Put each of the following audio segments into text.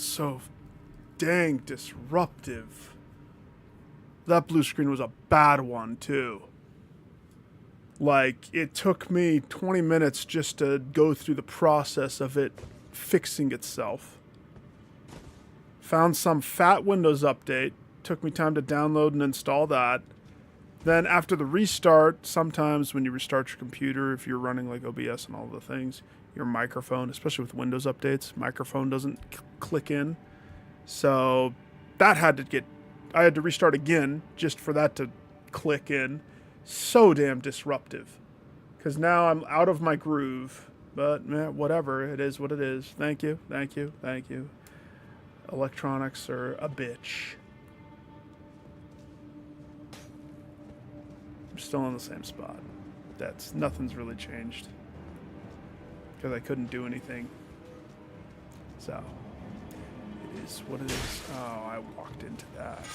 so dang disruptive. That blue screen was a bad one, too. Like, it took me 20 minutes just to go through the process of it fixing itself. Found some fat Windows update. Took me time to download and install that. Then after the restart, sometimes when you restart your computer, if you're running like OBS and all the things, your microphone, especially with Windows updates, microphone doesn't click in. So that had to get, I had to restart again just for that to click in. So damn disruptive. Because now I'm out of my groove. But whatever, it is what it is. Thank you, thank you, thank you. Electronics are a bitch. I'm still in the same spot. Nothing's really changed. Because I couldn't do anything. So, it is what it is. Oh, I walked into that.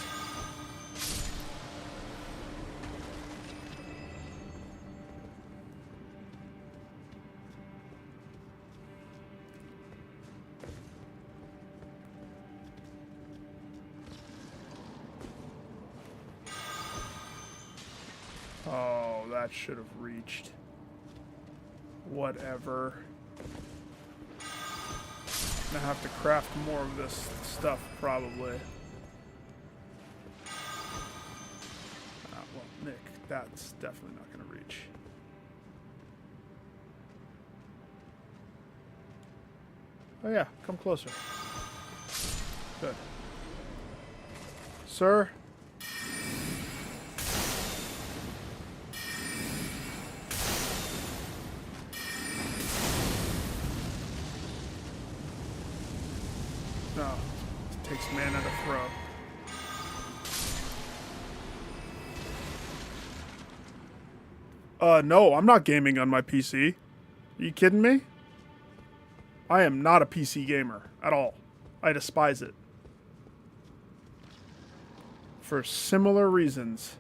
Oh, that should have reached. Whatever. I'm gonna have to craft more of this stuff, probably. Well, Nick, that's definitely not gonna reach. Oh yeah, come closer. Good. Sir? No, it takes mana to throw. No, I'm not gaming on my PC. Are you kidding me? I am not a PC gamer at all. I despise it. For similar reasons.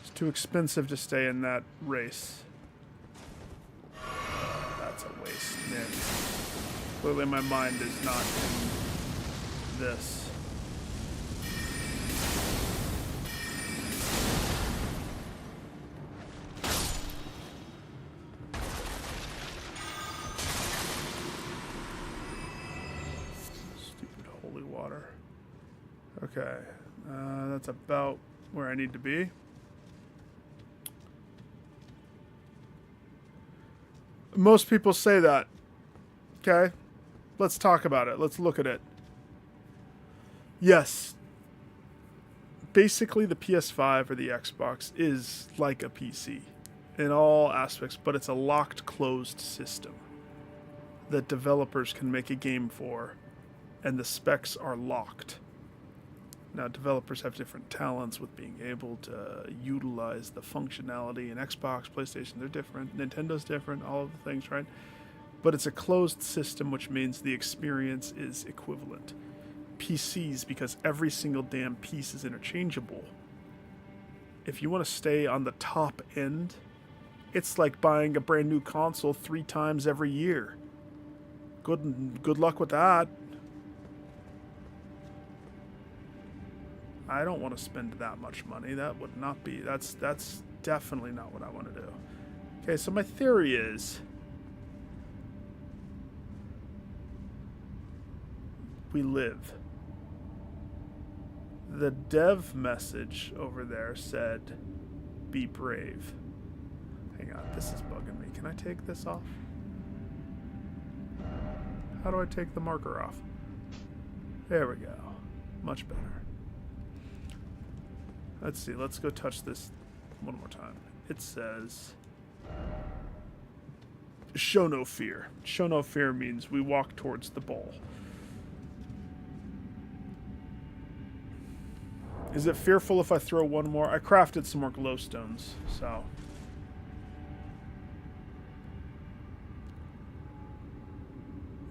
It's too expensive to stay in that race. That's a waste, Nick. Clearly my mind is not in this. Stupid holy water. Okay, that's about where I need to be. Most people say that. Okay? Let's talk about it. Let's look at it. Yes. Basically, the PS5 or the Xbox is like a PC in all aspects, but it's a locked, closed system that developers can make a game for, and the specs are locked. Now, developers have different talents with being able to utilize the functionality in Xbox, PlayStation. They're different. Nintendo's different, all of the things, right? But it's a closed system, which means the experience is equivalent. PCs, because every single damn piece is interchangeable. If you want to stay on the top end, it's like buying a brand new console 3 times every year. Good luck with that. I don't want to spend that much money. That would not be. That's definitely not what I want to do. Okay, so my theory is we live. The dev message over there said, be brave. Hang on, this is bugging me. Can I take this off? How do I take the marker off? There we go. Much better. Let's see, let's go touch this one more time. It says, show no fear. Show no fear means we walk towards the ball. Is it fearful if I throw one more? I crafted some more glowstones, so.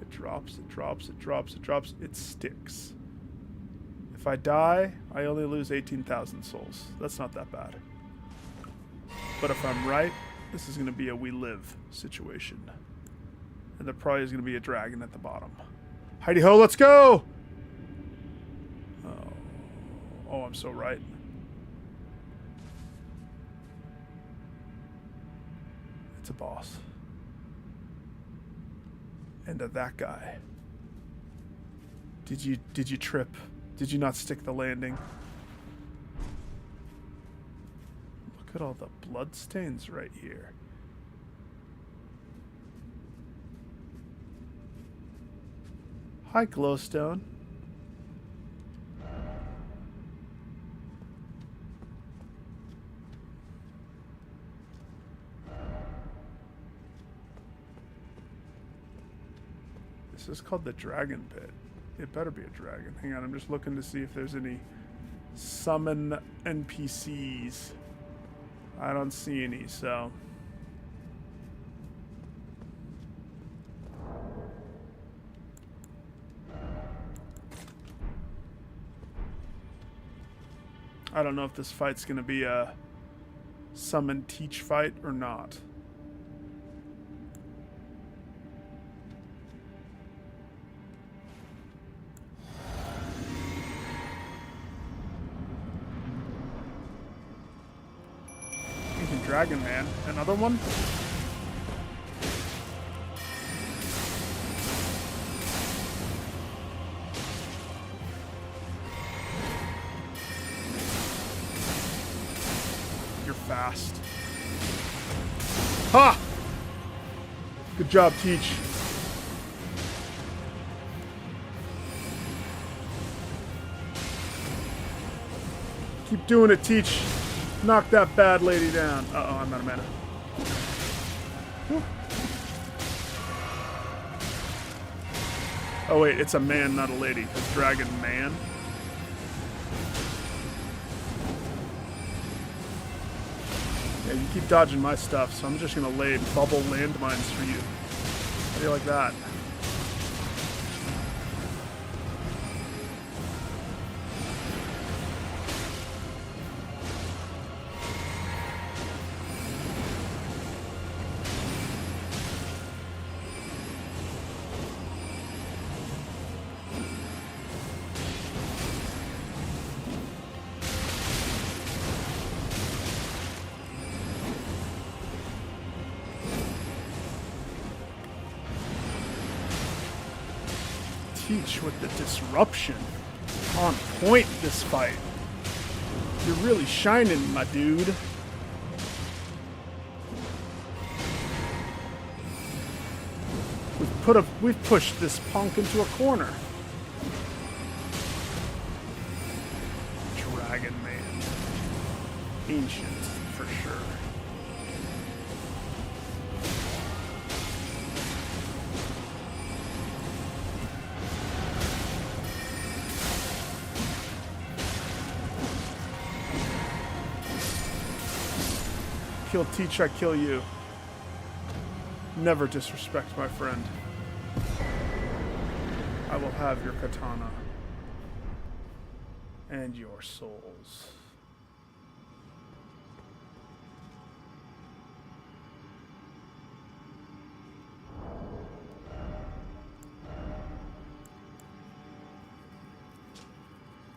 It drops, it drops, it drops, it drops. It sticks. If I die, I only lose 18,000 souls. That's not that bad. But if I'm right, this is going to be a we live situation. And there probably is going to be a dragon at the bottom. Heidi ho, let's go! Oh, I'm so right. It's a boss. And that guy. Did you trip? Did you not stick the landing? Look at all the blood stains right here. Hi, Glowstone. This is called the Dragon Pit. It better be a dragon. Hang on, I'm just looking to see if there's any summon NPCs. I don't see any, so... I don't know if this fight's gonna be a summon teach fight or not. Dragon Man. Another one? You're fast. Ha! Good job, Teach. Keep doing it, Teach. Knock that bad lady down. Uh-oh, I'm out of mana. Whew. Oh wait, it's a man, not a lady. It's Dragon Man. Yeah, you keep dodging my stuff, so I'm just gonna lay bubble landmines for you. How do you like that? Teach with the disruption. On point this fight. You're really shining, my dude. We've pushed this punk into a corner. Dragon Man. Ancient, for sure. Kill Teach, I kill you. Never disrespect my friend. I will have your katana. And your souls.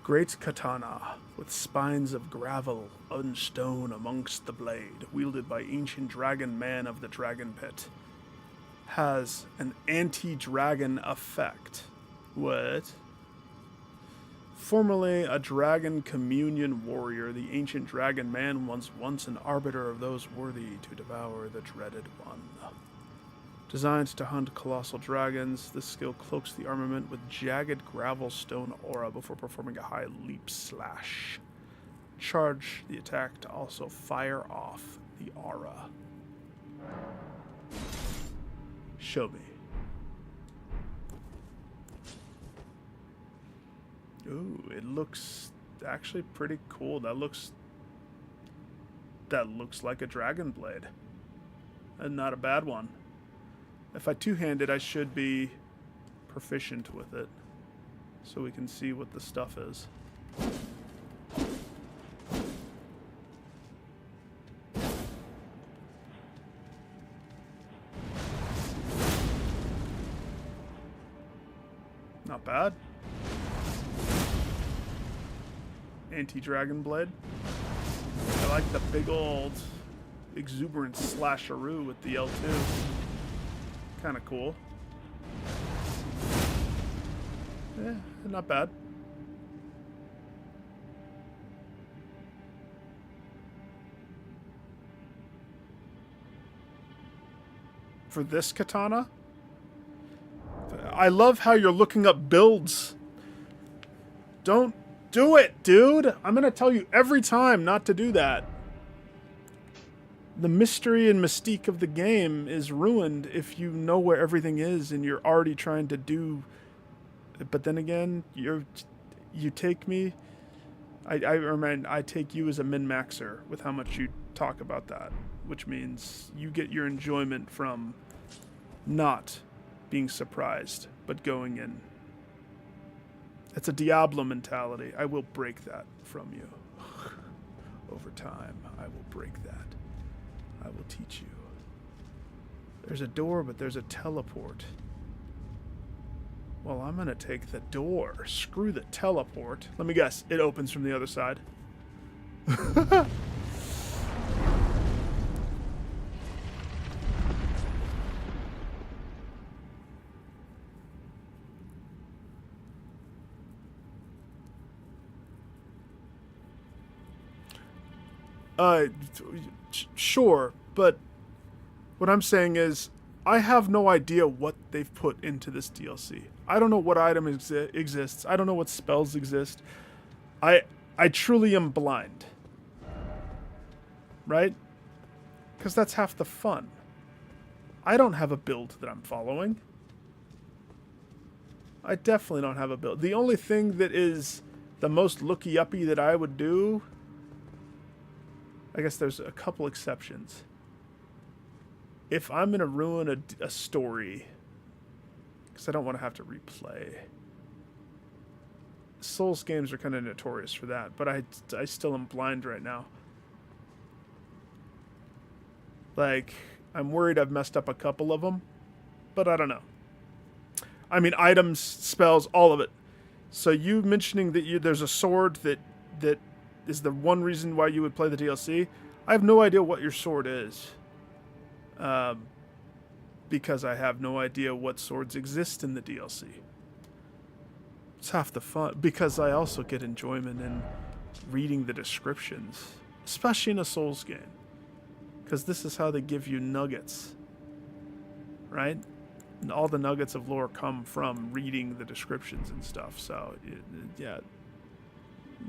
Great katana, with spines of gravel and stone amongst the blade, wielded by ancient dragon man of the dragon pit. Has an anti-dragon effect. What? Formerly a dragon communion warrior, the ancient dragon man was once an arbiter of those worthy to devour the dreaded one. Designed to hunt colossal dragons, this skill cloaks the armament with jagged gravel stone aura before performing a high leap slash. Charge the attack to also fire off the aura. Show me. Ooh, it looks actually pretty cool. That looks like a dragon blade. And not a bad one. If I two-hand it, I should be proficient with it. So we can see what the stuff is. Not bad. Anti-dragon blade. I like the big old exuberant slasheroo with the L2. Kind of cool. Yeah, not bad. For this katana, I love how you're looking up builds. Don't do it, dude. I'm gonna tell you every time not to do that. The mystery and mystique of the game is ruined if you know where everything is and you're already trying to do. But then again, you take me. I take you as a min-maxer with how much you talk about that, which means you get your enjoyment from not being surprised, but going in. It's a Diablo mentality. I will break that from you. Over time, I will break that. I will teach you. There's a door, but there's a teleport. Well, I'm gonna take the door. Screw the teleport. Let me guess. It opens from the other side. Sure, but what I'm saying is I have no idea what they've put into this DLC. I don't know what item exists. I don't know what spells exist. I truly am blind. Right? Because that's half the fun. I don't have a build that I'm following. I definitely don't have a build. The only thing that is the most looky-uppy that I would do, I guess there's a couple exceptions. If I'm going to ruin a story, because I don't want to have to replay. Souls games are kind of notorious for that, but I still am blind right now. Like, I'm worried I've messed up a couple of them, but I don't know. I mean, items, spells, all of it. So you mentioning that there's a sword that is the one reason why you would play the DLC. I have no idea what your sword is. Because I have no idea what swords exist in the DLC. It's half the fun. Because I also get enjoyment in reading the descriptions. Especially in a Souls game. Because this is how they give you nuggets. Right? And all the nuggets of lore come from reading the descriptions and stuff. So, yeah.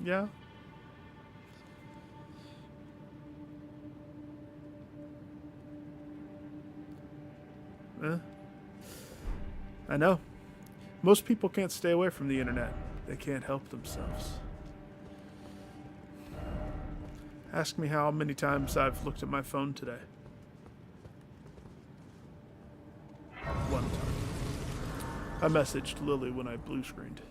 Yeah. I know. Most people can't stay away from the internet. They can't help themselves. Ask me how many times I've looked at my phone today. One time. I messaged Lily when I blue screened.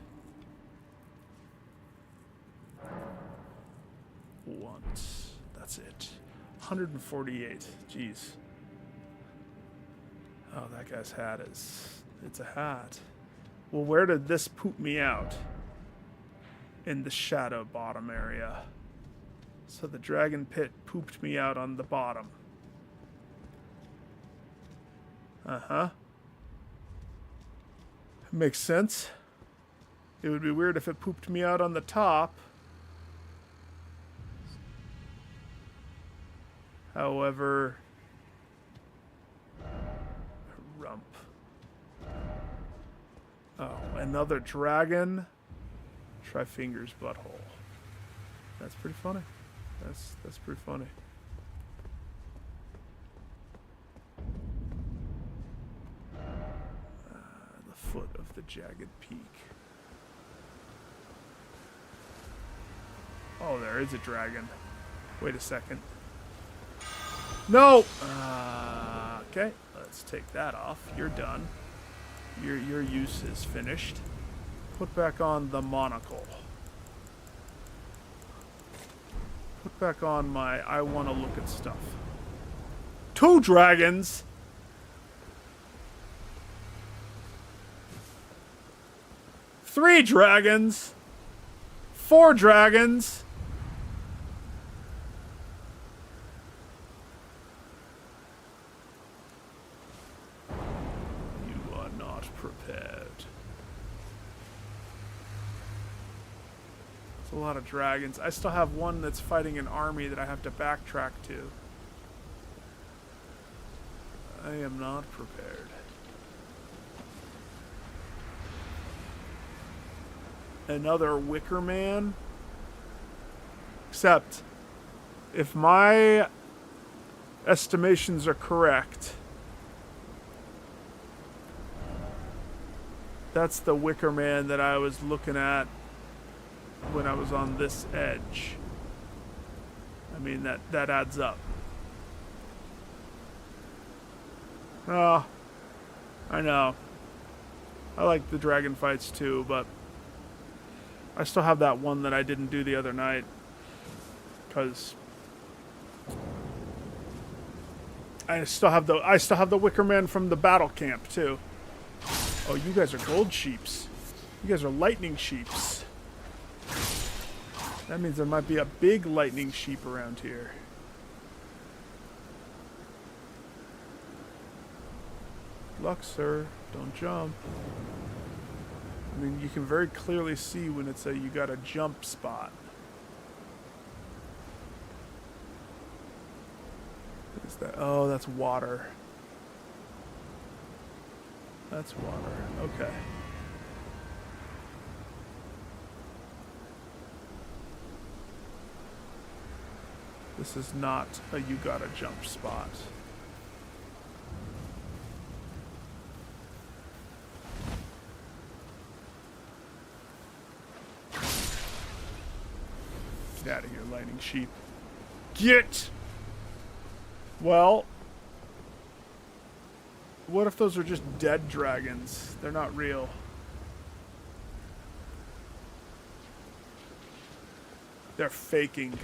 Once. That's it. 148. Jeez. Oh, that guy's hat is... It's a hat. Well, where did this poop me out? In the shadow bottom area. So the dragon pit pooped me out on the bottom. Uh-huh. Makes sense. It would be weird if it pooped me out on the top. However... Rump. Oh, another dragon. Try Finger's butthole. That's pretty funny. That's pretty funny. The foot of the jagged peak. Oh, there is a dragon. Wait a second. No! Okay, let's take that off. You're done. Your use is finished. Put back on the monocle. Put back on my I want to look at stuff. 2 dragons! 3 dragons. 4 dragons. You are not prepared. It's a lot of dragons. I still have one that's fighting an army that I have to backtrack to. I am not prepared. Another Wicker Man. Except, if my estimations are correct, that's the Wicker Man that I was looking at when I was on this edge. I mean, that adds up. Oh, I know. I like the dragon fights too, but I still have that one that I didn't do the other night. Because I still have the Wicker Man from the battle camp too. Oh, you guys are gold sheeps. You guys are lightning sheeps. That means there might be a big lightning sheep around here. Good luck, sir. Don't jump. I mean, you can very clearly see when it's you got a jump spot. What is that? Oh, that's water. That's water. Okay. This is not a you gotta jump spot. Get out of here, lightning sheep. Get! Well, what if those are just dead dragons? They're not real. They're faking.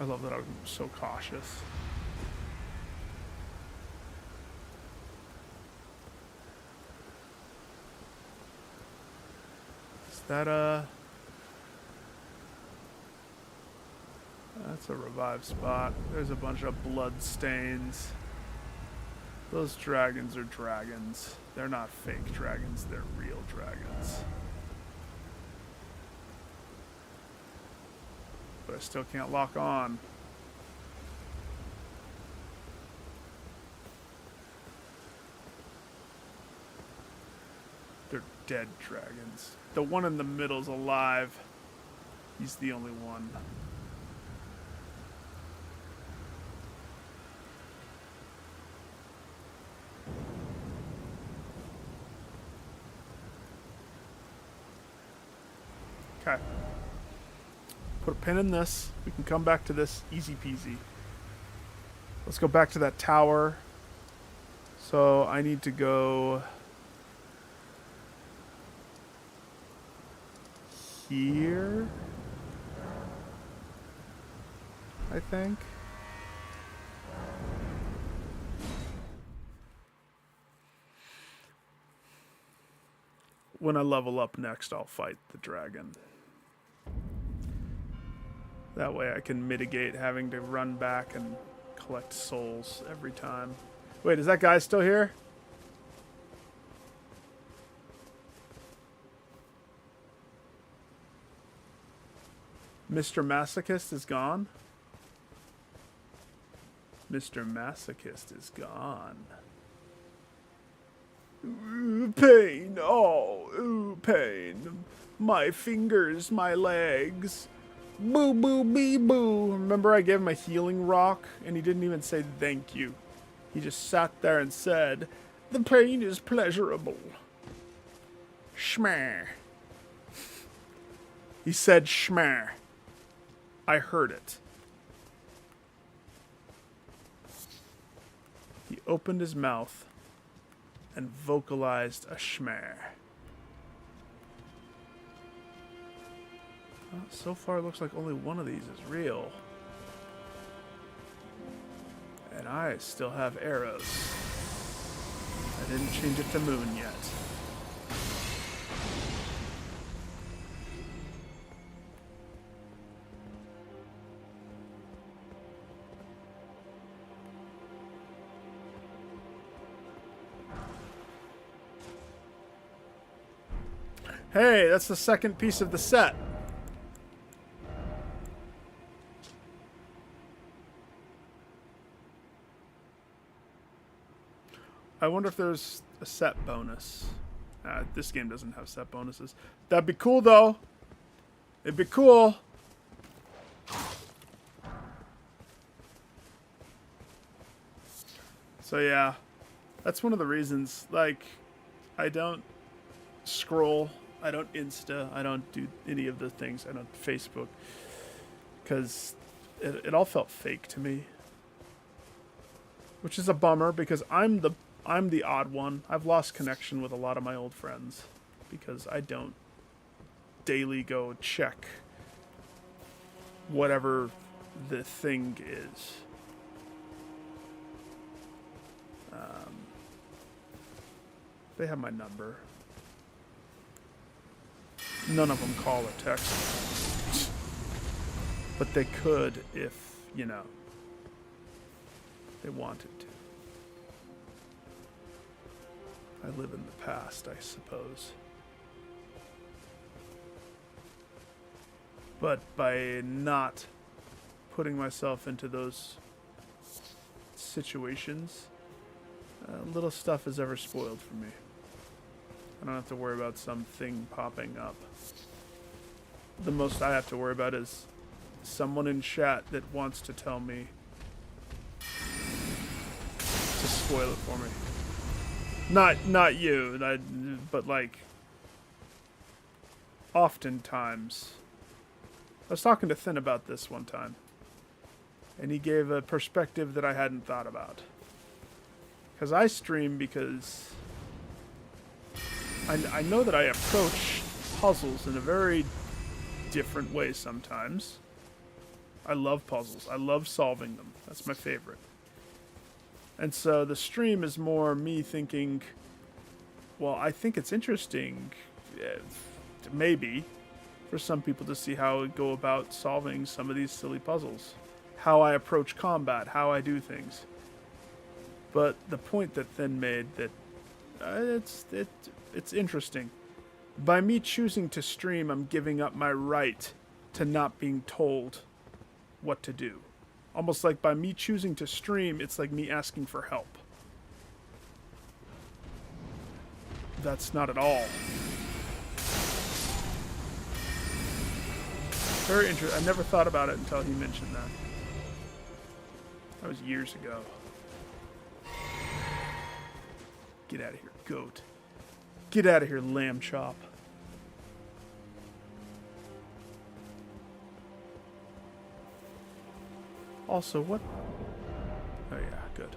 I love that I'm so cautious. Is that that's a revive spot. There's a bunch of blood stains. Those dragons are dragons. They're not fake dragons, they're real dragons. But I still can't lock on. They're dead dragons. The one in the middle's alive. He's the only one. Okay. Put a pin in this. We can come back to this easy peasy. Let's go back to that tower. So I need to go here, I think. When I level up next, I'll fight the dragon. That way I can mitigate having to run back and collect souls every time. Wait, is that guy still here? Mr. Masochist is gone? Mr. Masochist is gone. Ooh, pain. Oh, ooh, pain. My fingers, my legs. Boo, boo, bee, boo. Remember I gave him a healing rock and he didn't even say thank you. He just sat there and said, the pain is pleasurable. Schmeh. He said schmeh. I heard it. He opened his mouth and vocalized a schmeh. Well, so far it looks like only one of these is real. And I still have arrows. I didn't change it to moon yet. Hey, that's the second piece of the set. I wonder if there's a set bonus. This game doesn't have set bonuses. That'd be cool, though. It'd be cool. So, yeah. That's one of the reasons. Like, I don't scroll. I don't Insta. I don't do any of the things. I don't Facebook. Because it all felt fake to me. Which is a bummer, because I'm the odd one. I've lost connection with a lot of my old friends because I don't daily go check whatever the thing is. They have my number. None of them call or text. But they could if, you know, they wanted to. I live in the past, I suppose. But by not putting myself into those situations, little stuff is ever spoiled for me. I don't have to worry about something popping up. The most I have to worry about is someone in chat that wants to tell me to spoil it for me. Not you, but like, oftentimes. I was talking to Thin about this one time, and he gave a perspective that I hadn't thought about. Because I stream because I know that I approach puzzles in a very different way sometimes. I love puzzles. I love solving them. That's my favorite. And so the stream is more me thinking, well, I think it's interesting, maybe, for some people to see how I go about solving some of these silly puzzles. How I approach combat, how I do things. But the point that Thin made, that it's interesting. By me choosing to stream, I'm giving up my right to not being told what to do. Almost like by me choosing to stream, it's like me asking for help. That's not at all. Very interesting. I never thought about it until he mentioned that. That was years ago. Get out of here, goat. Get out of here, lamb chop. Also, what? Oh yeah, good.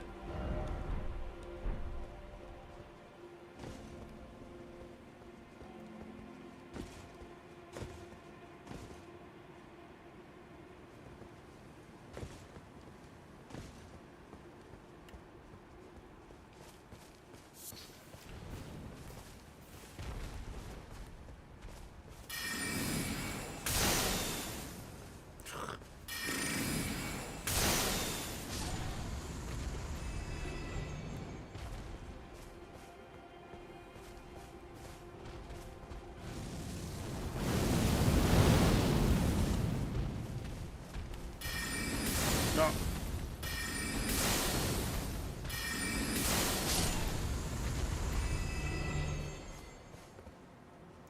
No.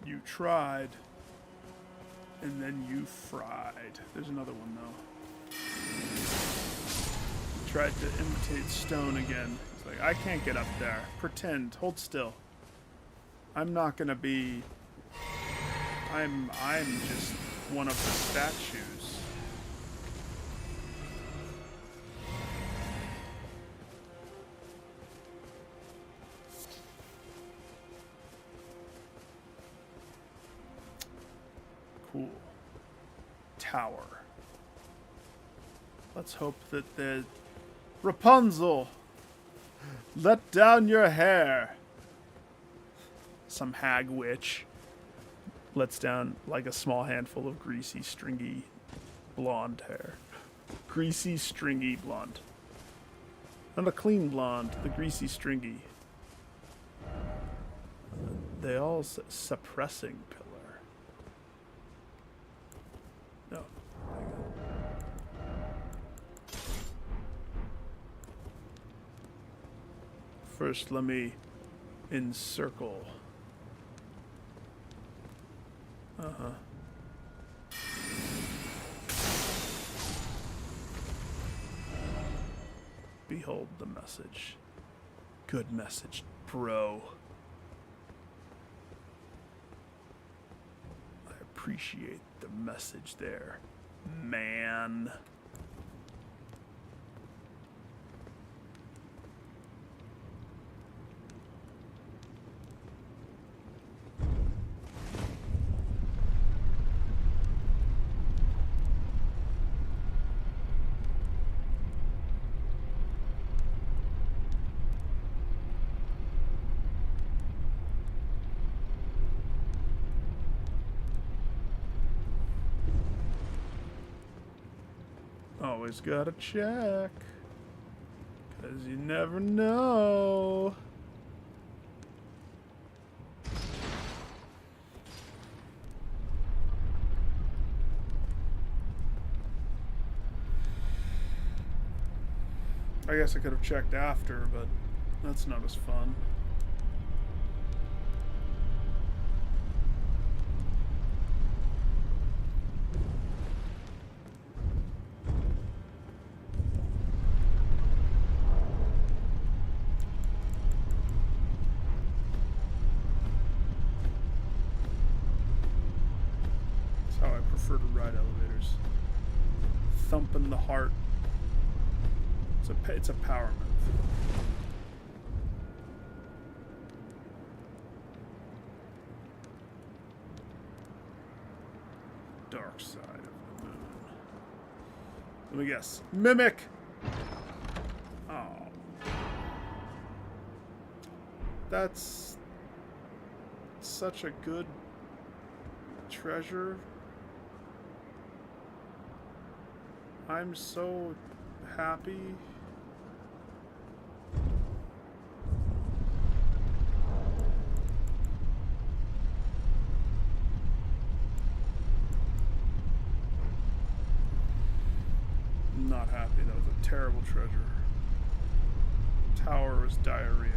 You tried, and then you fried. There's another one, though. He tried to imitate stone again. He's like, I can't get up there. Pretend. Hold still. I'm not gonna be... I'm just one of the statues. Cool. tower. Let's hope that the Rapunzel, let down your hair. Some hag witch lets down like a small handful of greasy, stringy, blonde hair. Greasy, stringy blonde. Not a clean blonde, the greasy, stringy. They all suppressing pillar. No. First, let me encircle. Behold the message. Good message, bro. I appreciate the message there, man. Always gotta check, 'cause you never know. I guess I could have checked after, but that's not as fun. Prefer to ride elevators. Thump in the heart. It's a power move. Dark side of the moon. Let me guess. Mimic! Oh. That's such a good treasure. I'm so happy. I'm not happy. That was a terrible treasure. Tower was diarrhea.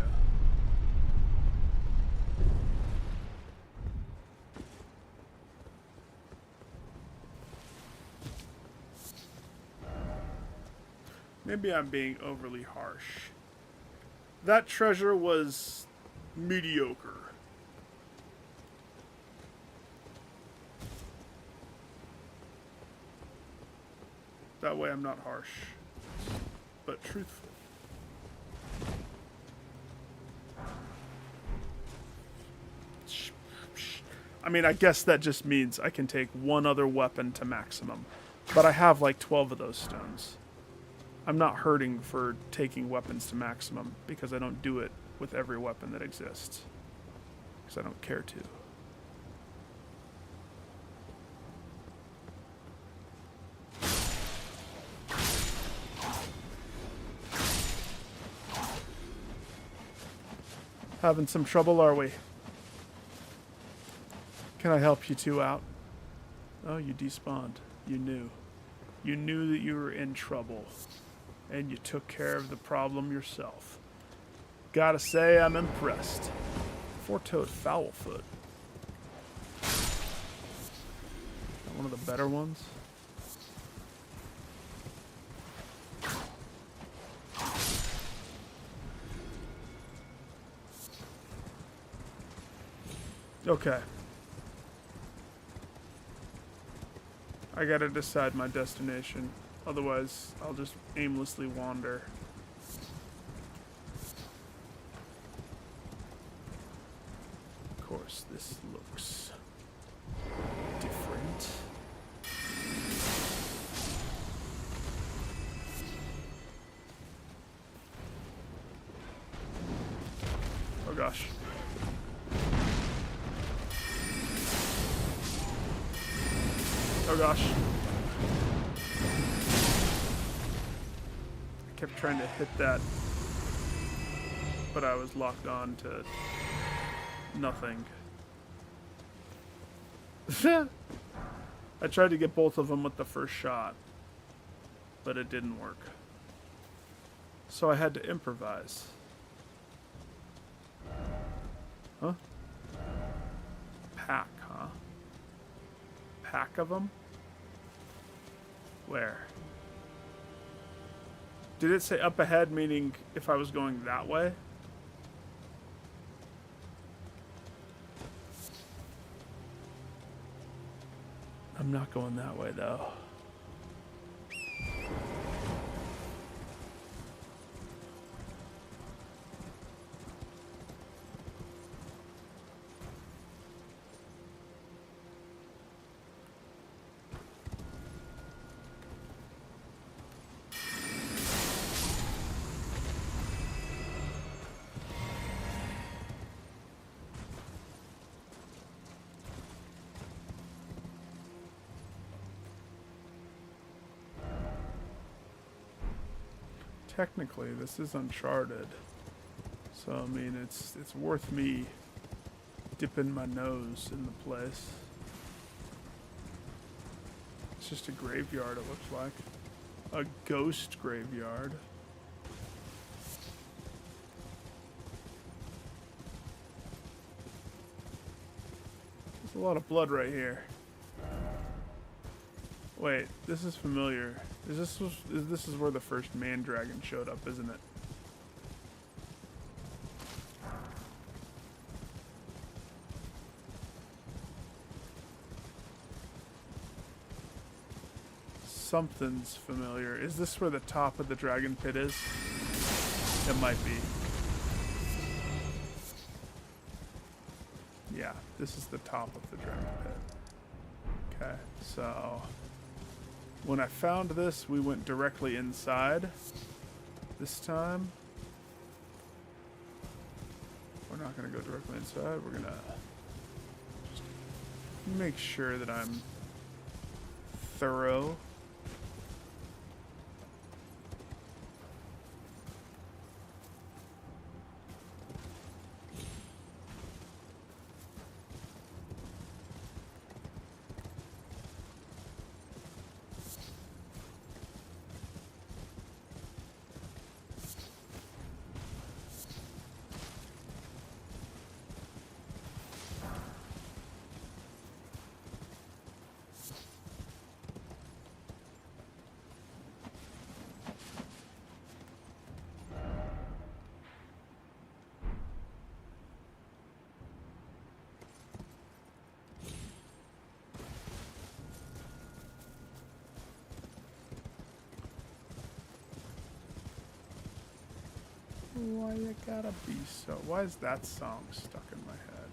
Maybe I'm being overly harsh. That treasure was mediocre. That way I'm not harsh, but truthful. I mean, I guess that just means I can take one other weapon to maximum, but I have like 12 of those stones. I'm not hurting for taking weapons to maximum because I don't do it with every weapon that exists. Because I don't care to. Having some trouble, are we? Can I help you two out? Oh, you despawned. You knew. You knew that you were in trouble. And you took care of the problem yourself. Gotta say, I'm impressed. Four-toed Foulfoot. One of the better ones. Okay. I gotta decide my destination. Otherwise, I'll just aimlessly wander. Of course, this looks different. gosh. Oh gosh. I kept trying to hit that, but I was locked on to nothing. I tried to get both of them with the first shot, but it didn't work. So I had to improvise. Huh? Pack, huh? Pack of them? Where? Did it say up ahead, meaning if I was going that way? I'm not going that way, though. Technically, this is Uncharted, so I mean, it's worth me dipping my nose in the place. It's just a graveyard, it looks like. A ghost graveyard. There's a lot of blood right here. Wait, this is familiar. This is where the first man dragon showed up, isn't it? Something's familiar. Is this where the top of the dragon pit is? It might be. Yeah, this is the top of the dragon pit. Okay, so when I found this, we went directly inside. This time, we're not going to go directly inside. We're going to just make sure that I'm thorough. Why you gotta be so... Why is that song stuck in my head?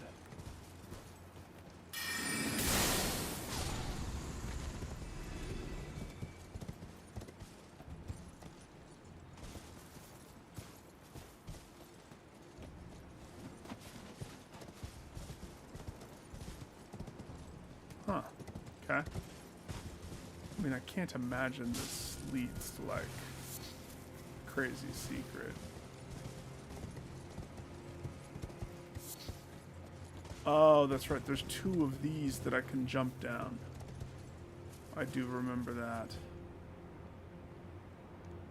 Huh. Okay. I mean, I can't imagine this leads to, like, crazy secret. Oh, that's right. There's two of these that I can jump down. I do remember that.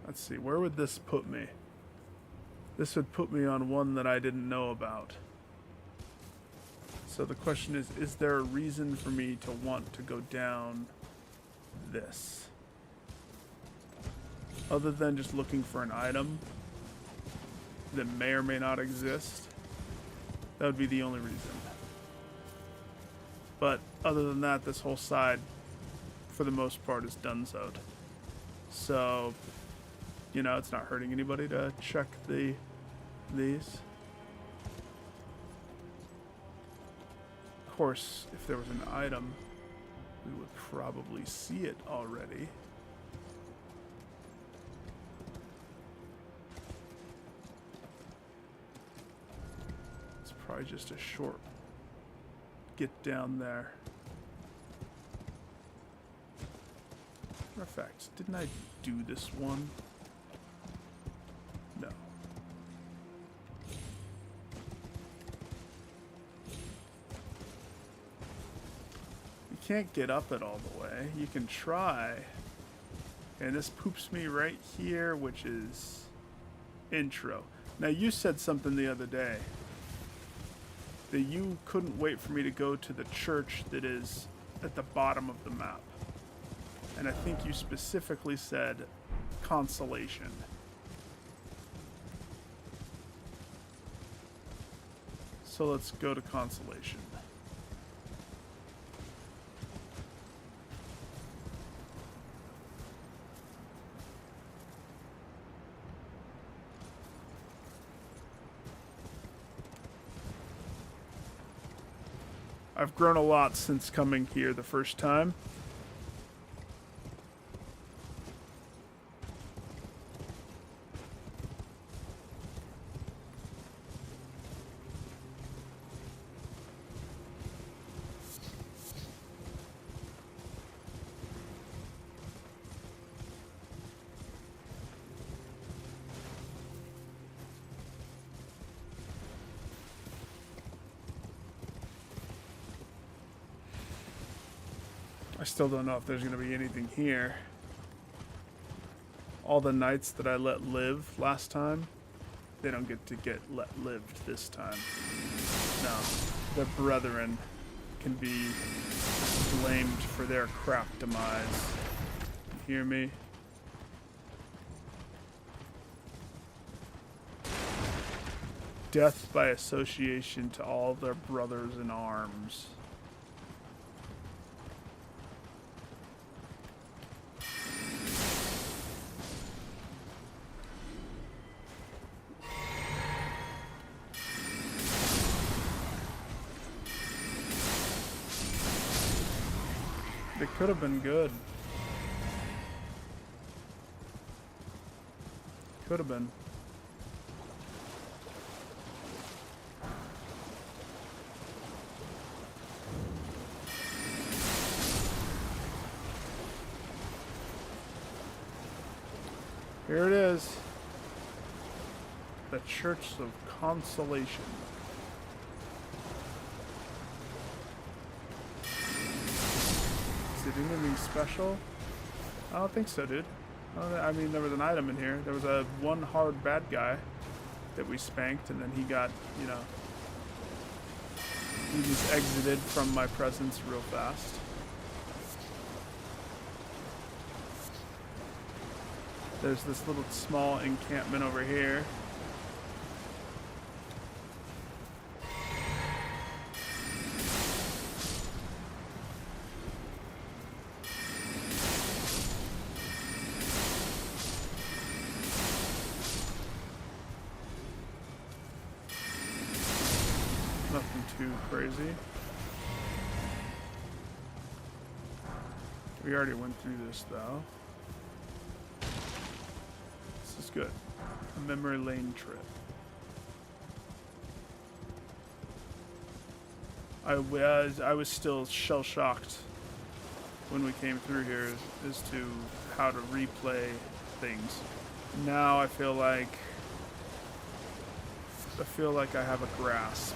Let's see. Where would this put me? This would put me on one that I didn't know about. So the question is there a reason for me to want to go down this? Other than just looking for an item that may or may not exist? That would be the only reason. But other than that, this whole side, for the most part, is donezoed. So, you know, it's not hurting anybody to check these. Of course, if there was an item, we would probably see it already. Probably just a short get down there. Matter of fact, didn't I do this one? No. You can't get up it all the way. You can try. And this poops me right here, which is intro. Now, you said something the other day that you couldn't wait for me to go to the church that is at the bottom of the map. And I think you specifically said Consolation. So let's go to Consolation. I've grown a lot since coming here the first time. I still don't know if there's going to be anything here. All the knights that I let live last time, they don't get to get let lived this time. No, their brethren can be blamed for their crap demise. You hear me? Death by association to all their brothers in arms. It could have been good. Could have been. Here it is. The Church of Consolation. Is it anything special? I don't think so, dude. I mean, there was an item in here. There was a one hard bad guy that we spanked, and then he got, you know, he just exited from my presence real fast. There's this little small encampment over here. Nothing too crazy. We already went through this though. This is good. A memory lane trip. I was still shell-shocked when we came through here as to how to replay things. Now I feel like I have a grasp.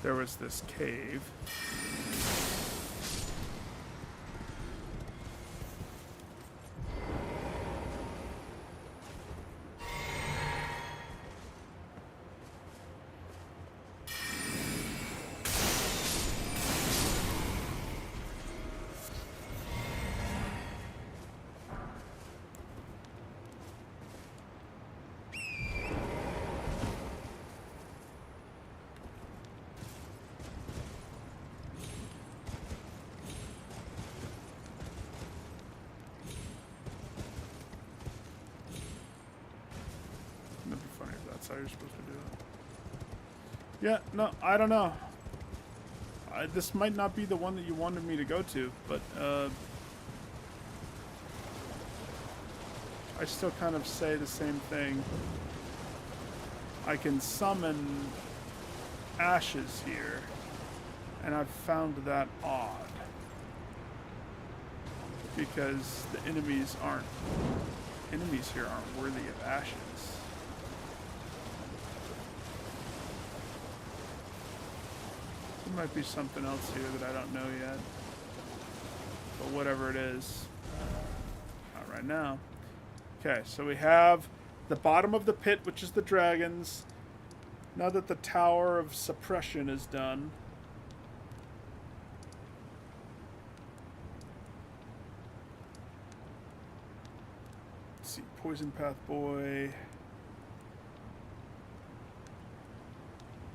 There was this cave. That's how you're supposed to do it. Yeah, no, I don't know. This might not be the one that you wanted me to go to, but I still kind of say the same thing. I can summon ashes here, and I've found that odd. Because the enemies here aren't worthy of ashes. There might be something else here that I don't know yet. But whatever it is, not right now. Okay, so we have the bottom of the pit, which is the dragons. Now that the Tower of Suppression is done. Let's see, Poison Path Boy.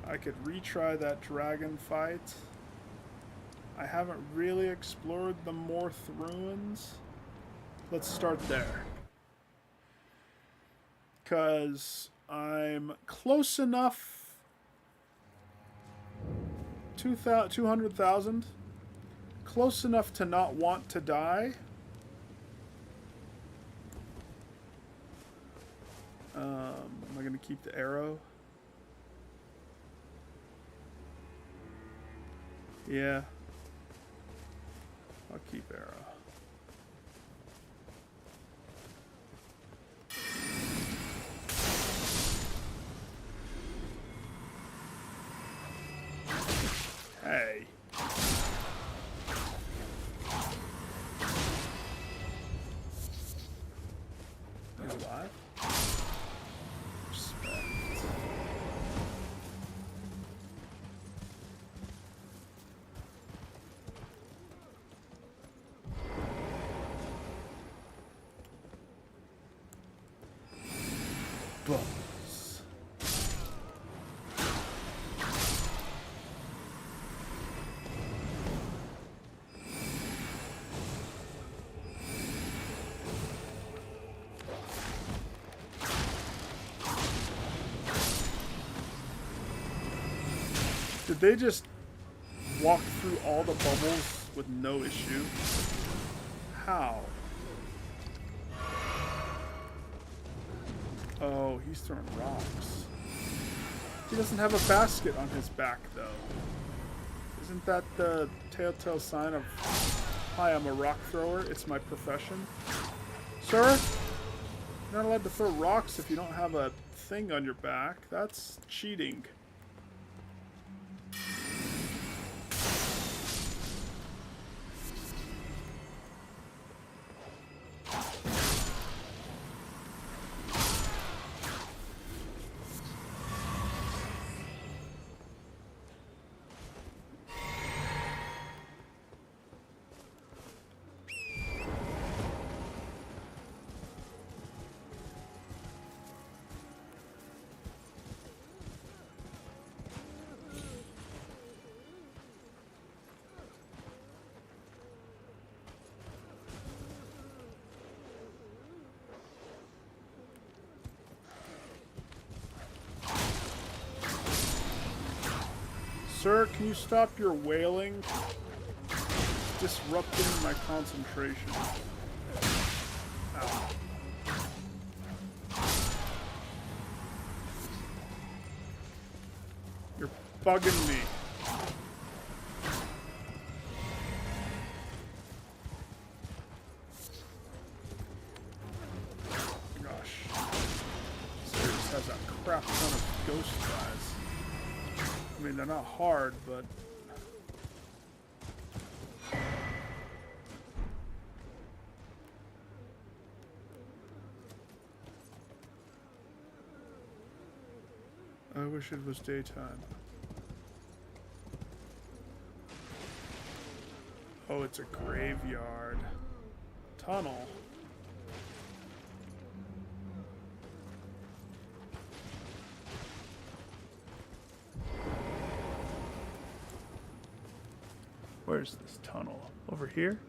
I could retry that dragon fight. I haven't really explored the Morth Ruins. Let's start there. Because I'm close enough. 200,000. Close enough to not want to die. Am I going to keep the arrow? Yeah. I'll keep arrow. Hey. You alive? Respect. Buzz. Did they just walk through all the bubbles with no issue? How? Oh, he's throwing rocks. He doesn't have a basket on his back, though. Isn't that the telltale sign of, hi, I'm a rock thrower, it's my profession? Sir? You're not allowed to throw rocks if you don't have a thing on your back. That's cheating. Sir, can you stop your wailing? It's disrupting my concentration. Ow. You're bugging me. Gosh. This just has a crap ton of ghost flies. I mean, they're not hard, but... I wish it was daytime. Oh, it's a graveyard. Tunnel. Where's this tunnel? Over here?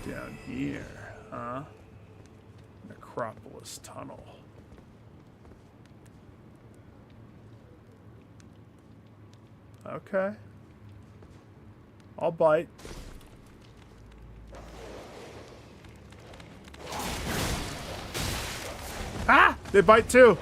Down here, huh? Necropolis Tunnel. Okay. I'll bite. Ah! They bite too!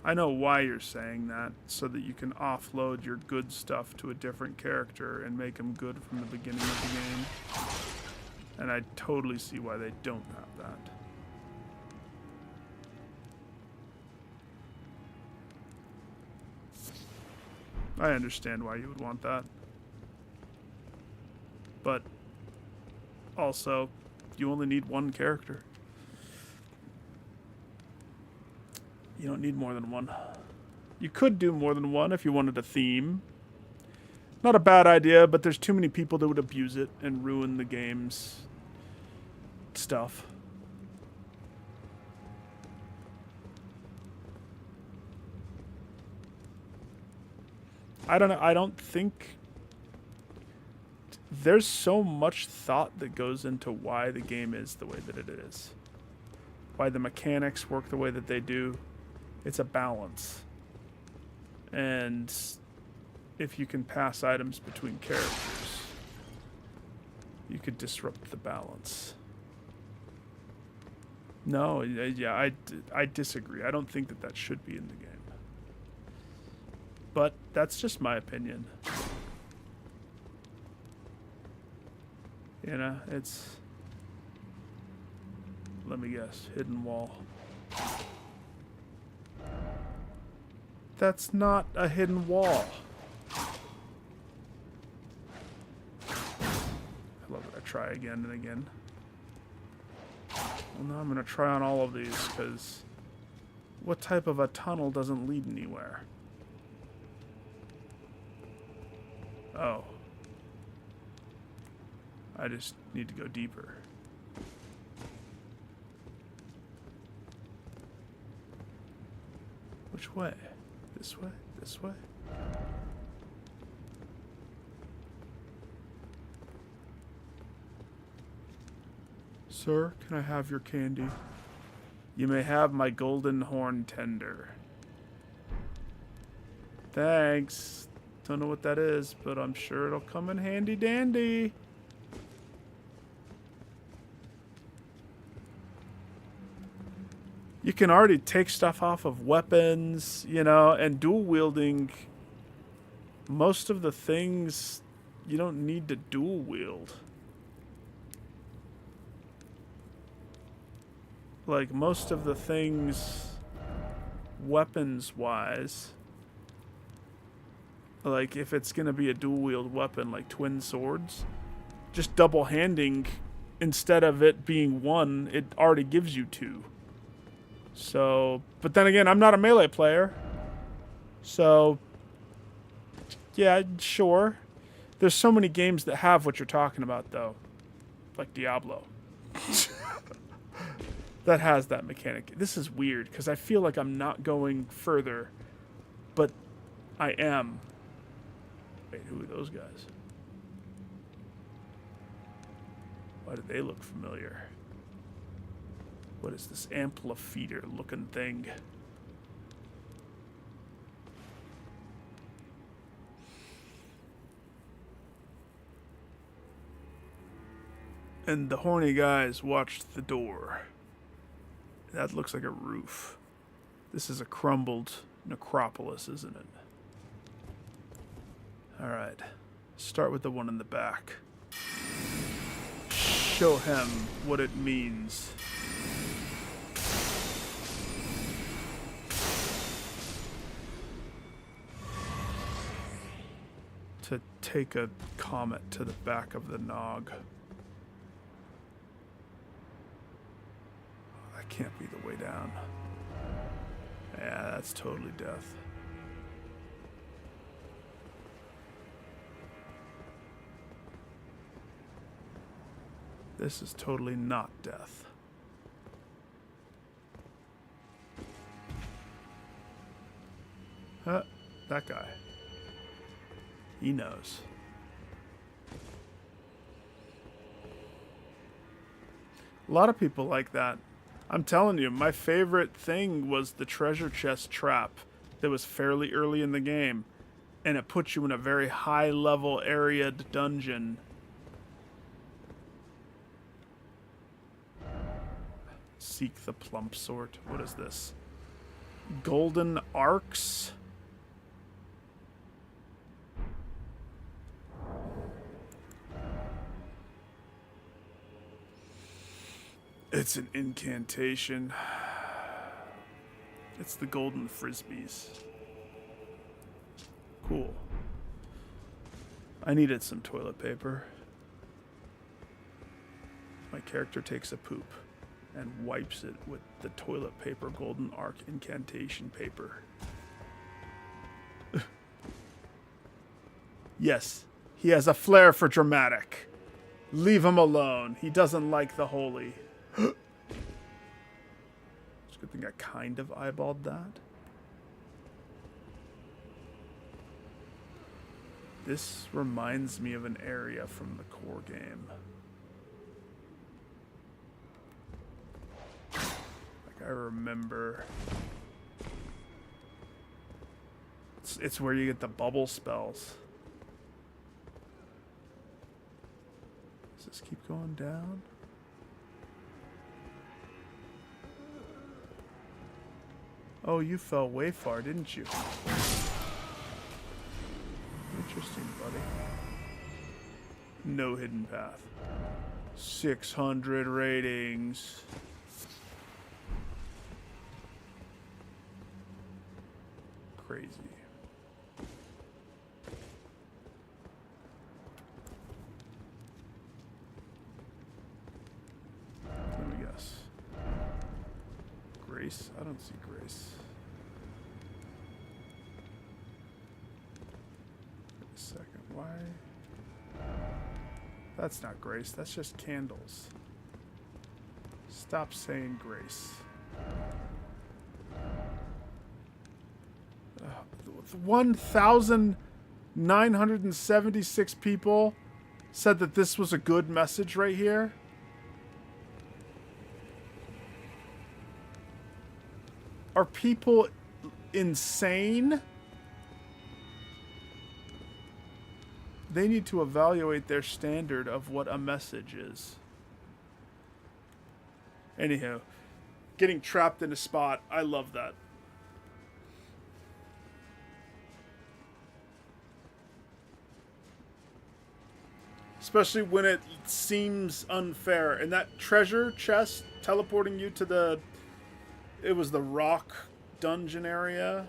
I know why you're saying that, so that you can offload your good stuff to a different character and make them good from the beginning of the game. And I totally see why they don't have that. I understand why you would want that. But also, you only need one character. You don't need more than one. You could do more than one if you wanted a theme. Not a bad idea, but there's too many people that would abuse it and ruin the game's stuff. I don't know. I don't think there's so much thought that goes into why the game is the way that it is. Why the mechanics work the way that they do. It's a balance. And if you can pass items between characters, you could disrupt the balance. No, yeah, I disagree. I don't think that that should be in the game. But that's just my opinion. You know, it's... Let me guess. Hidden wall. That's not a hidden wall. I love it. I try again and again. Well, now I'm going to try on all of these, because what type of a tunnel doesn't lead anywhere? Oh. I just need to go deeper. Which way? This way? This way? Sir, can I have your candy? You may have my golden horn tender. Thanks. Don't know what that is, but I'm sure it'll come in handy dandy. You can already take stuff off of weapons, you know, and dual wielding. Most of the things you don't need to dual wield. Like, most of the things, weapons-wise, like, if it's going to be a dual-wield weapon, like twin swords, just double-handing, instead of it being one, it already gives you two. So, but then again, I'm not a melee player. So, yeah, sure. There's so many games that have what you're talking about, though. Like Diablo. That has that mechanic. This is weird, because I feel like I'm not going further, but I am. Wait, who are those guys? Why do they look familiar? What is this amplifier looking thing? And the horny guys watched the door. That looks like a roof. This is a crumbled necropolis, isn't it? Alright. Start with the one in the back. Show him what it means. To take a comet to the back of the nog. That can't be the way down. Yeah, that's totally death. This is totally not death. That guy. He knows. A lot of people like that. I'm telling you, my favorite thing was the treasure chest trap that was fairly early in the game. And it puts you in a very high level area dungeon. Seek the plump sort. What is this? Golden arcs? It's an incantation. It's the golden frisbees. Cool. I needed some toilet paper. My character takes a poop and wipes it with the toilet paper golden arc incantation paper. Yes, he has a flair for dramatic. Leave him alone. He doesn't like the holy. It's a good thing I kind of eyeballed that. This reminds me of an area from the core game. Like I remember. It's where you get the bubble spells. Does this keep going down? Oh, you fell way far, didn't you? Interesting, buddy. No hidden path. 600 ratings. Crazy. Let me guess. Grace? I don't see Grace. Wait a second. Why? That's not Grace. That's just candles. Stop saying Grace. 1,976 people said that this was a good message right here. Are people insane? They need to evaluate their standard of what a message is. Anyhow, getting trapped in a spot, I love that. Especially when it seems unfair. And that treasure chest teleporting you to the... It was the rock dungeon area.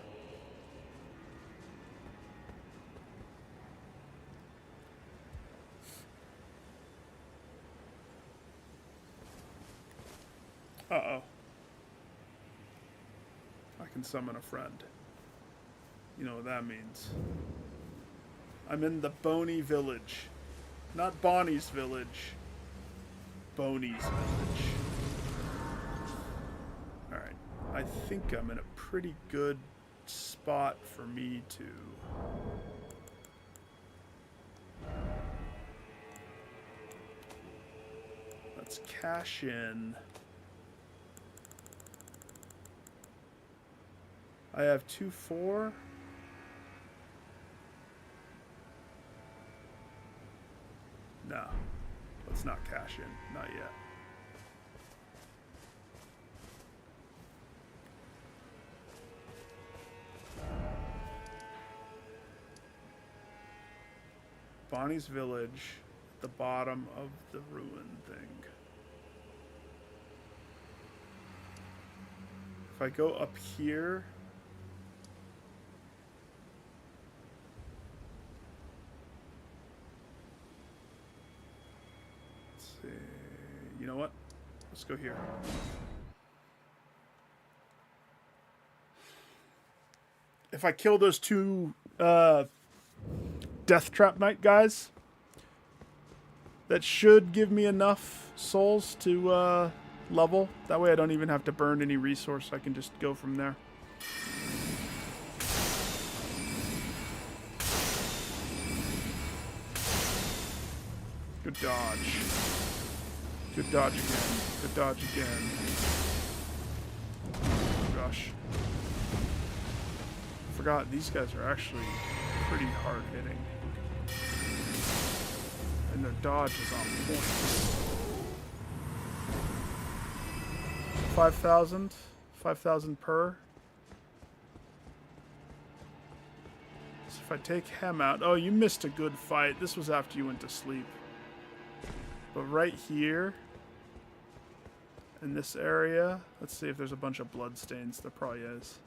Uh-oh. I can summon a friend. You know what that means. I'm in the Boney Village. Not Bonnie's Village. Boney's Village. Alright. I think I'm in a pretty good spot for me to... Let's cash in. I have 2-4. No. Let's not cash in. Not yet. Bonnie's Village, the bottom of the ruin thing. If I go up here... You know what? Let's go here. if I kill those two Death Trap Knight guys, that should give me enough souls to level. That way I don't even have to burn any resource. I can just go from there. Good dodge. Good dodge again. Good dodge again. Oh gosh. I forgot these guys are actually pretty hard hitting. And their dodge is on point. 5,000? 5,000 per? So if I take him out... Oh, you missed a good fight. This was after you went to sleep. But right here, in this area, let's see if there's a bunch of bloodstains. There probably is.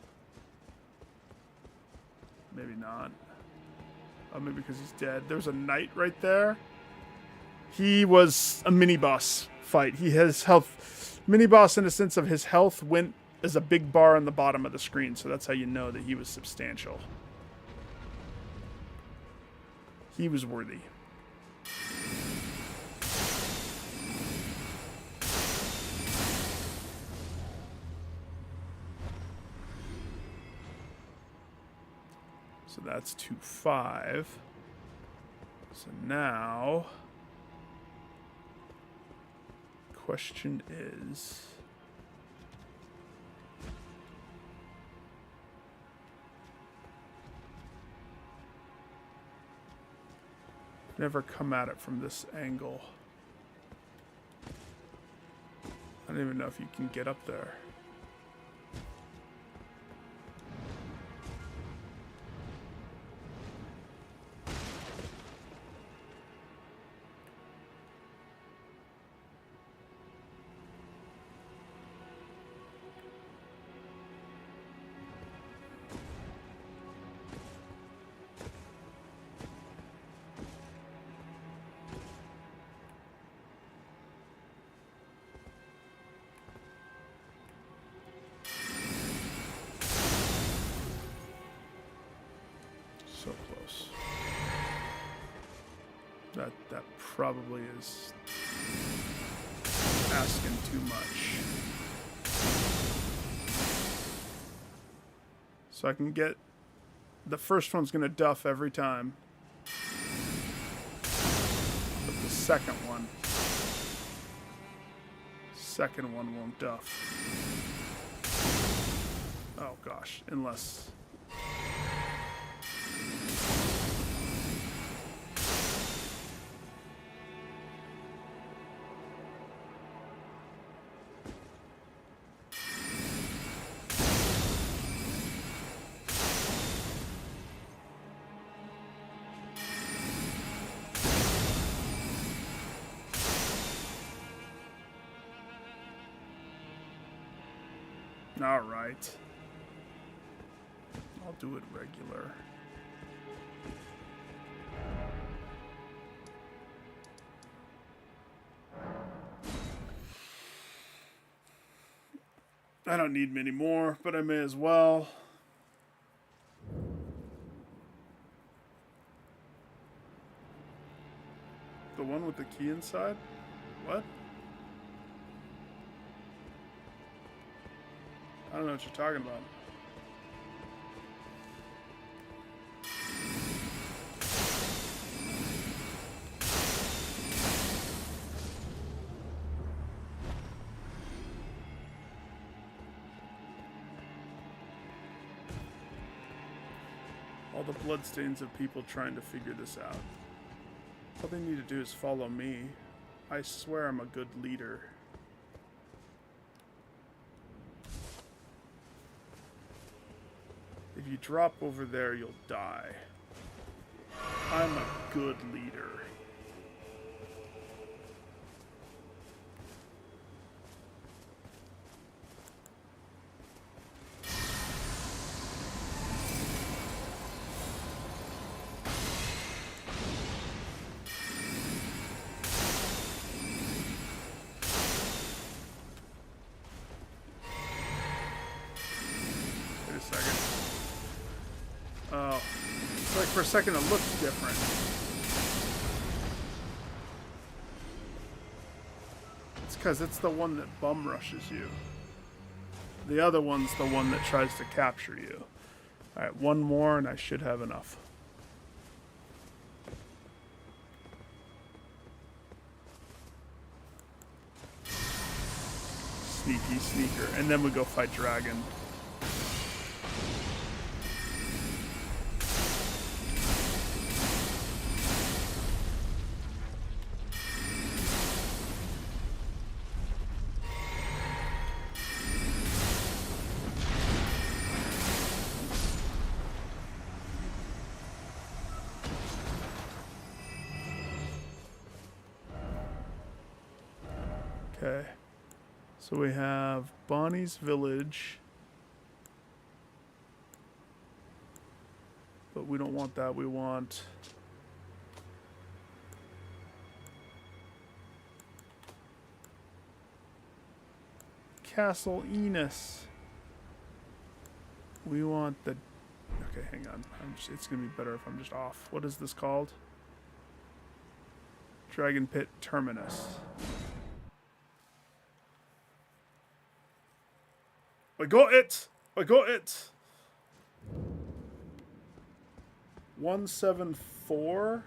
Maybe not. Oh, maybe because he's dead. There's a knight right there. He was a mini-boss fight. He has health... Mini-boss in the sense of his health went as a big bar on the bottom of the screen, so that's how you know that he was substantial. He was worthy. So that's 2-5. So now, question is, never come at it from this angle. I don't even know if you can get up there. So close. That probably is asking too much. So I can get... The first one's going to duff every time. But the second one won't duff. Oh gosh, unless... All right. I'll do it regular. I don't need many more, but I may as well. The one with the key inside? What? I don't know what you're talking about. All the bloodstains of people trying to figure this out. All they need to do is follow me. I swear I'm a good leader. If you drop over there, you'll die. I'm a good leader. Wait a second. for a second it looked different. It's because it's the one that bum rushes you. The other one's the one that tries to capture you. Alright, one more and I should have enough. Sneaky sneaker. And then we go fight dragon. Okay. So we have Bonnie's Village. But we don't want that. We want... Castle Enos. We want the... Okay, hang on. It's going to be better if I'm just off. What is this called? Dragon Pit Terminus. I got it! I got it! 174?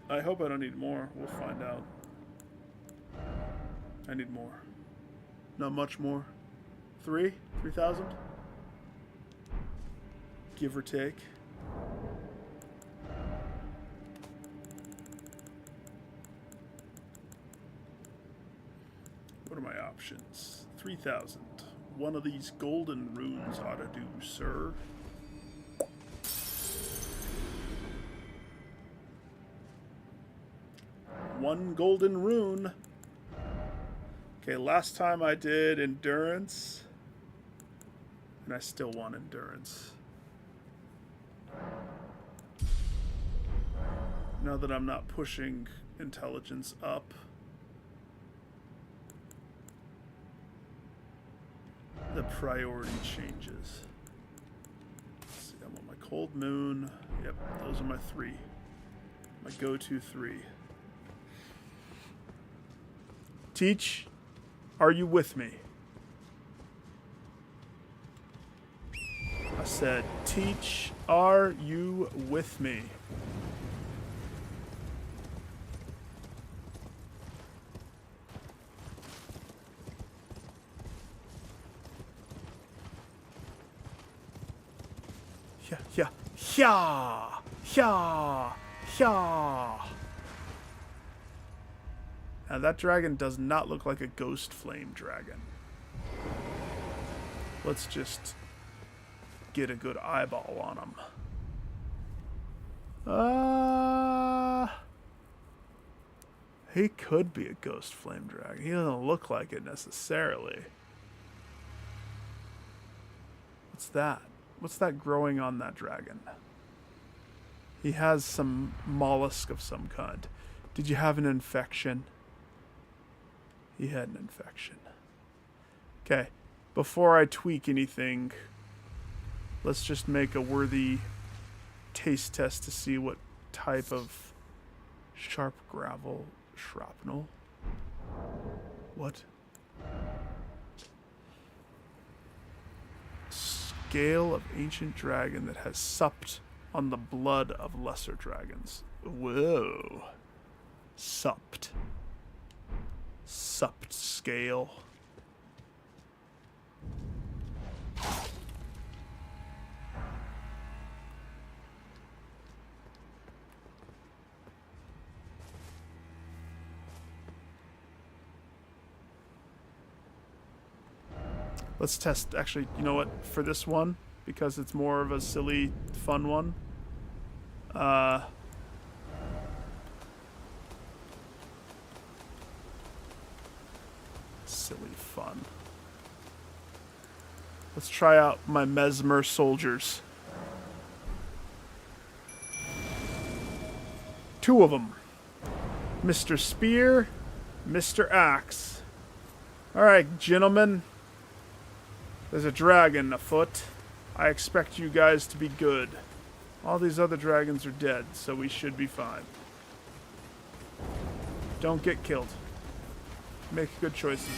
I hope I don't need more. We'll find out. I need more. Not much more. 3,000? Give or take. What are my options? 3,000. One of these golden runes ought to do, sir. One golden rune. Okay, last time I did endurance. And I still want endurance. Now that I'm not pushing intelligence up. The priority changes. Let's see, I'm on my cold moon. Yep, those are my 3. My go-to 3. Teach, are you with me? I said, Teach, are you with me? Yeah. Now that dragon does not look like a ghost flame dragon. Let's just get a good eyeball on him. He could be a ghost flame dragon. He doesn't look like it necessarily. What's that? What's that growing on that dragon? He has some mollusk of some kind. Did you have an infection? He had an infection. Okay. Before I tweak anything, let's just make a worthy taste test to see what type of sharp gravel shrapnel. What? Scale of ancient dragon that has supped on the blood of lesser dragons. Whoa. Supped. Supped scale. Let's test, actually, you know what, for this one, because it's more of a silly, fun one. Silly fun. Let's try out my Mesmer soldiers. 2 of them. Mr. Spear, Mr. Axe. Alright, gentlemen. There's a dragon afoot. I expect you guys to be good. All these other dragons are dead, so we should be fine. Don't get killed. Make good choices.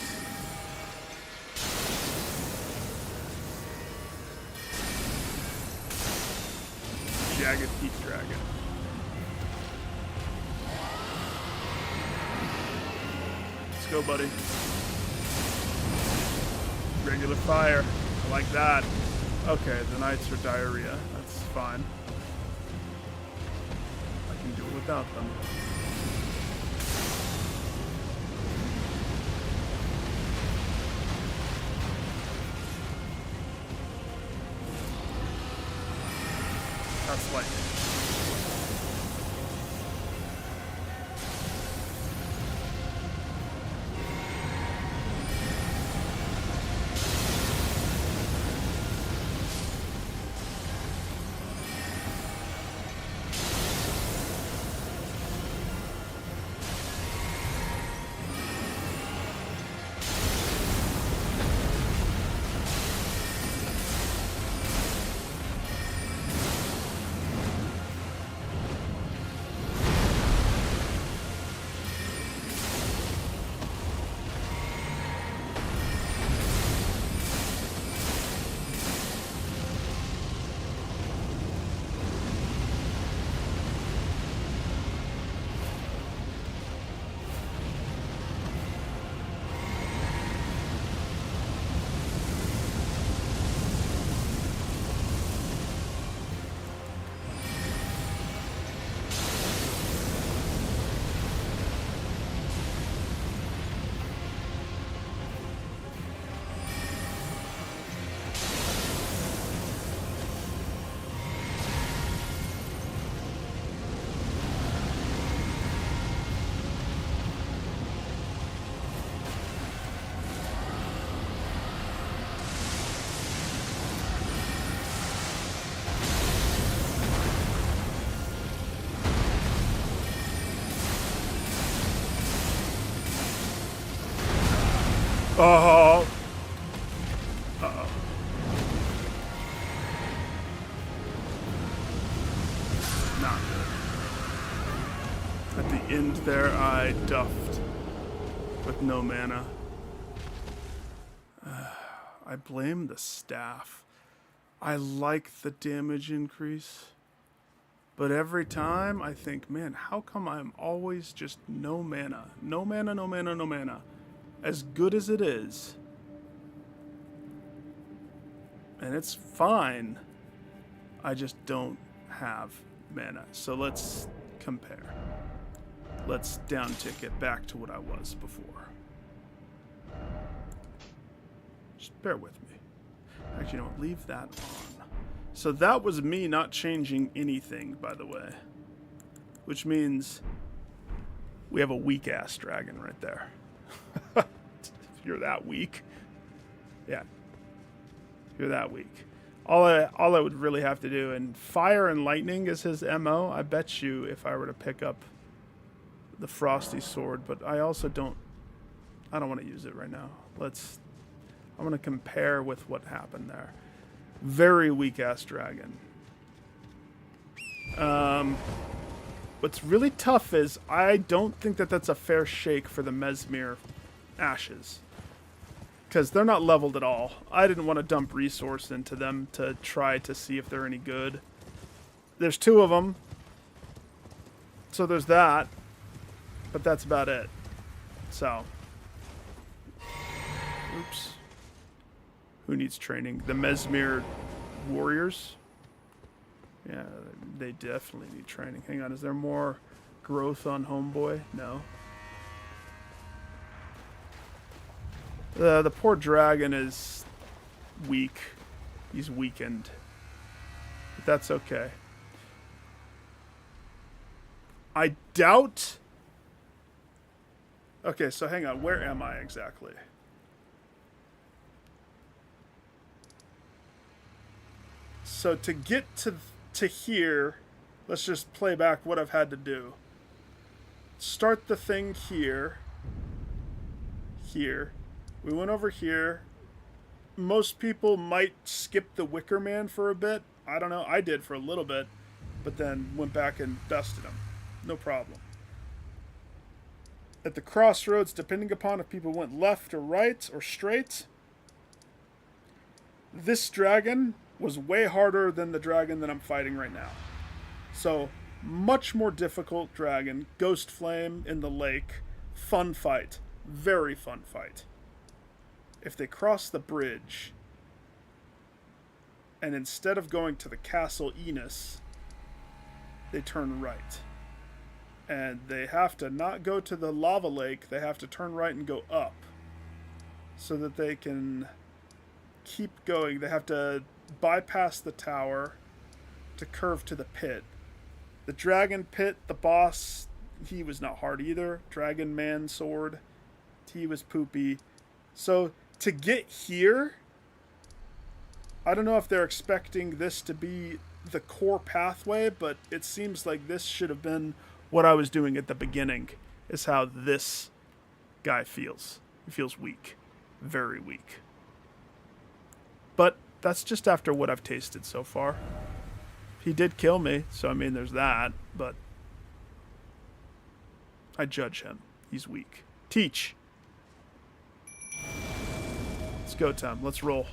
Jagged Heat Dragon. Let's go, buddy. Regular fire. I like that. Okay, the knights are diarrhea. That's fine. I can do it without them. That's lightning. Oh. Uh-oh. Not good. At the end there, I duffed with no mana. I blame the staff. I like the damage increase. But every time I think, man, how come I'm always just no mana? No mana, no mana, no mana. As good as it is, and it's fine, I just don't have mana. So let's compare. Let's downtick it back to what I was before. Just bear with me. Actually, you know what? Leave that on. So that was me not changing anything, by the way. Which means we have a weak-ass dragon right there. If you're that weak. Yeah. You're that weak. All I would really have to do, and fire and lightning is his MO. I bet you if I were to pick up the Frosty Sword, but I also don't want to use it right now. I'm going to compare with what happened there. Very weak-ass dragon. What's really tough is I don't think that that's a fair shake for the Mesmere Ashes. Because they're not leveled at all. I didn't want to dump resource into them to try to see if they're any good. There's 2 of them. So there's that. But that's about it. So. Oops. Who needs training? The Mesmere Warriors? Yeah, they definitely need training. Hang on, is there more growth on Homeboy? No. The poor dragon is weak. He's weakened. But that's okay. I doubt... Okay, so hang on. Where am I exactly? So to get to here, let's just play back what I've had to do. Start the thing here. Here. We went over here. Most people might skip the Wicker Man for a bit. I don't know. I did for a little bit. but then went back and bested him. No problem. At the crossroads, depending upon if people went left or right or straight, this dragon was way harder than the dragon that I'm fighting right now. So, much more difficult dragon. Ghost Flame in the lake. Fun fight. Very fun fight. If they cross the bridge, and instead of going to the Castle Enos, they turn right. And they have to not go to the lava lake, they have to turn right and go up. So that they can keep going. They have to bypass the tower to curve to the pit. The dragon pit, the boss, he was not hard either. Dragon man sword, he was poopy. So to get here, I don't know if they're expecting this to be the core pathway, but it seems like this should have been what I was doing at the beginning, is how this guy feels. He feels weak. Very weak. But that's just after what I've tasted so far. He did kill me, so I mean there's that, but I judge him. He's weak. Teach. It's go time. Let's roll.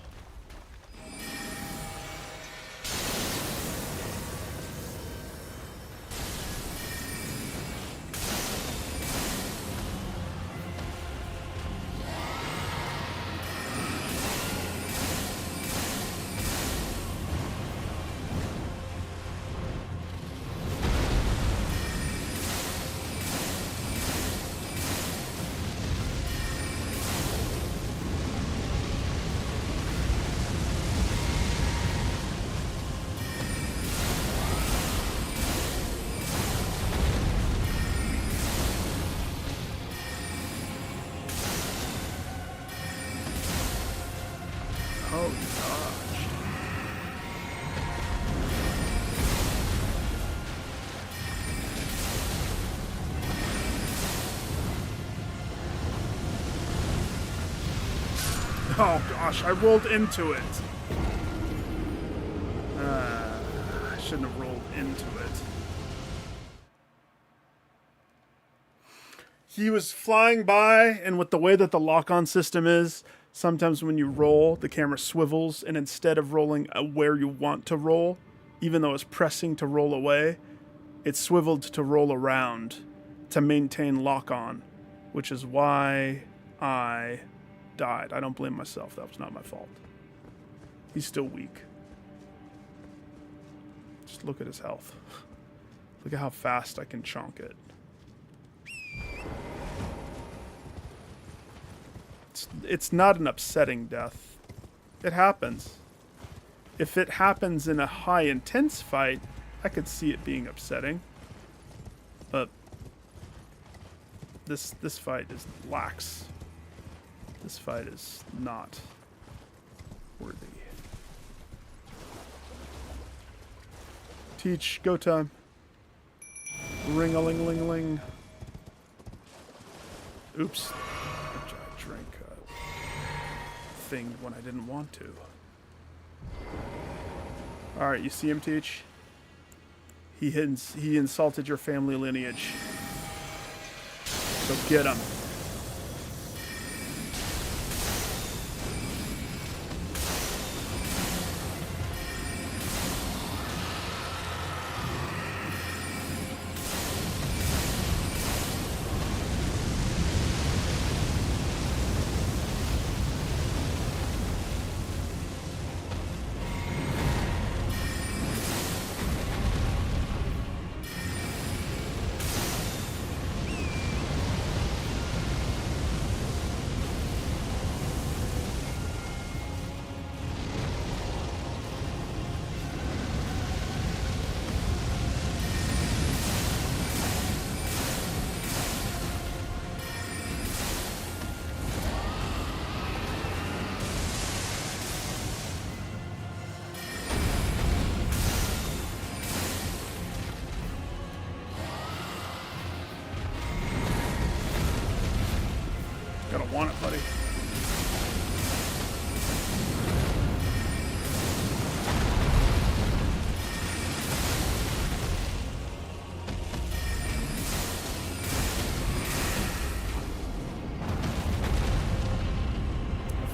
Oh gosh. Oh gosh, I rolled into it. I shouldn't have rolled into it. He was flying by, and with the way that the lock-on system is, sometimes when you roll, the camera swivels, and instead of rolling where you want to roll, even though it's pressing to roll away, it's swiveled to roll around to maintain lock-on, which is why I died. I don't blame myself. That was not my fault. He's still weak. Just look at his health. Look at how fast I can chonk it. It's not an upsetting death. It happens. If it happens in a high intense fight, I could see it being upsetting. But this fight is lax. This fight is not worthy. Teach, go time. Ring-a-ling-ling-ling. Oops. I drank a thing when I didn't want to. Alright, you see him, Teach? He insulted your family lineage. So get him. Gotta want it, buddy.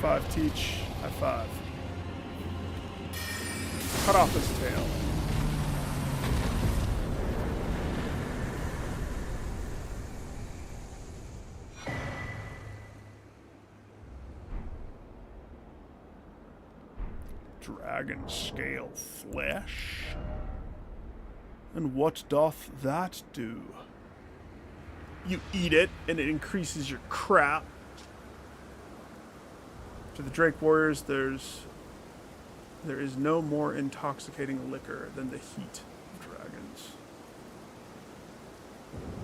High 5, Teach. High 5. Cut off his tail. Dragon scale flesh. And what doth that do? You eat it, and it increases your crap. To the Drake Warriors, there is no more intoxicating liquor than the heat of dragons.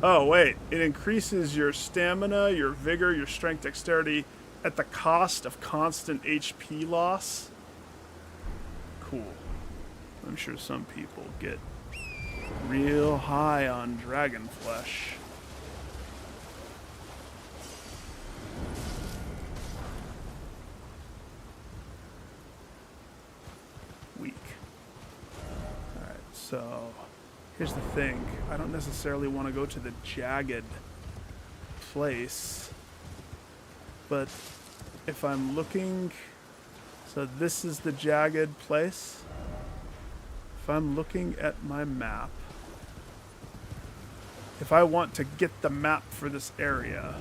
Oh, wait. It increases your stamina, your vigor, your strength, dexterity at the cost of constant HP loss. Cool. I'm sure some people get real high on dragon flesh. Weak. Alright, so here's the thing. I don't necessarily want to go to the jagged place, but if I'm looking... So this is the jagged place. If I'm looking at my map, if I want to get the map for this area,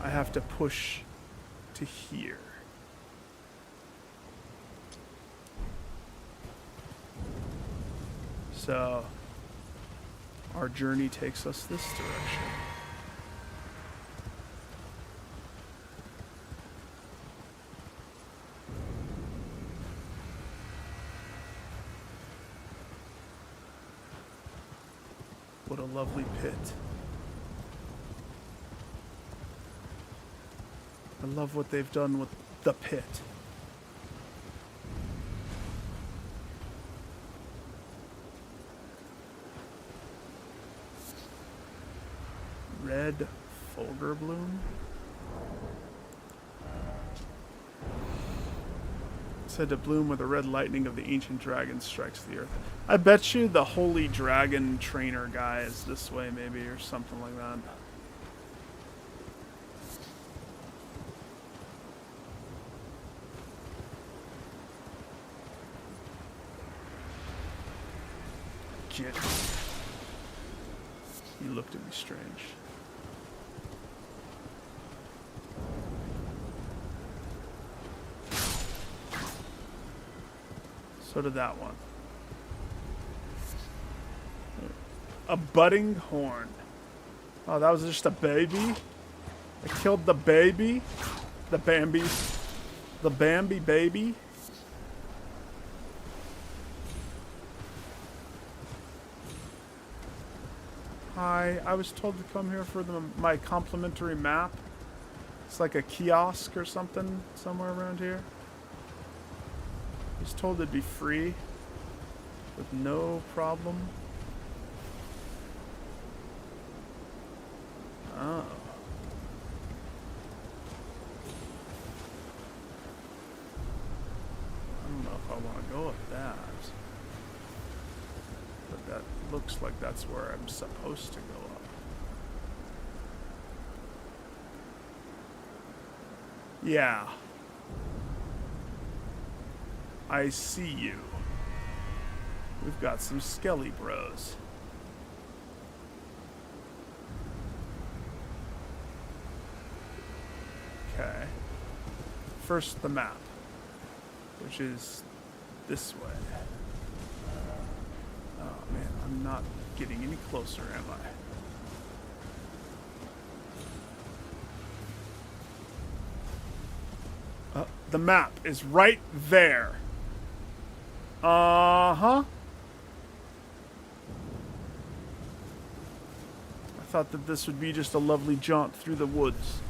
I have to push to here. So our journey takes us this direction. What a lovely pit. I love what they've done with the pit. Red Fulgur Bloom? Said to bloom where the red lightning of the ancient dragon strikes the earth. I bet you the holy dragon trainer guy is this way, maybe, or something like that. Get. He looked at me strange. So did that one. A budding horn. Oh, that was just a baby? I killed the baby? The Bambi? The Bambi baby? Hi, I was told to come here for my complimentary map. It's like a kiosk or something somewhere around here. I was told it'd be free with no problem. Oh. I don't know if I want to go up that. But that looks like that's where I'm supposed to go up. Yeah. I see you. We've got some skelly bros. Okay. First, the map, which is this way. Oh man, I'm not getting any closer, am I? The map is right there. Uh-huh. I thought that this would be just a lovely jaunt through the woods.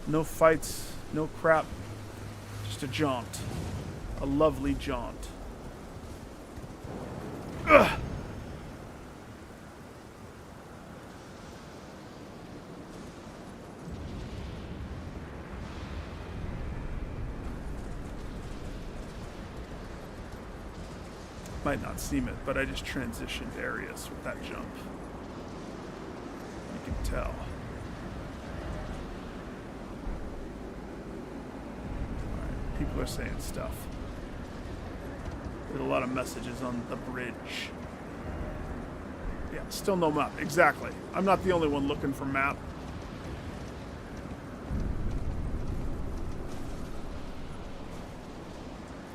No fights, no crap. Just a jaunt. A lovely jaunt. Ugh. Might not seem it, but I just transitioned areas with that jump. You can tell. People are saying stuff. There's a lot of messages on the bridge. Yeah, still no map. Exactly. I'm not the only one looking for map.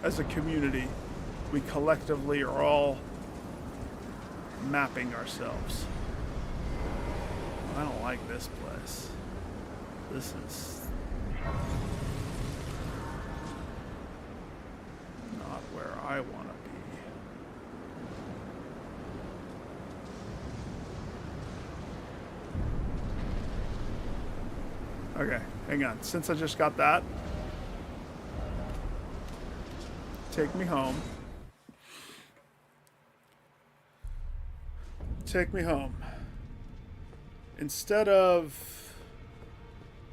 As a community, we collectively are all mapping ourselves. I don't like this place. This is not where I want to be. Okay, hang on. Since I just got that, take me home. Take me home. Instead of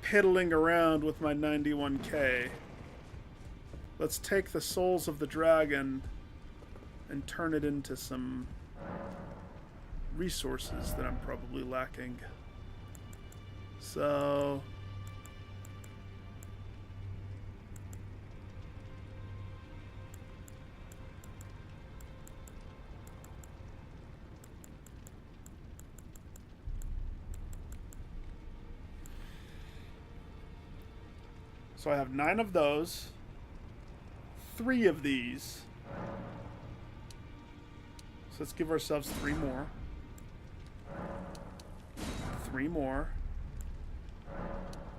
piddling around with my 91k, let's take the souls of the dragon and turn it into some resources that I'm probably lacking. So I have 9 of those, 3 of these. So let's give ourselves 3 more. 3 more.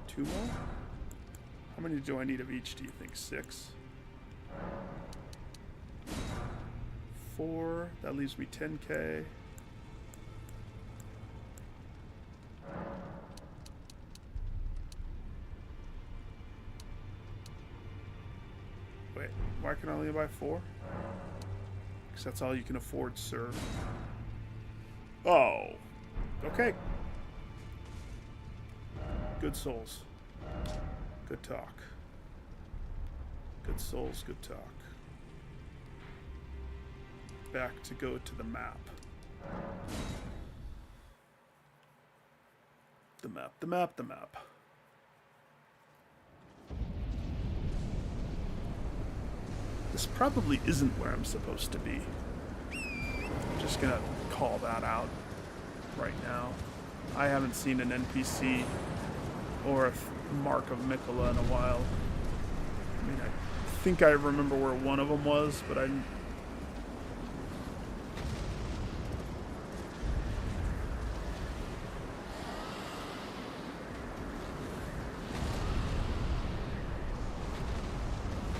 2 more? How many do I need of each, do you think? 6? 4. That leaves me 10k. Wait, why can I only buy 4? Because that's all you can afford, sir. Oh. Okay. Good souls. Good talk. Good souls, good talk. Back to go to the map. The map, the map, the map. This probably isn't where I'm supposed to be. I'm just gonna call that out right now. I haven't seen an NPC or a mark of Mikola in a while. I mean, I think I remember where one of them was, but I...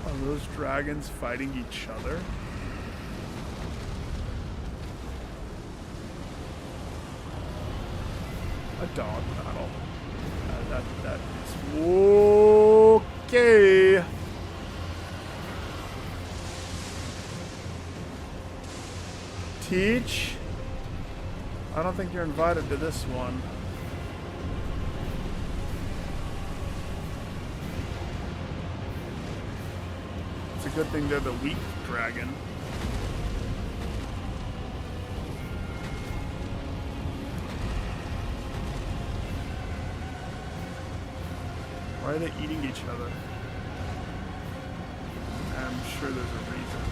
Are those dragons fighting each other? A dog battle. That is okay. Teach? I don't think you're invited to this one. It's a good thing they're the weak dragon. Why are they eating each other? I'm sure there's a reason.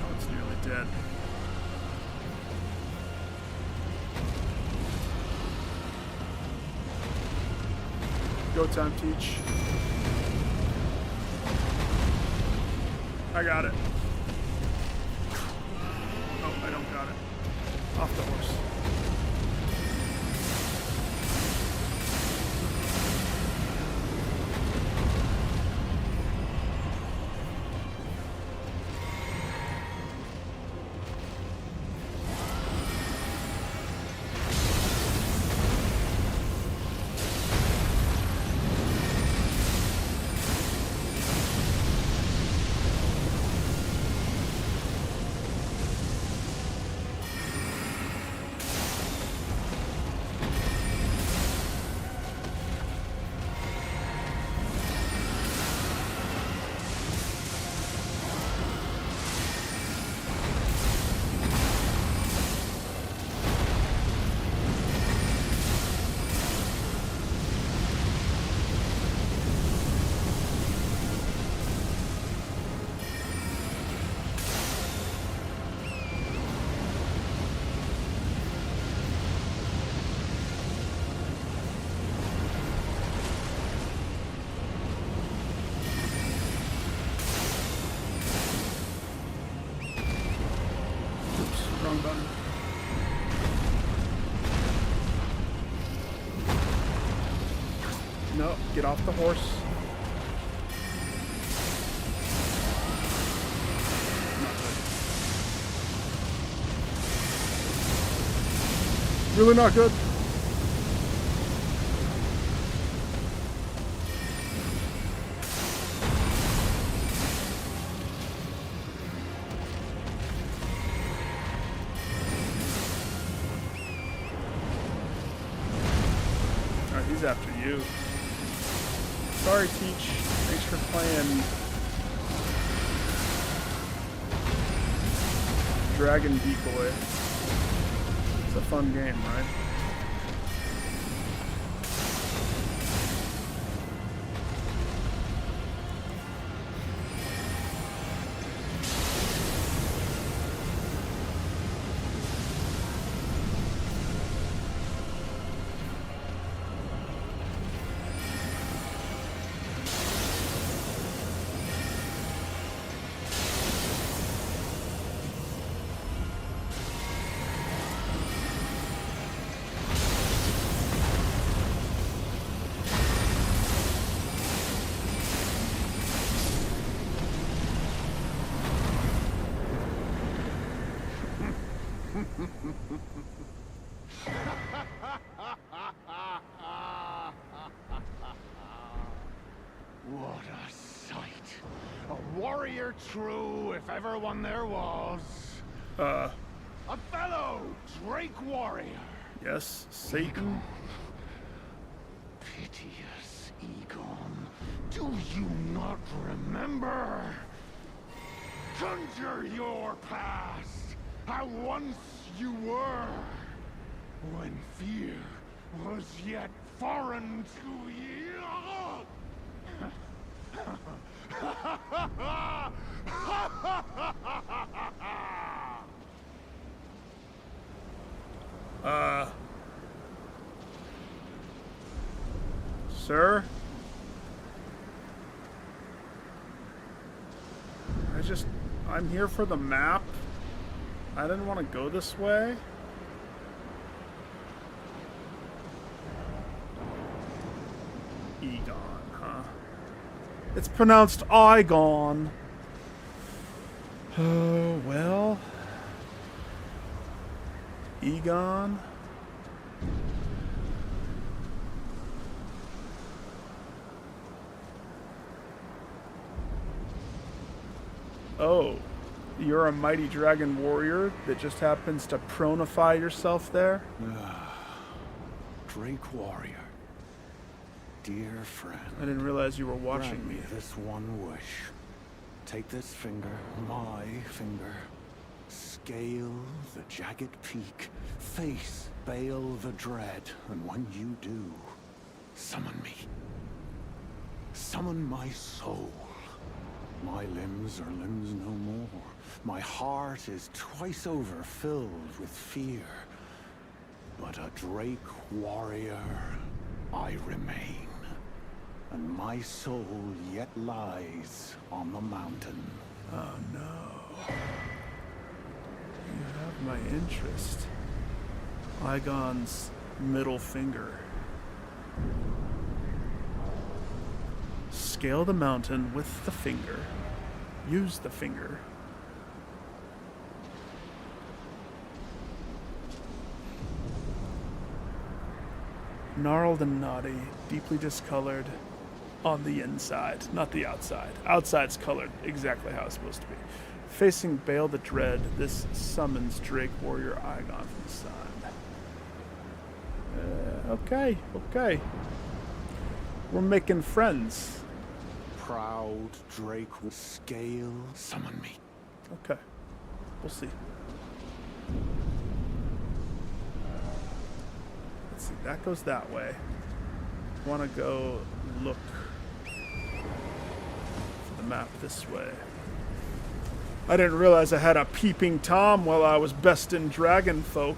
Oh, it's nearly dead. Go time, Teach. I got it. Oh, I don't got it. Off the horse. Get off the horse. Not good. Really not good. He's after you. Sorry, Teach. Thanks for playing Dragon Decoy. It's a fun game, right? What a sight. A warrior true, if ever one there was. A fellow Drake warrior. Yes, Satan. Piteous Egon, do you not remember? Conjure your past, how once you were, when fear was yet foreign to you. Sir? I'm here for the map. I didn't want to go this way. Egon, huh? It's pronounced Igon. Oh, well. Egon. Oh, you're a mighty dragon warrior that just happens to pronify yourself there? Drake warrior. Dear friend. I didn't realize you were watching grant me. This one wish. Take this finger, my finger. Scale the jagged peak. Face Baal the Dread. And when you do, summon me. Summon my soul. My limbs are limbs no more. My heart is twice over filled with fear. But a Drake warrior I remain. And my soul yet lies on the mountain. Oh no. You have my interest. Igon's middle finger. Scale the mountain with the finger. Use the finger. Gnarled and knotty, deeply discolored on the inside, not the outside. Outside's colored exactly how it's supposed to be. Facing Baal the Dread, this summons Drake Warrior Igon from the side. Okay. We're making friends. Proud Drake will scale. Summon me. Okay. We'll see. Let's see. That goes that way. Want to go look for the map this way. I didn't realize I had a peeping Tom while I was besting dragon folk.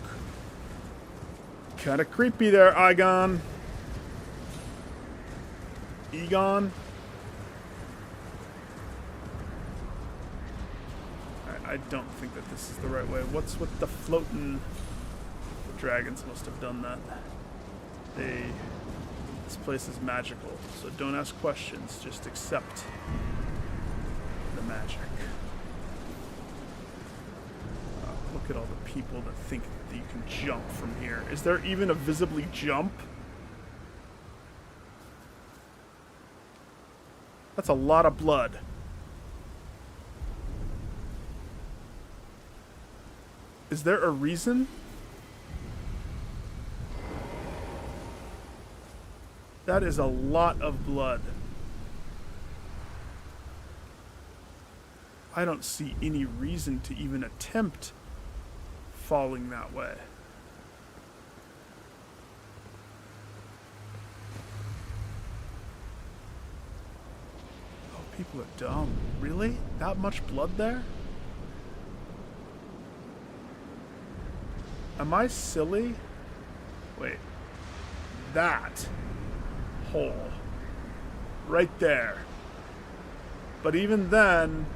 Kinda creepy there, Igon. Egon. I don't think that this is the right way. What's with the floating? The dragons must have done that. They This place is magical, so don't ask questions, just accept the magic. Look at all the people that think that you can jump from here. Is there even a visibly jump? That's a lot of blood. Is there a reason? That is a lot of blood. I don't see any reason to even attempt falling that way. Oh, people are dumb. Really? That much blood there? Am I silly? Wait. That hole. Right there. But even then,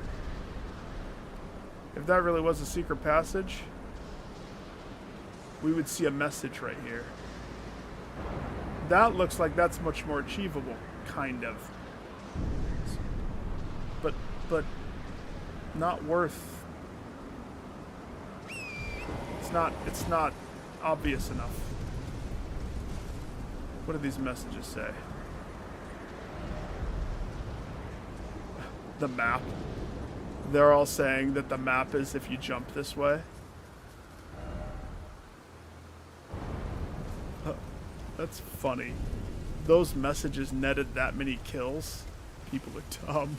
if that really was a secret passage, we would see a message right here. That looks like that's much more achievable, kind of. But not worth. It's not obvious enough. What do these messages say? The map. They're all saying that the map is if you jump this way. That's funny. Those messages netted that many kills. People are dumb.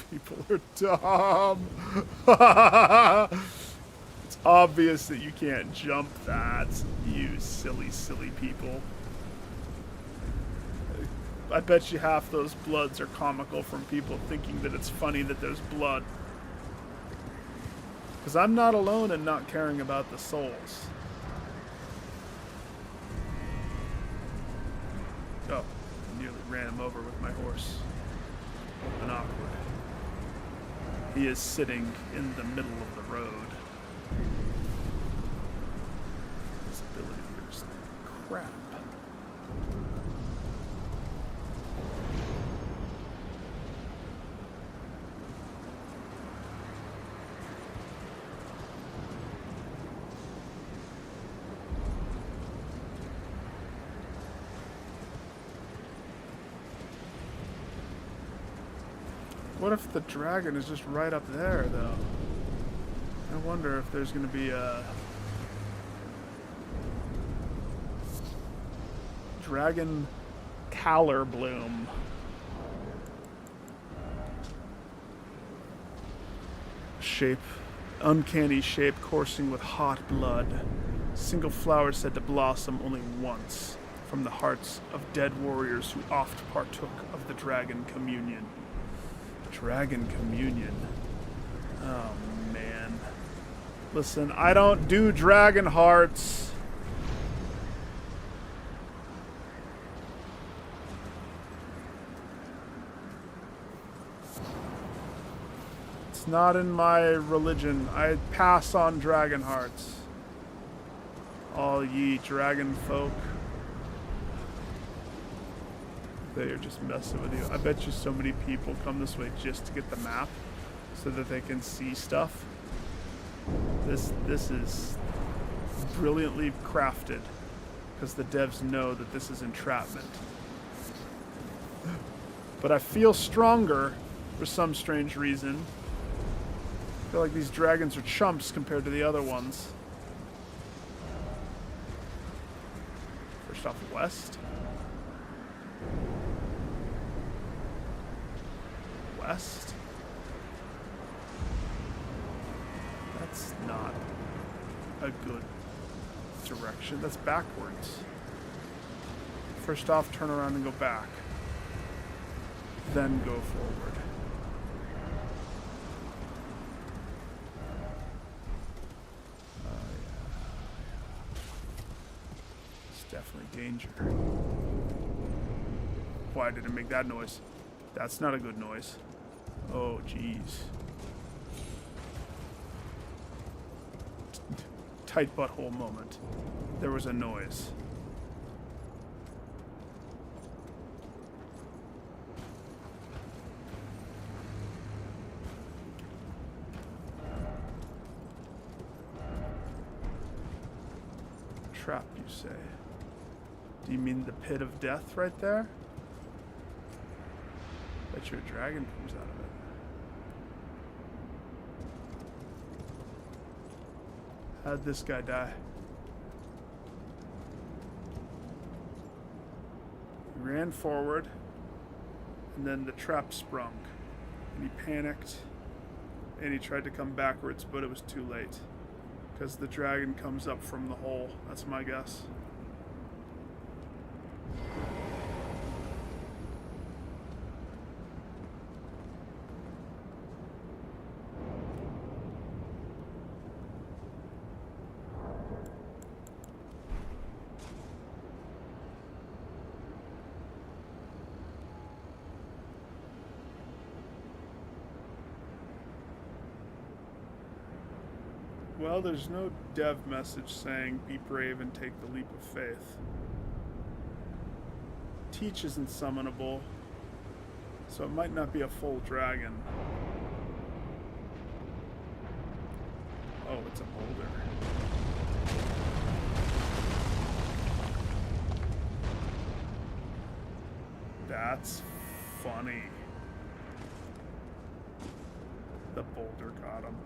People are dumb. It's obvious that you can't jump that, you silly, silly people. I bet you half those bloods are comical from people thinking that it's funny that there's blood. Because I'm not alone in not caring about the souls. Oh, I nearly ran him over with my horse. And awkward. He is sitting in the middle of the road. This ability here is crap. What if the dragon is just right up there, though? I wonder if there's going to be a dragon caller bloom. Shape, uncanny shape coursing with hot blood. Single flower said to blossom only once from the hearts of dead warriors who oft partook of the dragon communion. Dragon communion. Oh, man. Listen, I don't do dragon hearts. It's not in my religion. I pass on dragon hearts. All ye dragon folk. They are just messing with you. I bet you so many people come this way just to get the map so that they can see stuff. This is brilliantly crafted because the devs know that this is entrapment. But I feel stronger for some strange reason. I feel like these dragons are chumps compared to the other ones. First off, west. West? That's not a good direction. That's backwards. First off, turn around and go back. Then go forward. It's definitely danger. Why did it make that noise? That's not a good noise. Oh, jeez. Tight butthole moment. There was a noise. you say? Do you mean the pit of death right there? Bet you a dragon comes out of it. How'd this guy die? He ran forward, and then the trap sprung. And he panicked, and he tried to come backwards, but it was too late. Because the dragon comes up from the hole. That's my guess. Well, there's no dev message saying be brave and take the leap of faith. Teach isn't summonable, so it might not be a full dragon. Oh, it's a boulder. That's funny. The boulder got him.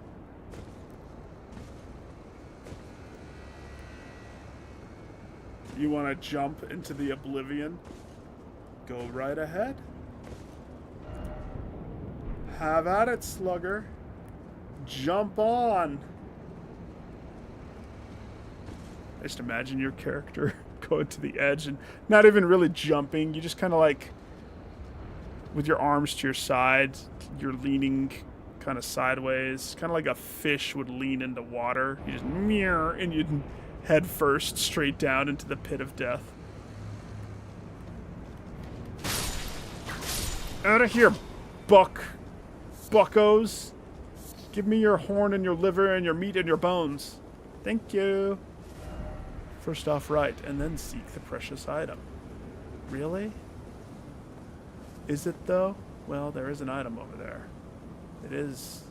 You want to jump into the oblivion? Go right ahead. Have at it, slugger. Jump on. I just imagine your character going to the edge and not even really jumping. You just kind of like, with your arms to your side, you're leaning kind of sideways. Kind of like a fish would lean into water. You just mirror and you'd head first straight down into the pit of death. Out of here, buckos. Give me your horn and your liver and your meat and your bones. Thank you. First off, right, and then seek the precious item. Really? Is it, though? Well, there is an item over there. It is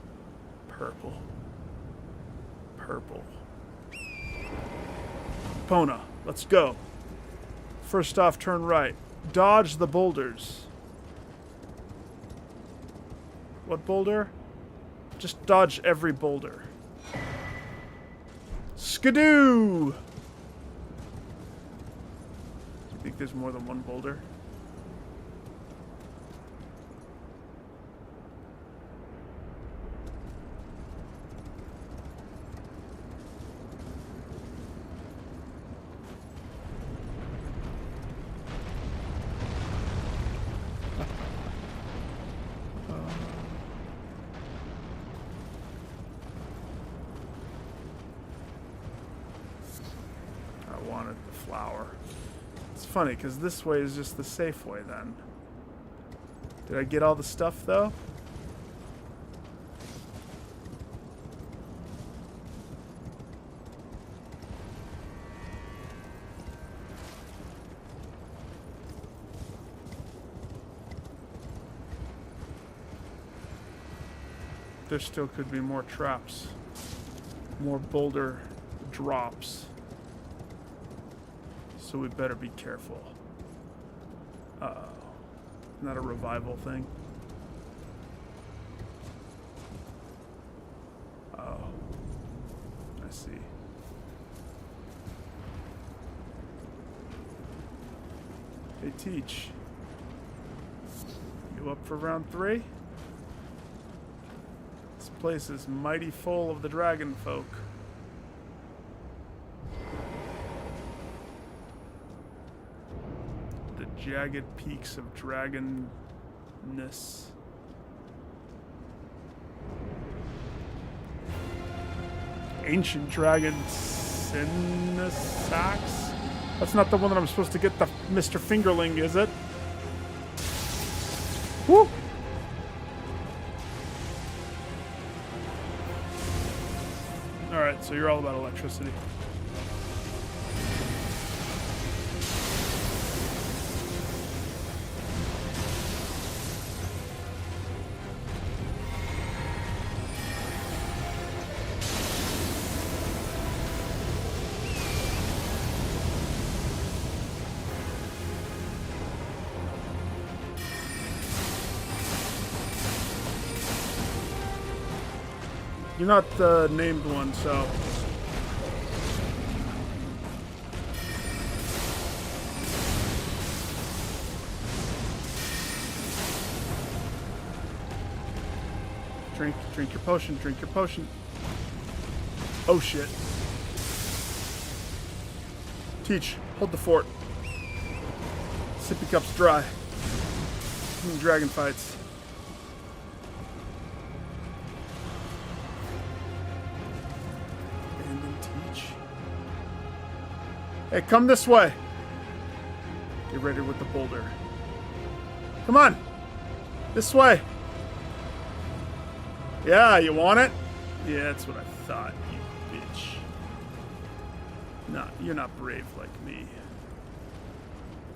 purple. Purple. Pona, let's go. First off, turn right. Dodge the boulders. What boulder? Just dodge every boulder. Skidoo! Do you think there's more than one boulder? Funny, because this way is just the safe way then. Did I get all the stuff, though? There still could be more traps. More boulder drops. So we better be careful. Uh-oh. Isn't that a revival thing? Oh. I see. Hey, Teach. You up for round 3? This place is mighty full of the dragon folk. Jagged peaks of dragonness. Ancient dragon Sinisax? That's not the one that I'm supposed to get the Mr. Fingerling, is it? Woo! Alright, so you're all about electricity. You're not the named one, so... Drink your potion, drink your potion. Oh shit. Teach, hold the fort. Sippy cup's dry. Dragon fights. Abandon Teach. Hey, come this way. Get ready with the boulder. Come on. This way. Yeah, you want it? Yeah, that's what I thought, you bitch. No, you're not brave like me.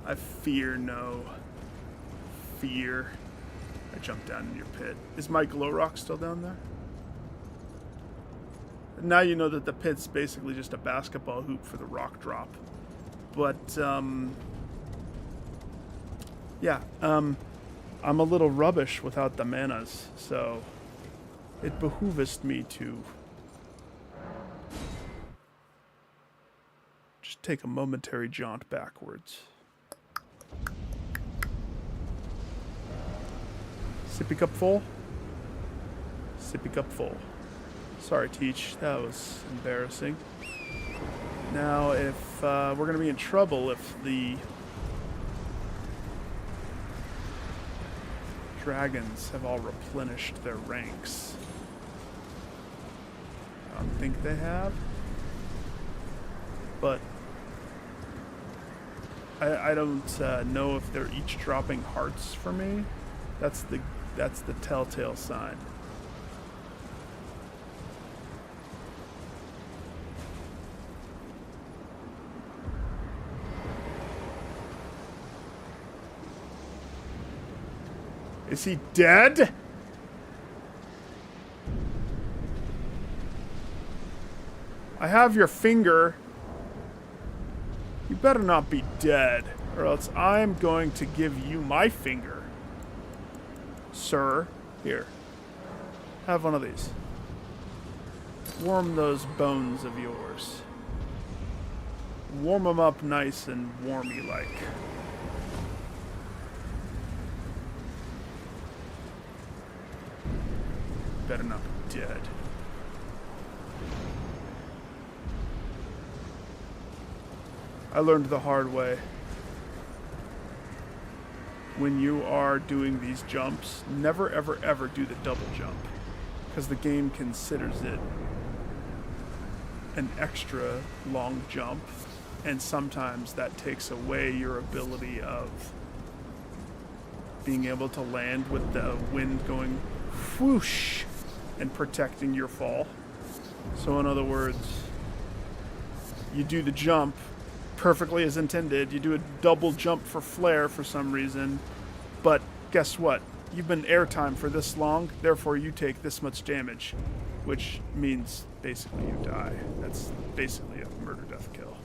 I fear no fear. I jumped down in your pit. Is my glow rock still down there? Now you know that the pit's basically just a basketball hoop for the rock drop. But, yeah, I'm a little rubbish without the manas, so it behoovest me to just take a momentary jaunt backwards. Sippy cup full? Sippy cup full. Sorry, Teach. That was embarrassing. Now, if we're going to be in trouble if the dragons have all replenished their ranks. I don't think they have. But I don't know if they're each dropping hearts for me. That's the telltale sign. Is he dead? I have your finger. You better not be dead, or else I'm going to give you my finger. Sir, here. Have one of these. Warm those bones of yours. Warm them up nice and warmy like. Better not be dead. I learned the hard way. When you are doing these jumps, never ever ever do the double jump, because the game considers it an extra long jump, and sometimes that takes away your ability of being able to land with the wind going whoosh and protecting your fall. So in other words, you do the jump perfectly as intended, you do a double jump for flair for some reason, but guess what? You've been airtime for this long, therefore you take this much damage, which means basically you die. That's basically a murder death kill.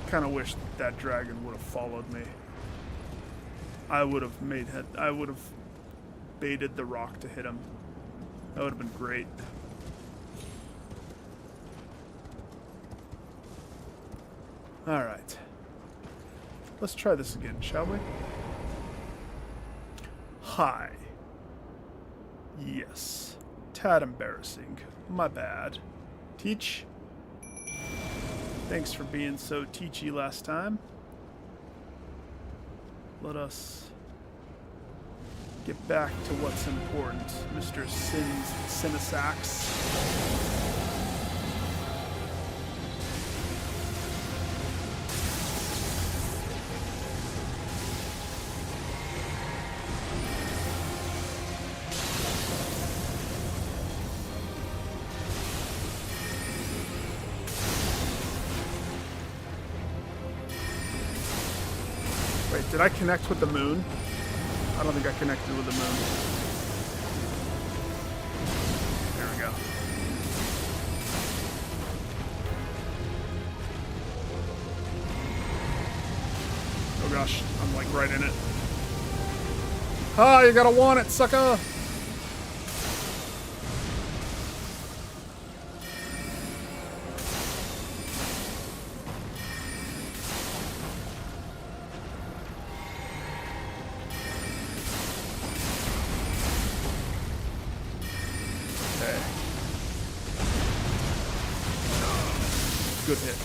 Kind of wish that dragon would have followed me. I would have baited the rock to hit him. That would have been great. Alright. Let's try this again, shall we? Hi. Yes. Tad embarrassing. My bad. Teach? Thanks for being so teachy last time. Let us get back to what's important, Mr. Sinisax. Wait, did I connect with the moon? I don't think I connected with the moon. There we go. gosh, I'm like right in it. Ah, you gotta want it, sucker! Okay. Good hit.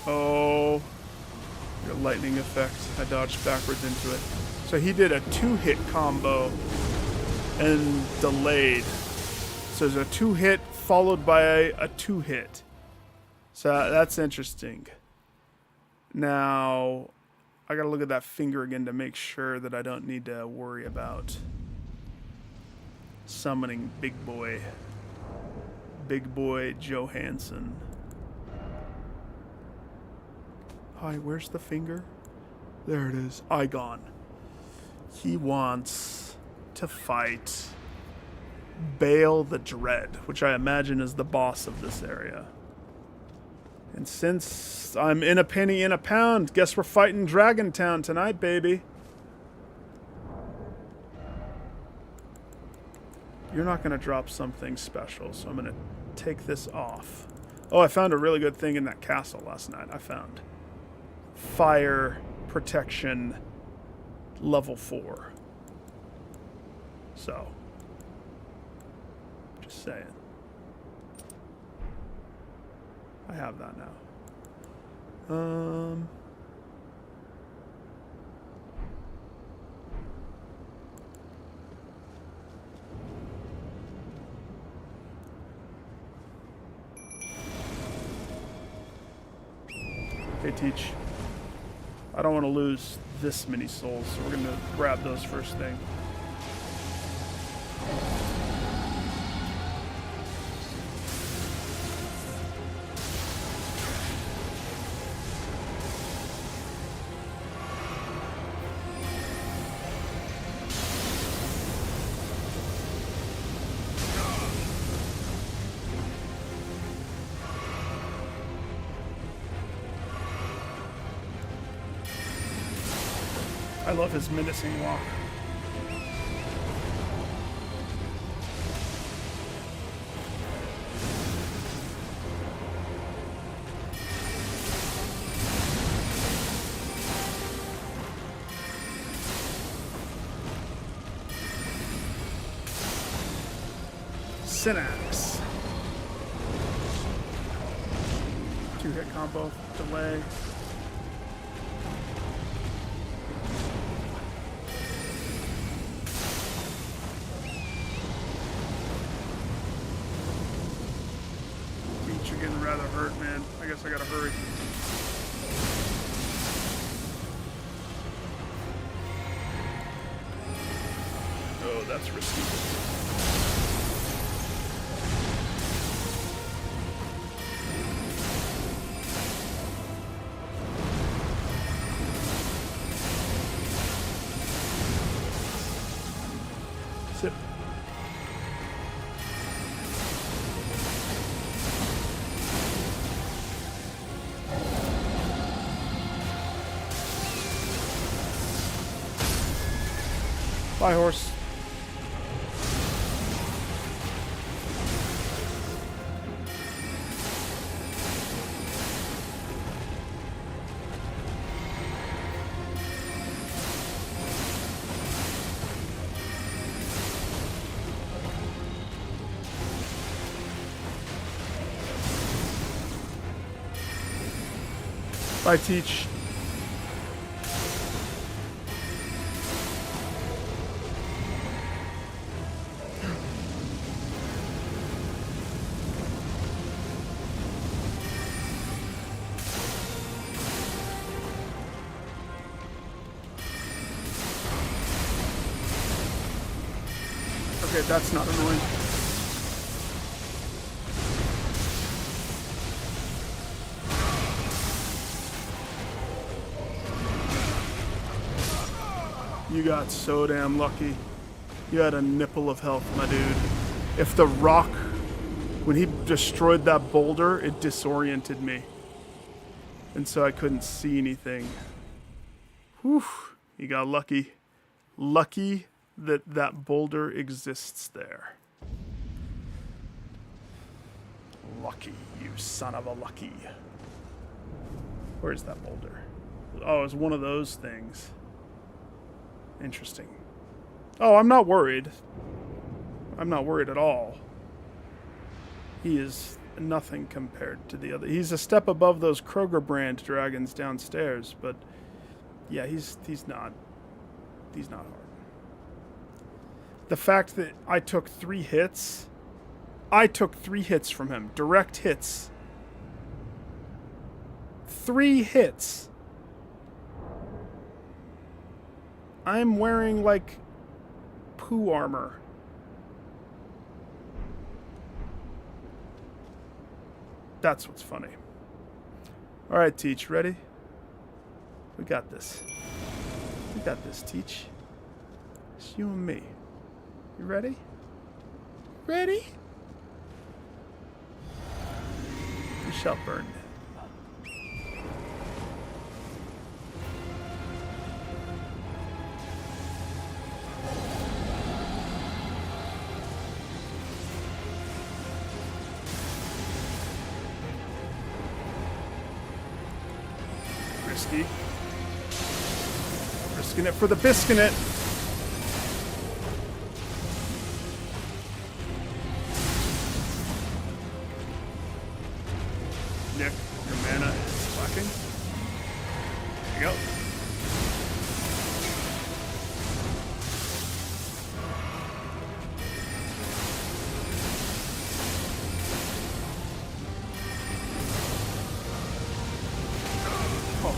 Oh, your lightning effect. I dodged backwards into it. So he did a 2-hit combo and delayed. So there's a 2-hit followed by a 2-hit. So that's interesting. Now, I gotta look at that finger again to make sure that I don't need to worry about summoning Big Boy Johansson. Hi, where's the finger? There it is. Igon. He wants to fight Bale the Dread, which I imagine is the boss of this area. And since I'm in a penny in a pound, guess we're fighting Dragon Town tonight, baby. You're not going to drop something special, so I'm going to take this off. Oh, I found a really good thing in that castle last night. I found fire protection level 4. So, just saying. I have that now. Okay, Teach. I don't want to lose this many souls, so we're going to grab those first thing. I love his menacing walk. Synax. 2-hit combo, delay. You're getting rather hurt, man. I guess I gotta hurry. Oh, that's risky. Sip. Bye, horse. Bye, Teach. Okay, that's not annoying. You got so damn lucky. You had a nipple of health, my dude. If the rock When he destroyed that boulder, it disoriented me. And so I couldn't see anything. Whew. He got lucky. Lucky that that boulder exists there. Lucky, you son of a lucky. Where's that boulder? Oh, it's one of those things. Interesting. Oh, I'm not worried. I'm not worried at all. He is nothing compared to the other. He's a step above those Kroger brand dragons downstairs, but yeah, he's not hard. The fact that I took 3 hits from him, direct hits. 3 hits. I'm wearing like poo armor. That's what's funny. All right, Teach, ready? We got this. We got this, Teach. It's you and me. You ready? Ready? We shall burn him. Risky. Risking it for the biscuit. Nick, your mana is lacking. There you go.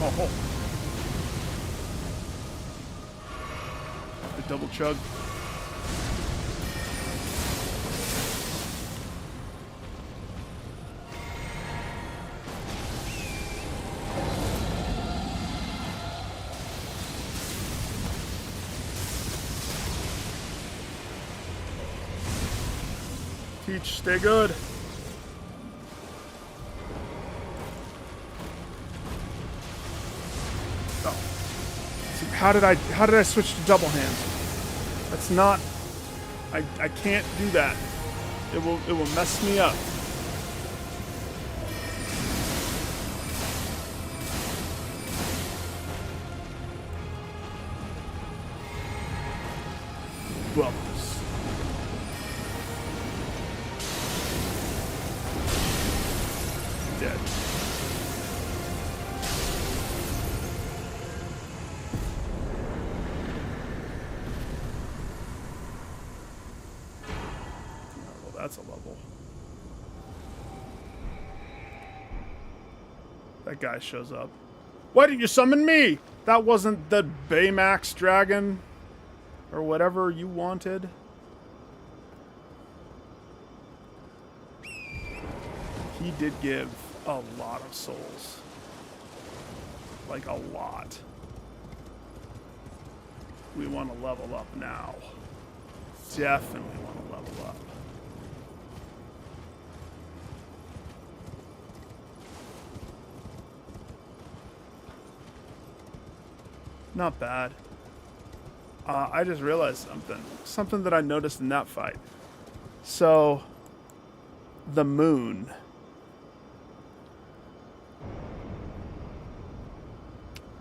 Oh. The double chug. Teach, stay good. Oh. See, how did I switch to double hand? That's not I can't do that. It will mess me up. Well, dead. Well, that's a level. That guy shows up. Why did you summon me? That wasn't the Baymax dragon or whatever you wanted. He did give a lot of souls. Like a lot. We want to level up now. Definitely want to level up. Not bad. I just realized something. Something that I noticed in that fight. So, the moon.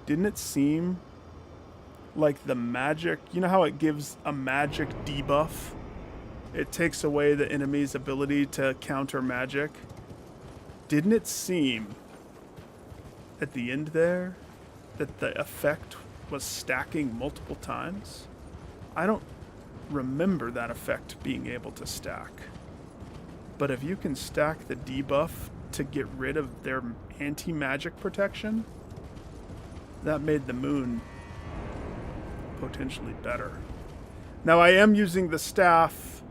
Didn't it seem like the magic, you know how it gives a magic debuff? It takes away the enemy's ability to counter magic. Didn't it seem at the end there that the effect was stacking multiple times? I don't remember that effect being able to stack. But if you can stack the debuff to get rid of their anti-magic protection, that made the moon potentially better. Now I am using the staff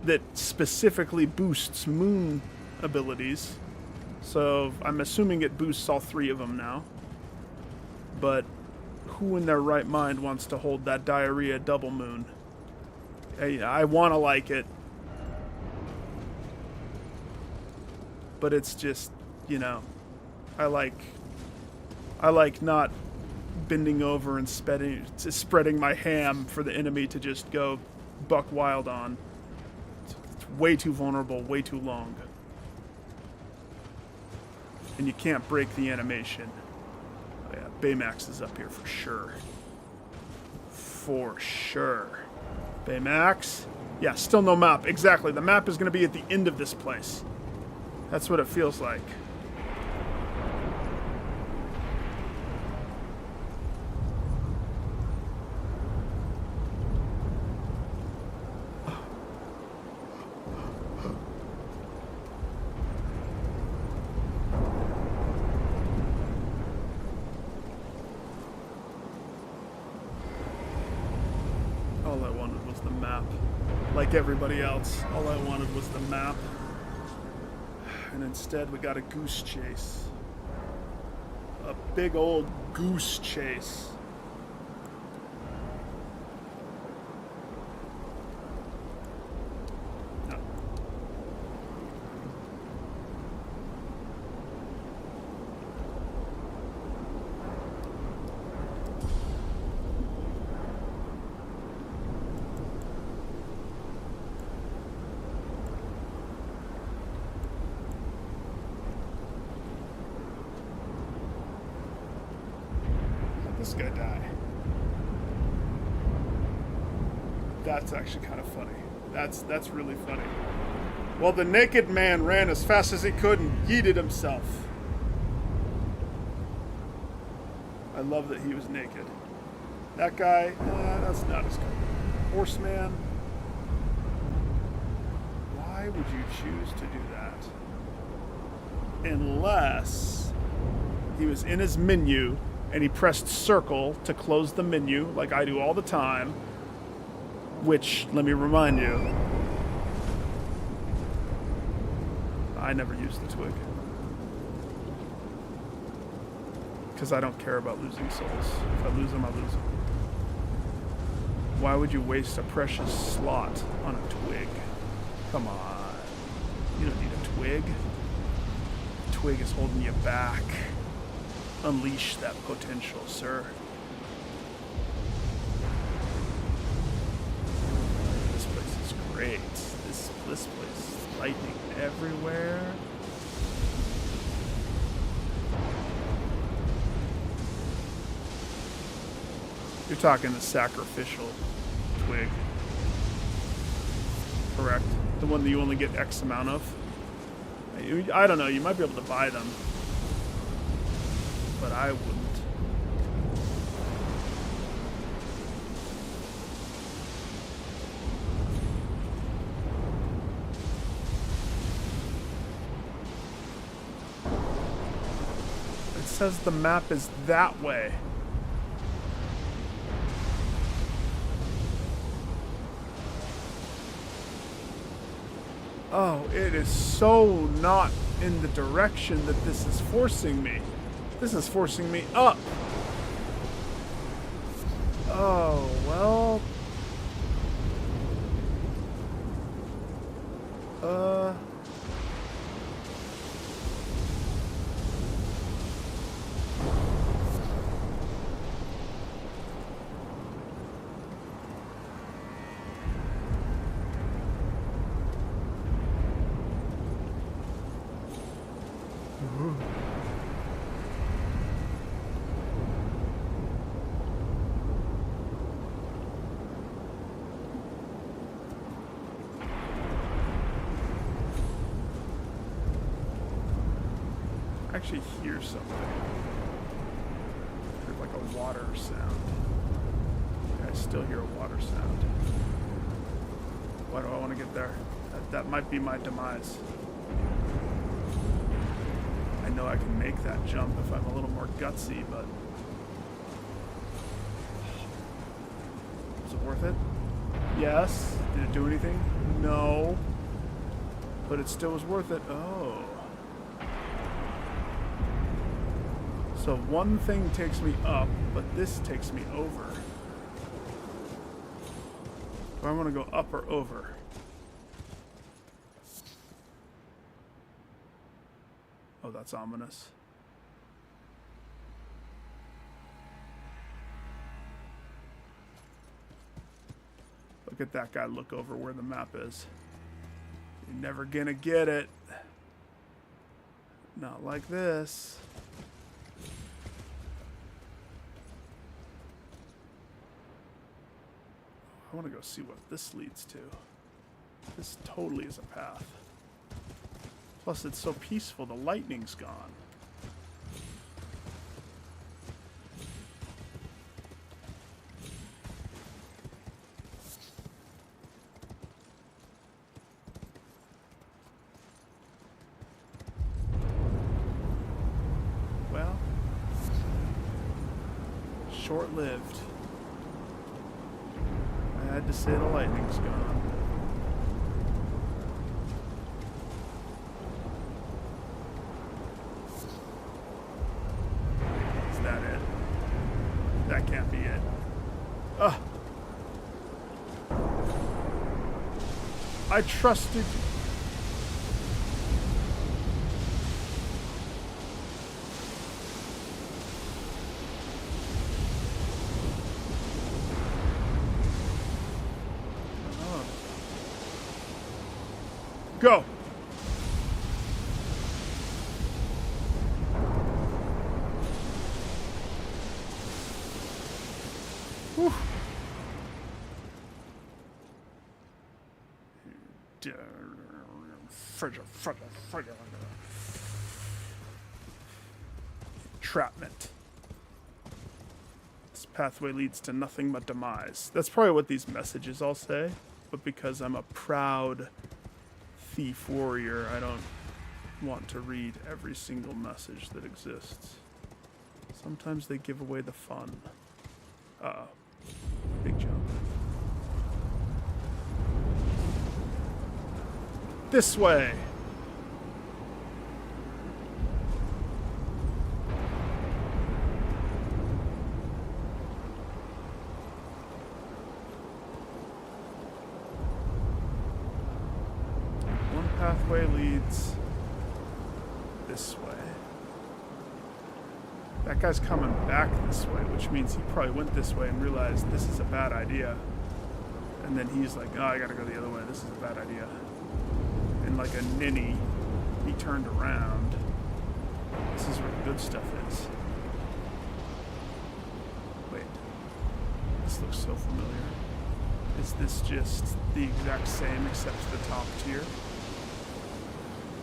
that specifically boosts moon abilities, so I'm assuming it boosts all 3 of them now. But who in their right mind wants to hold that diarrhea double moon? I want to like it. but it's just, you know, I like not bending over and spreading my ham for the enemy to just go buck wild on. It's way too vulnerable, way too long. And you can't break the animation. Oh yeah, Baymax is up here for sure. For sure. Baymax? Yeah, still no map. Exactly. The map is going to be at the end of this place. That's what it feels like. All I wanted was the map. Like everybody else, all I wanted was the map. And instead we got a goose chase. A big old goose chase. No. This guy die. That's actually kind of funny. That's really funny. Well, the naked man ran as fast as he could and yeeted himself. I love that he was naked. That guy, that's not as good. Horseman. Why would you choose to do that? Unless he was in his menu and he pressed circle to close the menu, like I do all the time, which, let me remind you, I never use the twig. Because I don't care about losing souls. If I lose them, I lose them. Why would you waste a precious slot on a twig? Come on. You don't need a twig. The twig is holding you back. Unleash that potential, sir. This place is great. This place is lightning everywhere. You're talking the sacrificial twig, correct? The one that you only get X amount of. I don't know. You might be able to buy them. But I wouldn't. It says the map is that way. Oh, it is so not in the direction that this is forcing me. This is forcing me up. Oh, well. I actually hear something. There's like a water sound. I still hear a water sound. Why do I want to get there? That might be my demise. I know I can make that jump if I'm a little more gutsy, but... Was it worth it? Yes. Did it do anything? No. But it still was worth it. Oh. So one thing takes me up, but this takes me over. Do I want to go up or over? that's ominous. Look at that guy look over where the map is. You're never gonna get it. Not like this. I want to go see what this leads to. This totally is a path. Plus, it's so peaceful, the lightning's gone. Well, short-lived. I had to say the lightning's gone. Is that it? That can't be it. Ugh. I trusted... Go! Whew. Entrapment. This pathway leads to nothing but demise. That's probably what these messages all say, but because I'm a proud thief warrior, I don't want to read every single message that exists. Sometimes they give away the fun. Uh-oh. Big jump. This way! Pathway leads this way. That guy's coming back this way, which means he probably went this way and realized this is a bad idea. And then he's like, oh, I gotta go the other way. This is a bad idea. And like a ninny, he turned around. This is where the good stuff is. Wait. This looks so familiar. Is this just the exact same except the top tier?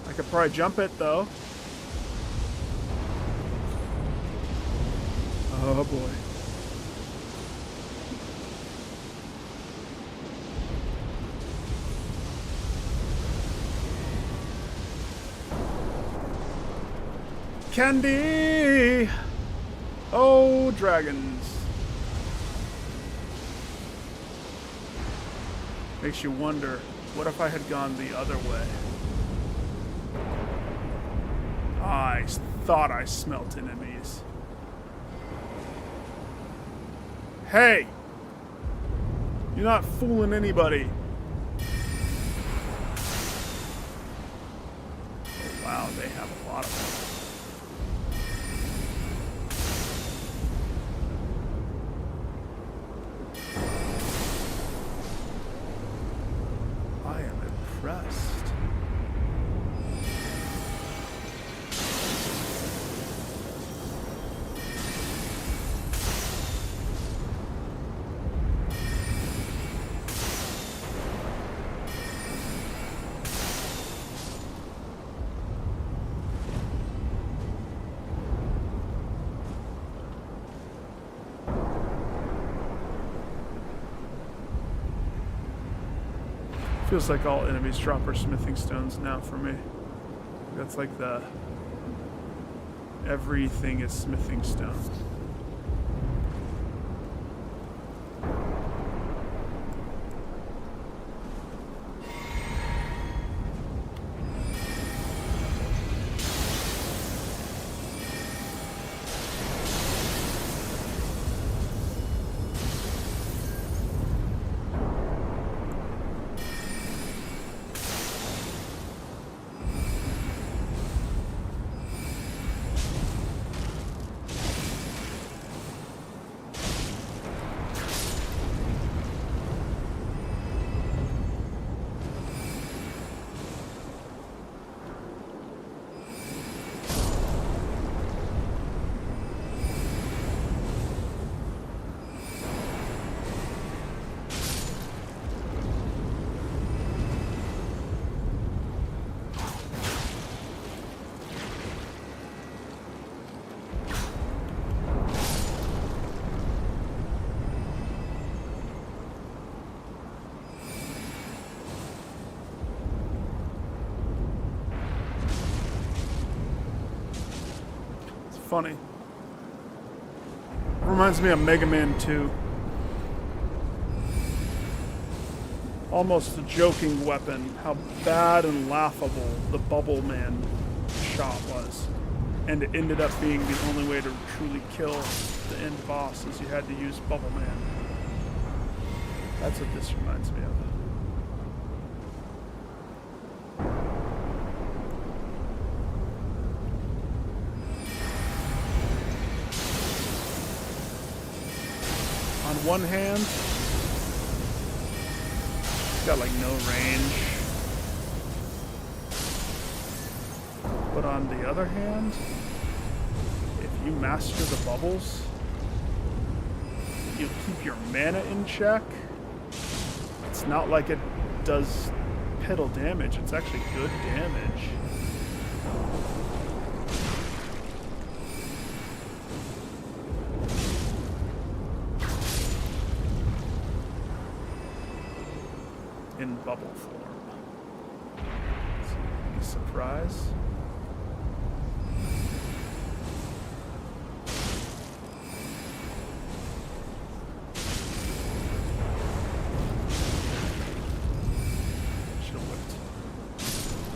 I could probably jump it, though. Oh, boy. Candy! Oh, dragons. Makes you wonder, what if I had gone the other way? I thought I smelt enemies. Hey! You're not fooling anybody. Oh, wow, they have a lot of them. I am impressed. Feels like all enemies drop our smithing stones now for me. That's like the... everything is smithing stone. funny. Reminds me of Mega Man 2. Almost a joking weapon, how bad and laughable the Bubble Man shot was. And it ended up being the only way to truly kill the end boss, is you had to use Bubble Man. That's what this reminds me of. On one hand, it's got like no range. But on the other hand, if you master the bubbles, you keep your mana in check. It's not like it does piddle damage, it's actually good damage. In bubble form. Any surprise? Should've whipped.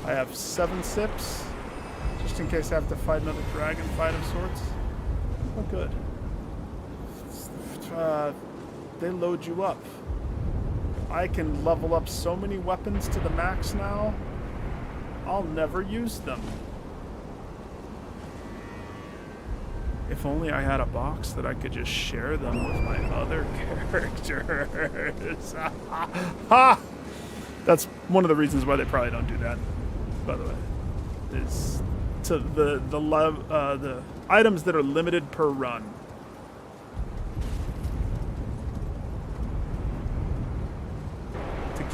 I have 7 sips, just in case I have to fight another dragon fight of sorts. Oh, good. They load you up. I can level up so many weapons to the max now, I'll never use them. If only I had a box that I could just share them with my other characters. Ha! That's one of the reasons why they probably don't do that, by the way. Is to the items that are limited per run.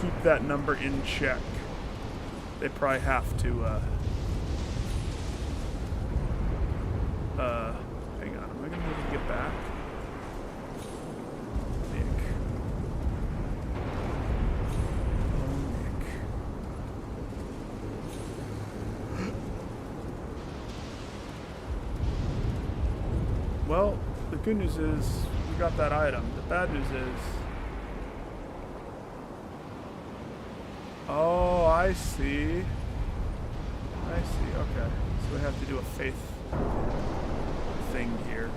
Keep that number in check. They probably have to hang on, am I gonna be able to get back? Nick. Oh, Nick. Well, the good news is we got that item. The bad news is, oh, I see. Okay. So we have to do a faith thing here.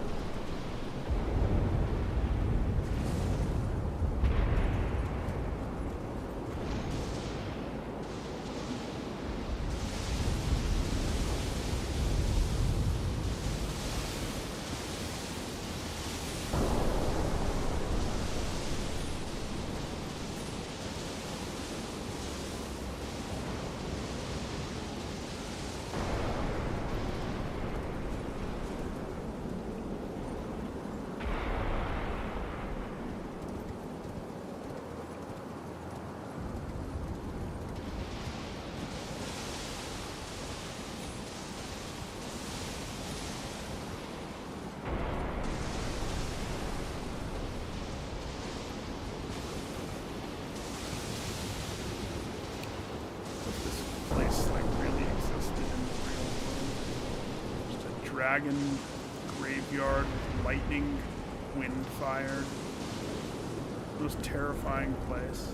Dragon graveyard with lightning, wind fired. Most terrifying place.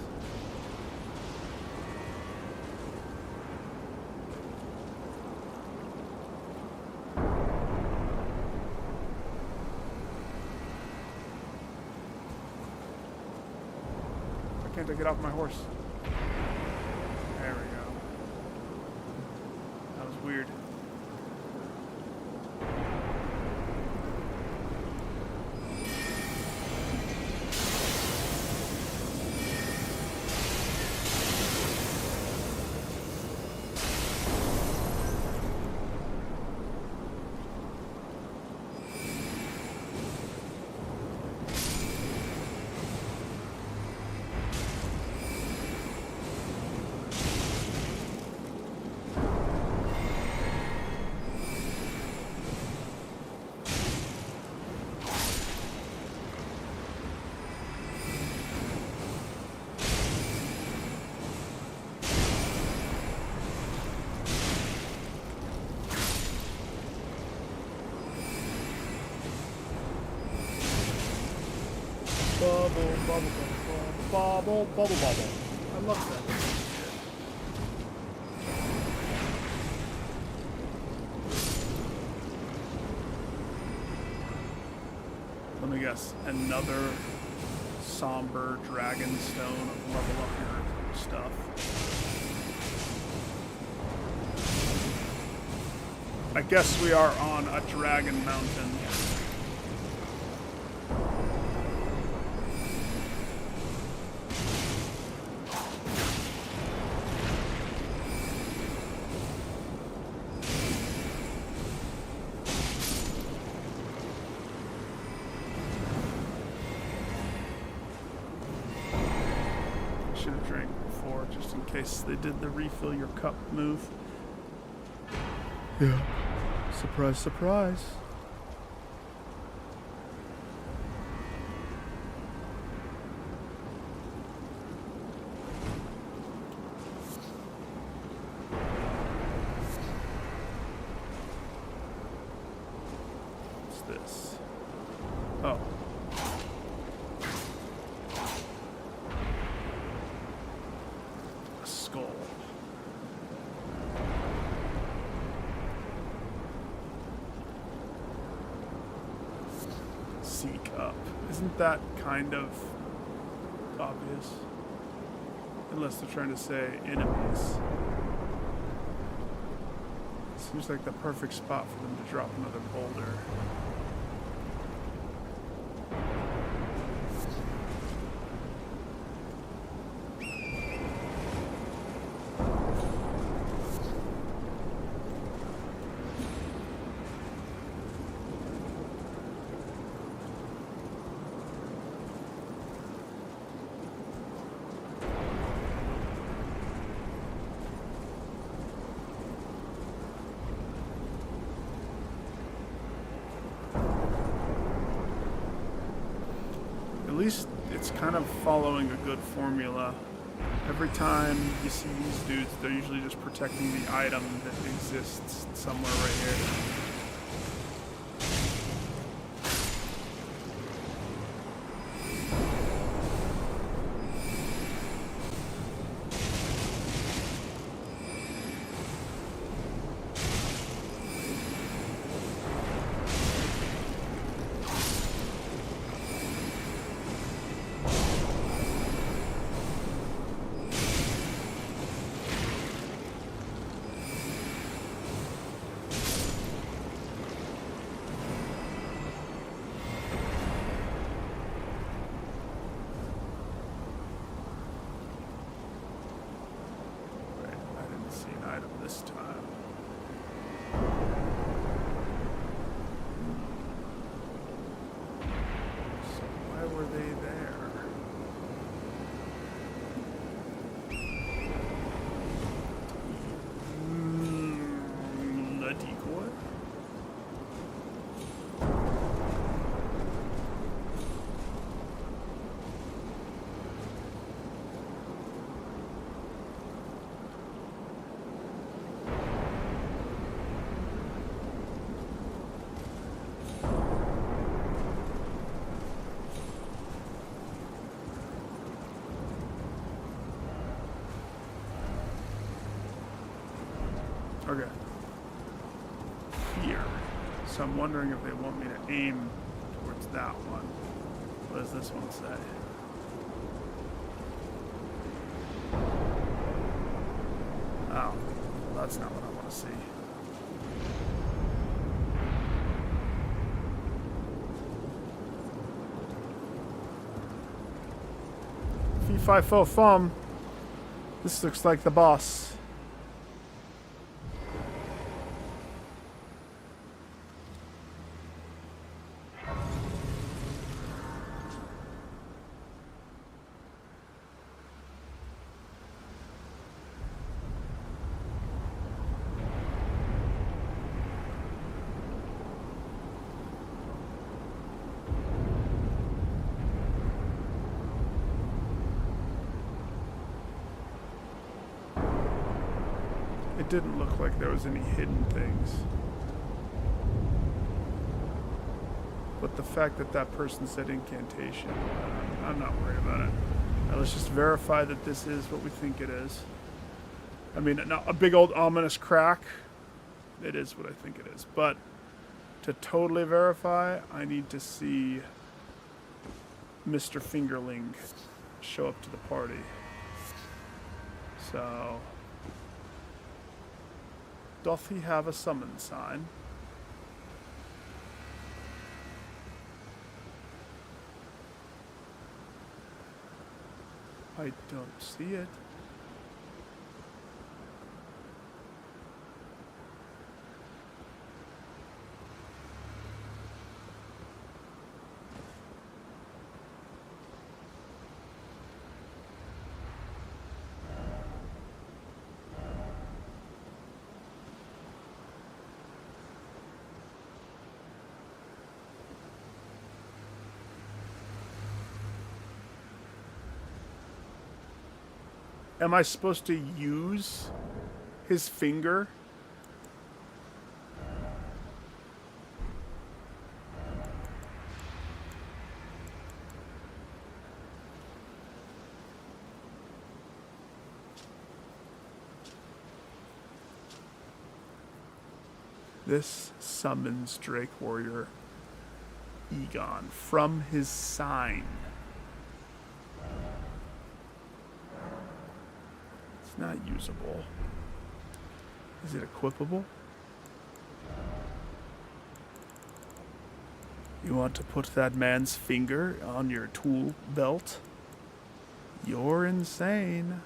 Why can't I get off my horse? There we go. That was weird. Bubble, bubble, bubble, bubble, bubble, bubble. I love that. Let me guess, another somber dragon stone of level up your stuff. I guess we are on a dragon mountain. Should have drank before, just in case they did the refill your cup move. Yeah. Surprise, surprise. What's this? Oh. A skull. Seek up. Isn't that kind of obvious? Unless they're trying to say enemies. Seems like the perfect spot for them to drop another boulder. At least it's kind of following a good formula. Every time you see these dudes, they're usually just protecting the item that exists somewhere right here. This time. So why were they there? A decoy? Okay. Here. So I'm wondering if they want me to aim towards that one. What does this one say? Oh, well, that's not what I want to see. Fee fi fo fum. This looks like the boss. It didn't look like there was any hidden things. But the fact that that person said incantation, I'm not worried about it. Now let's just verify that this is what we think it is. I mean, a big old ominous crack, it is what I think it is. But to totally verify, I need to see Mr. Fingerling show up to the party. So, doth he have a summon sign? I don't see it. Am I supposed to use his finger? This summons Drake Warrior Egon from his sign. Not usable. Is it equipable? You want to put that man's finger on your tool belt? You're insane.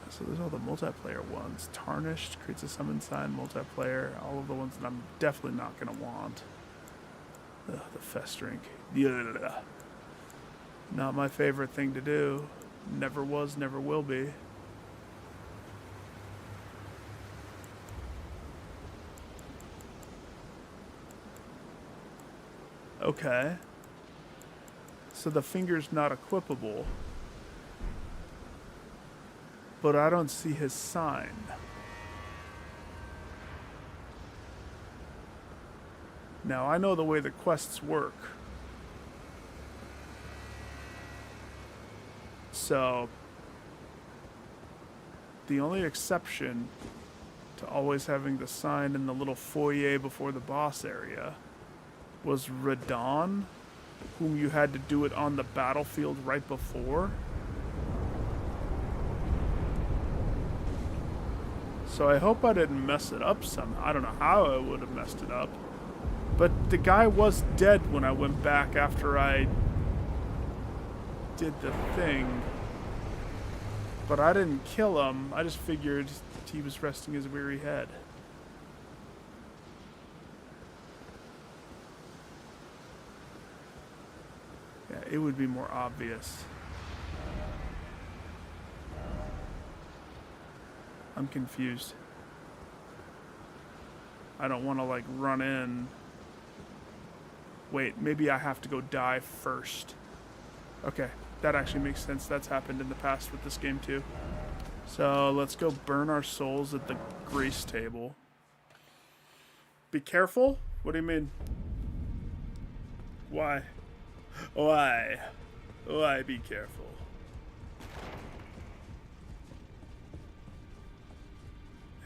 So there's all the multiplayer ones. Tarnished, creates a summon sign, multiplayer, all of the ones that I'm definitely not going to want. The festering. Not my favorite thing to do. Never was, never will be. Okay. So the finger's not equipable. But I don't see his sign. Now, I know the way the quests work. So, the only exception to always having the sign in the little foyer before the boss area was Radon, whom you had to do it on the battlefield right before. So I hope I didn't mess it up somehow. I don't know how I would have messed it up. But the guy was dead when I went back after I did the thing. But I didn't kill him. I just figured he was resting his weary head. Yeah, it would be more obvious. I'm confused. I don't want to, like, run in. Wait, maybe I have to go die first. Okay, that actually makes sense. That's happened in the past with this game too. So let's go burn our souls at the grace table. Be careful? What do you mean? Why? Why? Why be careful?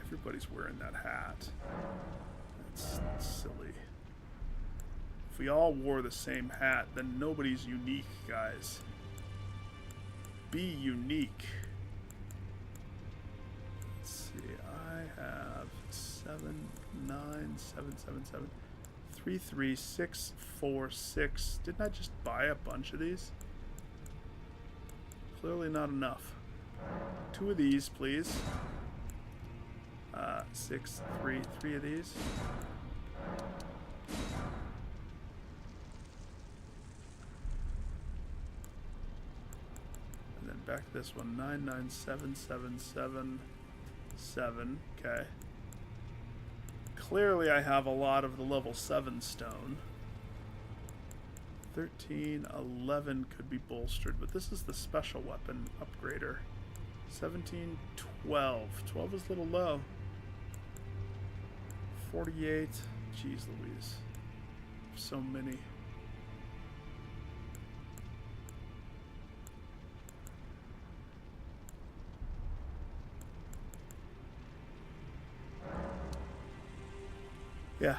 Everybody's wearing that hat. That's silly. If we all wore the same hat, then nobody's unique, guys. Be unique. Let's see, I have 79777 33646. Didn't I just buy a bunch of these? Clearly not enough. 2 of these, please. 3 of these. And then back to this one, 997777. Okay. Clearly I have a lot of the level 7 stone. 13, 11 could be bolstered, but this is the special weapon upgrader. 17, 12. 12 is a little low. 48. Jeez Louise. So many. Yeah.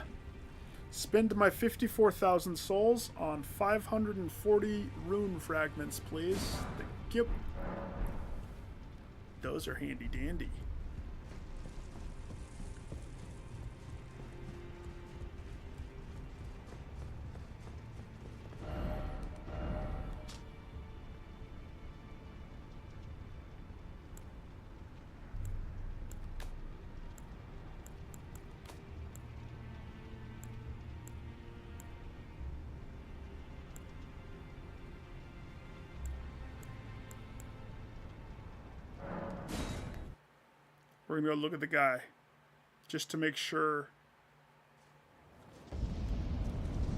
Spend my 54,000 souls on 540 rune fragments, please. Thank you. Those are handy dandy. We're gonna go look at the guy just to make sure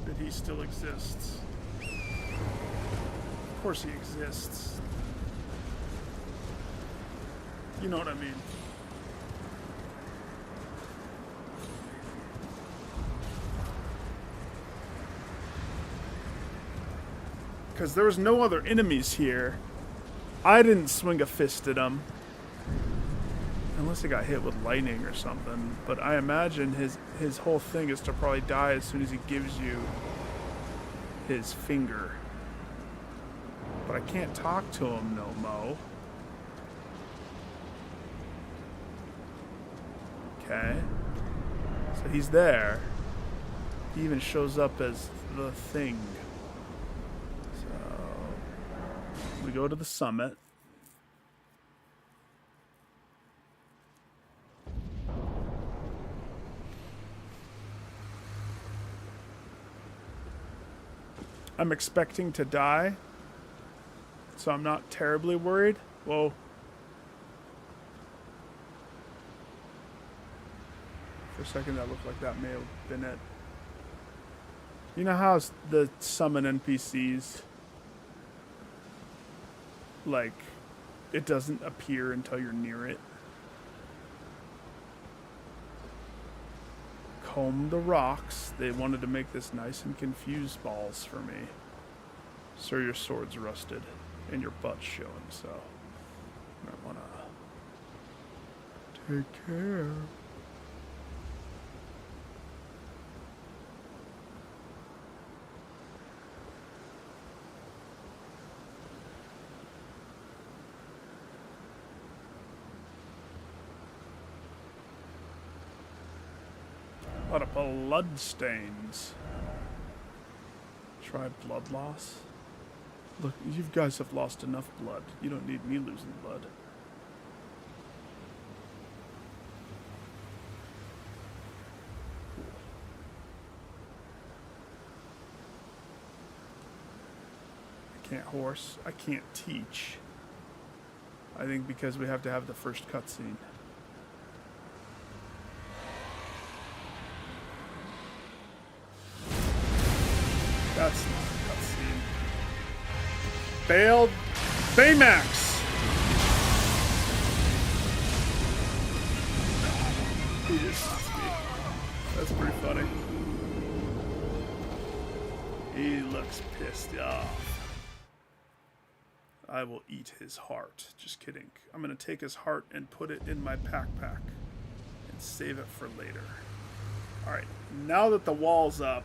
that he still exists. Of course he exists. You know what I mean. Because there was no other enemies here. I didn't swing a fist at him. Unless he got hit with lightning or something. But I imagine his whole thing is to probably die as soon as he gives you his finger. But I can't talk to him no mo. Okay. So he's there. He even shows up as the thing. So we go to the summit. I'm expecting to die, so I'm not terribly worried. Whoa. For a second, that looked like that may have been it. You know how the summon NPCs, like, it doesn't appear until you're near it? Comb the rocks. They wanted to make this nice and confused balls for me. Sir, your sword's rusted and your butt's showing, so you might want to take care. A lot of blood stains. Try blood loss. Look, you guys have lost enough blood. You don't need me losing blood. I can't horse. I can't teach. I think because we have to have the first cutscene. That's not a cutscene. Bailed Baymax! He just shoots me. That's pretty funny. He looks pissed off. I will eat his heart. Just kidding. I'm gonna take his heart and put it in my backpack and save it for later. Alright, now that the wall's up,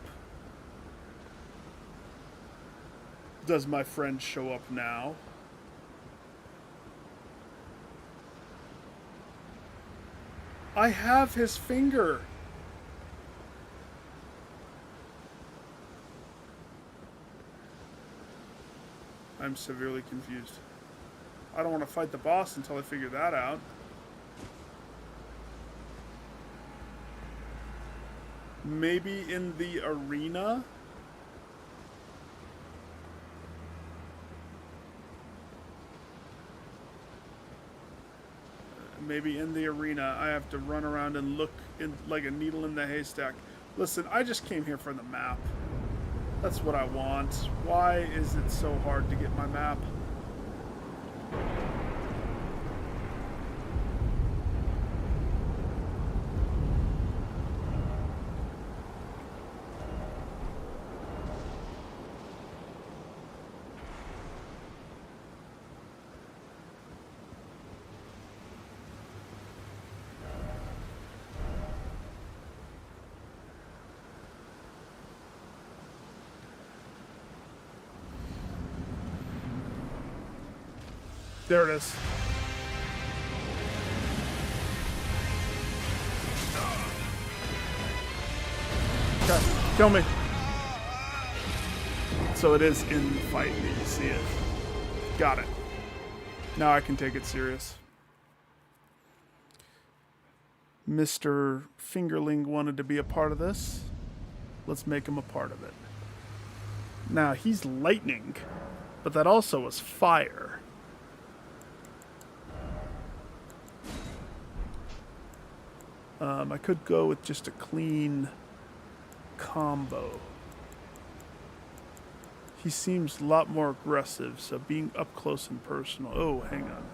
does my friend show up now? I have his finger. I'm severely confused. I don't want to fight the boss until I figure that out. Maybe in the arena? Maybe in the arena I have to run around and look in like a needle in the haystack. Listen, I just came here for the map. That's what I want. Why is it so hard to get my map? There it is. Okay, kill me. So it is in the fight that you see it. Got it. Now I can take it serious. Mr. Fingerling wanted to be a part of this. Let's make him a part of it. Now, he's lightning, but that also was fire. I could go with just a clean combo. He seems a lot more aggressive, so being up close and personal. Oh, hang on.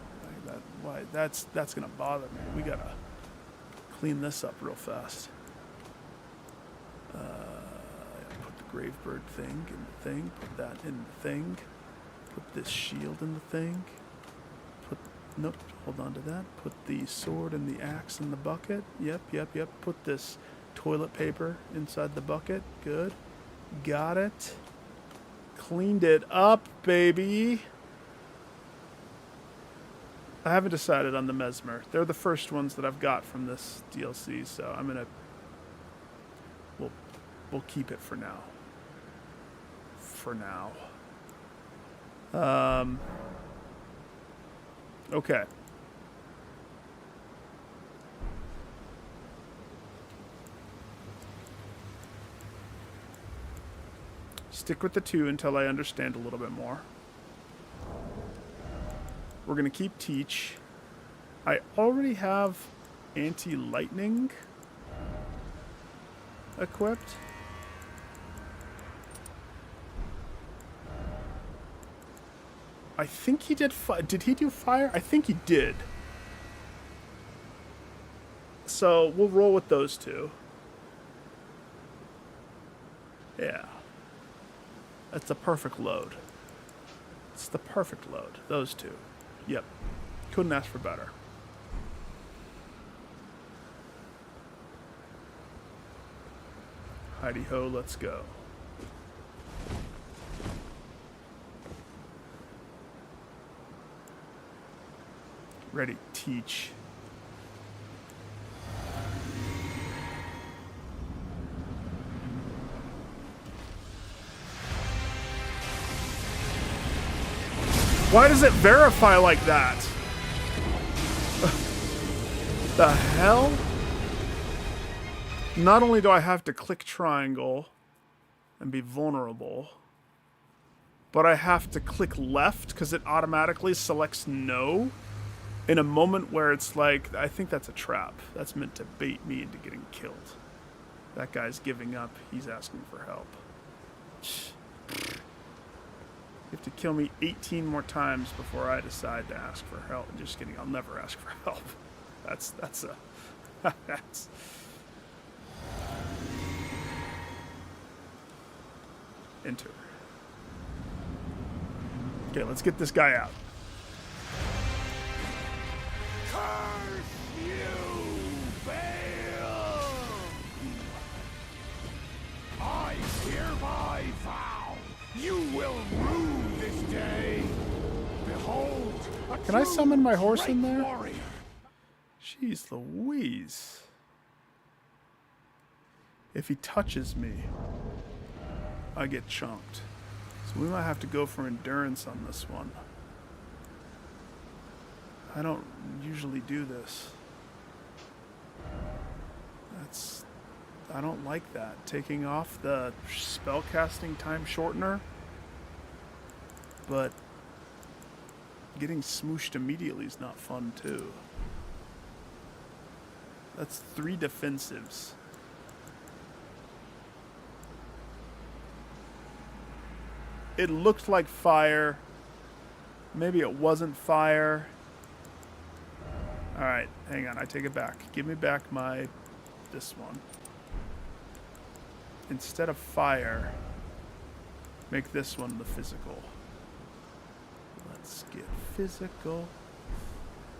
That's gonna bother me. We gotta clean this up real fast. Put the Gravebird thing in the thing. Put that in the thing. Put this shield in the thing. Nope, hold on to that. Put the sword and the axe in the bucket. Yep. Put this toilet paper inside the bucket. Good. Got it. Cleaned it up, baby. I haven't decided on the Mesmer. They're the first ones that I've got from this DLC, so I'm gonna... We'll keep it for now. Okay. Stick with the 2 until I understand a little bit more. We're going to keep Teach. I already have anti-lightning equipped. I think he did did he do fire? I think he did. So we'll roll with those 2. Yeah. That's the perfect load. It's the perfect load. Those 2. Yep. Couldn't ask for better. Heidi ho, let's go. Ready, Teach. Why does it verify like that? The hell? Not only do I have to click triangle and be vulnerable, but I have to click left because it automatically selects no in a moment where it's like, I think that's a trap. That's meant to bait me into getting killed. That guy's giving up. He's asking for help. You have to kill me 18 more times before I decide to ask for help. Just kidding, I'll never ask for help. That's enter. Okay, let's get this guy out. Curse you, Bale! I hereby vow you will rue this day. Behold, Can I summon my horse in there? warrior. Jeez Louise. If he touches me, I get chunked. So we might have to go for endurance on this one. I don't usually do this. I don't like that. Taking off the spellcasting time shortener, but getting smooshed immediately is not fun too. That's 3 defensives. It looked like fire. Maybe it wasn't fire. Alright, hang on, I take it back. Give me back this one. Instead of fire, make this one the physical. Let's get physical.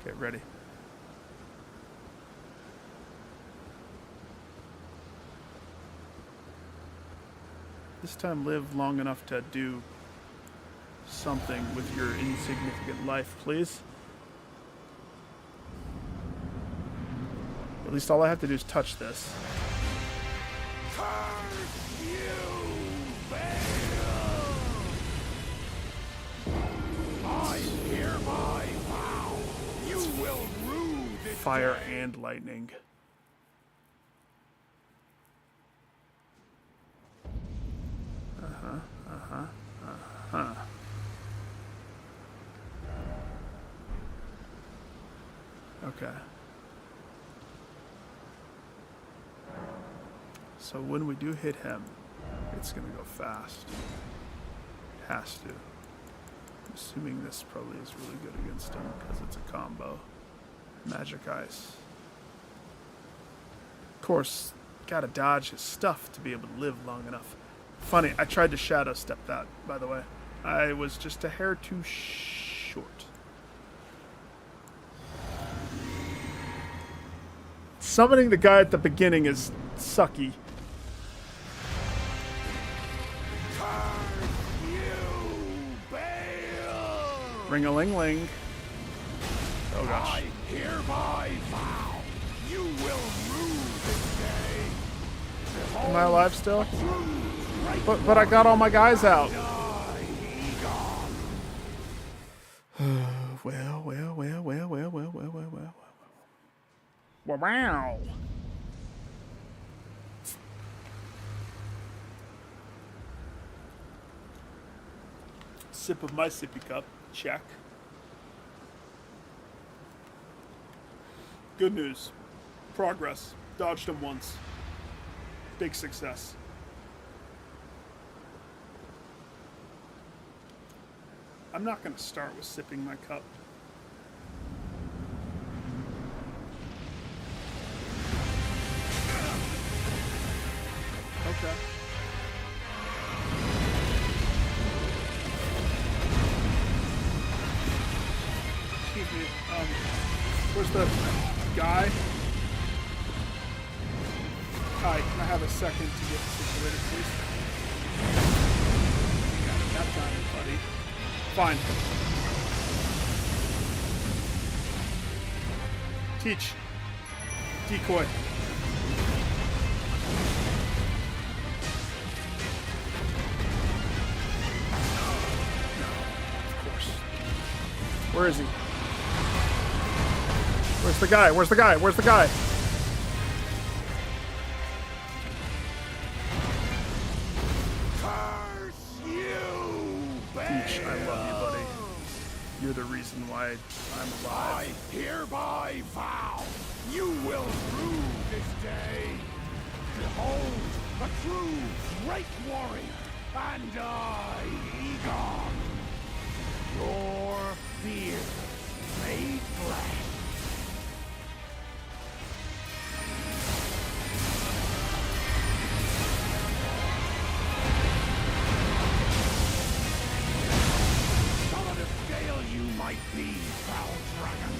Okay, ready. This time live long enough to do something with your insignificant life, please. At least all I have to do is touch this. Curse you, I hereby vow you will rue this Fire day. and lightning. Okay. So when we do hit him, it's gonna go fast. It has to. I'm assuming this probably is really good against him because it's a combo. Magic Ice. Of course, gotta dodge his stuff to be able to live long enough. Funny, I tried to shadow step that, by the way. I was just a hair too short. Summoning the guy at the beginning is sucky. Ring-a-ling-ling. Oh gosh. I hereby vow you will rue this day. Am I alive still? But I got all my guys out. Well. Wow. Sip of my sippy cup. Check. Good news. Progress. Dodged him once. Big success. I'm not going to start with sipping my cup. Okay. Excuse me. Where's the guy? Hi, can I have a second to get situated, please? You got it that time, buddy. Fine. Teach. Decoy. Where is he? Where's the guy? Where's the guy? Where's the guy? Curse you, Peach, I love you, buddy. You're the reason why I'm alive. I hereby vow you will rue this day. Behold, a true great warrior, and I, Egon. Your fear made flesh. Some of the scale you might be, foul dragon,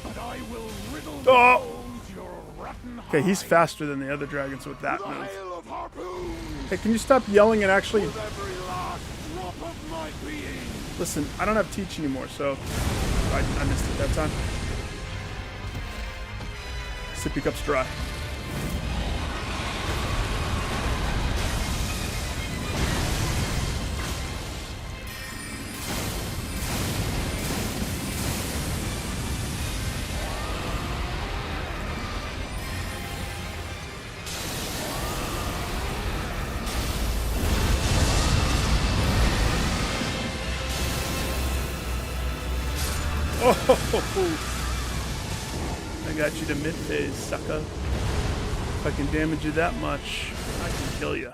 but I will riddle the bones your rotten Okay, he's hide faster than the other dragons with that with a move. hail of harpoons. Hey, can you stop yelling and actually... With every last drop of my being. Listen, I don't have teach anymore, so... I missed it that time. Sippy cup's dry. I got you to mid-phase, sucker. If I can damage you that much, I can kill you.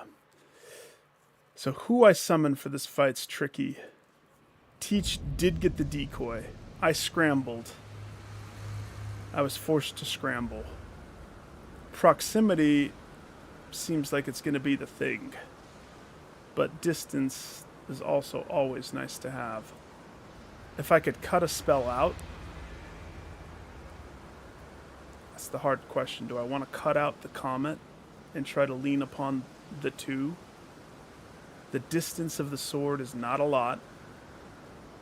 So who I summoned for this fight's tricky. Teach did get the decoy. I scrambled. I was forced to scramble. Proximity seems like it's going to be the thing. But distance is also always nice to have. If I could cut a spell out, that's the hard question. Do I want to cut out the comet and try to lean upon the two? The distance of the sword is not a lot.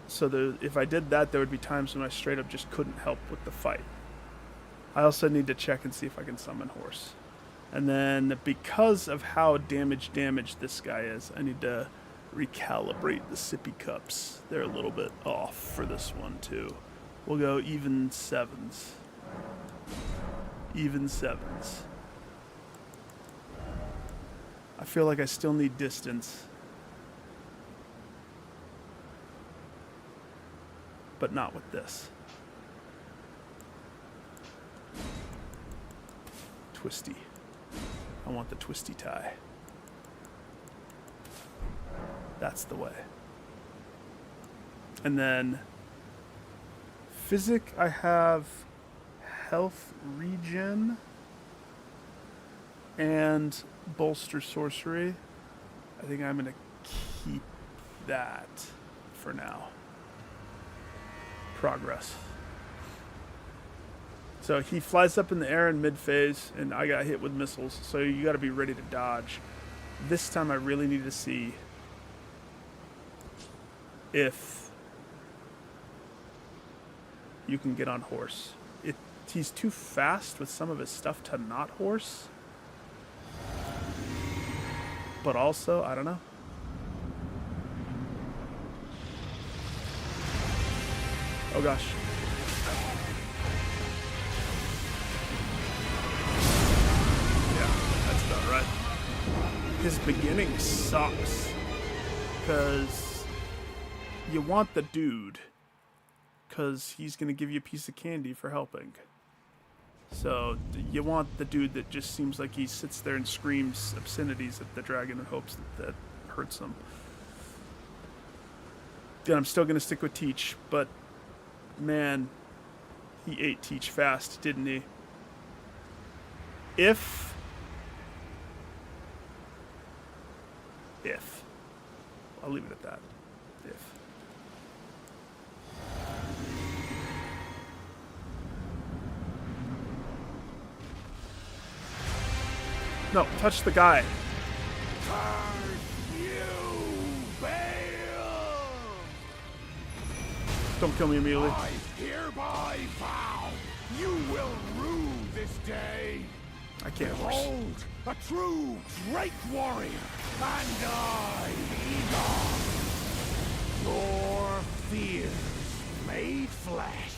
So if I did that, there would be times when I straight up just couldn't help with the fight. I also need to check and see if I can summon horse. And then because of how damaged this guy is, I need to recalibrate the sippy cups. They're a little bit off for this one too. We'll go even sevens. Even sevens. I feel like I still need distance. But not with this. Twisty. I want the twisty tie. That's the way. And then physic, I have health regen and bolster sorcery. I think I'm going to keep that for now. Progress. So he flies up in the air in mid-phase, and I got hit with missiles, so you got to be ready to dodge. This time I really need to see if you can get on horse. He's too fast with some of his stuff to not horse. But also, I don't know. Oh gosh. Yeah, that's about right. His beginning sucks. Because you want the dude. Because he's going to give you a piece of candy for helping. So you want the dude that just seems like he sits there and screams obscenities at the dragon in hopes that hurts him. Then I'm still going to stick with Teach, but man, he ate Teach fast, didn't he? If I'll leave it at that. If. No, touch the guy. Curse you, Bale! Don't kill me immediately. I hereby vow you will rue this day. I can't horse. Behold, a true great warrior, and I, Egon, your fears made flesh.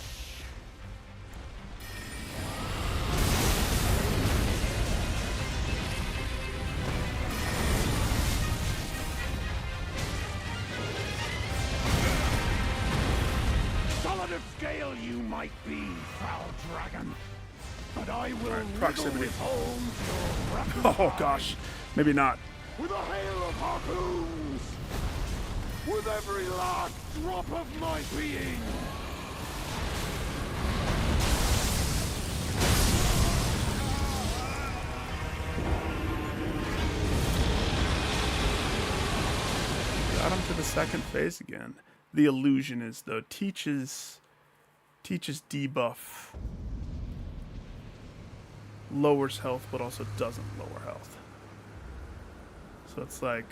Solid of scale you might be, foul dragon. But I will proximity. home your weapon Oh gosh, maybe not. with a hail of harpoons, with every last drop of my being. Got him to the second phase again. The illusion is though Teach's debuff lowers health, but also doesn't lower health. So it's like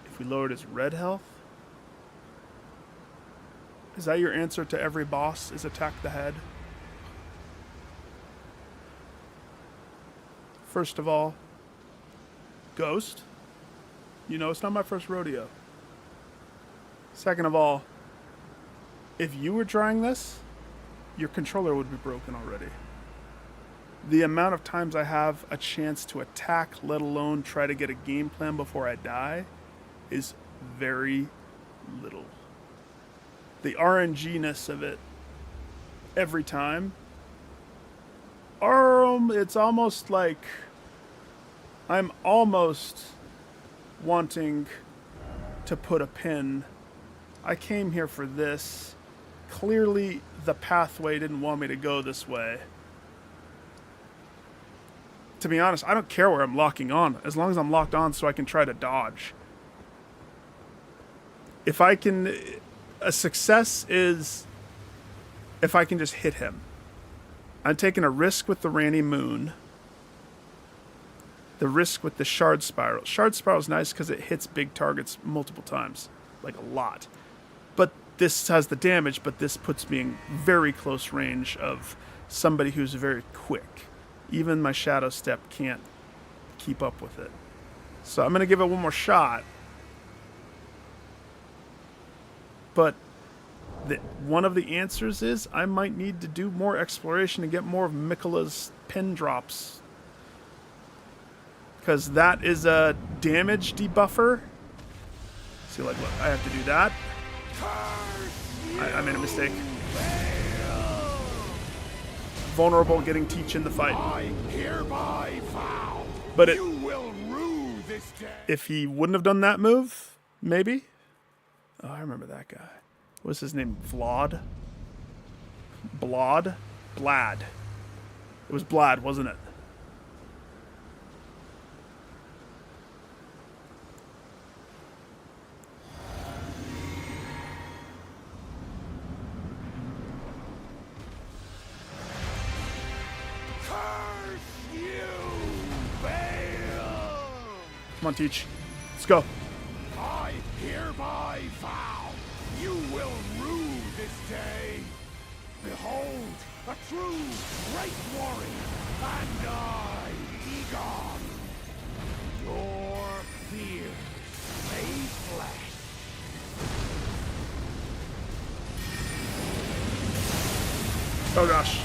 if we lowered his red health, is that your answer to every boss? Is attack the head? First of all, Ghost, you know it's not my first rodeo. Second of all, if you were trying this, your controller would be broken already. The amount of times I have a chance to attack, let alone try to get a game plan before I die, is very little. The RNG-ness of it, every time, it's almost like I'm almost wanting to put a pin. I came here for this. Clearly, the pathway didn't want me to go this way. To be honest, I don't care where I'm locking on, as long as I'm locked on so I can try to dodge. If I can... A success is if I can just hit him. I'm taking a risk with the Ranny Moon. the risk with the shard spiral. Shard spiral is nice because it hits big targets multiple times, like a lot. But this has the damage, but this puts me in very close range of somebody who's very quick. Even my shadow step can't keep up with it. So I'm going to give it one more shot. But one of the answers is I might need to do more exploration to get more of Miquella's pin drops. Because that is a damage debuffer. See, like, look, I have to do that. I made a mistake. Vulnerable, getting Teach in the fight. But if he wouldn't have done that move, maybe. Oh, I remember that guy. What's his name? Vlad? Blad? Blad. It was Blad, wasn't it? Come on, Teach. Let's go. I hereby vow you will rue this day. Behold, a true great warrior, and I, Egon, your fears made flesh. Oh gosh.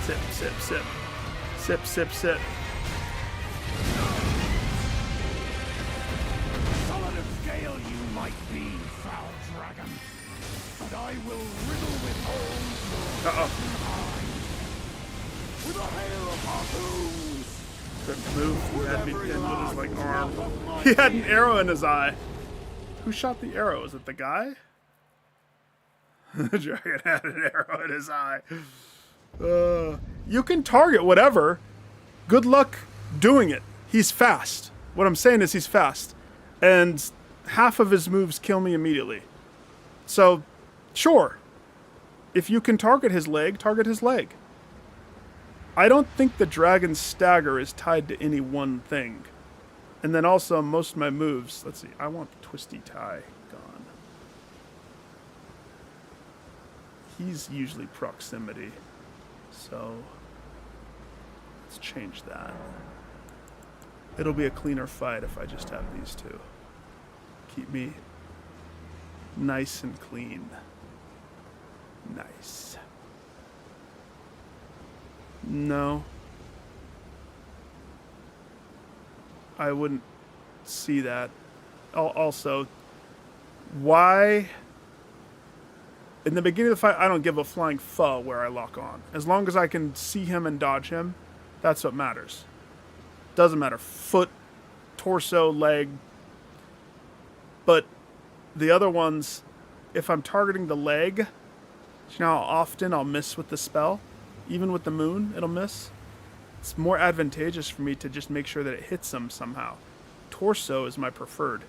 Sip, sip, sip. Sip, sip, sip. Solid of scale you might be, foul dragon, but I will riddle with holes your eyes with a hail of harpoons. Couldn't move. He had me pinned with his like arm. He had an arrow in his eye. Who shot the arrow? Is it the guy? The dragon had an arrow in his eye. You can target whatever. Good luck doing it. He's fast. What I'm saying is he's fast. And half of his moves kill me immediately. So, sure. If you can target his leg, target his leg. I don't think the dragon's stagger is tied to any one thing. And then also, most of my moves... Let's see. I want Twisty Tie gone. He's usually proximity. So, let's change that. It'll be a cleaner fight if I just have these two. Keep me nice and clean. Nice. No. I wouldn't see that. Also, why... In the beginning of the fight, I don't give a flying fuck where I lock on. As long as I can see him and dodge him, that's what matters. Doesn't matter. Foot, torso, leg. But the other ones, if I'm targeting the leg, you know how often I'll miss with the spell? Even with the moon, it'll miss. It's more advantageous for me to just make sure that it hits them somehow. Torso is my preferred.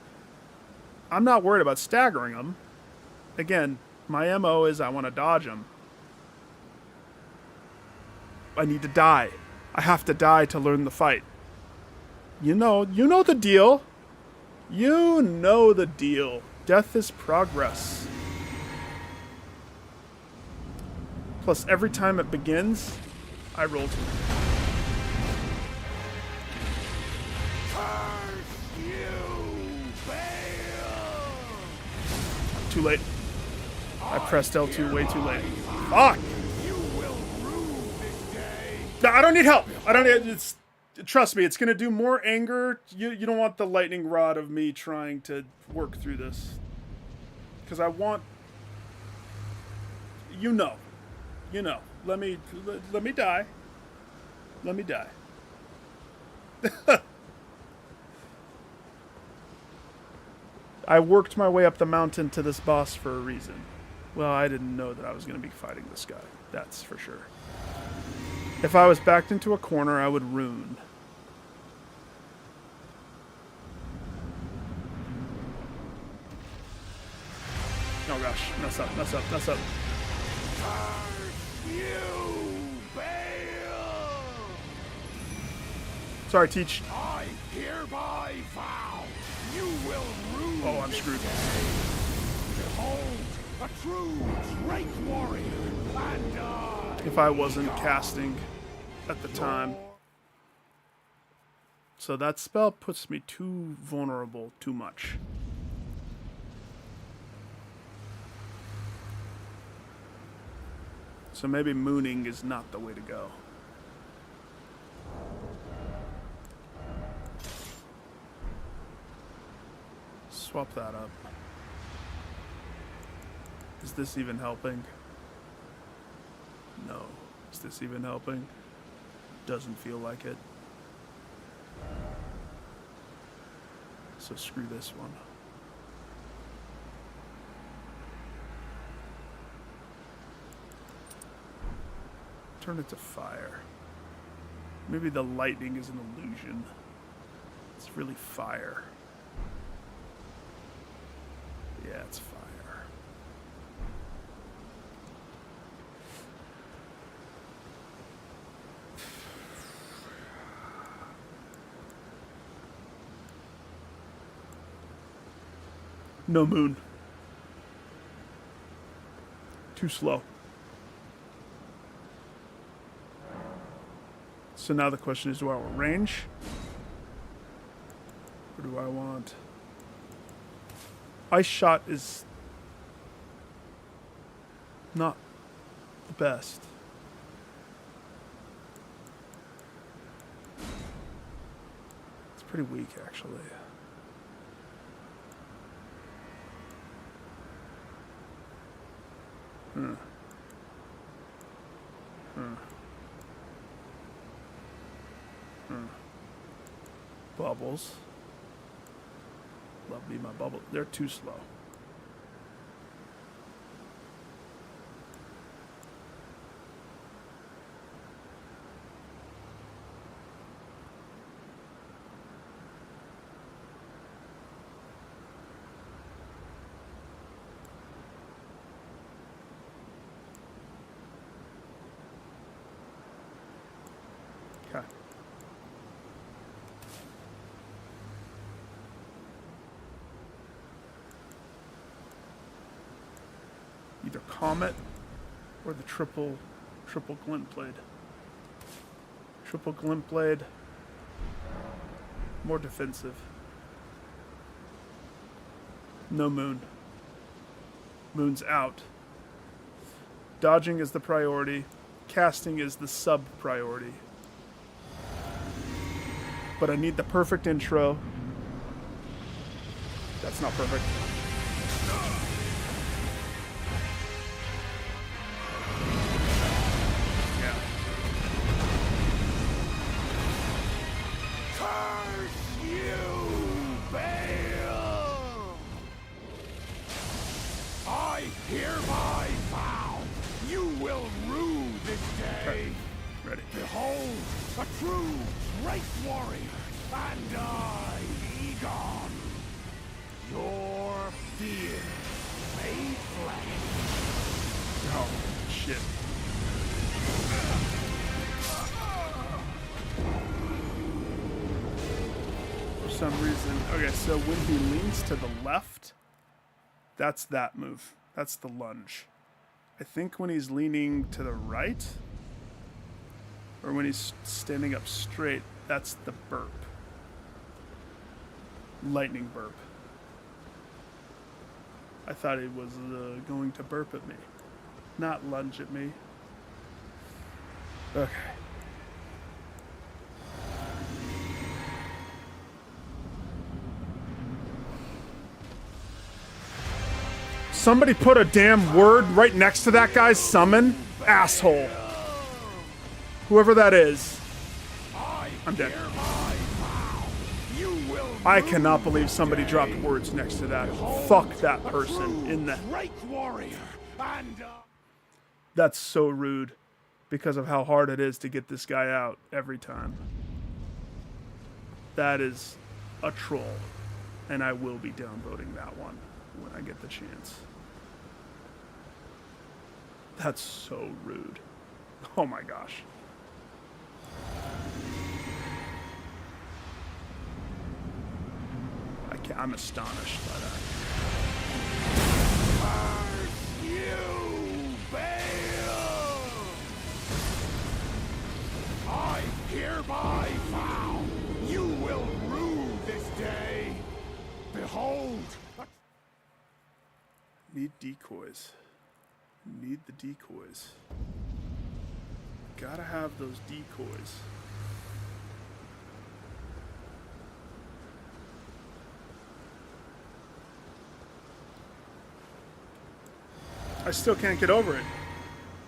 I'm not worried about staggering them. Again, my MO is I want to dodge him. I need to die. I have to die to learn the fight. You know the deal. You know the deal. Death is progress. Plus, every time it begins, I roll 2. Too late. I pressed L2 way too late. Fuck! No, I don't need help. I don't need... Trust me, it's going to do more anger. You don't want the lightning rod of me trying to work through this. Because I want... You know. Let me die. Let me die. I worked my way up the mountain to this boss for a reason. Well, I didn't know that I was going to be fighting this guy. That's for sure. If I was backed into a corner, I would rune. Oh gosh, mess up. Sorry, Teach. I hereby vow you will rule. Oh, I'm screwed. Behold, a true great warrior, and I. If I wasn't casting at the time. So that spell puts me too vulnerable, too much. So maybe mooning is not the way to go. Swap that up. Is this even helping? No. Is this even helping? Doesn't feel like it. So screw this one. Turn it to fire. Maybe the lightning is an illusion. It's really fire. Yeah, it's fire. No moon. Too slow. So now the question is, do I want range? Or do I want... Ice shot is not the best. It's pretty weak, actually. Bubbles. Love me my bubble. They're too slow. Okay. Either Comet or the triple glint blade. Triple glint blade, more defensive. No moon. Moon's out. Dodging is the priority. Casting is the sub-priority. But I need the perfect intro. That's not perfect. Hereby vow you will rue this day. Ready. Behold, a true great warrior, and I, Egon, your fear made flesh. Oh, shit. For some reason. Okay, so when he leans to the left, that's that move. That's the lunge. I think when he's leaning to the right, or when he's standing up straight, that's the burp. Lightning burp. I thought he was going to burp at me, not lunge at me. Okay. Somebody put a damn word right next to that guy's summon. Asshole. Whoever that is. I'm dead. I cannot believe somebody dropped words next to that. Fuck that person in the... That's so rude because of how hard it is to get this guy out every time. That is a troll. And I will be downvoting that one when I get the chance. That's so rude. Oh my gosh. I'm astonished by that. Curse you, Bale! I hereby vow you will rue this day. Behold! Need decoys. Need the decoys. Gotta have those decoys. I still can't get over it.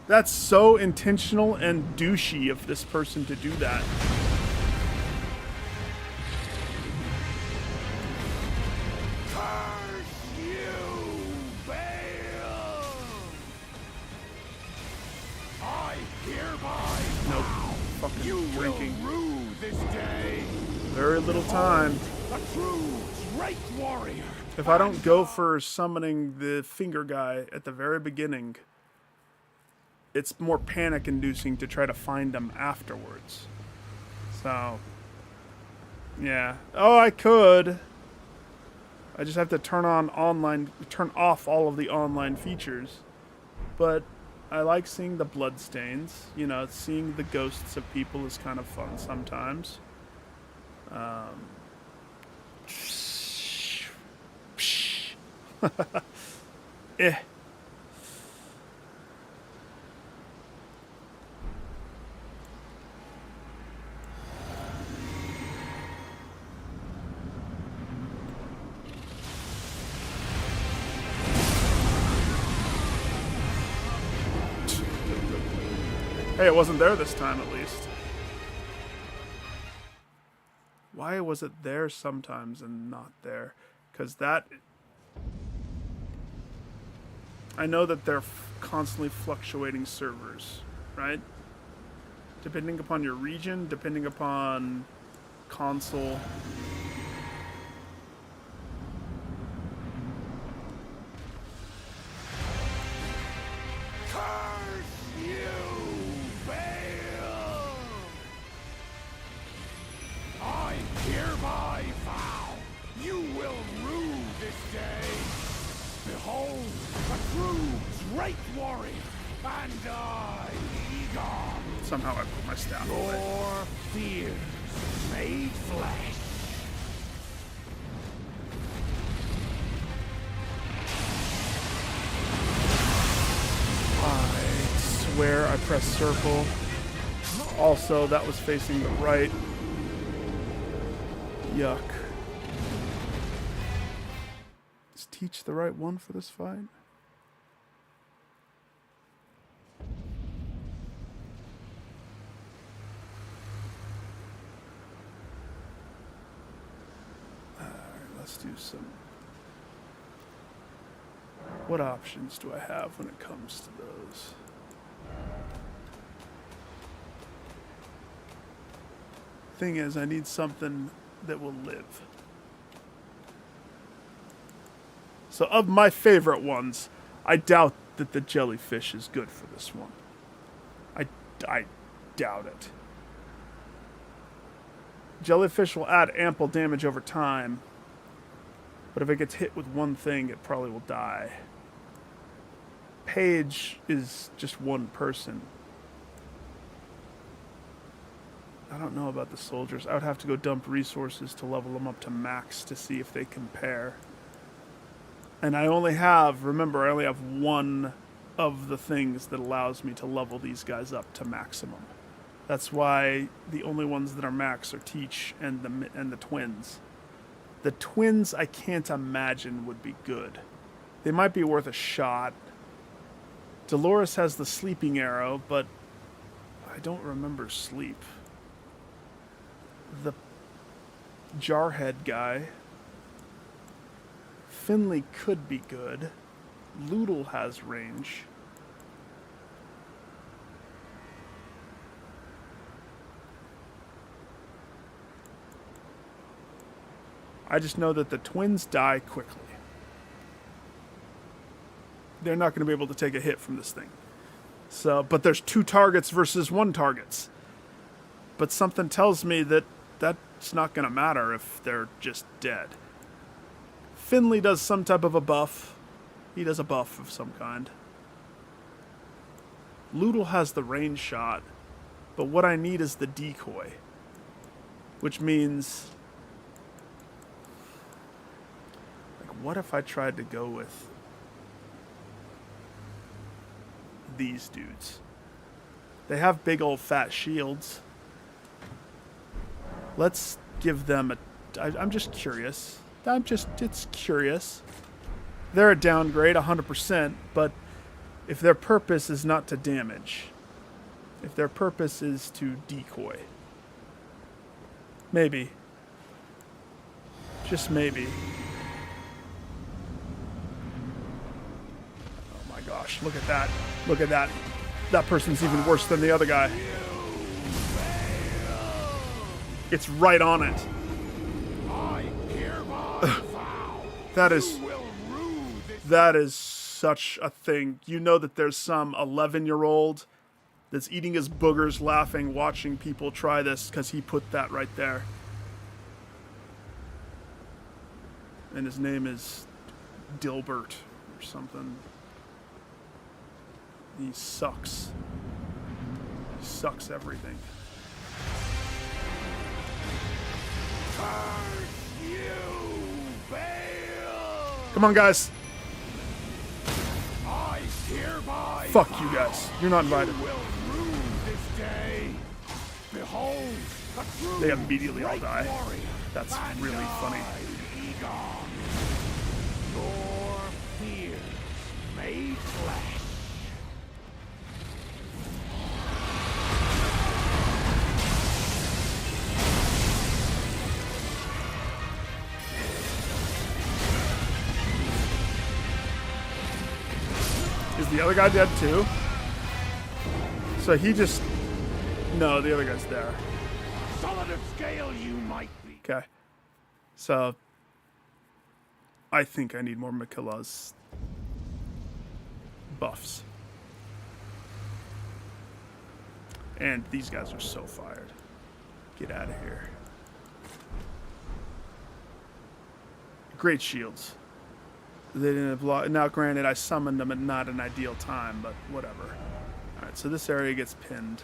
That's so intentional and douchey of this person to do that. Curse you, Bale! I hereby Nope. vow Fucking you drinking. will rue this day. Very little time. A true great warrior. If I don't go for summoning the finger guy at the very beginning, it's more panic-inducing to try to find him afterwards. So, yeah. Oh, I could. I just have to turn off all of the online features. But I like seeing the bloodstains. You know, seeing the ghosts of people is kind of fun sometimes. Eh. Hey, it wasn't there this time at least. Why was it there sometimes and not there? Because that... I know that they're constantly fluctuating servers, right? Depending upon your region, depending upon console. Curse you, Bale! I hereby vow you will rue this day. Behold, a true great warrior, and I, Egon, Somehow I put my staff away. your fears made flesh. I swear I pressed circle. Also, that was facing the right. Yuck. Is Teach the right one for this fight? Alright, let's do some... What options do I have when it comes to those? Thing is, I need something that will live. So of my favorite ones, I doubt that the jellyfish is good for this one. I doubt it. Jellyfish will add ample damage over time, but if it gets hit with one thing, it probably will die. Page is just one person. I don't know about the soldiers. I would have to go dump resources to level them up to max to see if they compare. And I only have, remember, I only have one of the things that allows me to level these guys up to maximum. That's why the only ones that are max are Teach and the twins. The twins I can't imagine would be good. They might be worth a shot. Dolores has the sleeping arrow, but I don't remember sleep. The Jarhead guy. Finley could be good. Loodle has range. I just know that the twins die quickly. They're not going to be able to take a hit from this thing. So, but there's 2 targets versus 1 targets. But something tells me that that's not going to matter if they're just dead. Finley does some type of a buff. He does a buff of some kind. Loodle has the range shot, but what I need is the decoy. Which means... like, what if I tried to go with these dudes? They have big old fat shields. Let's give them a... I'm just curious. It's curious. They're a downgrade, 100%, but if their purpose is not to damage, if their purpose is to decoy, maybe. Just maybe. Oh my gosh, look at that. Look at that. That person's even worse than the other guy. It's right on it. That is such a thing. You know that there's some 11-year-old that's eating his boogers, laughing, watching people try this because he put that right there. And his name is Dilbert or something. He sucks. He sucks everything. Come on, guys. Fuck you guys. You're not invited. They immediately all die. That's really funny. Your fear made flesh. Is the other guy dead too? So he just... No, the other guy's there. Solid of scale you might be. Okay. So... I think I need more Mikila's buffs. And these guys are so fired. Get out of here. Great shields. They didn't have block. Now, granted, I summoned them at not an ideal time, but whatever. Alright, so this area gets pinned.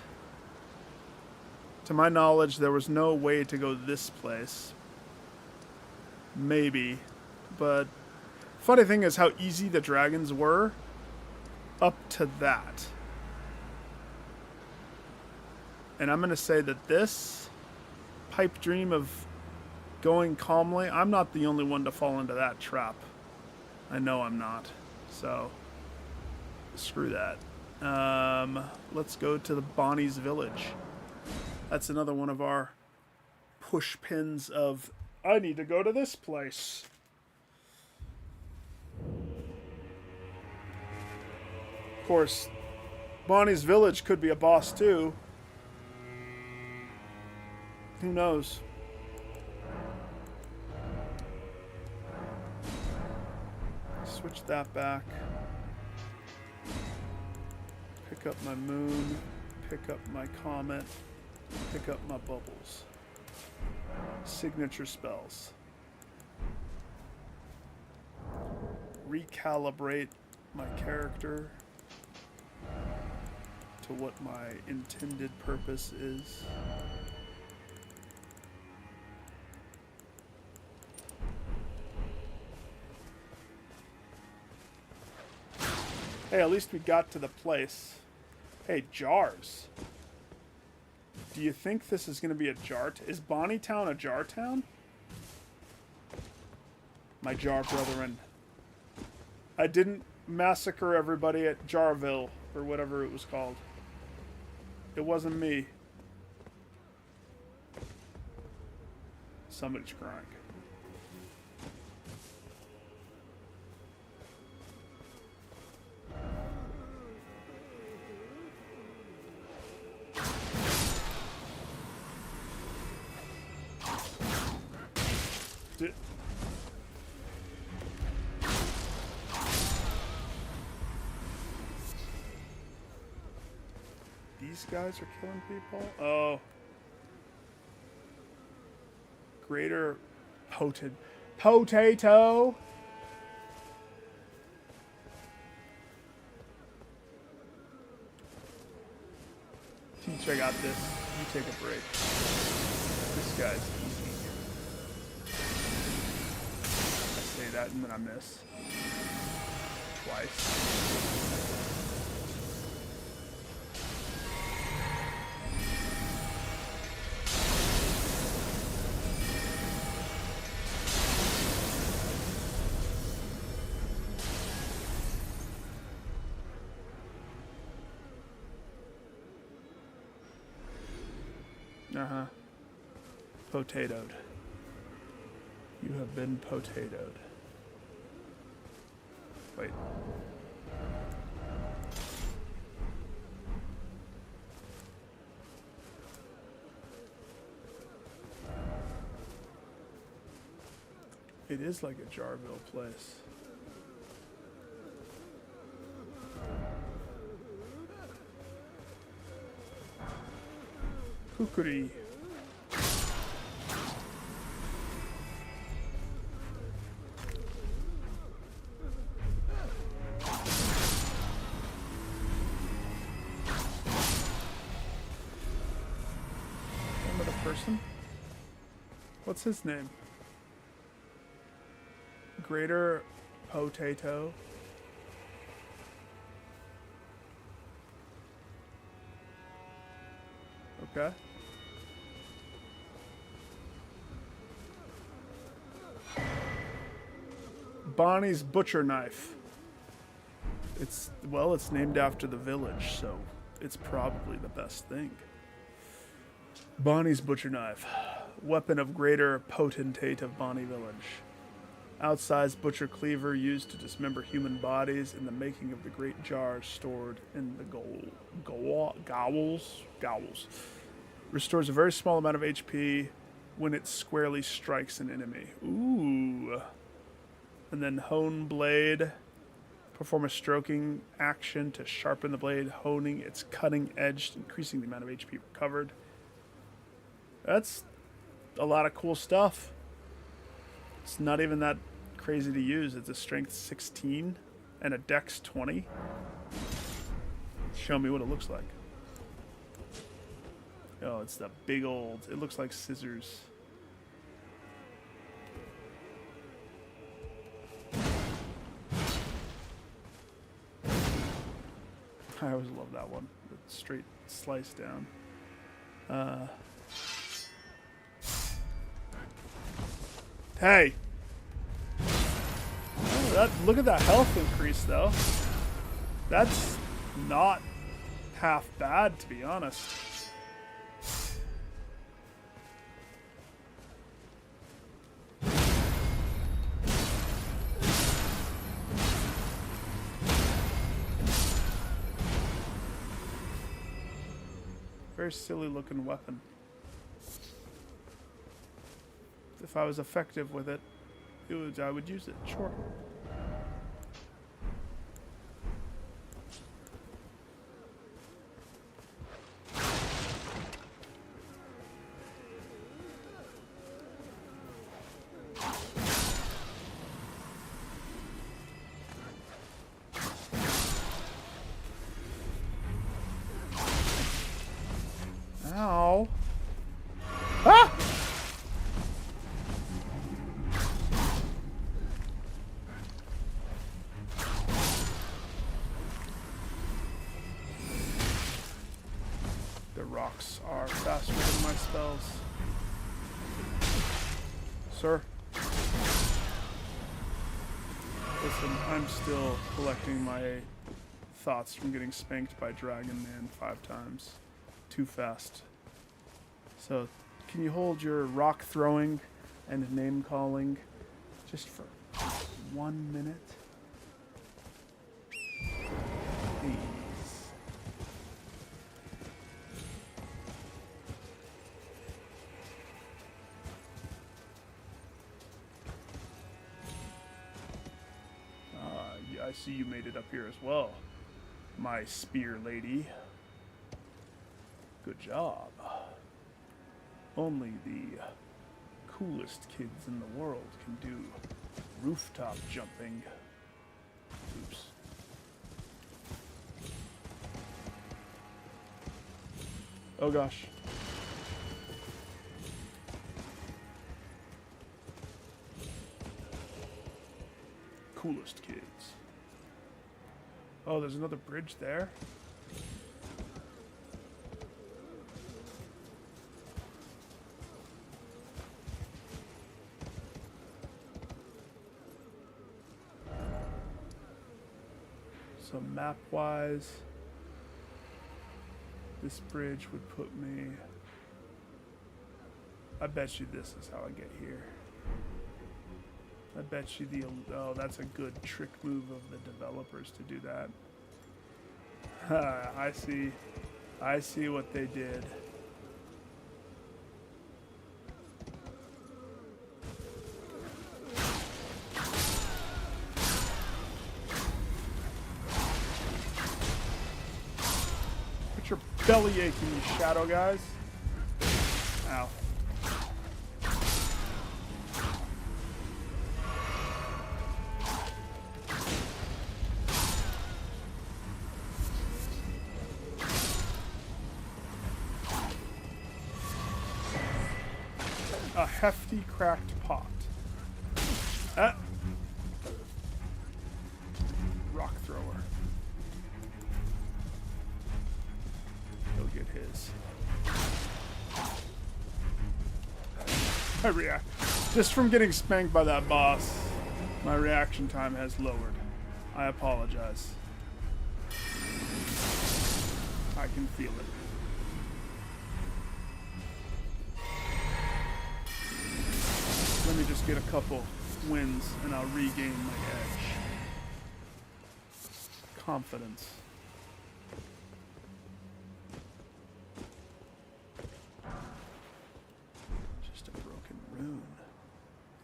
To my knowledge, there was no way to go this place. Maybe. But funny thing is how easy the dragons were up to that. And I'm going to say that this pipe dream of going calmly, I'm not the only one to fall into that trap. I know I'm not. So, screw that. Let's go to the Bonnie's Village. That's another one of our push pins of, I need to go to this place. Of course, Bonnie's Village could be a boss too. Who knows? Switch that back. Pick up my moon. Pick up my comet. Pick up my bubbles. Signature spells. Recalibrate my character to what my intended purpose is. Hey, at least we got to the place. Hey, jars. Do you think this is going to be a jar? Is Bonnie Town a jar town? My jar brethren. I didn't massacre everybody at Jarville, or whatever it was called. It wasn't me. Somebody's crying. These guys are killing people? Oh. Greater potato. check out this. You take a break. This guy's easy. I say that and then I miss. Twice. Uh-huh. Potatoed. You have been potatoed. Wait. It is like a Jarville place. Kukuri. Another person? What's his name? Greater Potato. Okay. Bonnie's Butcher Knife. It's named after the village, so it's probably the best thing. Bonnie's Butcher Knife. Weapon of greater potentate of Bonnie Village. Outsized butcher cleaver used to dismember human bodies in the making of the great jars stored in the gowls. Restores a very small amount of HP when it squarely strikes an enemy. Ooh. And then hone blade. Perform a stroking action to sharpen the blade, honing its cutting edge, increasing the amount of HP recovered. That's a lot of cool stuff. It's not even that crazy to use. It's a strength 16 and a dex 20. Show me what it looks like. Oh, it's the big old... It looks like scissors. I always love that one. The straight slice down. Hey! Oh, look at that health increase, though. That's not half bad, to be honest. Very silly looking weapon. If I was effective with it, I would use it, sure. Ow. Ah! The rocks are faster than my spells. Sir? Listen, I'm still collecting my thoughts from getting spanked by Dragon Man 5 times. Too fast. So, can you hold your rock throwing and name calling just for 1 minute? Please. I see you made it up here as well, my spear lady. Good job. Only the coolest kids in the world can do rooftop jumping. Oops. Oh gosh. Coolest kids. Oh, there's another bridge there. So map-wise, this bridge would put me... I bet you this is how I get here. I bet you the... Oh, that's a good trick move of the developers to do that. I see. I see what they did. Put your belly aching, you shadow guys. Ow. A hefty cracked pot. Ah. Rock thrower. He'll get his. I react. Just from getting spanked by that boss, my reaction time has lowered. I apologize. I can feel it. Let me just get a couple wins and I'll regain my edge. Confidence. Just a broken rune.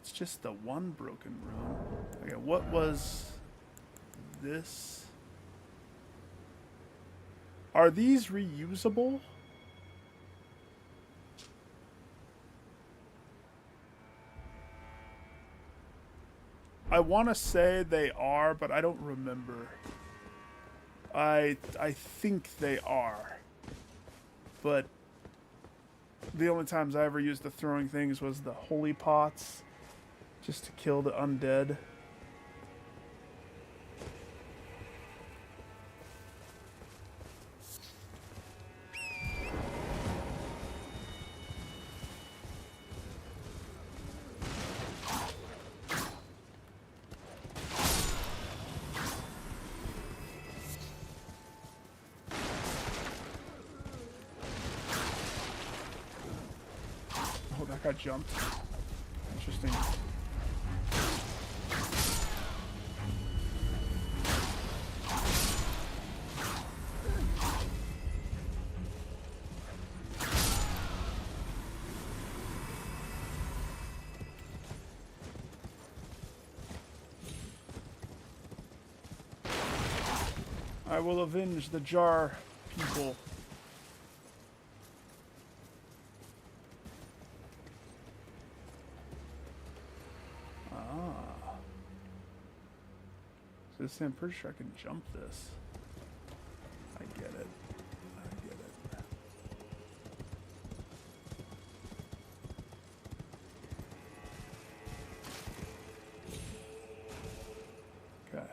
It's just the one broken rune. Okay, what was this? Are these reusable? I want to say they are, but I don't remember. I think they are. But the only times I ever used the throwing things was the holy pots, just to kill the undead. Oh, that got jumped. Interesting. I will avenge the jar people. So I'm pretty sure I can jump this. I get it. I get it. Okay.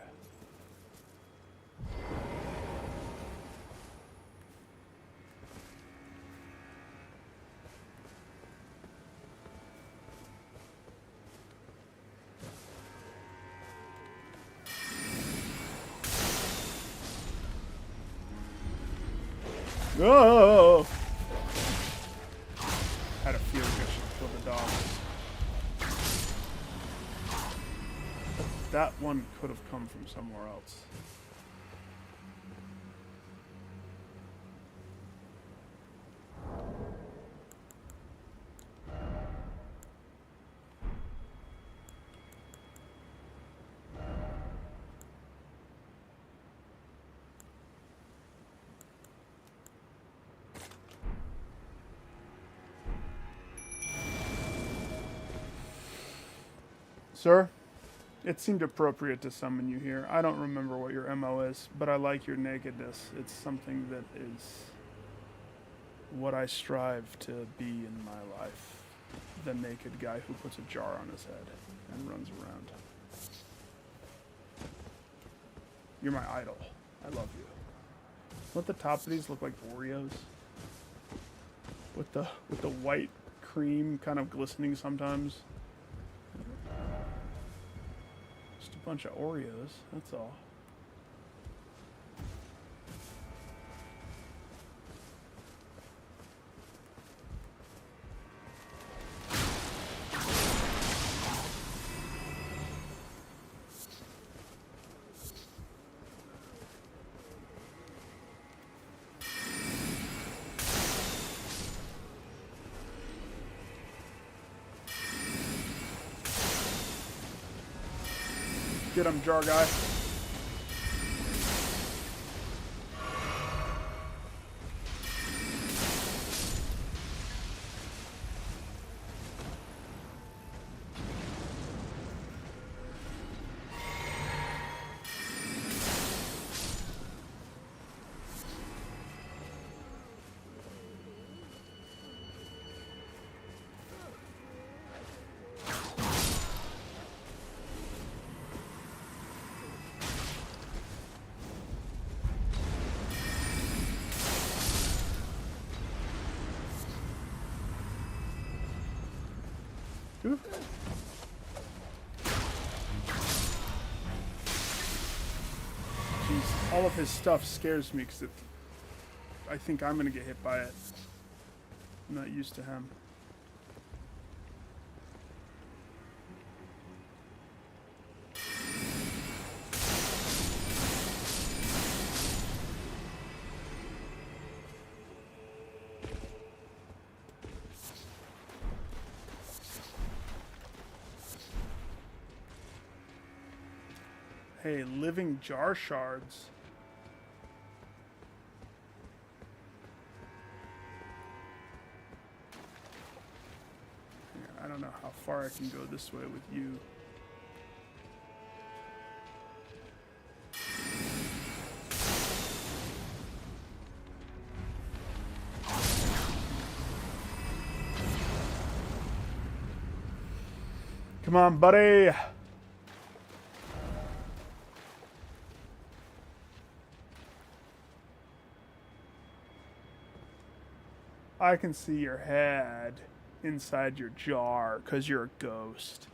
Oh! Had a feeling I should kill the dog. That one could have come from somewhere else. Sir, it seemed appropriate to summon you here. I don't remember what your MO is, but I like your nakedness. It's something that is what I strive to be in my life. The naked guy who puts a jar on his head and runs around. You're my idol. I love you. Don't the top of these look like Oreos? With the white cream kind of glistening sometimes. Just a bunch of Oreos, that's all. Get him, jar guy. Jeez, all of his stuff scares me because I think I'm gonna get hit by it. I'm not used to him. Hey, living jar shards. I don't know how far I can go this way with you. Come on, buddy. I can see your head inside your jar because you're a ghost.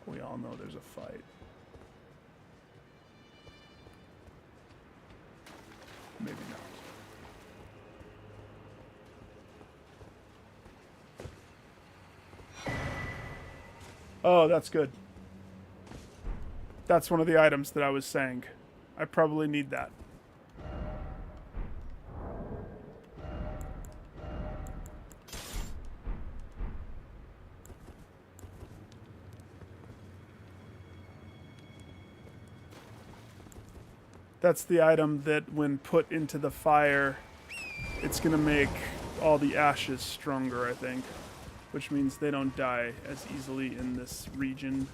We all know there's a fight. Maybe not. Oh, that's good. That's one of the items that I was saying. I probably need that. That's the item that when put into the fire, it's gonna make all the ashes stronger, I think. Which means they don't die as easily in this region.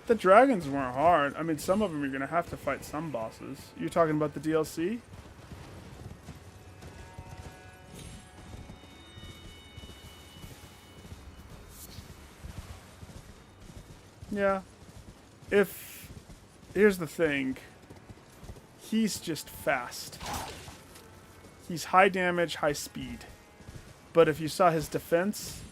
The dragons weren't hard. I mean, some of them you're going to have to fight some bosses. You're talking about the DLC? Yeah. Here's the thing. He's just fast. He's high damage, high speed. But if you saw his defense...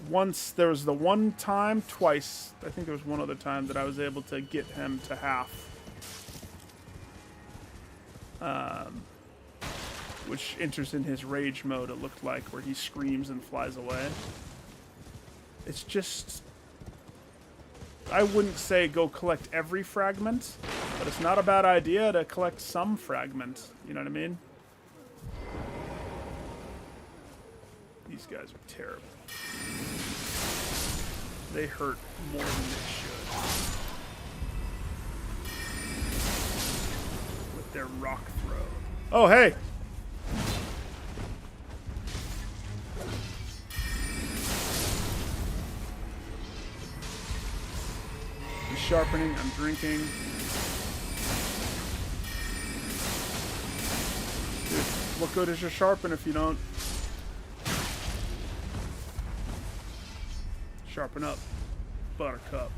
Once, there was the one time, twice, I think there was one other time that I was able to get him to half. Which enters in his rage mode, it looked like, where he screams and flies away. It's just... I wouldn't say go collect every fragment, but it's not a bad idea to collect some fragment. You know what I mean? These guys are terrible. They hurt more than they should. With their rock throw. Oh, hey! sharpening. I'm drinking. Dude, what good is your sharpen if you don't sharpen up, Buttercup?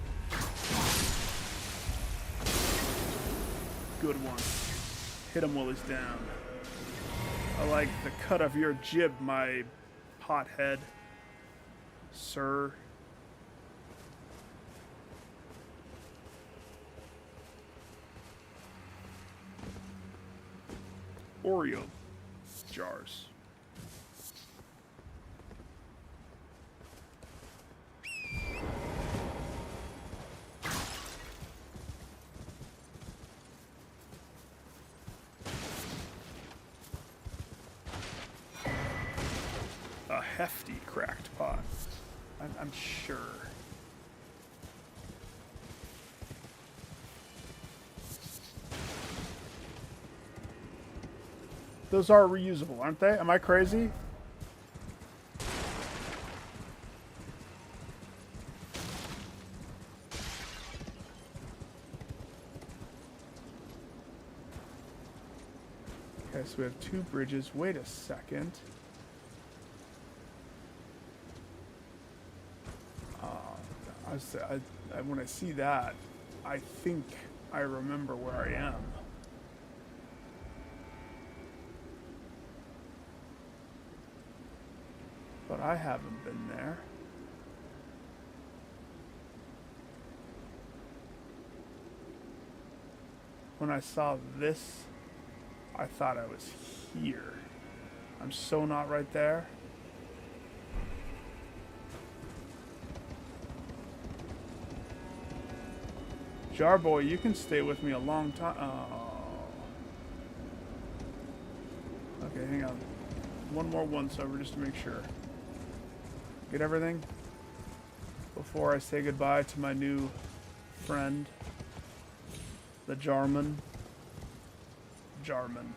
Good one. Hit him while he's down. I like the cut of your jib, my pothead, sir. Oreo jars. A hefty cracked pot. I'm sure. Those are reusable, aren't they? Am I crazy? Okay, so we have 2 bridges. Wait a second. When I see that, I think I remember where I am. But I haven't been there. When I saw this, I thought I was here. I'm so not right there. Jar Boy, you can stay with me a long time. Oh. Okay, hang on. One more once-over just to make sure. Get everything? Before I say goodbye to my new friend, the Jarman. Jarman.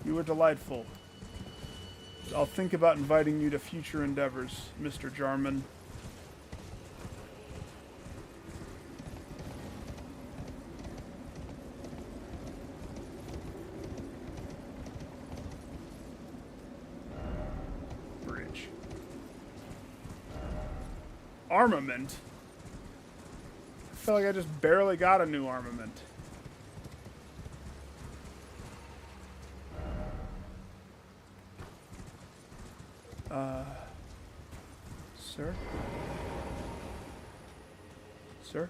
You were delightful. I'll think about inviting you to future endeavors, Mr. Jarman. Armament? I feel like I just barely got a new armament. Sir? Sir?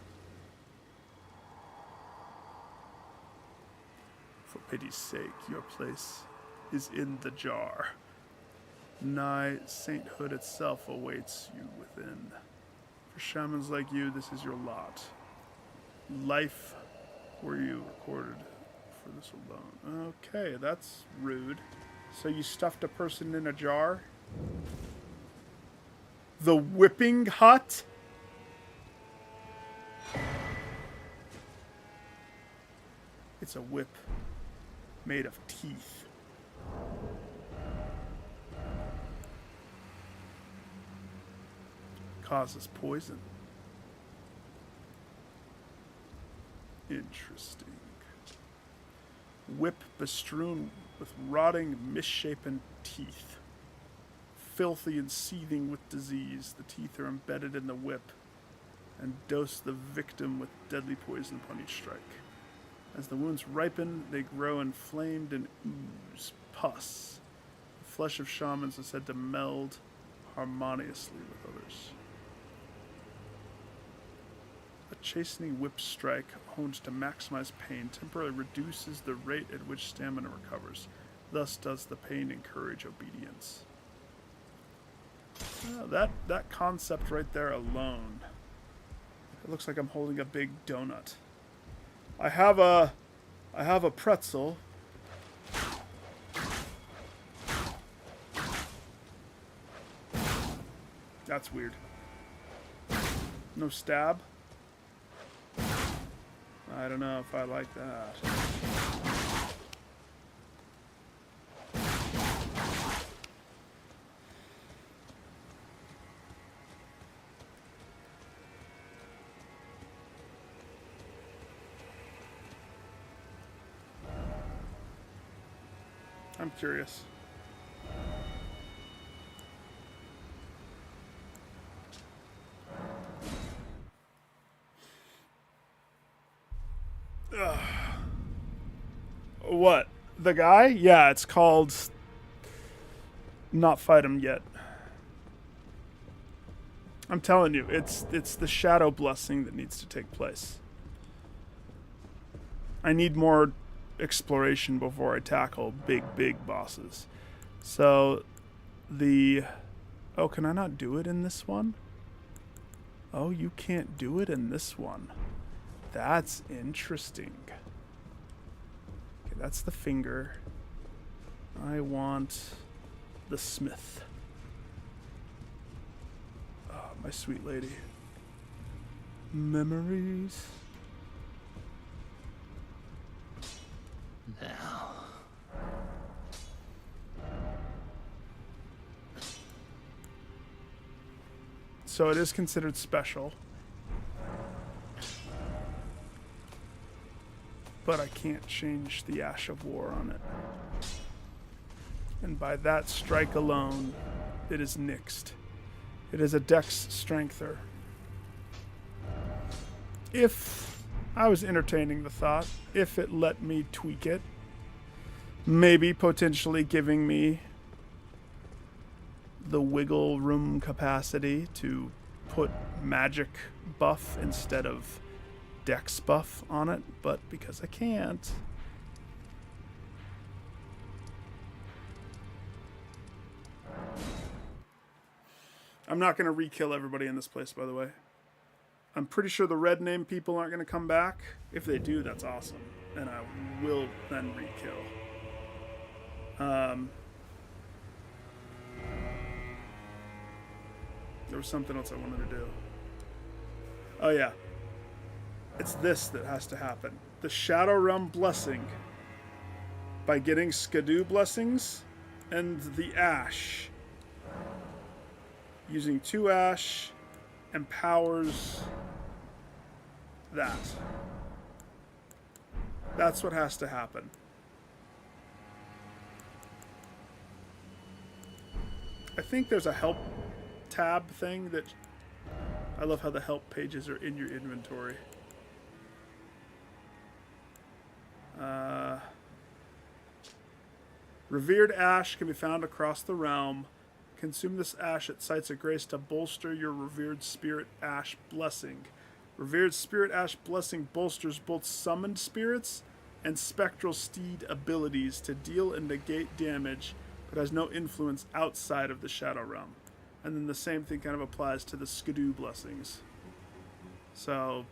For pity's sake, your place is in the jar. Nigh sainthood itself awaits you within. For shamans like you, this is your lot. Life were you recorded for this alone. Okay, that's rude. So you stuffed a person in a jar? The whipping hut? It's a whip made of teeth. Causes poison. Interesting. Whip bestrewn with rotting, misshapen teeth. Filthy and seething with disease, the teeth are embedded in the whip and dose the victim with deadly poison upon each strike. As the wounds ripen, they grow inflamed and ooze pus. The flesh of shamans is said to meld harmoniously with others. A chastening whip strike, honed to maximize pain, temporarily reduces the rate at which stamina recovers. Thus does the pain encourage obedience. That concept right there alone. It looks like I'm holding a big donut. I have a pretzel. That's weird. No stab? I don't know if I like that. I'm curious. Ugh. What? The guy? Yeah, it's called Not Fight Him Yet. I'm telling you, it's the shadow blessing that needs to take place. I need more exploration before I tackle big bosses. So the... Oh, can I not do it in this one? Oh, you can't do it in this one. That's interesting. Okay, that's the finger. I want the smith. Oh, my sweet lady. Memories. Now. So it is considered special. But I can't change the Ash of War on it. And by that strike alone, it is nixed. It is a dex strengther. If I was entertaining the thought, if it let me tweak it, maybe potentially giving me the wiggle room capacity to put magic buff instead of dex buff on it, but because I can't. I'm not going to re-kill everybody in this place, by the way. I'm pretty sure the red name people aren't going to come back. If they do, that's awesome. And I will then re-kill. There was something else I wanted to do. Oh, yeah. It's this that has to happen. The Shadow Realm Blessing. By getting Skadoo Blessings and the Ash. Using 2 Ash empowers that. That's what has to happen. I think there's a help tab thing that... I love how the help pages are in your inventory. Revered Ash can be found across the realm. Consume this ash at sites of grace to bolster your Revered Spirit Ash Blessing. Revered Spirit Ash Blessing bolsters both summoned spirits and spectral steed abilities to deal and negate damage, but has no influence outside of the Shadow Realm. And then the same thing kind of applies to the Skadoo Blessings. So,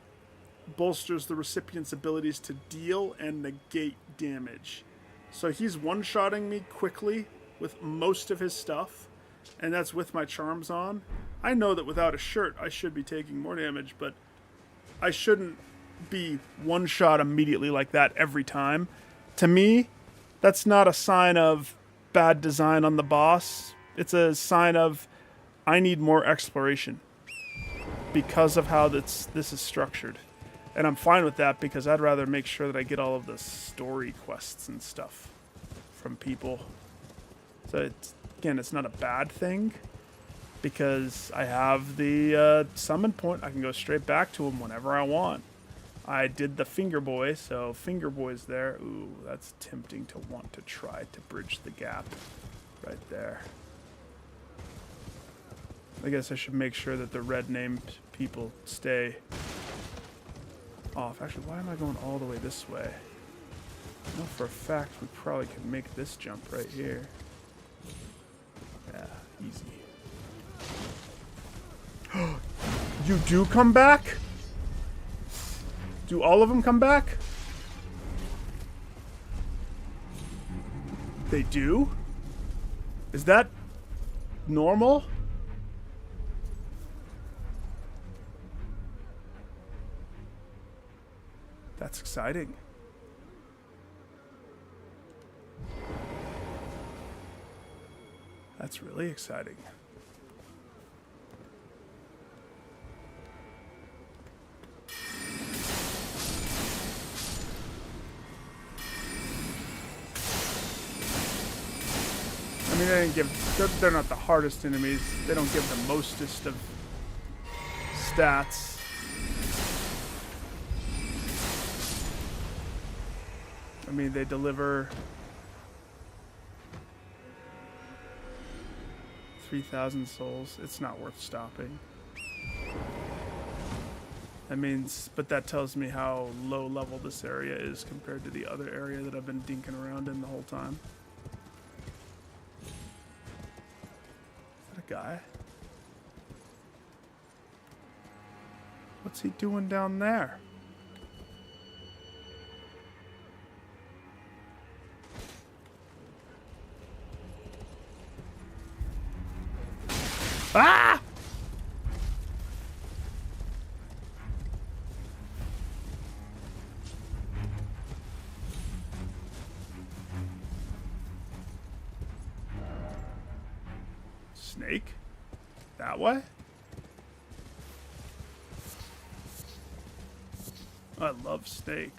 bolsters the recipient's abilities to deal and negate damage. So he's one-shotting me quickly with most of his stuff, and that's with my charms on. I know that without a shirt, I should be taking more damage, but I shouldn't be one-shot immediately like that every time. To me, that's not a sign of bad design on the boss. It's a sign of I need more exploration because of how this is structured. And I'm fine with that because I'd rather make sure that I get all of the story quests and stuff from people. So it's not a bad thing because I have the summon point. I can go straight back to him whenever I want. I did the Finger Boy, so Finger Boy's there. Ooh, that's tempting to want to try to bridge the gap right there. I guess I should make sure that the red named people stay off. Actually, why am I going all the way this way? I know for a fact we probably could make this jump right here. Yeah, easy. You do come back? Do all of them come back? They do? Is that normal? That's exciting. That's really exciting. mean, they didn't give. They're not the hardest enemies. They don't give the mostest of stats. I mean, they deliver 3,000 souls. It's not worth stopping. That means, but that tells me how low level this area is compared to the other area that I've been dinking around in the whole time. Is that a guy? What's he doing down there? Ah! Snake? That way? I love Snake.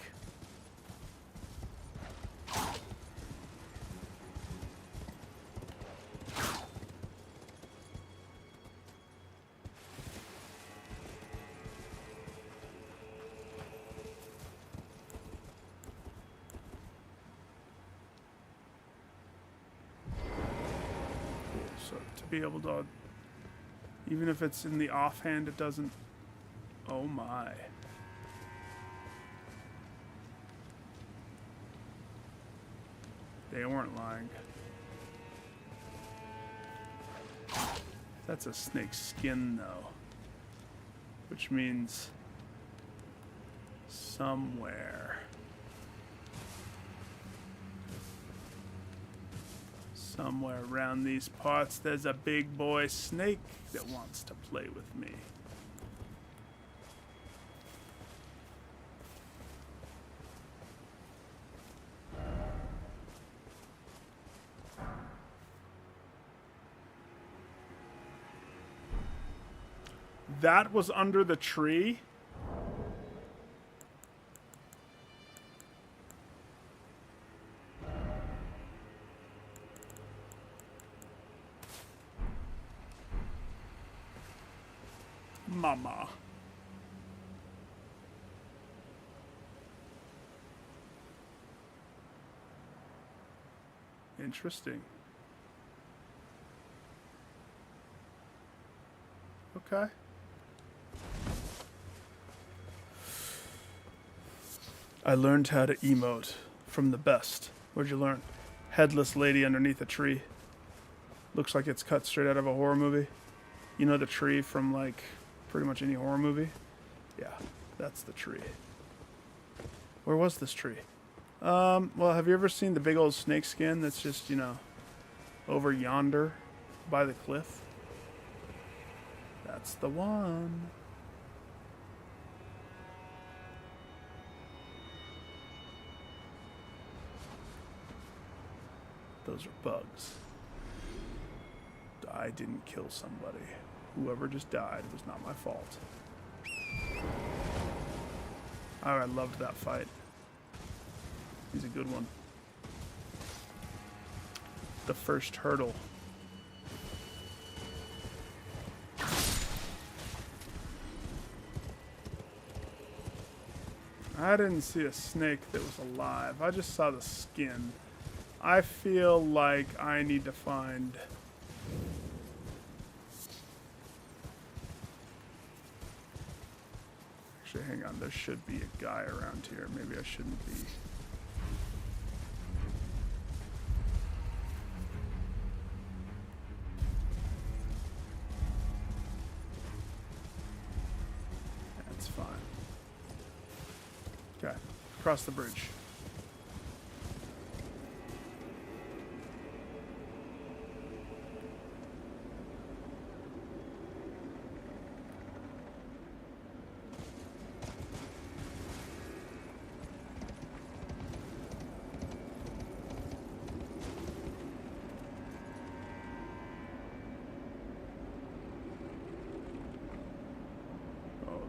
So to be able to, even if it's in the offhand, it doesn't. Oh my. They weren't lying. That's a snake skin though, which means somewhere. Somewhere around these parts, there's a big boy snake that wants to play with me. That was under the tree? Mama. Interesting. Okay. I learned how to emote from the best. Where'd you learn? Headless lady underneath a tree. Looks like it's cut straight out of a horror movie. You know the tree from like pretty much any horror movie? Yeah, that's the tree. Where was this tree? Well, have you ever seen the big old snake skin that's just, you know, over yonder by the cliff? That's the one. Those are bugs. I didn't kill somebody. Whoever just died was not my fault. Oh, I loved that fight. He's a good one. The first hurdle. I didn't see a snake that was alive. I just saw the skin. I feel like I need to find... Actually, hang on. There should be a guy around here. Maybe I shouldn't be. That's fine. Okay. Cross the bridge.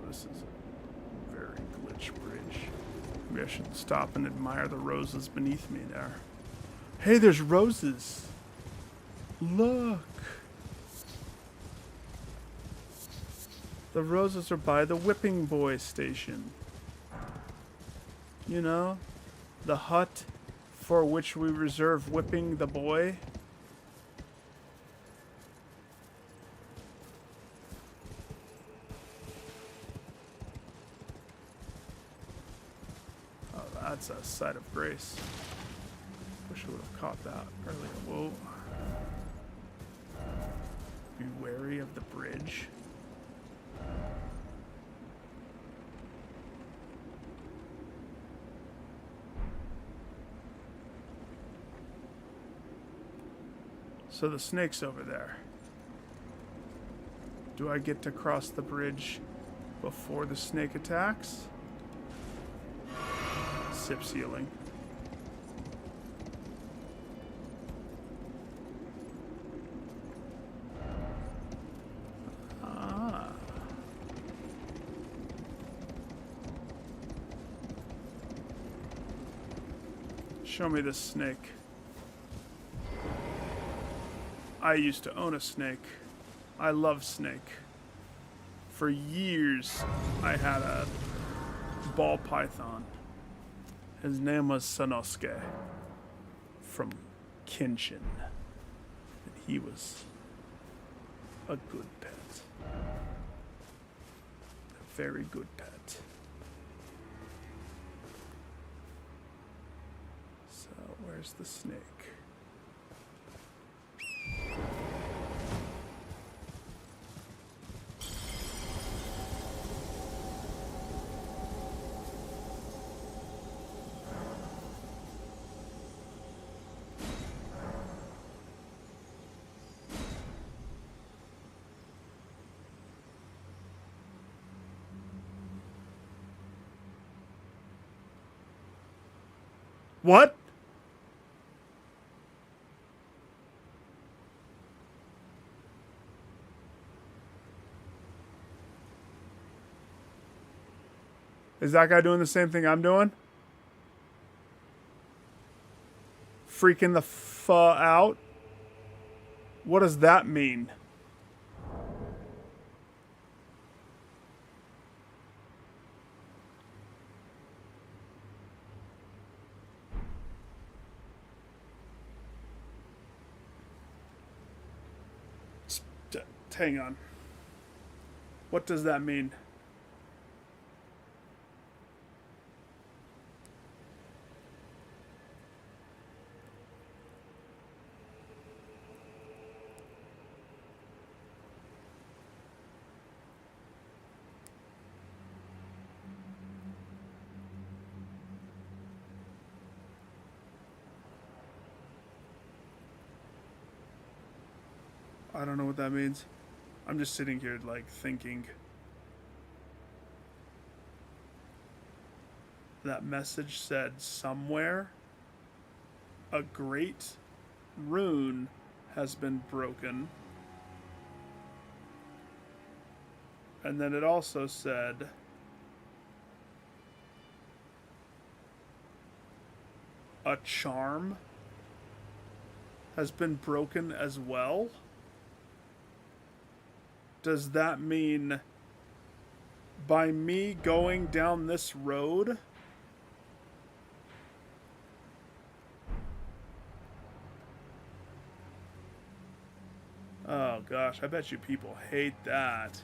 This is a very glitch bridge. Maybe I should stop and admire the roses beneath me there. Hey, there's roses. Look. The roses are by the whipping boy station. You know, the hut for which we reserve whipping the boy. Oh, that's a site of grace. Wish I would have caught that earlier. Whoa. Be wary of the bridge. So the snake's over there. Do I get to cross the bridge before the snake attacks? Sip ceiling. Ah. Show me the snake. I used to own a snake. I love snake. For years, I had a ball python. His name was Sanosuke from Kenshin. And he was a good pet. A very good pet. So, where's the snake? What? Is that guy doing the same thing I'm doing? Freaking the out? What does that mean? Hang on. What does that mean? I don't know what that means. I'm just sitting here, like, thinking. That message said somewhere a great rune has been broken. And then it also said a charm has been broken as well. Does that mean by me going down this road, oh gosh, I bet you people hate that.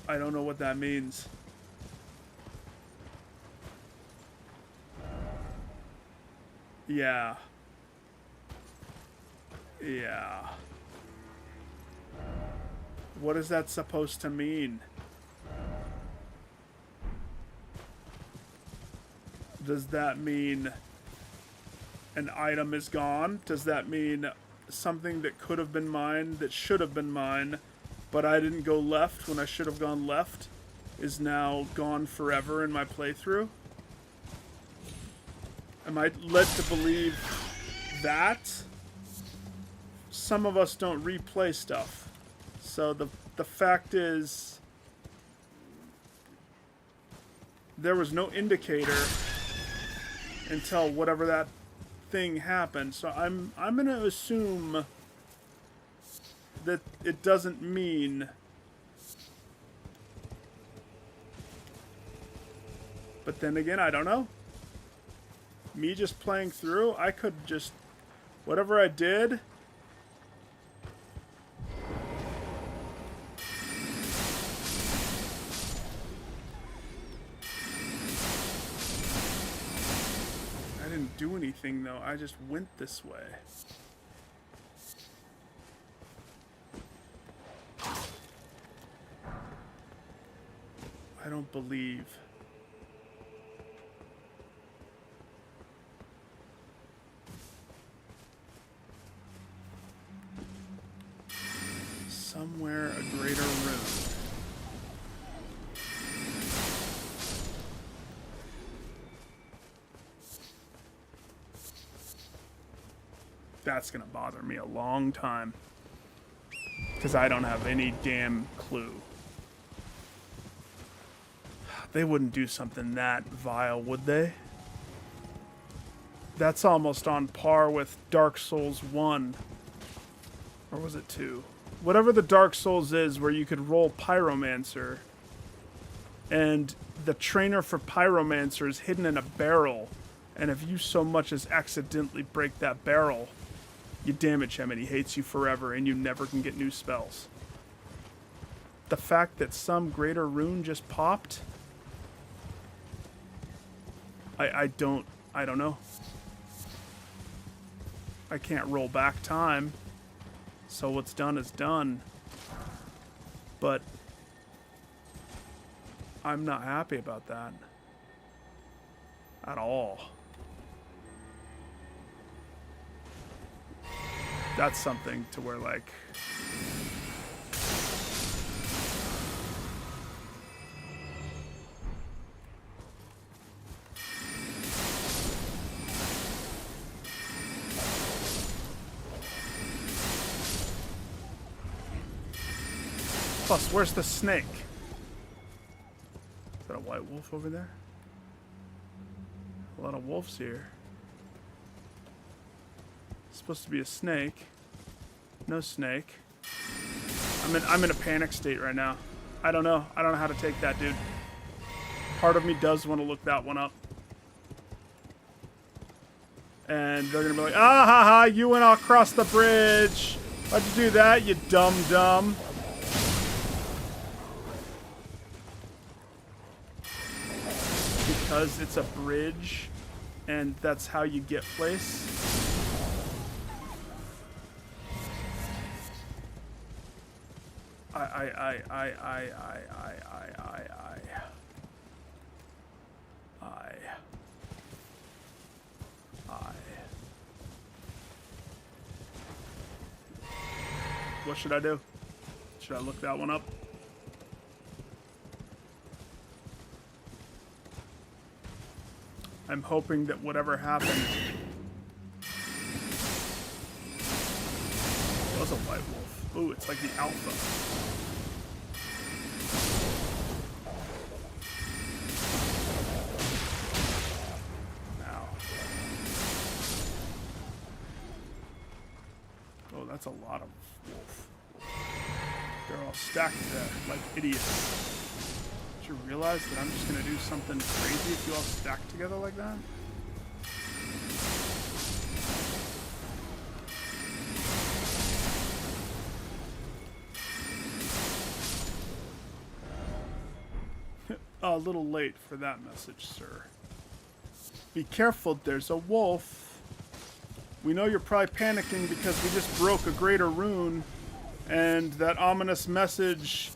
I don't know what that means. Yeah. Yeah. What is that supposed to mean? Does that mean an item is gone? Does that mean something that could have been mine, that should have been mine, but I didn't go left when I should have gone left, is now gone forever in my playthrough? Am I led to believe that? Some of us don't replay stuff. So the fact is, there was no indicator until whatever that thing happened, so I'm gonna assume that it doesn't mean. But then again, I don't know. Me just playing through, I could just, whatever I did. I didn't do anything though, I just went this way. I don't believe. Somewhere a greater room. That's gonna bother me a long time. Because I don't have any damn clue. They wouldn't do something that vile, would they? That's almost on par with Dark Souls 1. Or was it 2? Whatever the Dark Souls is, where you could roll Pyromancer. And the trainer for Pyromancer is hidden in a barrel. And if you so much as accidentally break that barrel, you damage him and he hates you forever and you never can get new spells. The fact that some greater rune just popped... I don't know. I can't roll back time. So what's done is done. But I'm not happy about that. At all. That's something to where, like... Plus, where's the snake? Is that a white wolf over there? A lot of wolves here. It's supposed to be a snake. No snake. I'm in a panic state right now. I don't know. I don't know how to take that, dude. Part of me does want to look that one up. And they're gonna be like, ah ha ha, you went across the bridge. Why'd you do that, you dumb? Because it's a bridge, and that's how you get place. What should I do? Should I look that one up? I'm hoping that whatever happened was a white wolf. Ooh, it's like the alpha. Now. Oh, that's a lot of wolf. They're all stacked there like idiots. You realize that I'm just gonna do something crazy if you all stack together like that? A little late for that message, sir. Be careful, there's a wolf. We know you're probably panicking because we just broke a greater rune, and that ominous message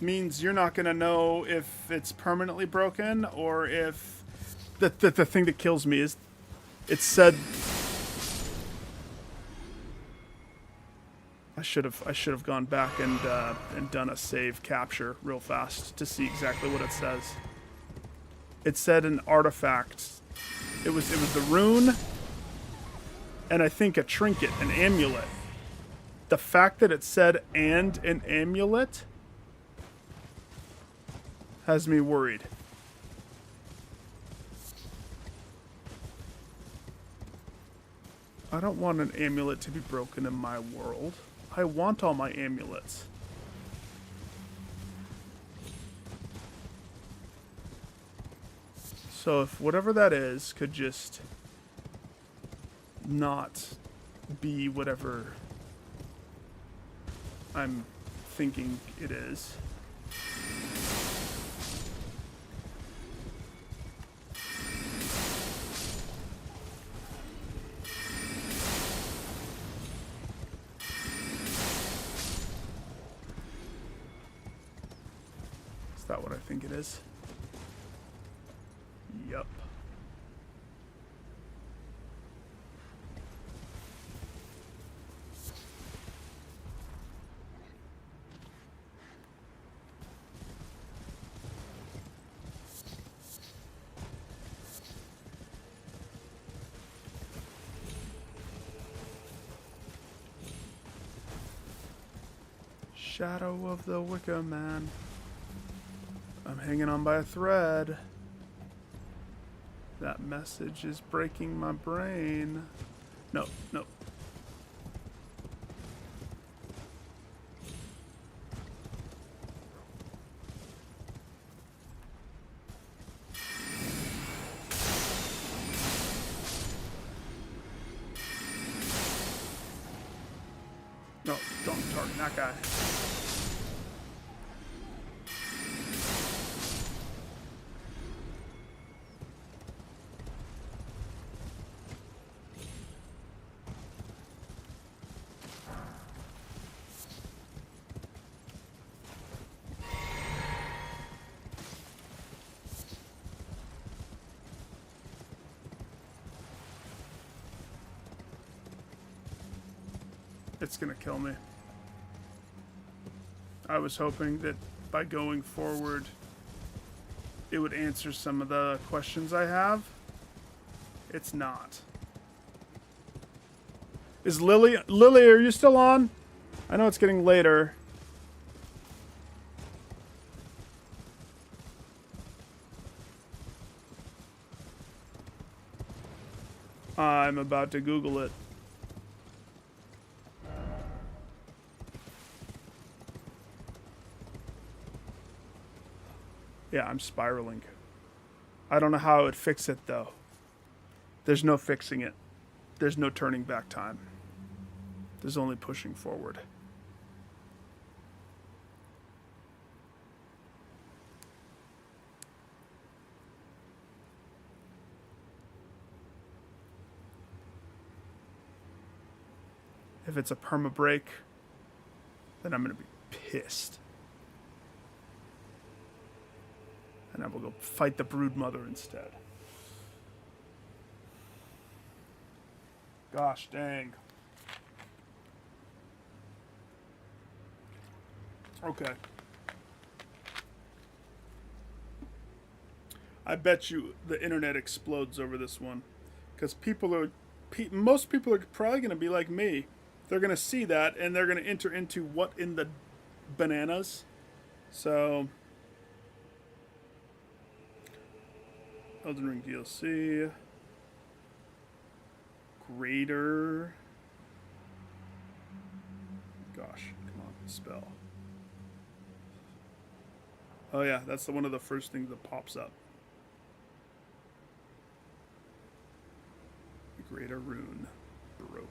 means you're not going to know if it's permanently broken or if... The thing that kills me is it said... I should have gone back and done a save capture real fast to see exactly what it says. It said an artifact. It was the rune and I think a trinket, an amulet. The fact that it said and an amulet has me worried. I don't want an amulet to be broken in my world. I want all my amulets. So if whatever that is could just not be whatever I'm thinking it is. Is that what I think it is? Yup. Shadow of the Wicker Man. I'm hanging on by a thread. That message is breaking my brain. No, no. No, don't target that guy. It's gonna kill me. I was hoping that by going forward, it would answer some of the questions I have. It's not. Is Lily, are you still on? I know it's getting later. I'm about to Google it. Yeah, I'm spiraling. I don't know how I would fix it, though. There's no fixing it. There's no turning back time. There's only pushing forward. If it's a perma break, then I'm going to be pissed. And I will go fight the brood mother instead. Gosh dang. Okay. I bet you the internet explodes over this one. Because most people are probably going to be like me. They're going to see that and they're going to enter into what in the bananas. So, Elden Ring DLC. Greater. Gosh, come on, spell. Oh yeah, that's one of the first things that pops up. The Greater Rune. Broken.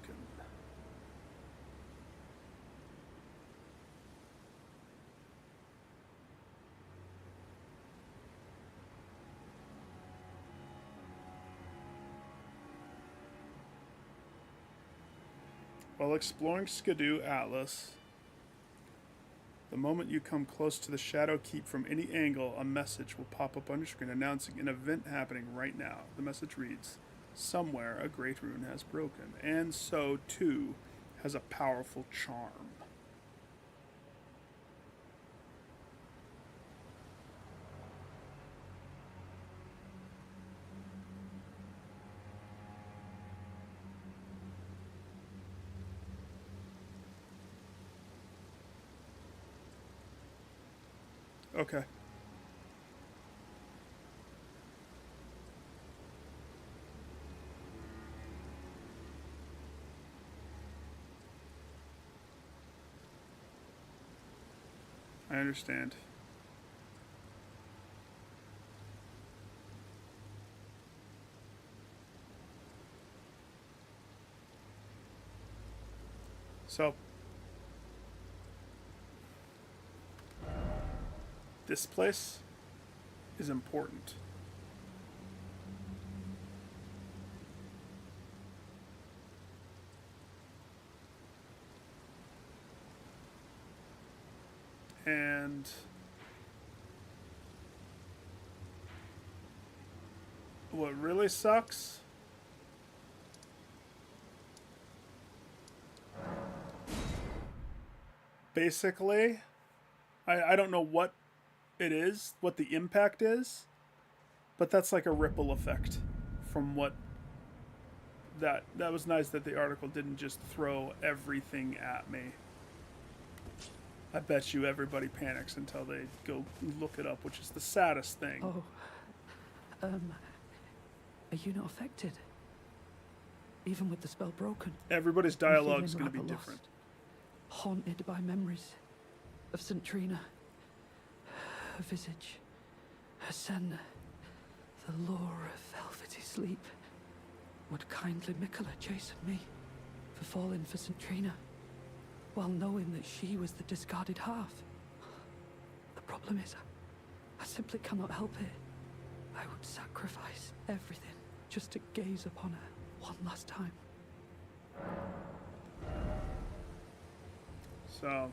While exploring Skidoo Atlas, the moment you come close to the Shadow Keep from any angle, a message will pop up on your screen announcing an event happening right now. The message reads, somewhere a great rune has broken, and so, too, has a powerful charm. Okay. understand. So, this place is important. And what really sucks basically, I don't know what it is, what the impact is, but that's like a ripple effect from what that was nice that the article didn't just throw everything at me. I bet you everybody panics until they go look it up, which is the saddest thing. Oh, are you not affected? Even with the spell broken? Everybody's I'm dialogue is feeling going to be rather different. lost, haunted by memories of St. Trina, her visage, her scent, the lure of velvety sleep. Would kindly Mikola chasten me for falling for St. Trina, while knowing that she was the discarded half? The problem is, I simply cannot help it. I would sacrifice everything just to gaze upon her one last time. So,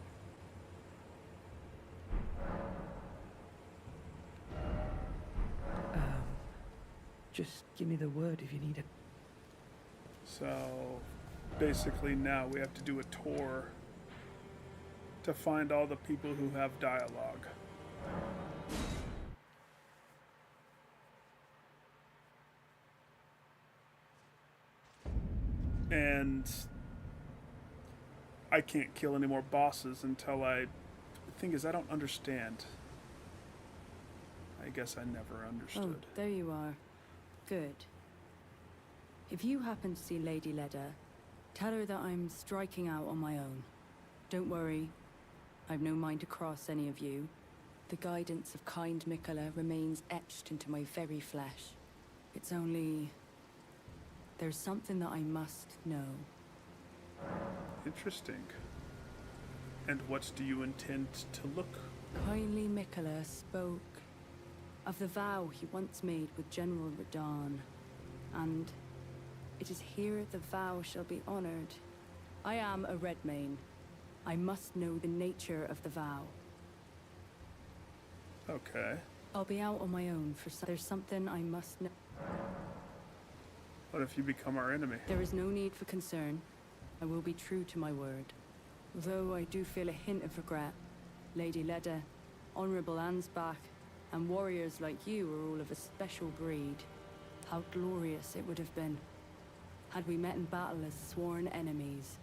Just give me the word if you need it. so basically now we have to do a tour to find all the people who have dialogue. And I can't kill any more bosses until the thing is, I don't understand. I guess I never understood. Oh, there you are. Good. If you happen to see Lady Leda, tell her that I'm striking out on my own. Don't worry. I've no mind to cross any of you. The guidance of kind Mikola remains etched into my very flesh. It's only... there's something that I must know. Interesting. And what do you intend to look? Kindly Mikola spoke of the vow he once made with General Radahn, and it is here the vow shall be honored. I am a Redmane. I must know the nature of the vow. Okay. I'll be out on my own for there's something I must know. What if you become our enemy? There is no need for concern. I will be true to my word. Though I do feel a hint of regret. Lady Leda, Honorable Ansbach, and warriors like you are all of a special breed. How glorious it would have been had we met in battle as sworn enemies.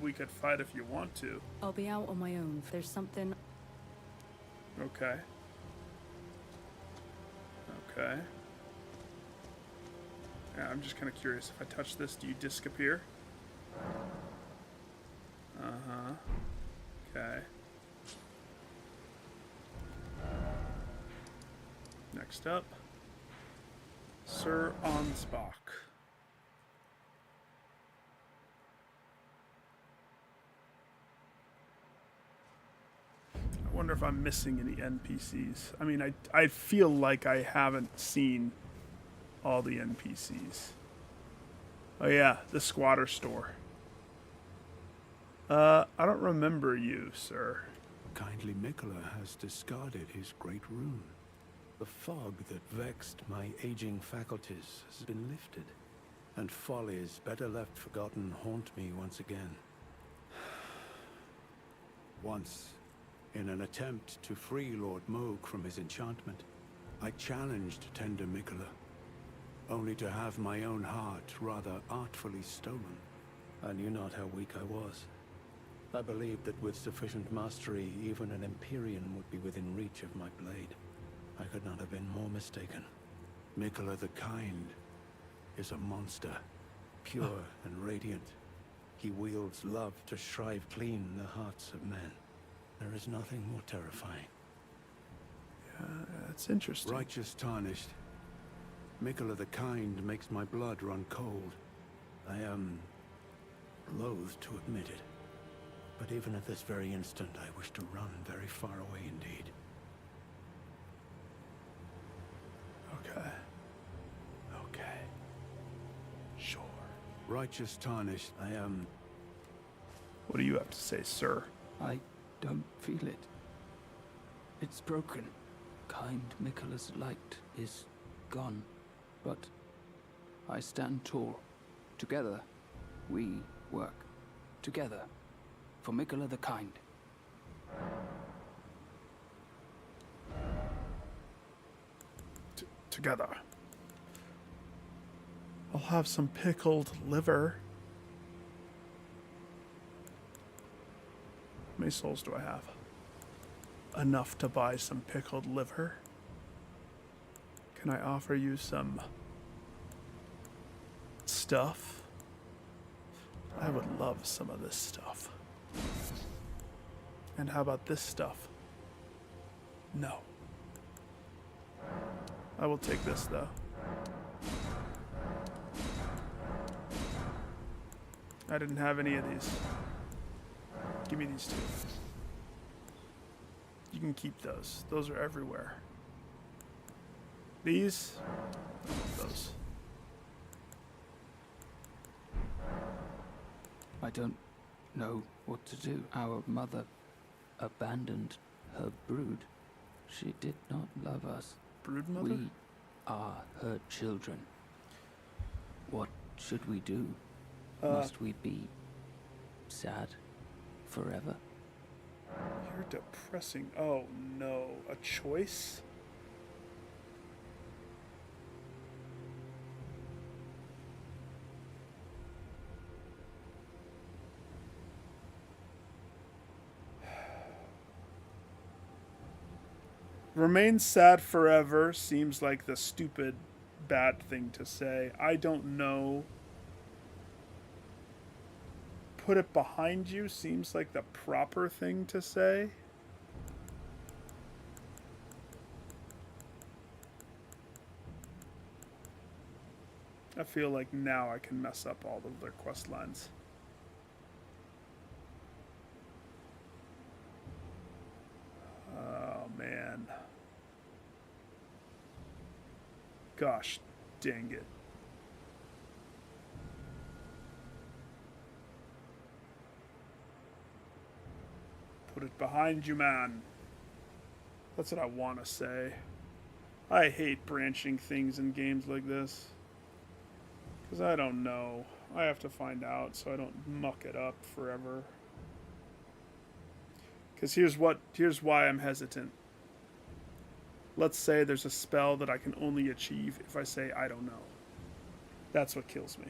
We could fight if you want to. I'll be out on my own. There's something... Okay. Okay. Yeah, I'm just kind of curious. If I touch this, do you disappear? Uh-huh. Okay. Next up, Sir Ansbach. I wonder if I'm missing any NPCs. I mean, I feel like I haven't seen all the NPCs. Oh yeah, the squatter store. I don't remember you, sir. Kindly Mikola has discarded his great rune. The fog that vexed my aging faculties has been lifted, and follies better left forgotten haunt me once again. Once, in an attempt to free Lord Moog from his enchantment, I challenged tender Mikola, only to have my own heart rather artfully stolen. I knew not how weak I was. I believed that with sufficient mastery, even an Empyrean would be within reach of my blade. I could not have been more mistaken. Mikola the Kind is a monster, pure and radiant. He wields love to shrive clean the hearts of men. There is nothing more terrifying. That's interesting. Righteous tarnished. Mikola the Kind makes my blood run cold. I am loath to admit it. But even at this very instant, I wish to run very far away indeed. Okay. Okay. Sure. Righteous tarnished. I am... What do you have to say, sir? I don't feel it. It's broken. Kind Mikola's light is gone. But I stand tall. Together, we work. Together. For Mikola the Kind. Together. I'll have some pickled liver. How many souls do I have? Enough to buy some pickled liver. Can I offer you some stuff? I would love some of this stuff. And how about this stuff? No. I will take this though. I didn't have any of these. Give me these two. You can keep those. Those are everywhere. These? I want those. I don't know what to do. Our mother abandoned her brood. She did not love us. Brood mother? We are her children. What should we do? Must we be sad forever? You're depressing. Oh no. A choice? Remain sad forever seems like the stupid, bad thing to say. I don't know. Put it behind you seems like the proper thing to say. I feel like now I can mess up all of their quest lines. Oh, man. Gosh, dang it. Put it behind you, man. That's what I want to say. I hate branching things in games like this. Because I don't know. I have to find out so I don't muck it up forever. Because here's why I'm hesitant. Let's say there's a spell that I can only achieve if I say I don't know. That's what kills me.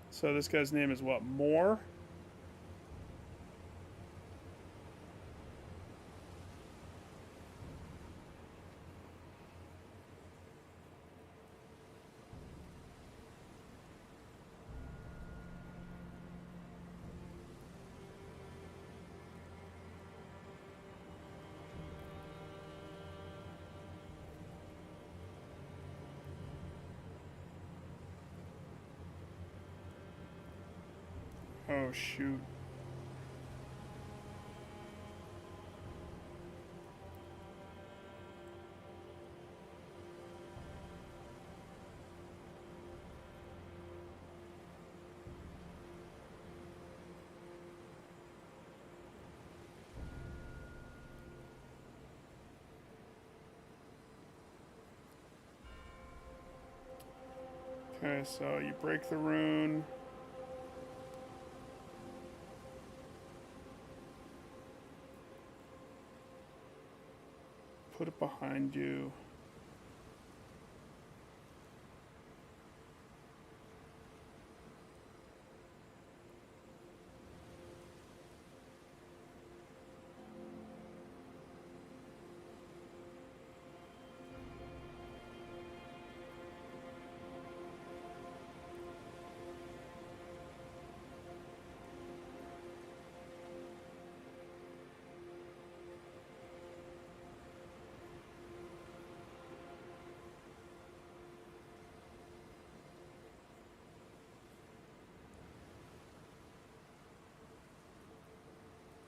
So this guy's name is what? Moore? Oh, shoot. Okay, so you break the rune. Put it behind you.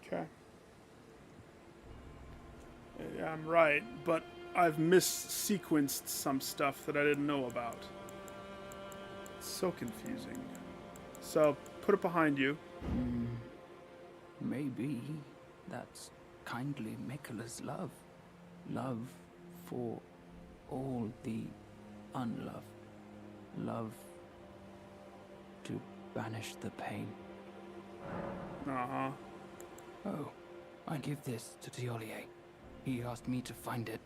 Okay. Yeah, I'm right, but I've missequenced some stuff that I didn't know about. It's so confusing. So, put it behind you. Maybe that's kindly Miquella's love. Love for all the unloved. Love to banish the pain. Uh-huh. Oh, I give this to Tiolier. He asked me to find it.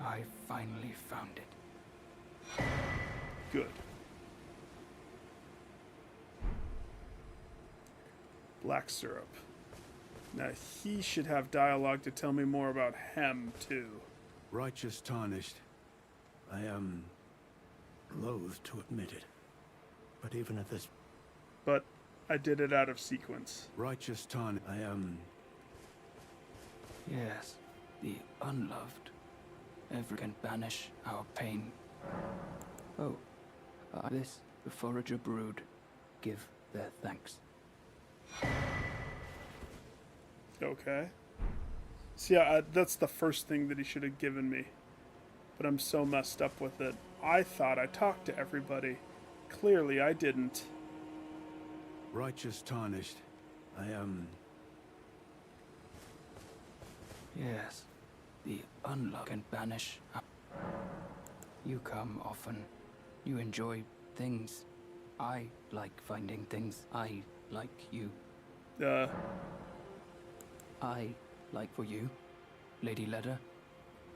I finally found it. Good. Black syrup. Now, he should have dialogue to tell me more about Hem, too. Righteous tarnished. I am loath to admit it. But even at this But I did it out of sequence. righteous tarnished, I am Yes, the unloved. Ever can banish our pain. Oh, this the forager brood give their thanks. Okay. See, yeah, that's the first thing that he should have given me. But I'm so messed up with it. I thought I talked to everybody. Clearly, I didn't. righteous tarnished. I am Yes, the unloved can banish. You come often. You enjoy things. I like finding things. I like you. I like for you, Lady Leda,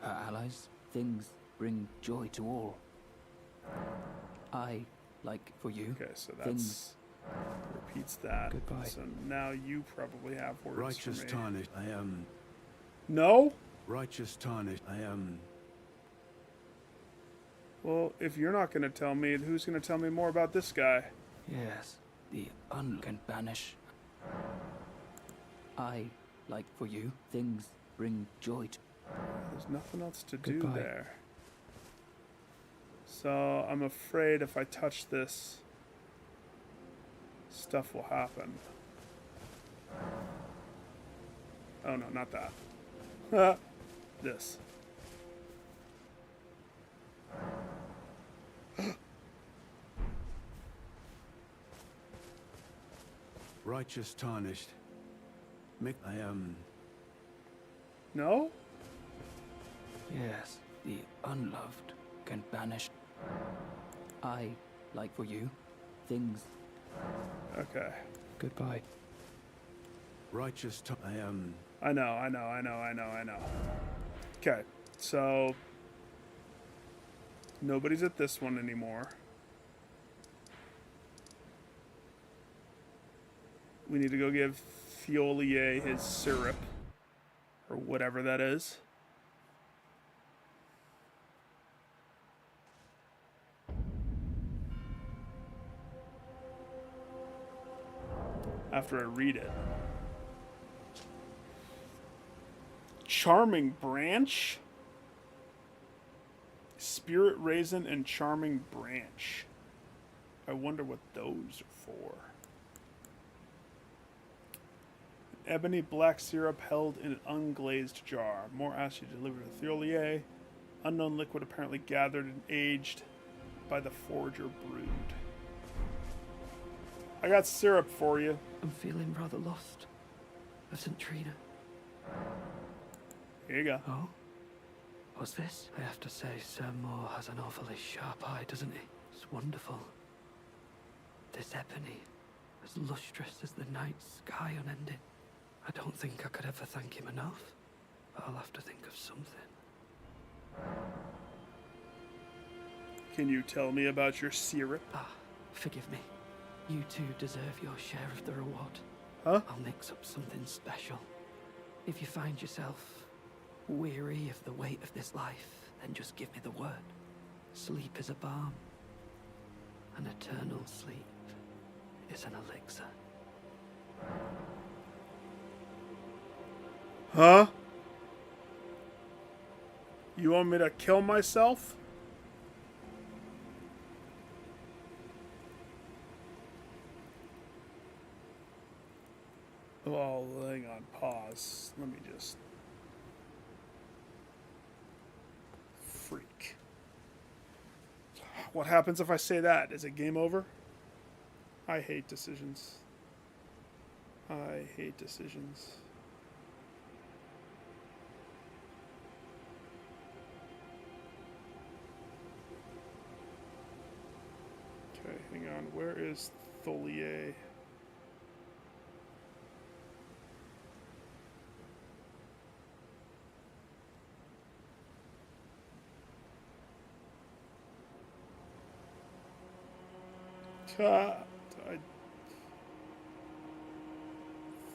her allies. Things bring joy to all. I like for you. Okay, so that's... Things. Repeats that. Goodbye. So now you probably have words righteous for me. tarnished. I am No? righteous tarnished. I am Well, if you're not going to tell me, who's going to tell me more about this guy? Yes, the unloved can banish. I like for you. Things bring joy to. There's nothing else to do Goodbye. there. So I'm afraid if I touch this, stuff will happen. Oh no, not that. This. righteous tarnished. I am No? Yes, the unloved can banish. I like for you. Things. Okay. Goodbye. righteous. I am I know. Okay, so nobody's at this one anymore. We need to go give Fiolier his syrup, or whatever that is. After I read it. Charming Branch? Spirit Raisin and Charming Branch. I wonder what those are for. Ebony black syrup held in an unglazed jar. More acid delivered to Thiolier. Unknown liquid apparently gathered and aged by the forager brood. I got syrup for you. I'm feeling rather lost. Of St. Trina. Here you go. Oh? What's this? I have to say, Sir Moore has an awfully sharp eye, doesn't he? It's wonderful. This ebony, as lustrous as the night sky unending. I don't think I could ever thank him enough, but I'll have to think of something. Can you tell me about your syrup? Ah, forgive me. You two deserve your share of the reward. Huh? I'll mix up something special. If you find yourself weary of the weight of this life, then just give me the word. Sleep is a balm. An eternal sleep is an elixir. Huh? You want me to kill myself? Well, hang on, pause. Let me just... Freak. What happens if I say that? Is it game over? I hate decisions. I hate decisions. Okay, hang on. Where is Tholier?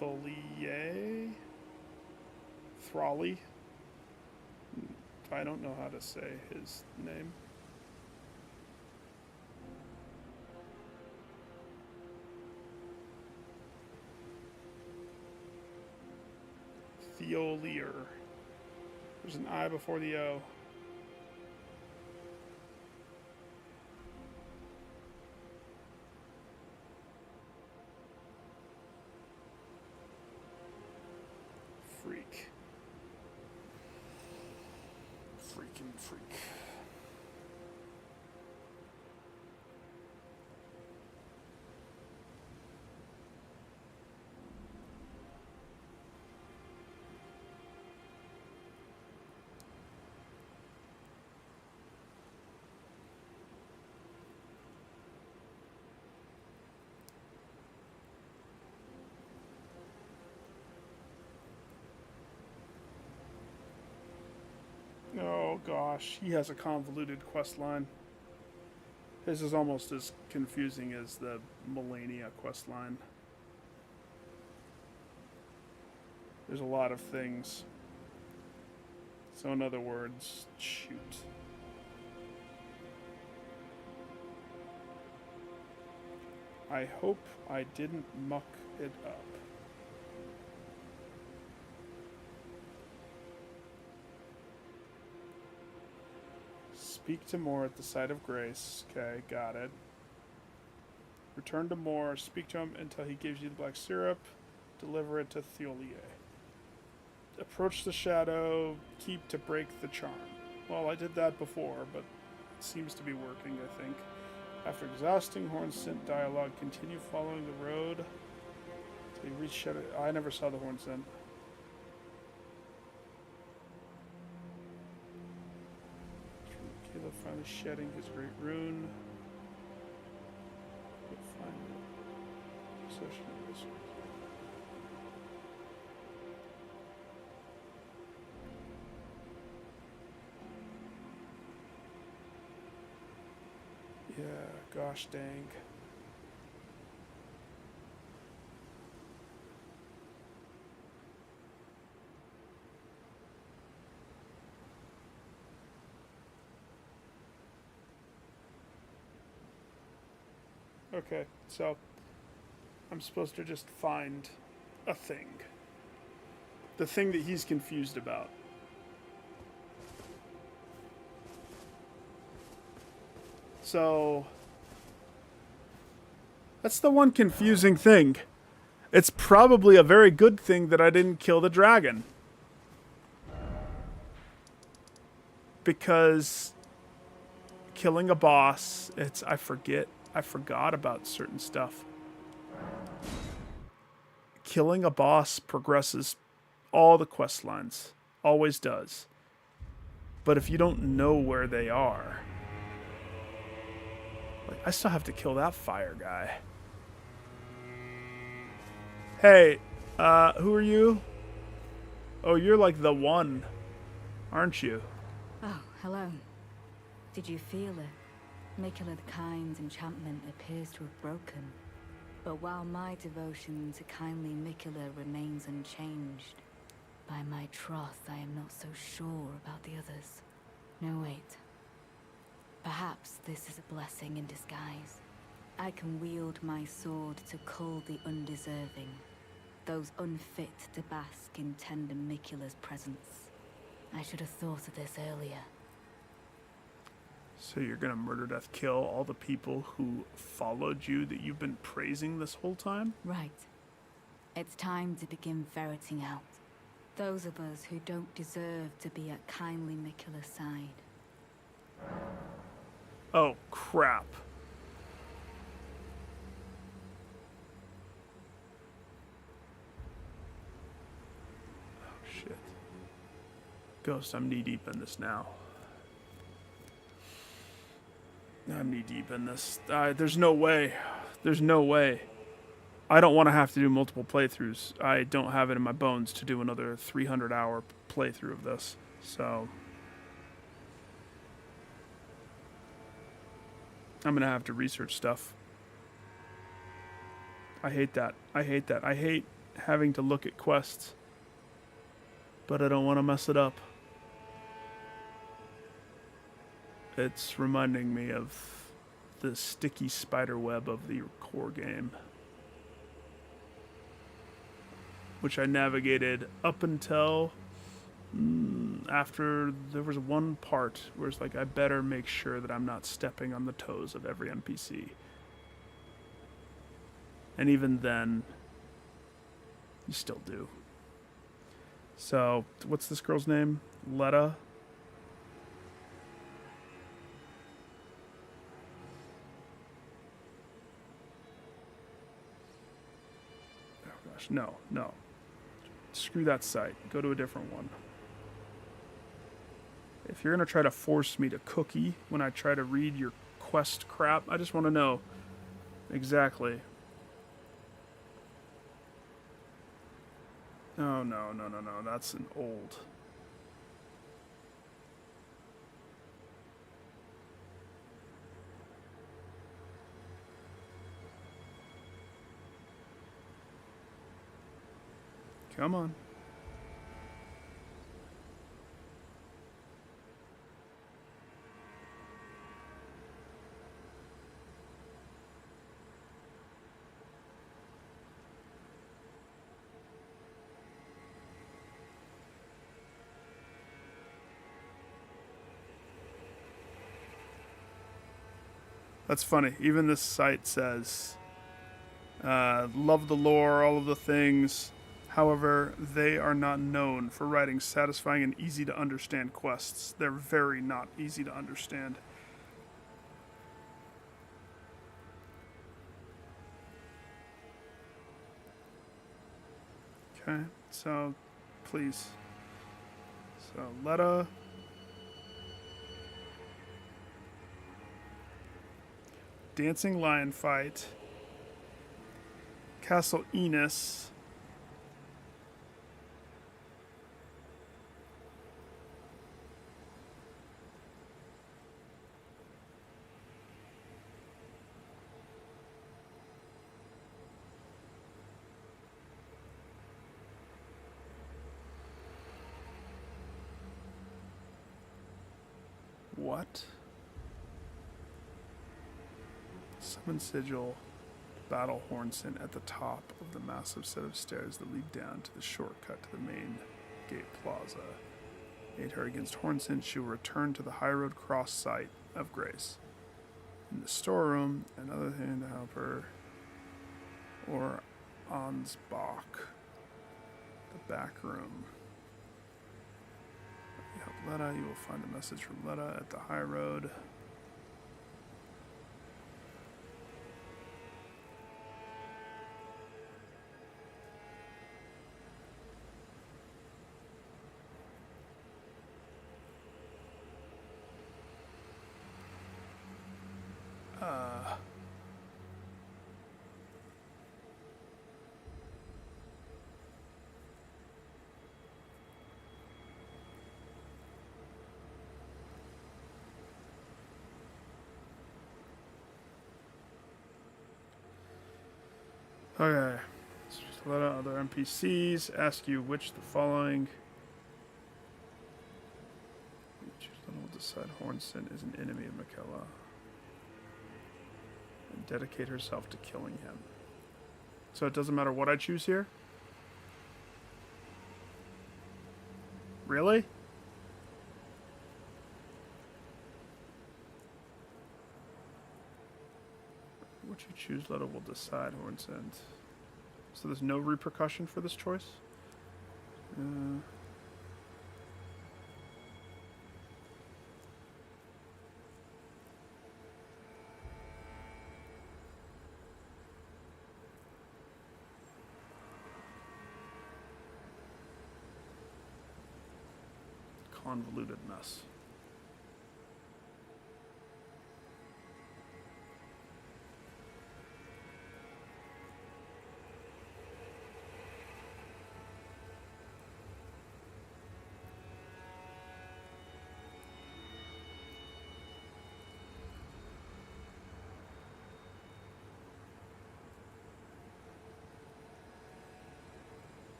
Tholier? Thrally? I don't know how to say his name. Theolier. There's an I before the O. Freak. Freaking freak. Oh gosh, he has a convoluted quest line. His is almost as confusing as the Melania quest line. There's a lot of things. So in other words, shoot. I hope I didn't muck it up. Speak to Moore at the site of grace. Okay, got it. Return to Moore. Speak to him until he gives you the black syrup. Deliver it to Theolier. Approach the shadow. Keep to break the charm. Well, I did that before, but it seems to be working, I think. After exhausting Horn Scent dialogue, continue following the road till you reach Shadow. Oh, I never saw the Horn Scent. Caleb finally shedding his great rune. You'll find the possession of this. Yeah, gosh dang. Okay, so I'm supposed to just find a thing. The thing that he's confused about. So that's the one confusing thing. It's probably a very good thing that I didn't kill the dragon. Because killing a boss, I forgot about certain stuff. Killing a boss progresses all the quest lines. Always does. But if you don't know where they are... Like, I still have to kill that fire guy. Hey, who are you? Oh, you're like the one, aren't you? Oh, hello. Did you feel it? Mikula the Kind's enchantment appears to have broken. But while my devotion to kindly Mikula remains unchanged, by my troth I am not so sure about the others. No, wait. Perhaps this is a blessing in disguise. I can wield my sword to cull the undeserving, those unfit to bask in tender Mikula's presence. I should have thought of this earlier. So you're gonna murder, death, kill all the people who followed you that you've been praising this whole time? Right. It's time to begin ferreting out those of us who don't deserve to be at kindly Miquella's side. Oh, crap. Oh, shit. Ghost, I'm knee-deep in this now. I'm knee-deep in this. There's no way. There's no way. I don't want to have to do multiple playthroughs. I don't have it in my bones to do another 300-hour playthrough of this. So I'm going to have to research stuff. I hate that. I hate that. I hate having to look at quests. But I don't want to mess it up. It's reminding me of the sticky spider web of the core game, which I navigated up until after there was one part where it's like, I better make sure that I'm not stepping on the toes of every NPC. And even then, you still do. So, what's this girl's name? Letta? Oh gosh, no. Screw that site. Go to a different one. If you're going to try to force me to cookie when I try to read your quest crap, I just want to know exactly. Oh, no. That's an old. Come on. That's funny. Even this site says, love the lore, all of the things. However, they are not known for writing satisfying and easy to understand quests. They're very not easy to understand. Okay, so please. So Letta. Dancing Lion Fight. Castle Enos. What? Summon Sigil, battle Hornson at the top of the massive set of stairs that lead down to the shortcut to the main gate plaza. Aid her against Hornson, she will return to the High Road Cross site of Grace. In the storeroom, another thing to help her, or Ansbach, the back room. You help Letta, you will find a message from Letta at the High Road. Okay. So let out other NPCs. Ask you which the following. Choose one will decide Hornson is an enemy of Miquella. And dedicate herself to killing him. So it doesn't matter what I choose here? Really? What you choose, Letta will decide, Hornson. So there's no repercussion for this choice? Convoluted mess.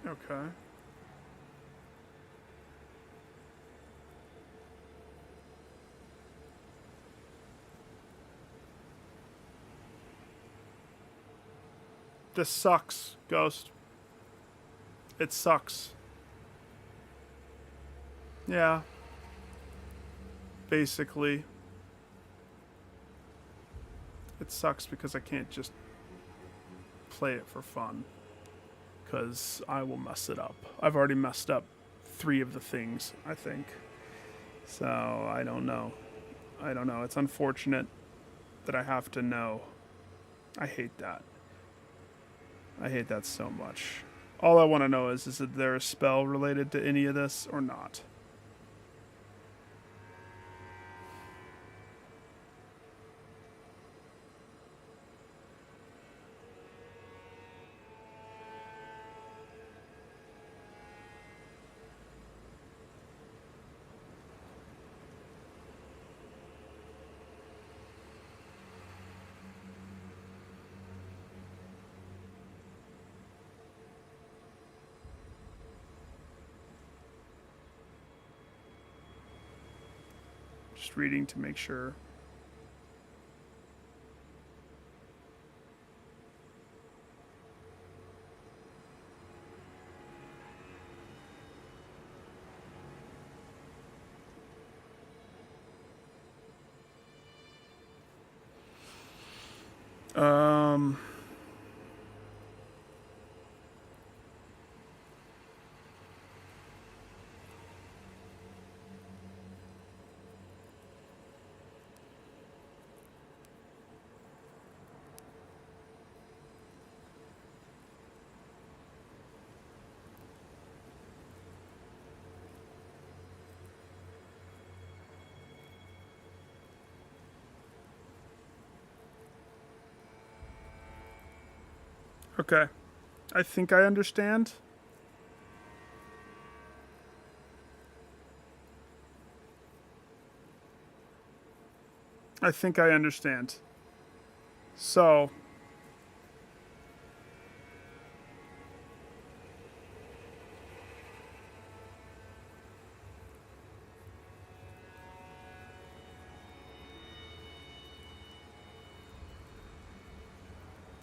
Okay. This sucks, Ghost. It sucks. Yeah. Basically. It sucks because I can't just play it for fun. Because I will mess it up. I've already messed up 3 of the things, I think. So, I don't know. I don't know. It's unfortunate that I have to know. I hate that. I hate that so much. All I want to know is there a spell related to any of this or not? Just reading to make sure. Um... Okay. I think I understand. I think I understand. So...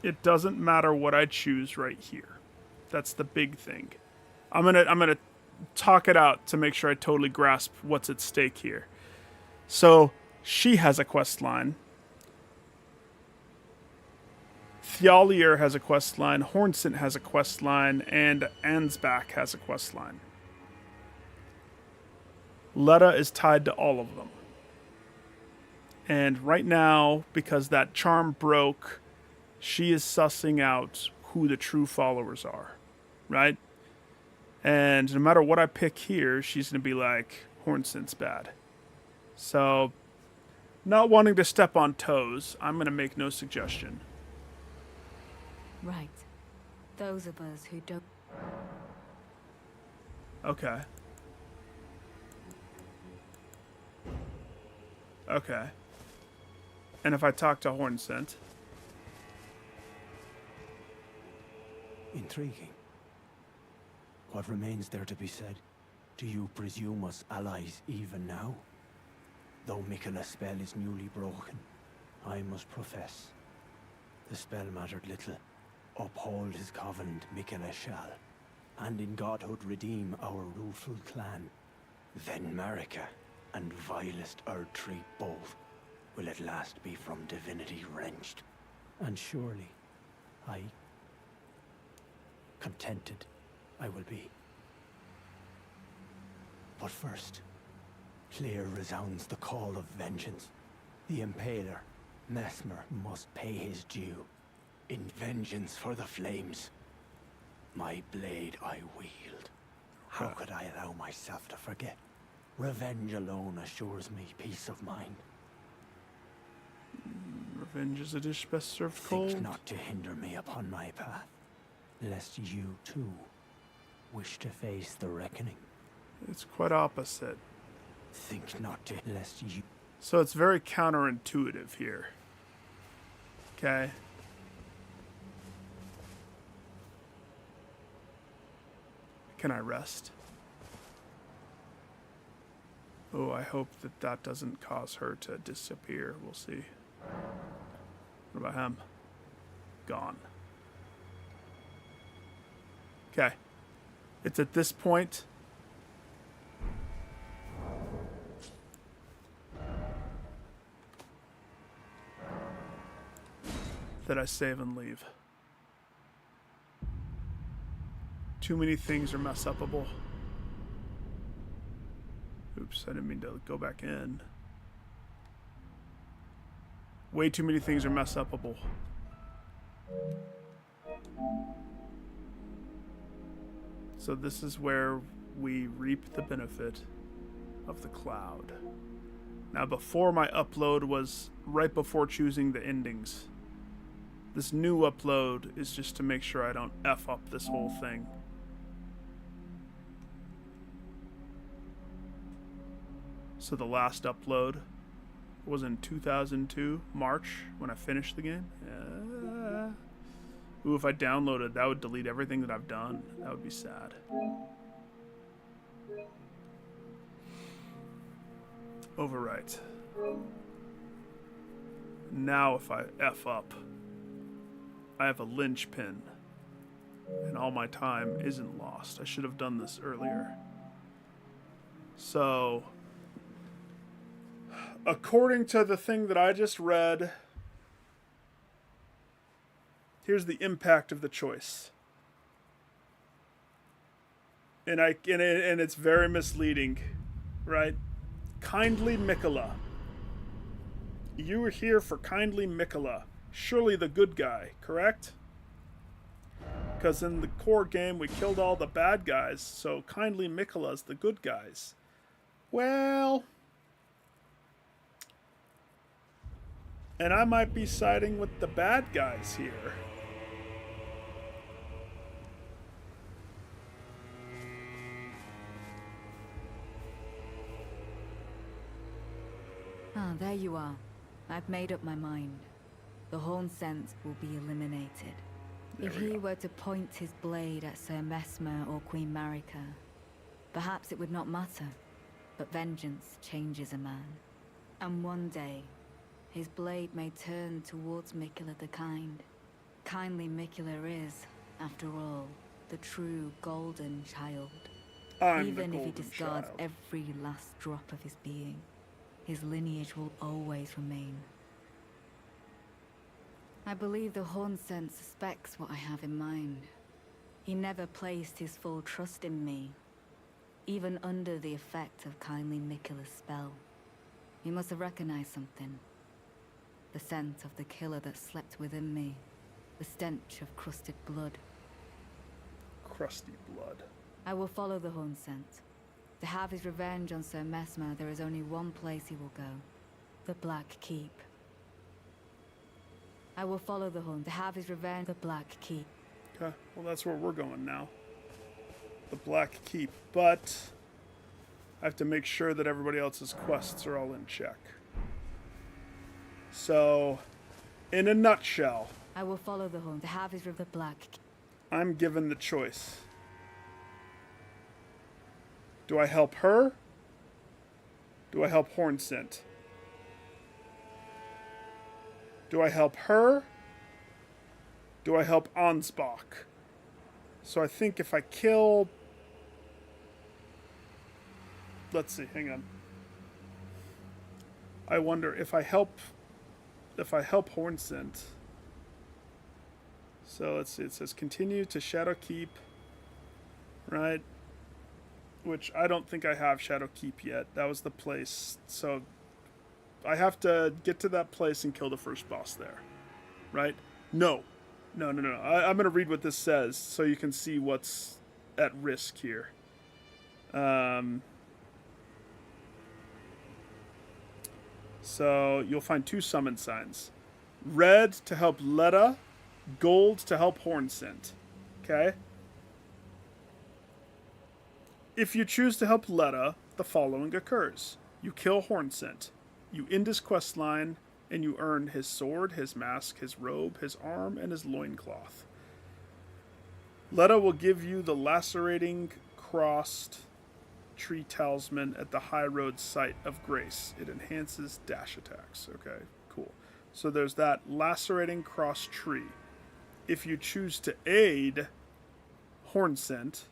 it doesn't matter what I choose right here. That's the big thing. I'm gonna talk it out to make sure I totally grasp what's at stake here. So she has a quest line. Thjalier has a quest line. Hornsent has a quest line, and Ansbach has a quest line. Letta is tied to all of them. And right now, because that charm broke, she is sussing out who the true followers are, right? And no matter what I pick here, she's going to be like, Hornsent's bad. So, not wanting to step on toes, I'm going to make no suggestion. Right. Those of us who don't... Okay. Okay. And if I talk to Hornsent... Intriguing. What remains there to be said? Do you presume us allies even now? Though Miquella's spell is newly broken, I must profess, the spell mattered little. Uphold his covenant, Miquella shall, and in godhood redeem our ruleful clan. Then Marika and vilest Erdtree both will at last be from divinity wrenched. And surely, contented I will be. But first, clear resounds the call of vengeance. The Impaler, Mesmer, must pay his due. In vengeance for the flames, my blade I wield. How could I allow myself to forget? Revenge alone assures me peace of mind. Revenge is a dish best served cold. Think not to hinder me upon my path, lest you too wish to face the reckoning. It's quite opposite. Think not to, lest you... So it's very counterintuitive here. Okay. Can I rest? Oh, I hope that that doesn't cause her to disappear. We'll see. What about him? Gone. Okay. It's at this point that I save and leave. Too many things are mess upable. Oops, I didn't mean to go back in. Way too many things are mess upable. So this is where we reap the benefit of the cloud. Now before my upload was right before choosing the endings. This new upload is just to make sure I don't F up this whole thing. So the last upload was in 2002, March, when I finished the game. Ooh, if I downloaded, that would delete everything that I've done. That would be sad. Overwrite. Now if I F up, I have a linchpin, and all my time isn't lost. I should have done this earlier. So, according to the thing that I just read, here's the impact of the choice. And it's very misleading, right? Kindly Miquella. You were here for kindly Miquella. Surely the good guy, correct? Because in the core game we killed all the bad guys, so kindly Miquella's the good guys. Well... and I might be siding with the bad guys here. Ah, there you are. I've made up my mind. The Horn Sense will be eliminated. If he were to point his blade at Sir Mesmer or Queen Marika, perhaps it would not matter. But vengeance changes a man. And one day, his blade may turn towards Miquella the Kind. Kindly Miquella is, after all, the true golden child. Even if he discards every last drop of his being, his lineage will always remain. I believe the Horn Sense suspects what I have in mind. He never placed his full trust in me, even under the effect of kindly Miquella's spell. He must have recognized something. The scent of the killer that slept within me. The stench of crusted blood. Crusty blood. I will follow the Horn Scent. To have his revenge on Sir Mesmer, there is only one place he will go. The Black Keep. I will follow the Horn. To have his revenge, the Black Keep. Okay, well that's where we're going now. The Black Keep. But I have to make sure that everybody else's quests are all in check. So, in a nutshell, I will follow the Horn. To have his the Black Keep. I'm given the choice. Do I help her? Do I help Horn Scent? Do I help her? Do I help Ansbach? So I think if I kill... Let's see, hang on. I wonder if I help Hornsent. So let's see, it says continue to Shadowkeep, right? Which I don't think I have Shadowkeep yet. That was the place. So I have to get to that place and kill the first boss there, right? No. I'm going to read what this says so you can see what's at risk here. So you'll find 2 summon signs. Red to help Letta, gold to help Hornsent. Okay? If you choose to help Letta, the following occurs. You kill Hornsent. You end his quest line, and you earn his sword, his mask, his robe, his arm, and his loincloth. Letta will give you the lacerating crossed tree talisman at the high road site of grace. It enhances dash attacks. Okay, cool. So there's that lacerating cross tree. If you choose to aid Hornsent,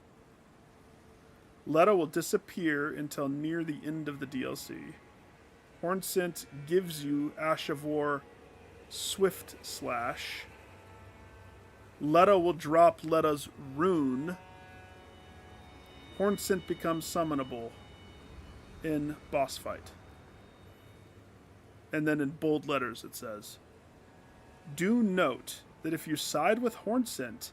Letta will disappear until near the end of the DLC. Hornsent gives you Ash of War Swift Slash. Letta will drop Letta's rune. Hornsent becomes summonable in boss fight. And then in bold letters it says, do note that if you side with Hornsent,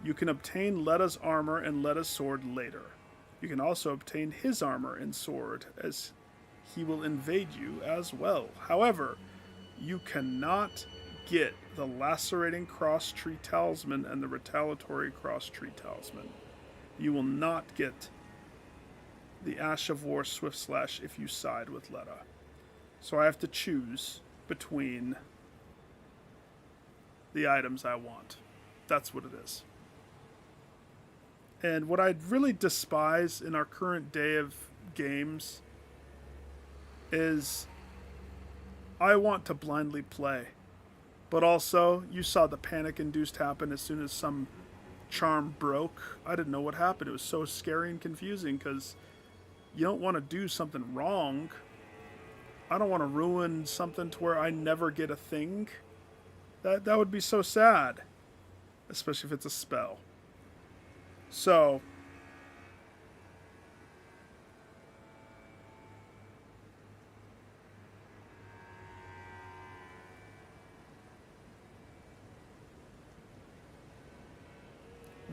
you can obtain Letta's armor and Letta's sword later. You can also obtain his armor and sword, as he will invade you as well. However, you cannot get the lacerating cross tree talisman and the retaliatory cross tree talisman. You will not get the Ash of War Swift Slash if you side with Letta. So I have to choose between the items I want. That's what it is. And what I really despise in our current day of games is I want to blindly play. But also, you saw the panic induced happen as soon as some charm broke. I didn't know what happened. It was so scary and confusing because you don't want to do something wrong. I don't want to ruin something to where I never get a thing. That would be so sad. Especially if it's a spell. So,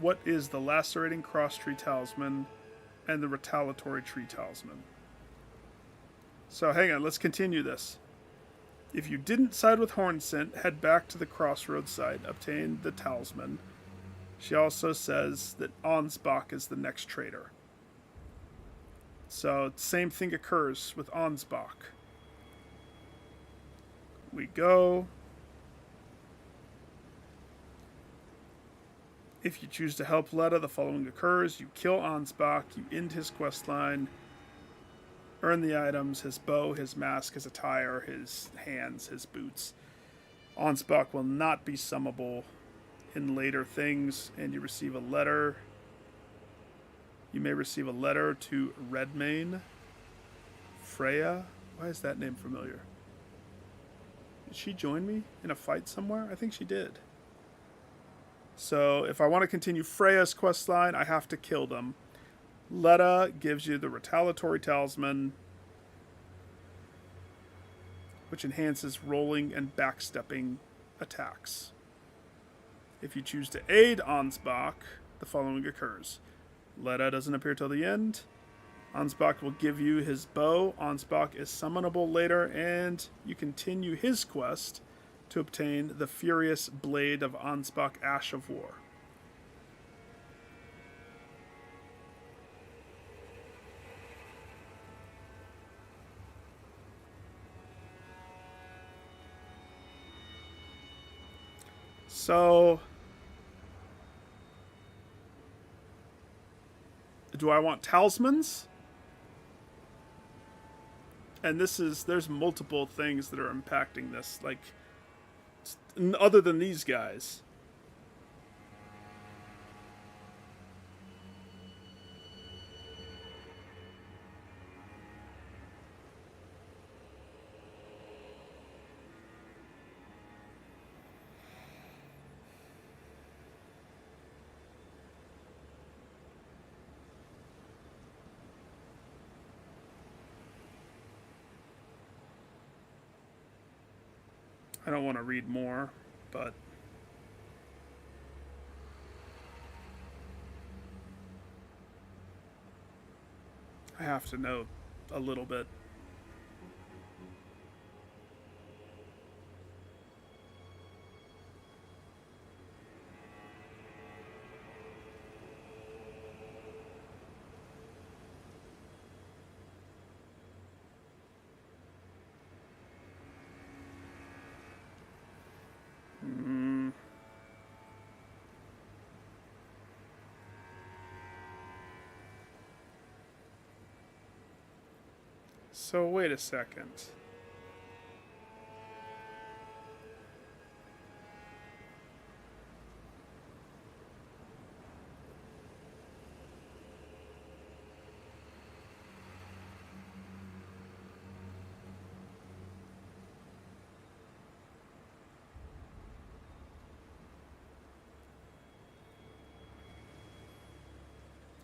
what is the lacerating cross tree talisman and the retaliatory tree talisman? So hang on, let's continue this. If you didn't side with Hornsent, head back to the crossroads site, obtain the talisman. She also says that Ansbach is the next traitor. So, same thing occurs with Ansbach. We go. If you choose to help Letta, the following occurs. You kill Ansbach, you end his questline, earn the items, his bow, his mask, his attire, his hands, his boots. Ansbach will not be summonable in later things, and you receive a letter. You may receive a letter to Redmane. Freya? Why is that name familiar? Did she join me in a fight somewhere? I think she did. So if I want to continue Freya's questline, I have to kill them. Letta gives you the retaliatory talisman, which enhances rolling and backstepping attacks. If you choose to aid Ansbach, the following occurs. Letta doesn't appear till the end. Ansbach will give you his bow. Ansbach is summonable later, and you continue his quest to obtain the Furious Blade of Ansbach Ash of War. So, do I want talismans? And there's multiple things that are impacting this. Like, other than these guys. I don't want to read more, but I have to know a little bit. So wait a second.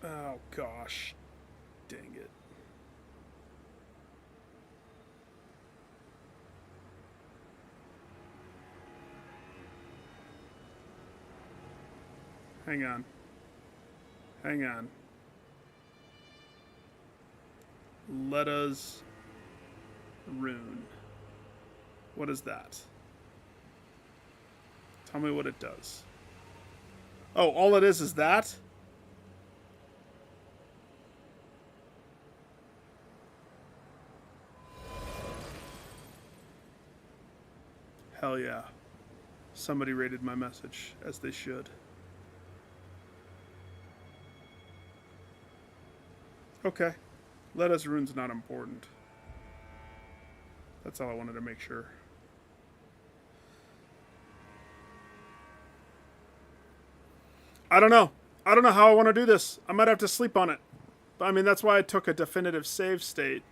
Oh gosh. Dang it. Hang on. Hang on. Let us rune. What is that? Tell me what it does. Oh, all it is that? Hell yeah. Somebody rated my message, as they should. Okay. Let us rune's not important. That's all I wanted to make sure. I don't know. I don't know how I want to do this. I might have to sleep on it. I mean, that's why I took a definitive save state.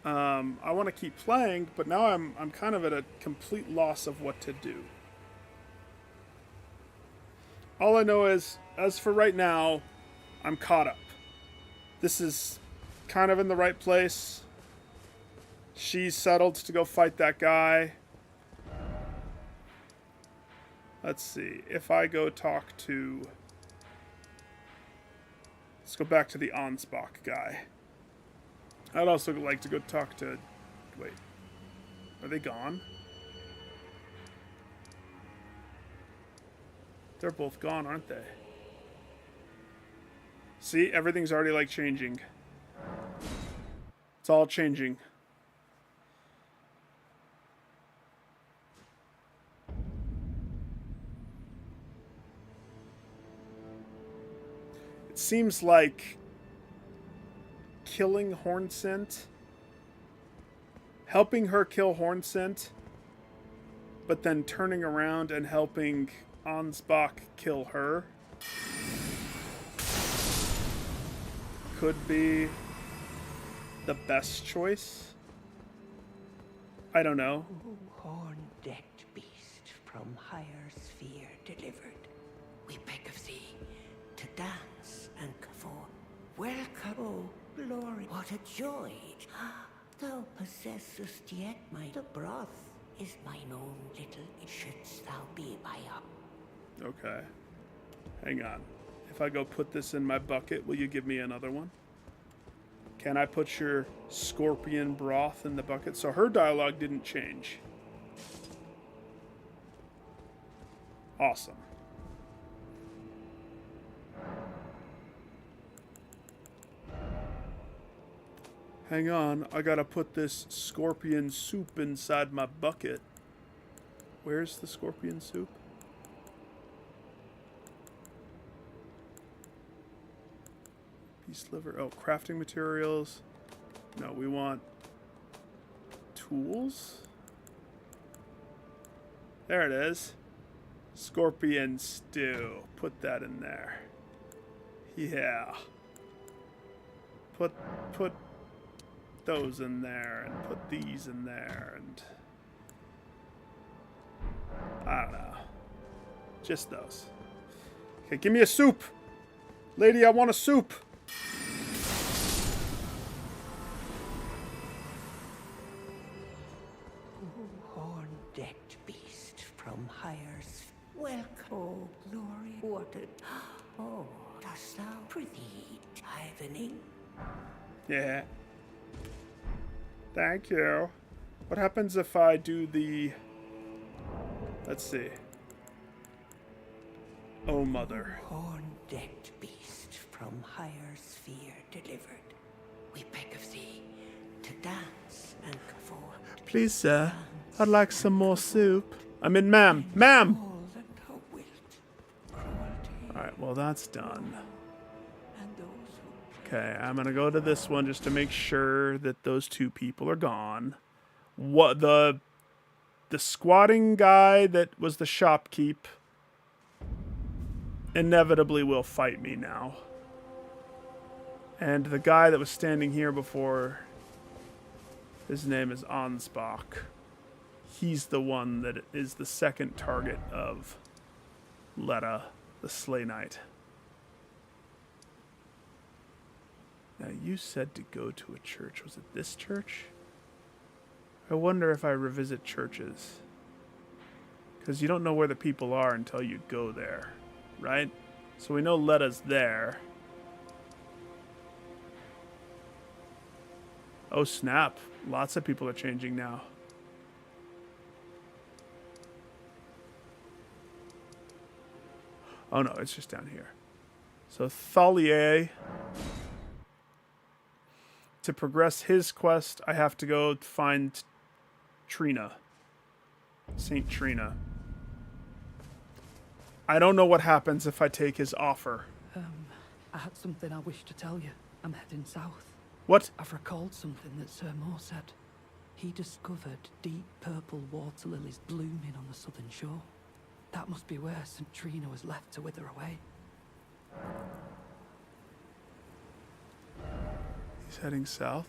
I want to keep playing, but now I'm kind of at a complete loss of what to do. All I know is, as for right now, I'm caught up. This is kind of in the right place. She's settled to go fight that guy. Let's see. If I go talk to... Let's go back to the Ansbach guy. I'd also like to go talk to... Wait. Are they gone? They're both gone, aren't they? See, everything's already, like, changing. It's all changing. It seems like killing Hornsent, helping her kill Hornsent, but then turning around and helping Ansbach kill her could be the best choice. I don't know. O horn-decked beast from higher sphere delivered, we beg of thee to dance and for welcome, O glory, what a joy! Thou possessest yet the broth is mine own little, shouldst thou be my up. Okay. Hang on. If I go put this in my bucket, will you give me another one? Can I put your scorpion broth in the bucket? So her dialogue didn't change. Awesome. Hang on, I gotta put this scorpion soup inside my bucket. Where's the scorpion soup? Beast liver. Oh, crafting materials. No, we want tools. There it is. Scorpion stew. Put that in there. Yeah. Put those in there and put these in there and I don't know. Just those. Okay, give me a soup. Lady, I want a soup. Horn-decked beast from higher sphere. Welcome, oh glory. What a... Oh, dost thou prithee, Ivaning? Yeah. Thank you. What happens if I do the... Let's see. Oh, mother. Horn-decked beast from higher sphere delivered. We beg of thee to dance and conform. Please, sir. I'd like some more soup. I mean, ma'am. Ma'am! All that thou wilt. Cruelty Alright, well, that's done. and those who Okay, I'm gonna go to this one just to make sure that those two people are gone. What the squatting guy that was the shopkeep inevitably will fight me now. And the guy that was standing here before, his name is Ansbach. He's the one that is the second target of Letta, the Slay Knight. Now, you said to go to a church. Was it this church? I wonder if I revisit churches. Because you don't know where the people are until you go there, right? So we know Letta's there. Oh, snap. Lots of people are changing now. Oh, no, it's just down here. So Thalier... To progress his quest, I have to go find Trina. Saint Trina. I don't know what happens if I take his offer. I had something I wish to tell you. I'm heading south. What? I've recalled something that Sir Moore said. He discovered deep purple water lilies blooming on the southern shore. That must be where St. Trina was left to wither away. He's heading south.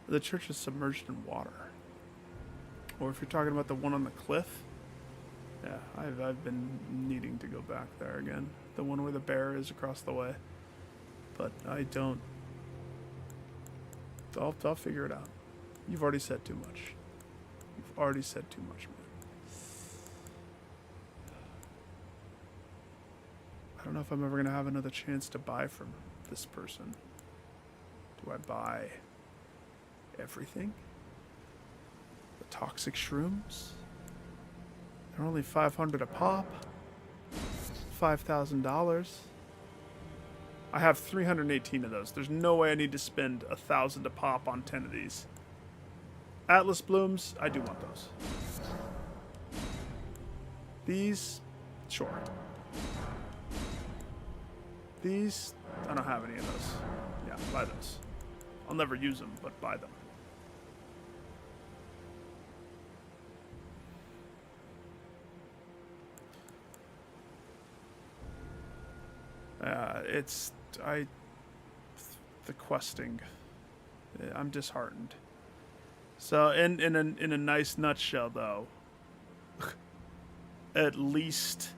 The church is submerged in water. Or if you're talking about the one on the cliff, yeah, I've been needing to go back there again. The one where the bear is across the way. But I don't... I'll figure it out. You've already said too much. You've already said too much, man. I don't know if I'm ever going to have another chance to buy from this person. Do I buy everything? The toxic shrooms? They're only $500 a pop. $5,000. I have 318 of those. There's no way I need to spend $1,000 a pop on 10 of these. Atlas blooms, I do want those. These, sure. These, I don't have any of those. Yeah, buy those. I'll never use them, but buy them. The questing. I'm disheartened. So, in a nice nutshell, though, at least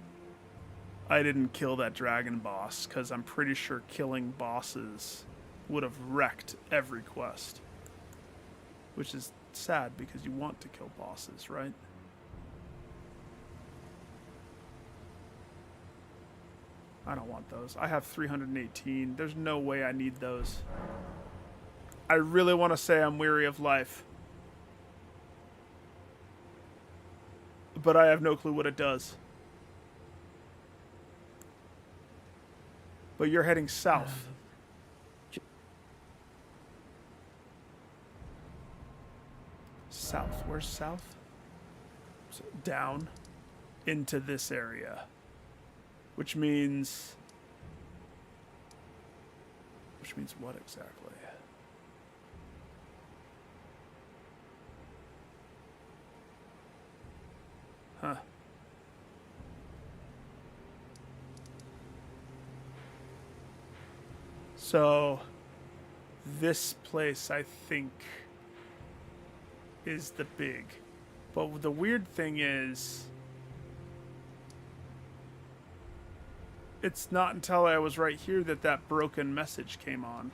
I didn't kill that dragon boss, because I'm pretty sure killing bosses would have wrecked every quest. Which is sad, because you want to kill bosses, right? I don't want those. I have 318. There's no way I need those. I really want to say I'm weary of life. But I have no clue what it does. But you're heading south. South. Where's south? So down into this area. Which means what exactly? Huh. So, this place, I think, is the big. But the weird thing is, it's not until I was right here that that broken message came on.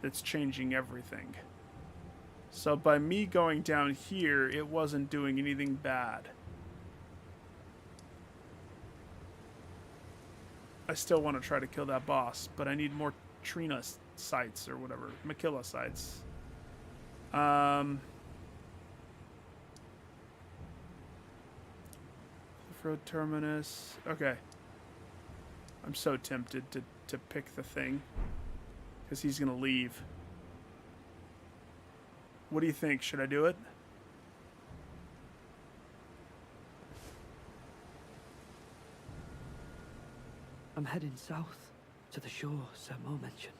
That's changing everything. So by me going down here, it wasn't doing anything bad. I still want to try to kill that boss, but I need more Trina sites or whatever. Makilla sites. Road Terminus. Okay. I'm so tempted to pick the thing. Because he's going to leave. What do you think? Should I do it? I'm heading south to the shore Sir Mo mentioned.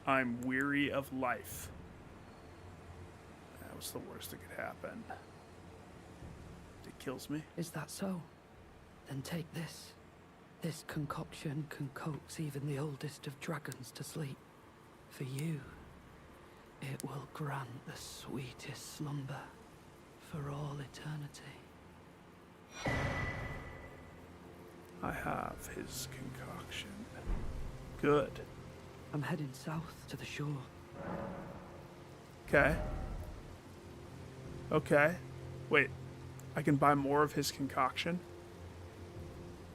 I'm weary of life. That was the worst that could happen. It kills me. Is that so? Then take this. This concoction can coax even the oldest of dragons to sleep. For you, it will grant the sweetest slumber for all eternity. I have his concoction. Good. I'm heading south to the shore. Okay. Okay. Wait. I can buy more of his concoction?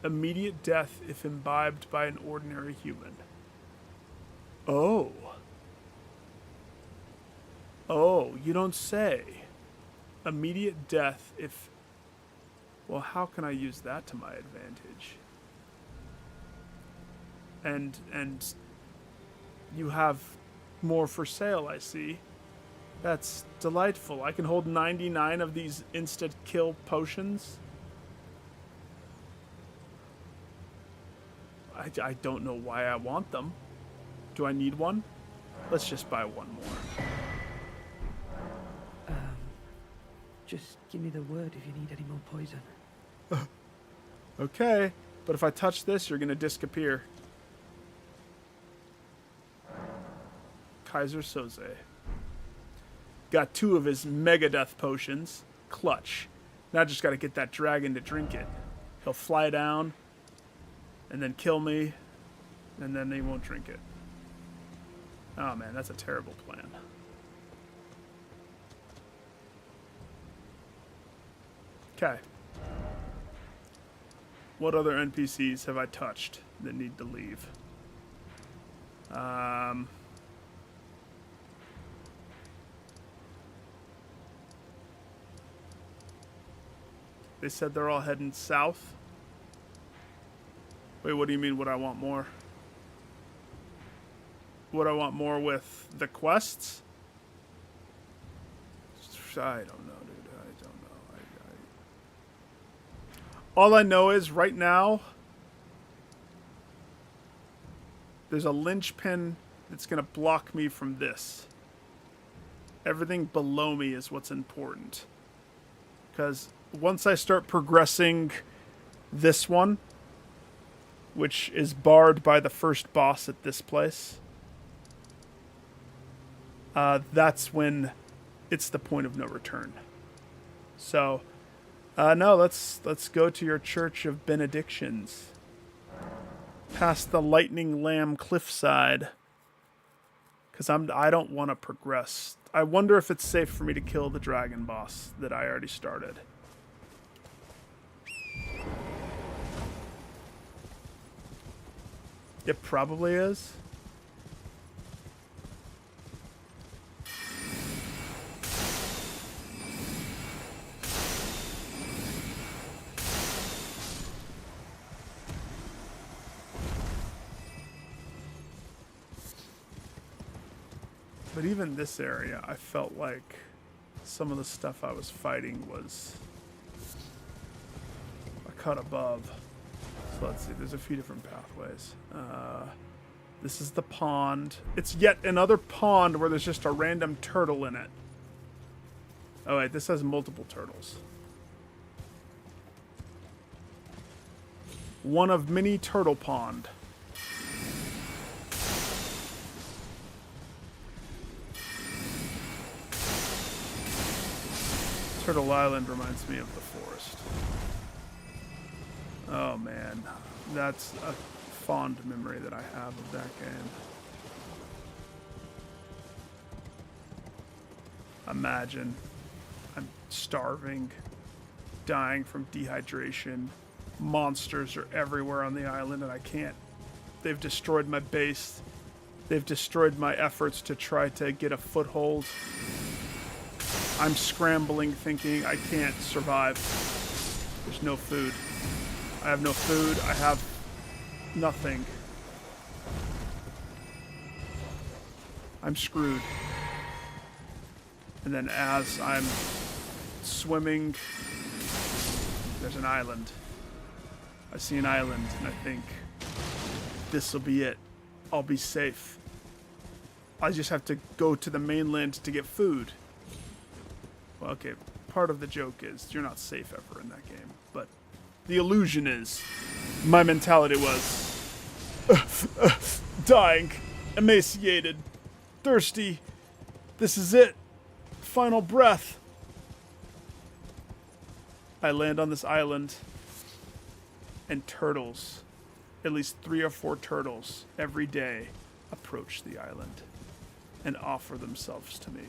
Immediate death if imbibed by an ordinary human. Oh. Oh, you don't say. Immediate death if... Well, how can I use that to my advantage? And you have more for sale, I see. That's delightful. I can hold 99 of these instant kill potions. I don't know why I want them. Do I need one? Let's just buy one more. Just give me the word if you need any more poison. Okay, but if I touch this, you're gonna disappear. Kaiser Soze. Got 2 of his Mega Death potions. Clutch. Now I just gotta get that dragon to drink it. He'll fly down, and then kill me, and then he won't drink it. Oh man, that's a terrible plan. Okay. What other NPCs have I touched that need to leave? They said they're all heading south. Wait, what do you mean what I want more? What I want more with the quests? I don't know, dude. I don't know. All I know is right now there's a linchpin that's going to block me from this. Everything below me is what's important. Because once I start progressing this one, which is barred by the first boss at this place, that's when it's the point of no return. So, no, let's go to your Church of Benedictions. Past the Lightning Lamb cliffside. Because I don't want to progress. I wonder if it's safe for me to kill the dragon boss that I already started. It probably is. But even this area, I felt like some of the stuff I was fighting was a cut above. So let's see, there's a few different pathways. This is the pond. It's yet another pond where there's just a random turtle in it. Oh wait, this has multiple turtles. One of many turtle pond. Turtle Island reminds me of the forest. Oh man, that's a fond memory that I have of that game. Imagine I'm starving, dying from dehydration. Monsters are everywhere on the island and I can't. They've destroyed my base. They've destroyed my efforts to try to get a foothold. I'm scrambling thinking I can't survive. There's no food. I have no food. I have nothing. I'm screwed. And then as I'm swimming, there's an island. I see an island and I think this'll be it. I'll be safe. I just have to go to the mainland to get food. Well, okay, part of the joke is you're not safe ever in that game, but the illusion is my mentality was dying, emaciated, thirsty. This is it. Final breath. I land on this island and turtles, at least 3 or 4 turtles every day, approach the island and offer themselves to me.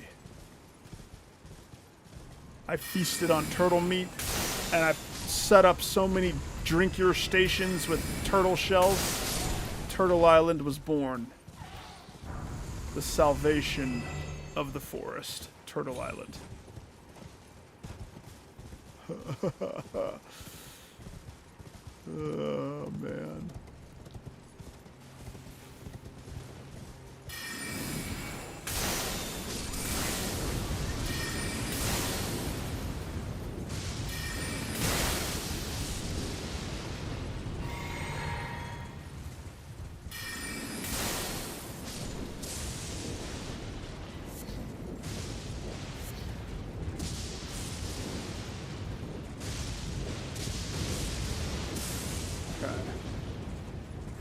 I feasted on turtle meat, and I set up so many drink-your stations with turtle shells. Turtle Island was born. The salvation of the forest. Turtle Island. Oh, man.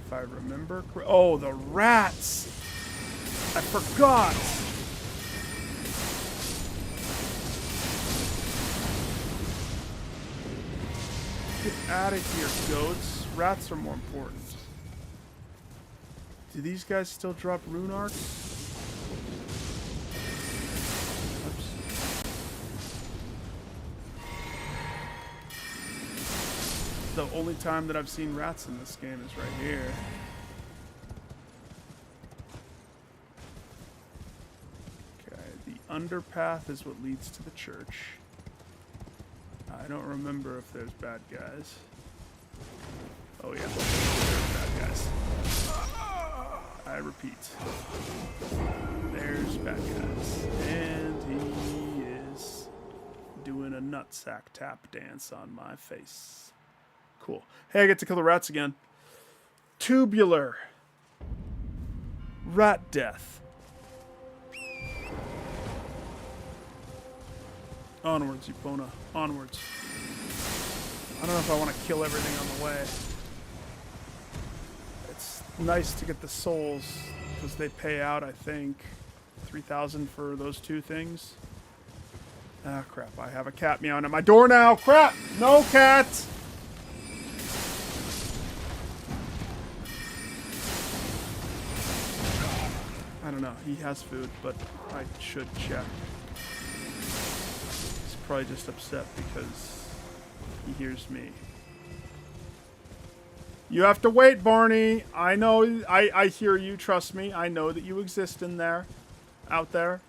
If I remember correctly. Oh, the rats! I forgot! Get out of here, goats. Rats are more important. Do these guys still drop rune arcs? The only time that I've seen rats in this game is right here. Okay, the underpath is what leads to the church. I don't remember if there's bad guys. Oh yeah, there's bad guys. I repeat. There's bad guys. And he is doing a nutsack tap dance on my face. Cool. Hey, I get to kill the rats again. Tubular. Rat death. Onwards, Epona. Onwards. I don't know if I want to kill everything on the way. It's nice to get the souls, because they pay out, I think, 3,000 for those 2 things. Ah, crap. I have a cat meowing at my door now. Crap! No cat! I don't know. He has food, but I should check. He's probably just upset because he hears me. You have to wait, Barney. I know. I hear you. Trust me. I know that you exist in there. Out there.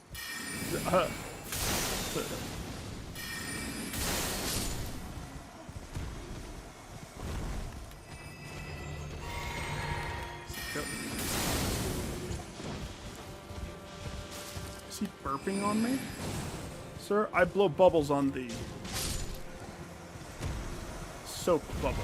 Is he burping on me? Sir, I blow bubbles on thee. Soap bubbles.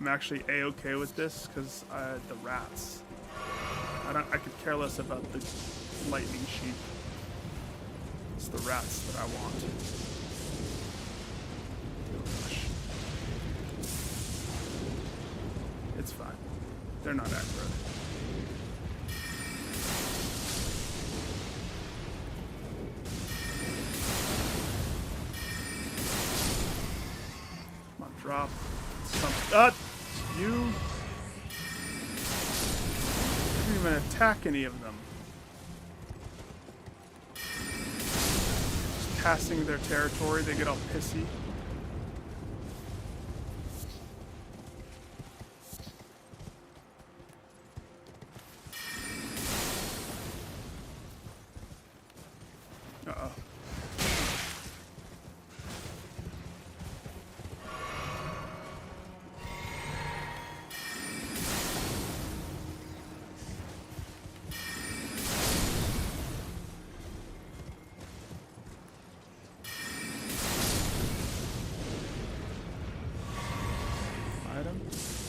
I'm actually A-okay with this because the rats. I could care less about the lightning sheep. It's the rats that I want. Oh gosh. It's fine. They're not aggro. Come on, drop some. You didn't even attack any of them. Just passing their territory, they get all pissy. Uh-oh.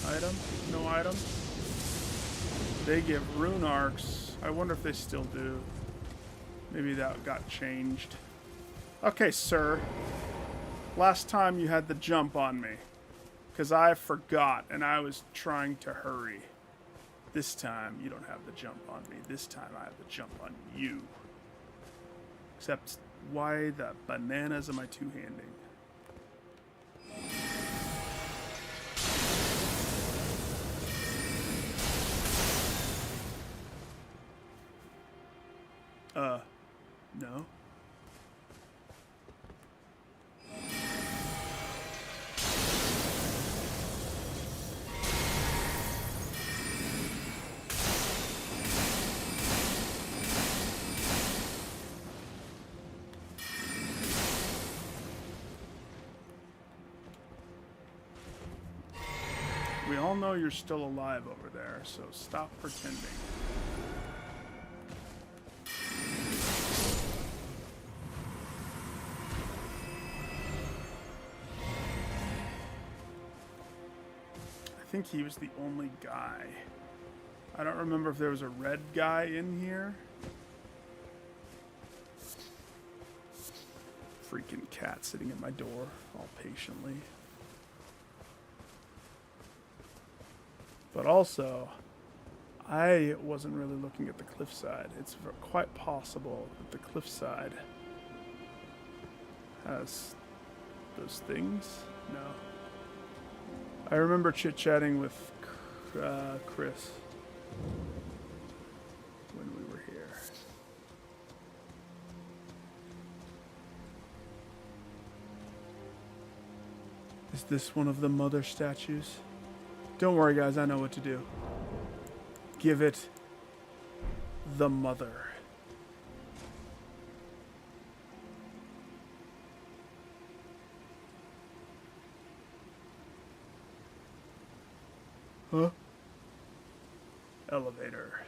Item? No item? They give rune arcs. I wonder if they still do. Maybe that got changed. Okay, sir. Last time you had the jump on me. Because I forgot and I was trying to hurry. This time you don't have the jump on me. This time I have the jump on you. Except, why the bananas am I two-handing? No. We all know you're still alive over there, so stop pretending. I think he was the only guy. I don't remember if there was a red guy in here. Freaking cat sitting at my door, all patiently. But also, I wasn't really looking at the cliffside. It's quite possible that the cliffside has those things. No. I remember chit-chatting with Chris when we were here. Is this one of the mother statues? Don't worry, guys, I know what to do. Give it the mother. Huh? Elevator.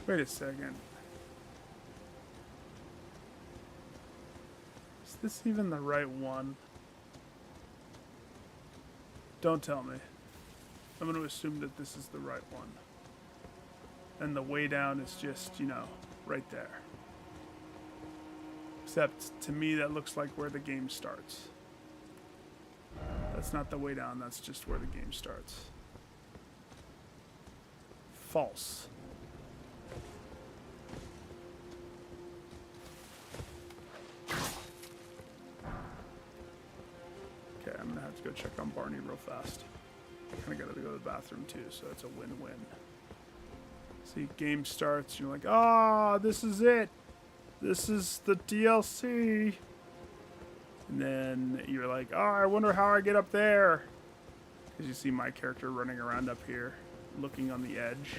Wait a second. Is this even the right one? Don't tell me. I'm going to assume that this is the right one. And the way down is just, you know, right there. Except, to me, that looks like where the game starts. That's not the way down, that's just where the game starts. False. Okay, I'm gonna have to go check on Barney real fast. I kinda gotta go to the bathroom too, so it's a win-win. See, game starts, you're like, ah, this is it! This is the DLC! And then you're like, oh, I wonder how I get up there! Because you see my character running around up here, looking on the edge.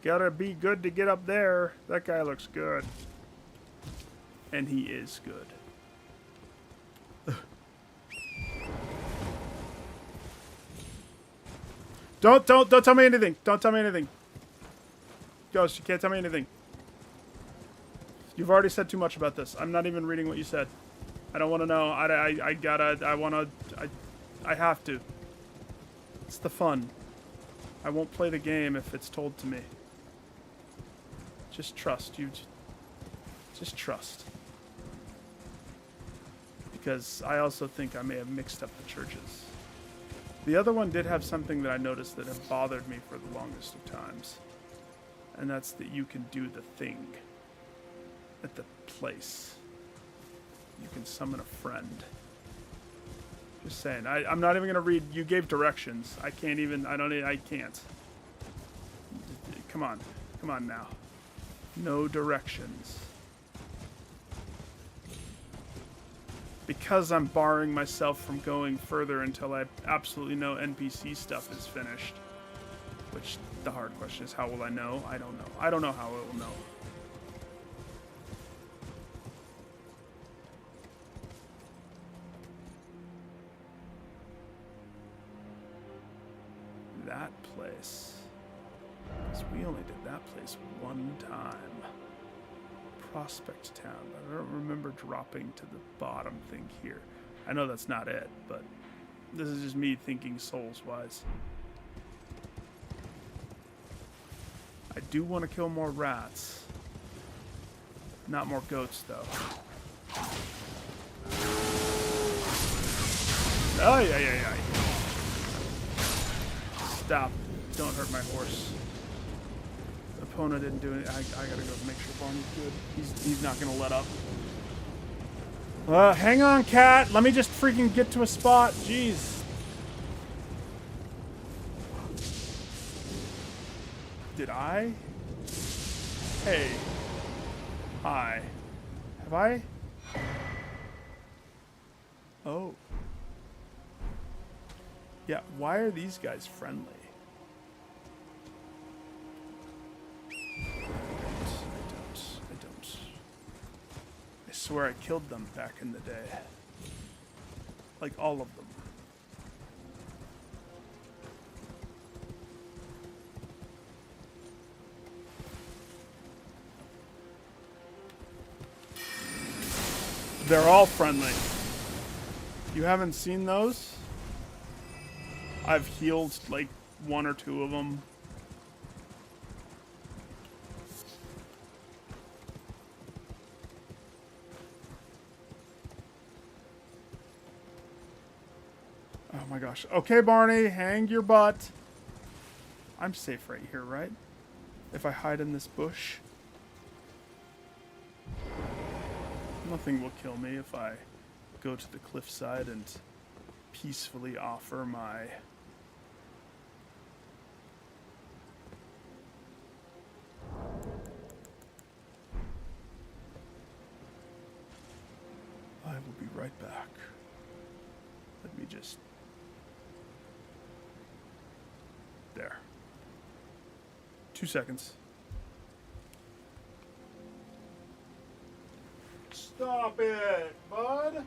Gotta be good to get up there. That guy looks good. And he is good. Don't tell me anything. Don't tell me anything. Ghost, you can't tell me anything. You've already said too much about this. I'm not even reading what you said. I don't want to know. I have to. It's the fun. I won't play the game if it's told to me. Just trust. Just trust. Because I also think I may have mixed up the churches. The other one did have something that I noticed that had bothered me for the longest of times. And that's that you can do the thing at the place. You can summon a friend. Just saying. I'm not even going to read. You gave directions. I can't even. I can't. Come on. Come on now. No directions. Because I'm barring myself from going further until I absolutely know NPC stuff is finished. Which, the hard question is, how will I know? I don't know. I don't know how I will know. That place. Because we only did that place one time. Prospect Town. I don't remember dropping to the bottom thing here. I know that's not it, but this is just me thinking Souls-wise. I do want to kill more rats. Not more goats, though. Oh, yeah. Stop. Don't hurt my horse. The opponent didn't do it. I gotta go make sure Barney's good. He's not gonna let up. Hang on, cat. Let me just freaking get to a spot. Jeez. Did I? Hey. Hi. Have I? Oh. Yeah, why are these guys friendly? I don't. I swear I killed them back in the day. Like all of them. They're all friendly. You haven't seen those? I've healed like one or two of them. Oh my gosh. Okay, Barney, hang your butt. I'm safe right here, right? If I hide in this bush. Nothing will kill me if I go to the cliffside and peacefully offer my... I will be right back. Let me just... There. 2 seconds. Stop it, bud!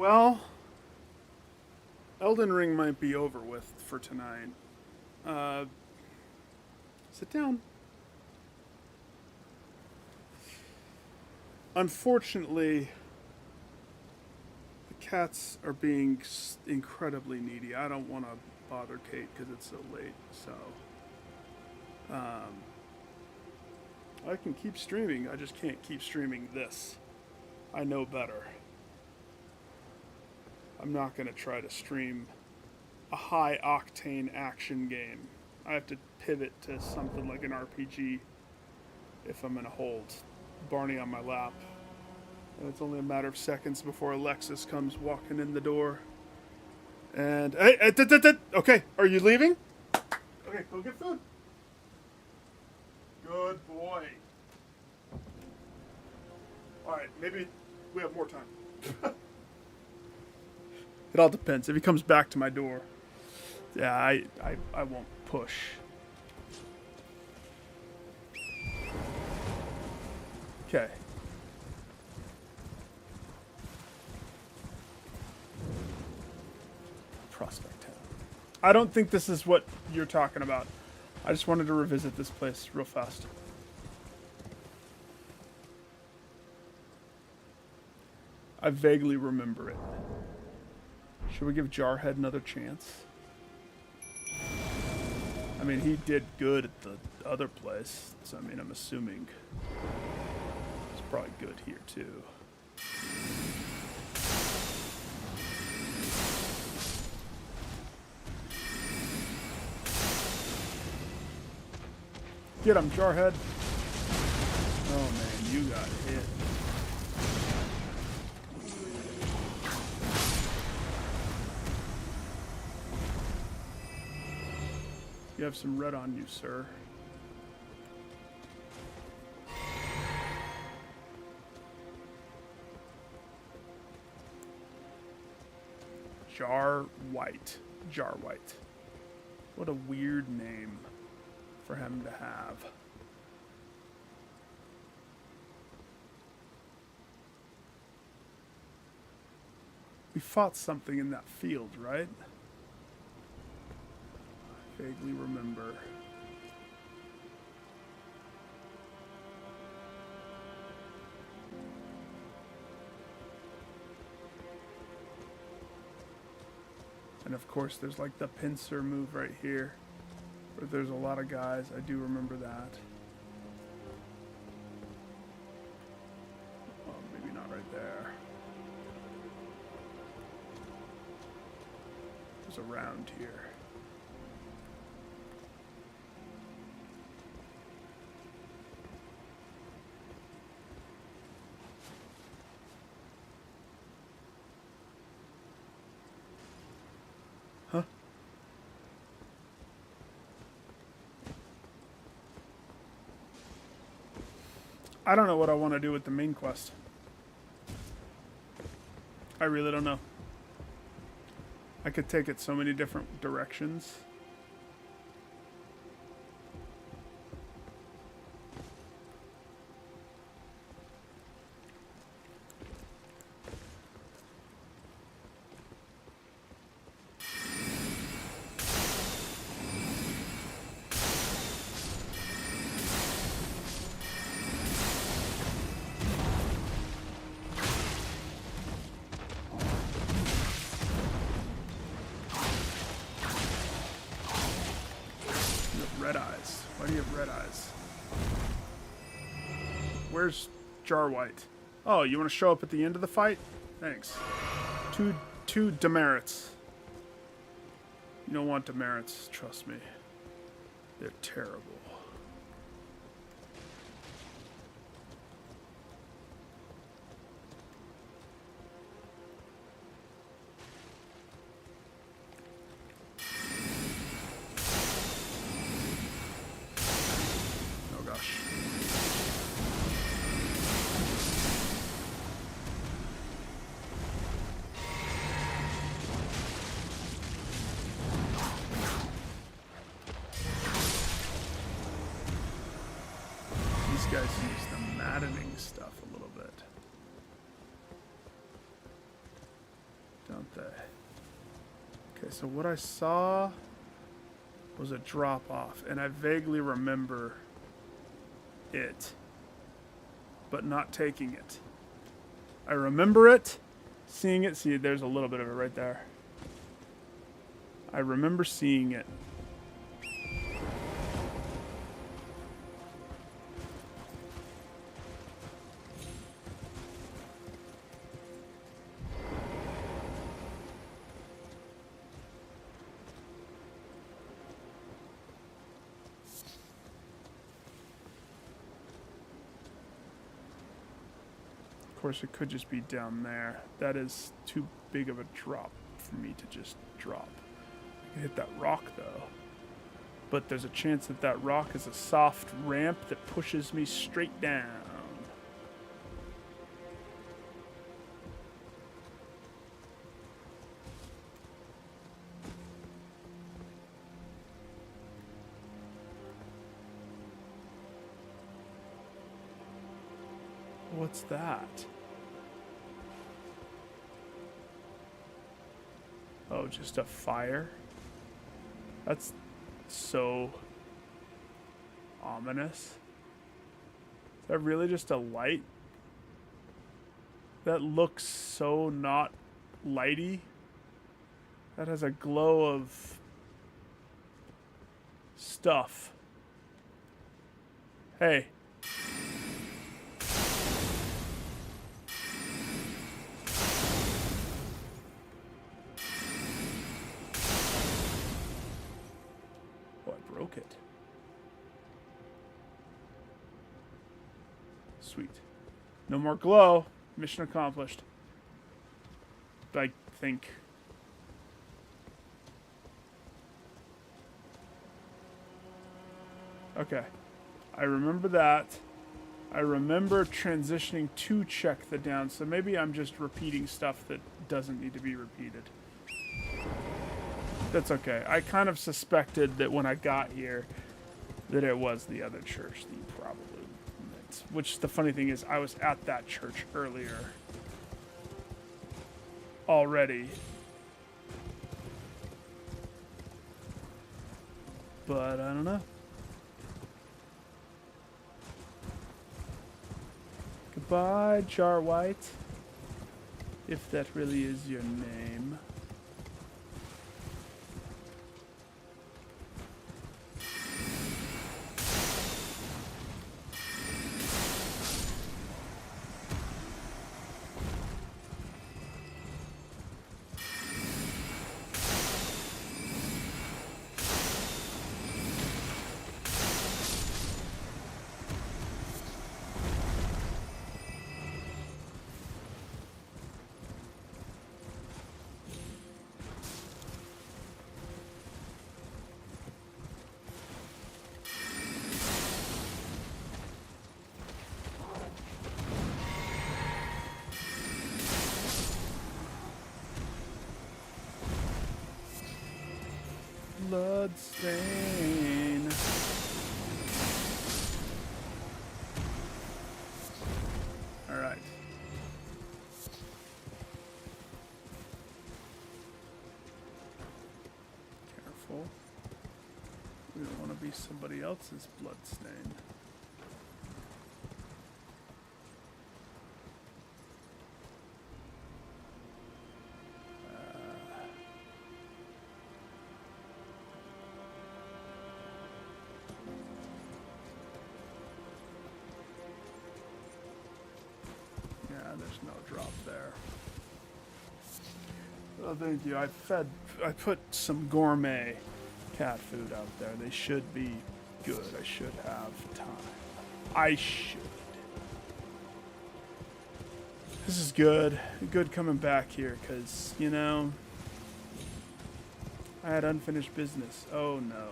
Well, Elden Ring might be over with for tonight. Sit down. Unfortunately, the cats are being incredibly needy. I don't want to bother Kate because it's so late, so I can keep streaming. I just can't keep streaming this. I know better. I'm not going to try to stream a high octane action game. I have to pivot to something like an RPG if I'm going to hold Barney on my lap. And it's only a matter of seconds before Alexis comes walking in the door. And, hey, okay, are you leaving? Okay, go get food. Good boy. Alright, maybe we have more time. It all depends. If he comes back to my door, yeah, I won't push. Okay. Prospect Town. I don't think this is what you're talking about. I just wanted to revisit this place real fast. I vaguely remember it. Should we give Jarhead another chance? I mean, he did good at the other place, so I mean, I'm assuming it's probably good here too. Get him, Jarhead. Oh man, you got hit. You have some red on you, sir. Jar White. Jar White. What a weird name for him to have. We fought something in that field, right? I vaguely remember. And of course, there's like the pincer move right here, where there's a lot of guys. I do remember that. Oh, maybe not right there. There's around here. Huh? I don't know what I want to do with the main quest. I really don't know. I could take it so many different directions. Red eyes. Why do you have red eyes? Where's Jar White? Oh, you want to show up at the end of the fight? Thanks. Two demerits. You don't want demerits, trust me. They're terrible. Guys use the maddening stuff a little bit. they? Okay, so what I saw was a drop off, and I vaguely remember it, but not taking it. I remember it, seeing it. See, there's a little bit of it right there. I remember seeing it. Of course, it could just be down there. That is too big of a drop for me to just drop. I can hit that rock, though. But there's a chance that that rock is a soft ramp that pushes me straight down. What's that? Oh, just a fire? That's so ominous. Is that really just a light? That looks so not lighty. That has a glow of stuff. Hey. It. Sweet. No more glow. Mission accomplished. I think. Okay. I remember that. I remember transitioning to check the down, so maybe I'm just repeating stuff that doesn't need to be repeated. That's okay. I kind of suspected that when I got here that it was the other church that you probably meant. Which the funny thing is, I was at that church earlier already. But I don't know. Goodbye, Jar White. If that really is your name. Bloodstain. All right. Careful. We don't want to be somebody else's bloodstain. There's no drop there. Oh, thank you. I put some gourmet cat food out there. They should be good. I should have time. I should. This is good. Good coming back here, because, you know, I had unfinished business. Oh, no.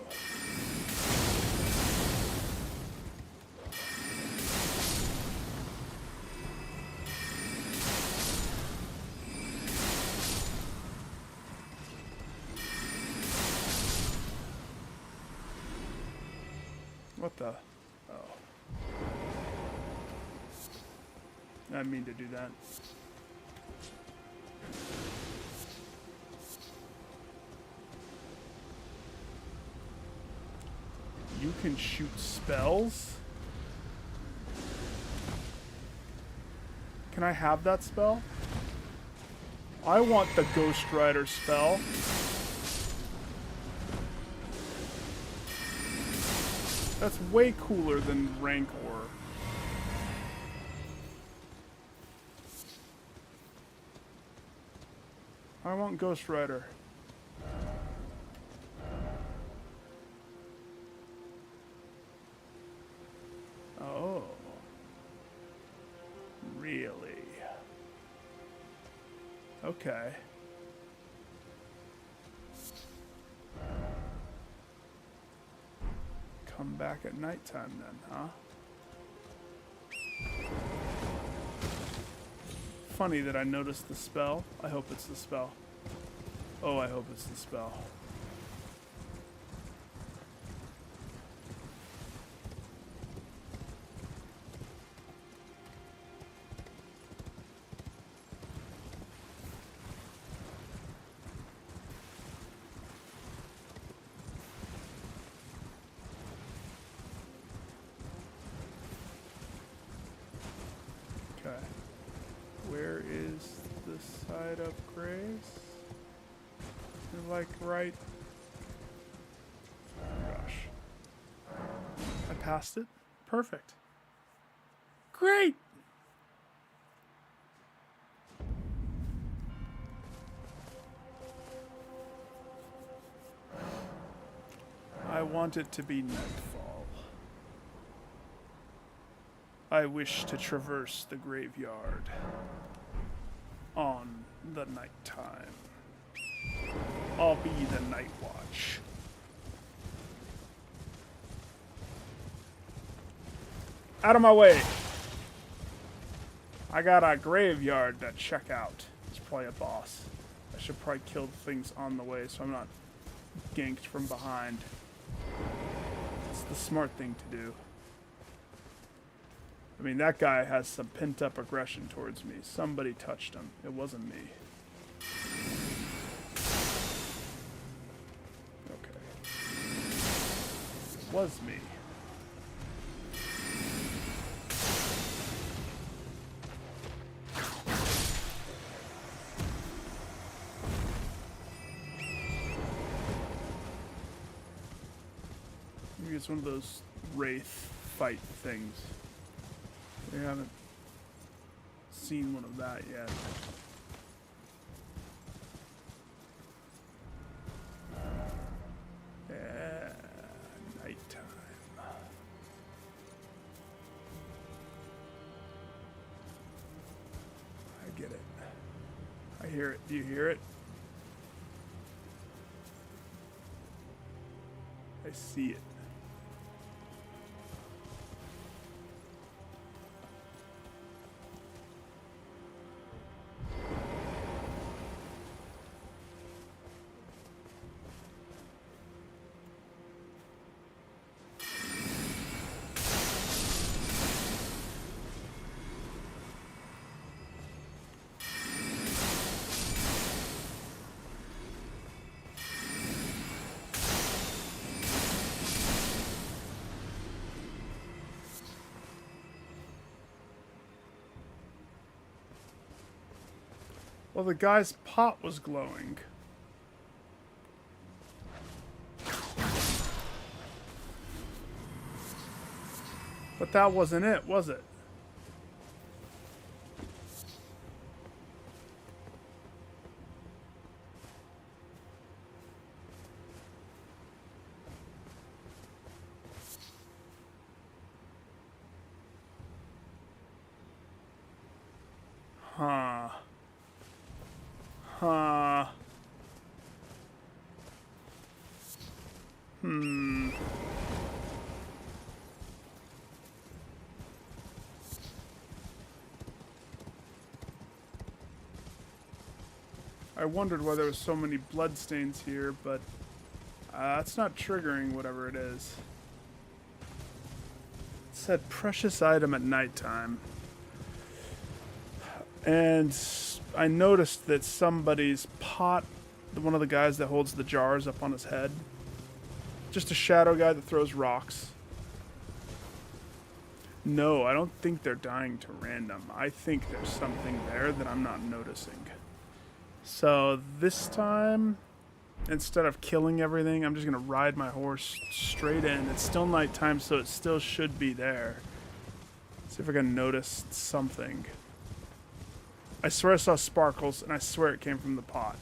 What the? Oh. I didn't mean to do that. You can shoot spells? Can I have that spell? I want the Ghost Rider spell. That's way cooler than Rancor. I want Ghost Rider. Oh. Really? Okay. Come back at nighttime then, huh? Funny that I noticed the spell. I hope it's the spell. Oh, I hope it's the spell. Okay. Where is the side of grace? You're like right. Oh gosh. I passed it? Perfect. Great! I want it to be nightfall. I wish to traverse the graveyard on the nighttime. I'll be the night watch. Out of my way! I got a graveyard to check out. It's probably a boss. I should probably kill things on the way so I'm not ganked from behind. It's the smart thing to do. I mean, that guy has some pent-up aggression towards me. Somebody touched him. It wasn't me. Okay. It was me. Maybe it's one of those wraith fight things. We haven't seen one of that yet. Yeah, nighttime. I get it. I hear it. Do you hear it? I see it. Well, the guy's pot was glowing. But that wasn't it, was it? Huh. Huh. I wondered why there was so many bloodstains here, but it's not triggering whatever it is. It said precious item at nighttime. And I noticed that somebody's pot, one of the guys that holds the jars up on his head, Just a shadow guy that throws rocks. No, I don't think they're dying to random. I think there's something there that I'm not noticing. So this time, instead of killing everything, I'm just going to ride my horse straight in. It's still nighttime, so it still should be there. See if I can notice something. I swear I saw sparkles, and I swear it came from the pot.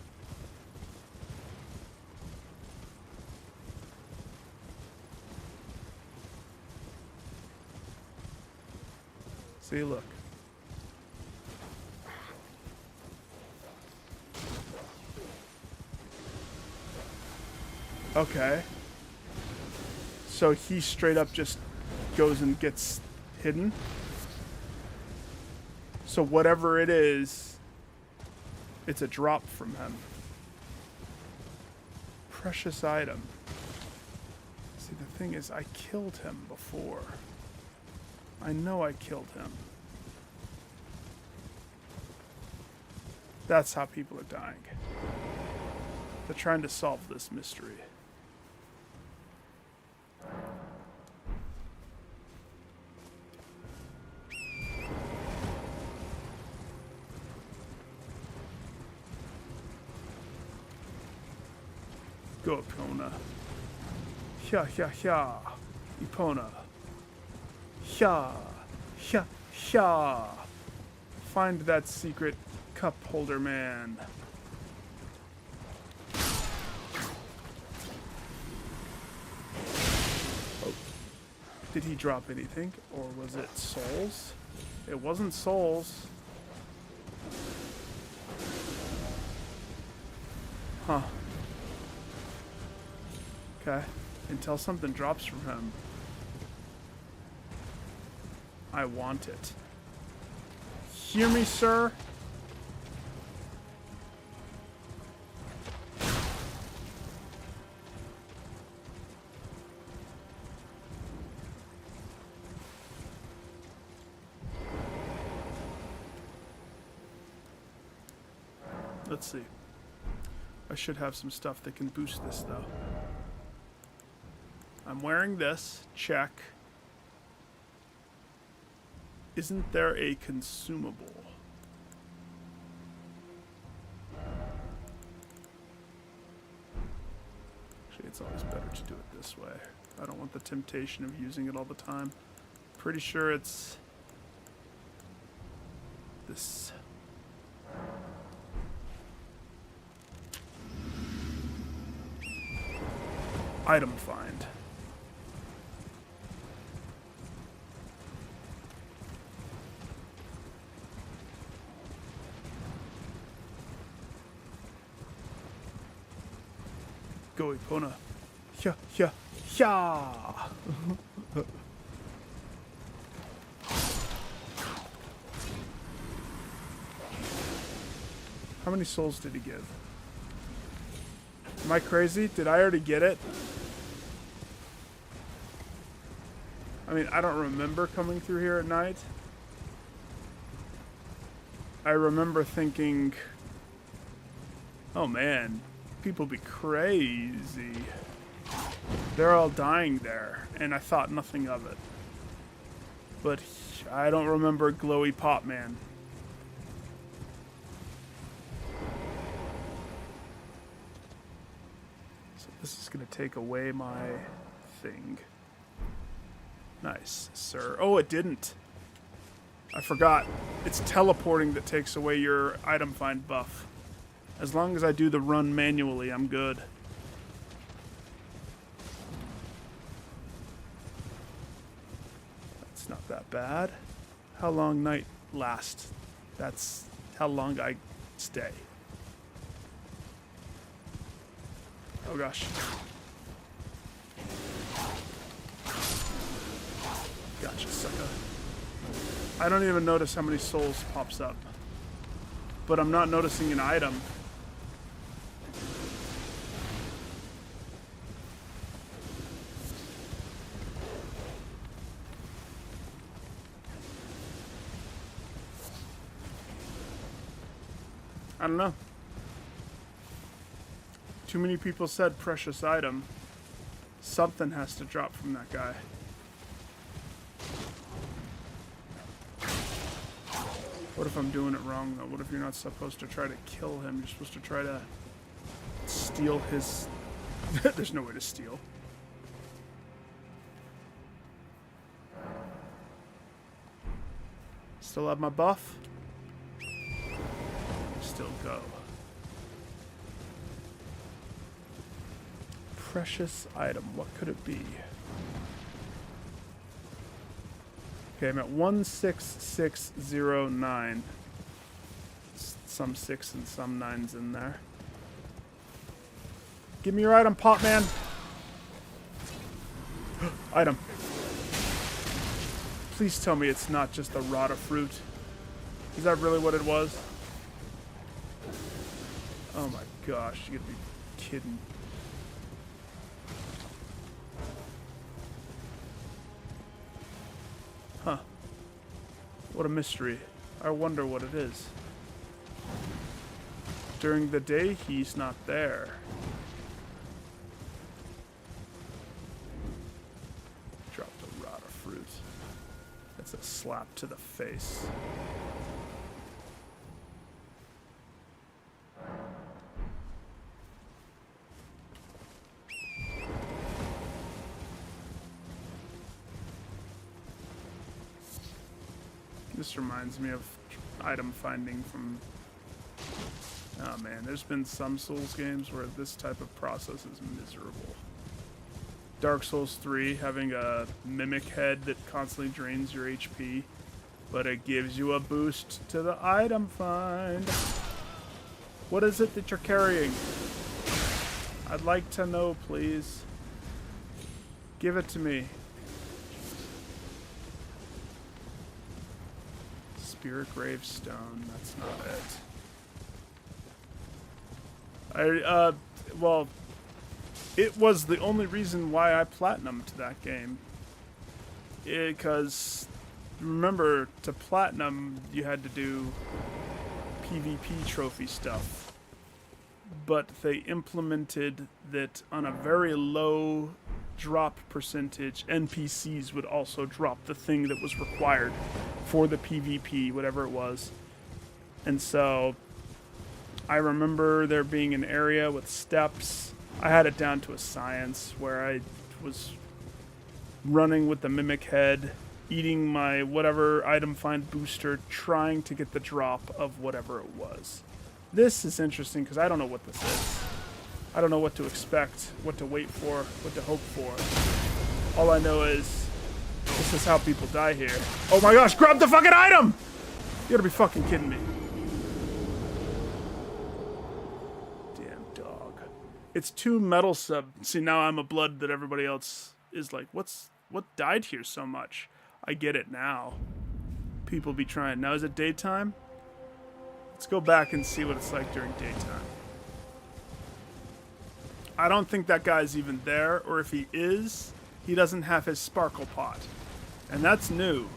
See, look. Okay. So he straight up just goes and gets hidden. So whatever it is, it's a drop from him. Precious item. See, the thing is, I killed him before. I know I killed him. That's how people are dying. They're trying to solve this mystery. Go, Epona. Hya, hya, hya. Epona. Hya, hya, hya. Find that secret cup holder man. Oh. Did he drop anything? Or was it souls? It wasn't souls. Huh. Okay. Until something drops from him. I want it. Hear me, sir? Let's see. I should have some stuff that can boost this, though. I'm wearing this. Check. Isn't there a consumable? Actually, it's always better to do it this way. I don't want the temptation of using it all the time. Pretty sure it's this. Item find. Go, Epona. Hya, hya, hya! How many souls did he give? Am I crazy? Did I already get it? I mean, I don't remember coming through here at night. I remember thinking, oh man, people be crazy. They're all dying there, and I thought nothing of it. But I don't remember Glowy Pop Man. So this is going to take away my thing. Nice, sir. Oh, it didn't. I forgot. It's teleporting that takes away your item find buff. As long as I do the run manually, I'm good. That's not that bad. How long night lasts? That's how long I stay. Oh gosh. Gotcha, sucker. I don't even notice how many souls pops up. But I'm not noticing an item. I don't know. Too many people said precious item. Something has to drop from that guy. What if I'm doing it wrong, though? What if you're not supposed to try to kill him? You're supposed to try to steal his... There's no way to steal. Still have my buff? Still go. Precious item. What could it be? Okay, I'm at 16609. Some 6 and some 9s in there. Give me your item, Pot Man. Item. Please tell me it's not just a rod of fruit. Is that really what it was? Oh my gosh, you gotta be kidding. Huh. What a mystery. I wonder what it is. During the day, he's not there. Dropped a rod of fruit. That's a slap to the face. This reminds me of item finding from... Oh man, there's been some Souls games where this type of process is miserable. Dark Souls 3, having a mimic head that constantly drains your HP, but it gives you a boost to the item find. What is it that you're carrying? I'd like to know, please. Give it to me. Spirit Gravestone, that's not it. Well, it was the only reason why I platinumed that game. Because, remember, to platinum, you had to do PvP trophy stuff. But they implemented that on a very low drop percentage, NPCs would also drop the thing that was required for the PvP, whatever it was. And so I remember there being an area with steps. I had it down to a science where I was running with the mimic head, eating my whatever item find booster, trying to get the drop of whatever it was. This is interesting because I don't know what this is. I don't know what to expect, what to wait for, what to hope for. All I know is this is how people die here. Oh my gosh, grab the fucking item! You gotta be fucking kidding me. Damn dog. It's too metal sub. See, now I'm a blood that everybody else is like, what died here so much? I get it now. People be trying. Now is it daytime? Let's go back and see what it's like during daytime. I don't think that guy's even there, or if he is, he doesn't have his sparkle pot. And that's new.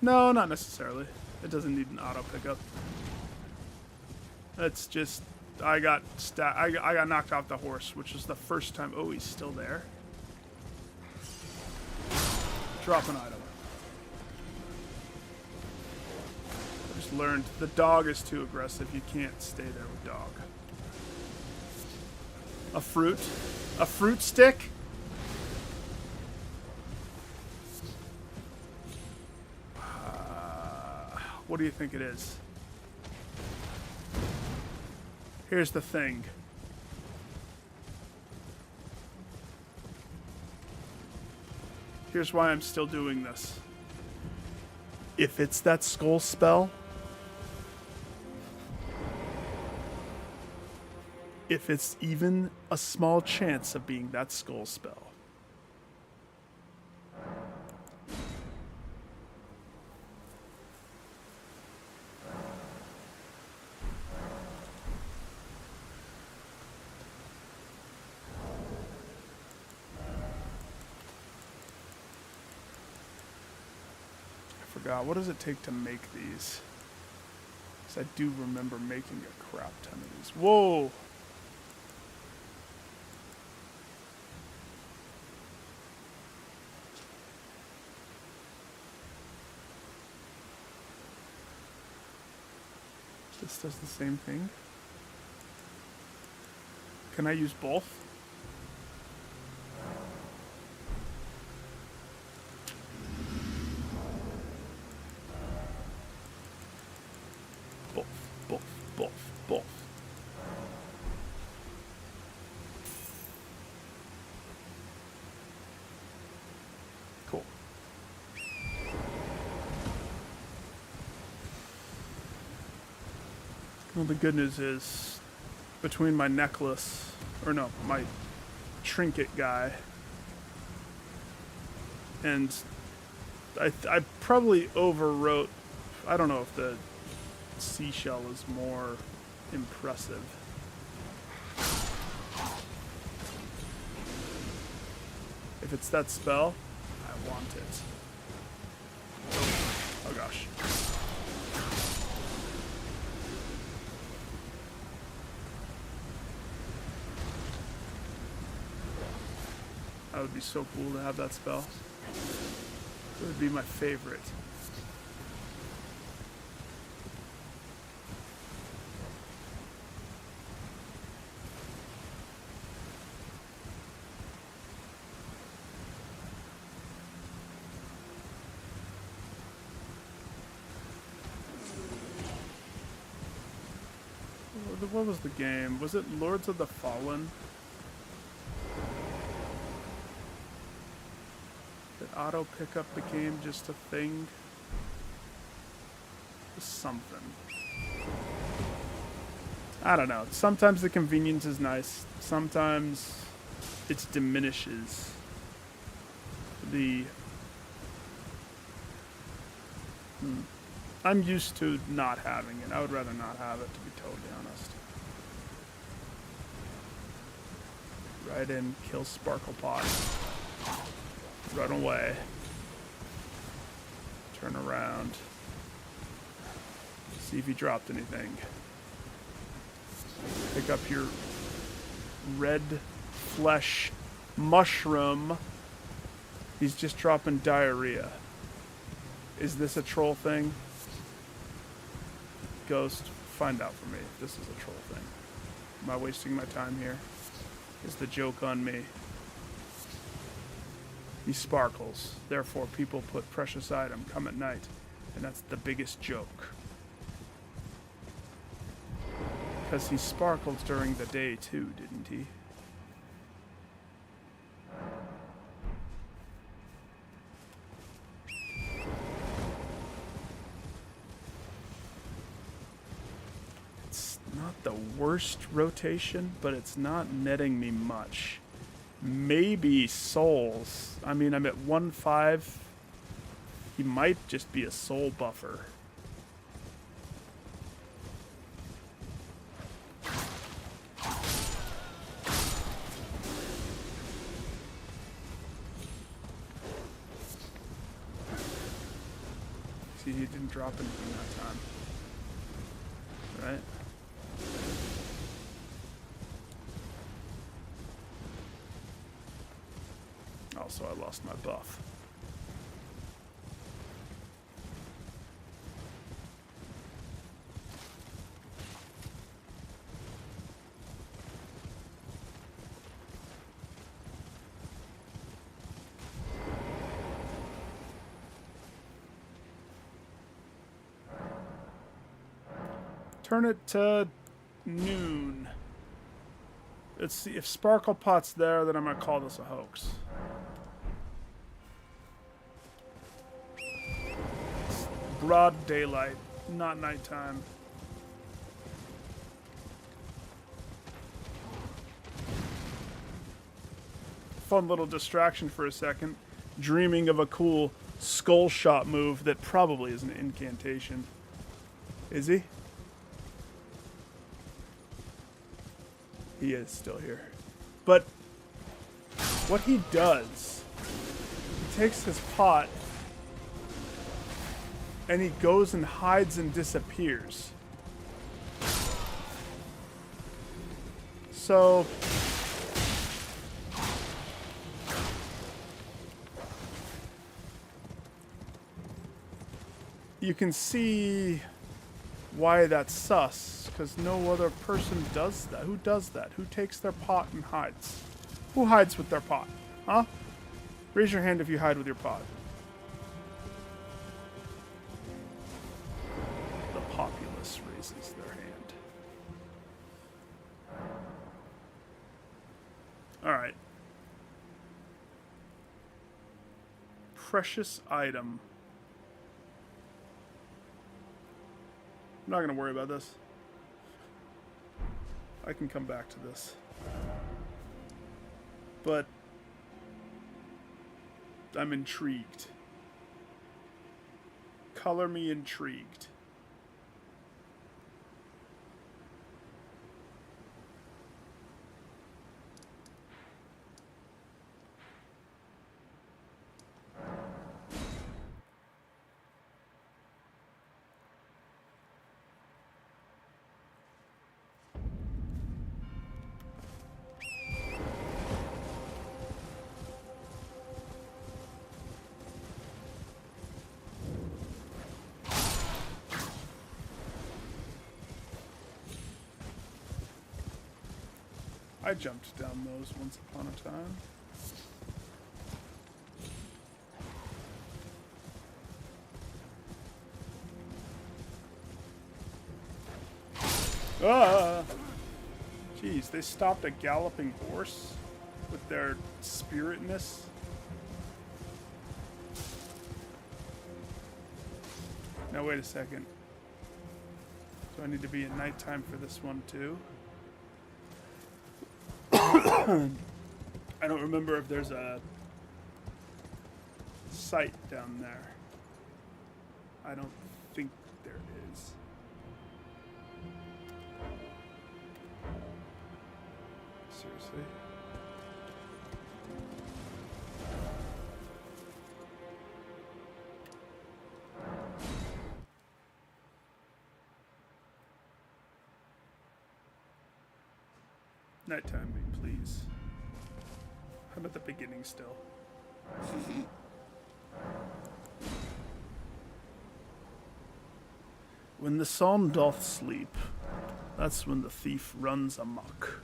No, not necessarily. It doesn't need an auto pickup. That's just, I got knocked off the horse, which is the first time. Oh, he's still there. Drop an item. I just learned the dog is too aggressive. You can't stay there with dog. A fruit? A fruit stick? What do you think it is? Here's the thing. Here's why I'm still doing this. If it's that skull spell, if it's even a small chance of being that skull spell, what does it take to make these? Because I do remember making a crap ton of these. Whoa! This does the same thing. Can I use both? Both, both, both, both. Cool. Well, the good news is, between my necklace, or no, my trinket guy, and I probably overwrote. I don't know if the seashell is more impressive. If it's that spell, I want it. Oh gosh. That would be so cool to have that spell. It would be my favorite. What was the game? Was it Lords of the Fallen? Did auto pick up the game just a thing? Something. I don't know. Sometimes the convenience is nice. Sometimes it diminishes the... I'm used to not having it. I would rather not have it, to be totally honest. Right in, kill Sparkle Pot. Run away. Turn around. See if he dropped anything. Pick up your red flesh mushroom. He's just dropping diarrhea. Is this a troll thing? Ghost, find out for me if this is a troll thing. Am I wasting my time here? Is the joke on me? He sparkles, therefore people put precious item come at night, and that's the biggest joke. Because he sparkled during the day too, didn't he? It's not the worst rotation, but it's not netting me much. Maybe souls. I mean, I'm at 1-5. He might just be a soul buffer. See, he didn't drop anything that time. Right? Also, I lost my buff. Turn it to noon. Let's see, if Sparkle Pot's there, then I'm gonna call this a hoax. It's broad daylight, not nighttime. Fun little distraction for a second. Dreaming of a cool skull shot move that probably is an incantation. Is he? He is still here. But what he does, he takes his pot and he goes and hides and disappears. So you can see why that's sus, because no other person does that. Who does that? Who takes their pot and hides? Who hides with their pot? Huh? Raise your hand if you hide with your pot. The populace raises their hand. Alright. Precious item. I'm not going to worry about this. I can come back to this. But I'm intrigued. Color me intrigued. I jumped down those once upon a time. Ah! Jeez, they stopped a galloping horse with their spiritness. Now wait a second. Do I need to be at nighttime for this one too? I don't remember if there's a site down there. I don't think there is. Seriously? Nighttime, please. I'm at the beginning still. When the psalm doth sleep, that's when the thief runs amok.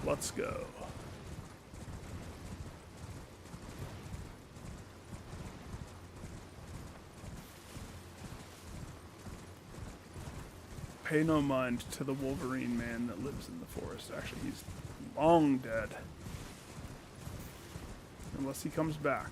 Let's go. Pay no mind to the Wolverine man that lives in the forest. Actually, he's long dead. Unless he comes back.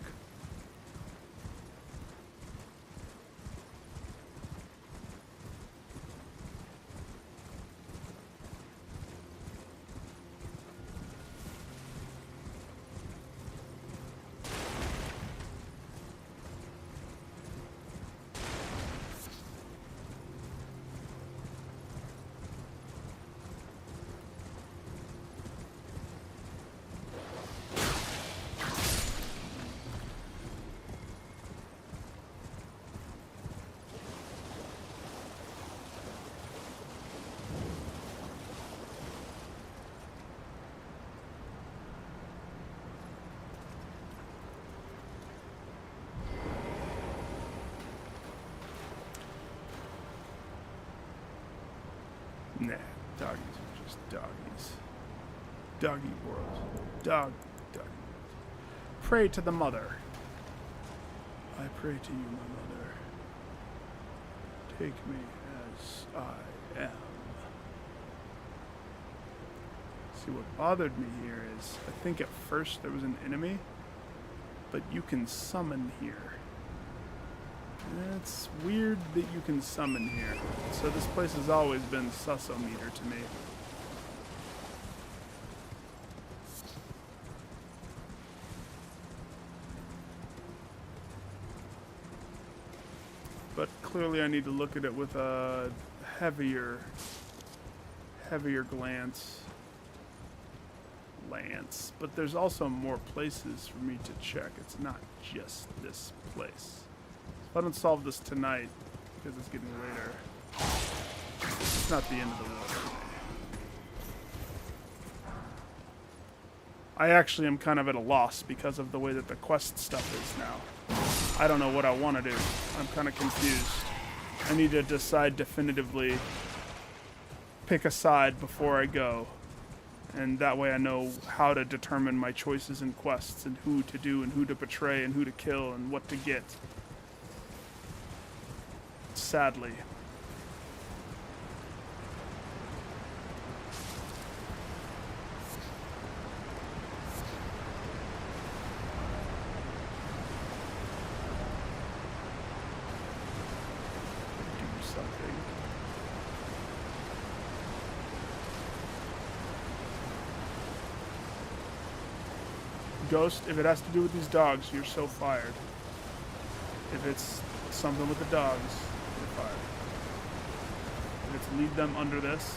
Nah, doggies are just doggies. Doggy world. Doggy world. Pray to the mother. I pray to you, my mother. Take me as I am. See, what bothered me here is, I think at first there was an enemy, but you can summon here. It's weird that you can summon here. So this place has always been sus-o-meter to me. But clearly I need to look at it with a heavier glance. But there's also more places for me to check. It's not just this place. If I don't solve this tonight, because it's getting later, it's not the end of the world for me. I actually am kind of at a loss because of the way that the quest stuff is now. I don't know what I want to do. I'm kind of confused. I need to decide definitively, pick a side before I go. And that way I know how to determine my choices in quests and who to do and who to betray and who to kill and what to get. Sadly. Do something. Ghost, if it has to do with these dogs, you're so fired. If it's something with the dogs, you're fired. If it's lead them under this,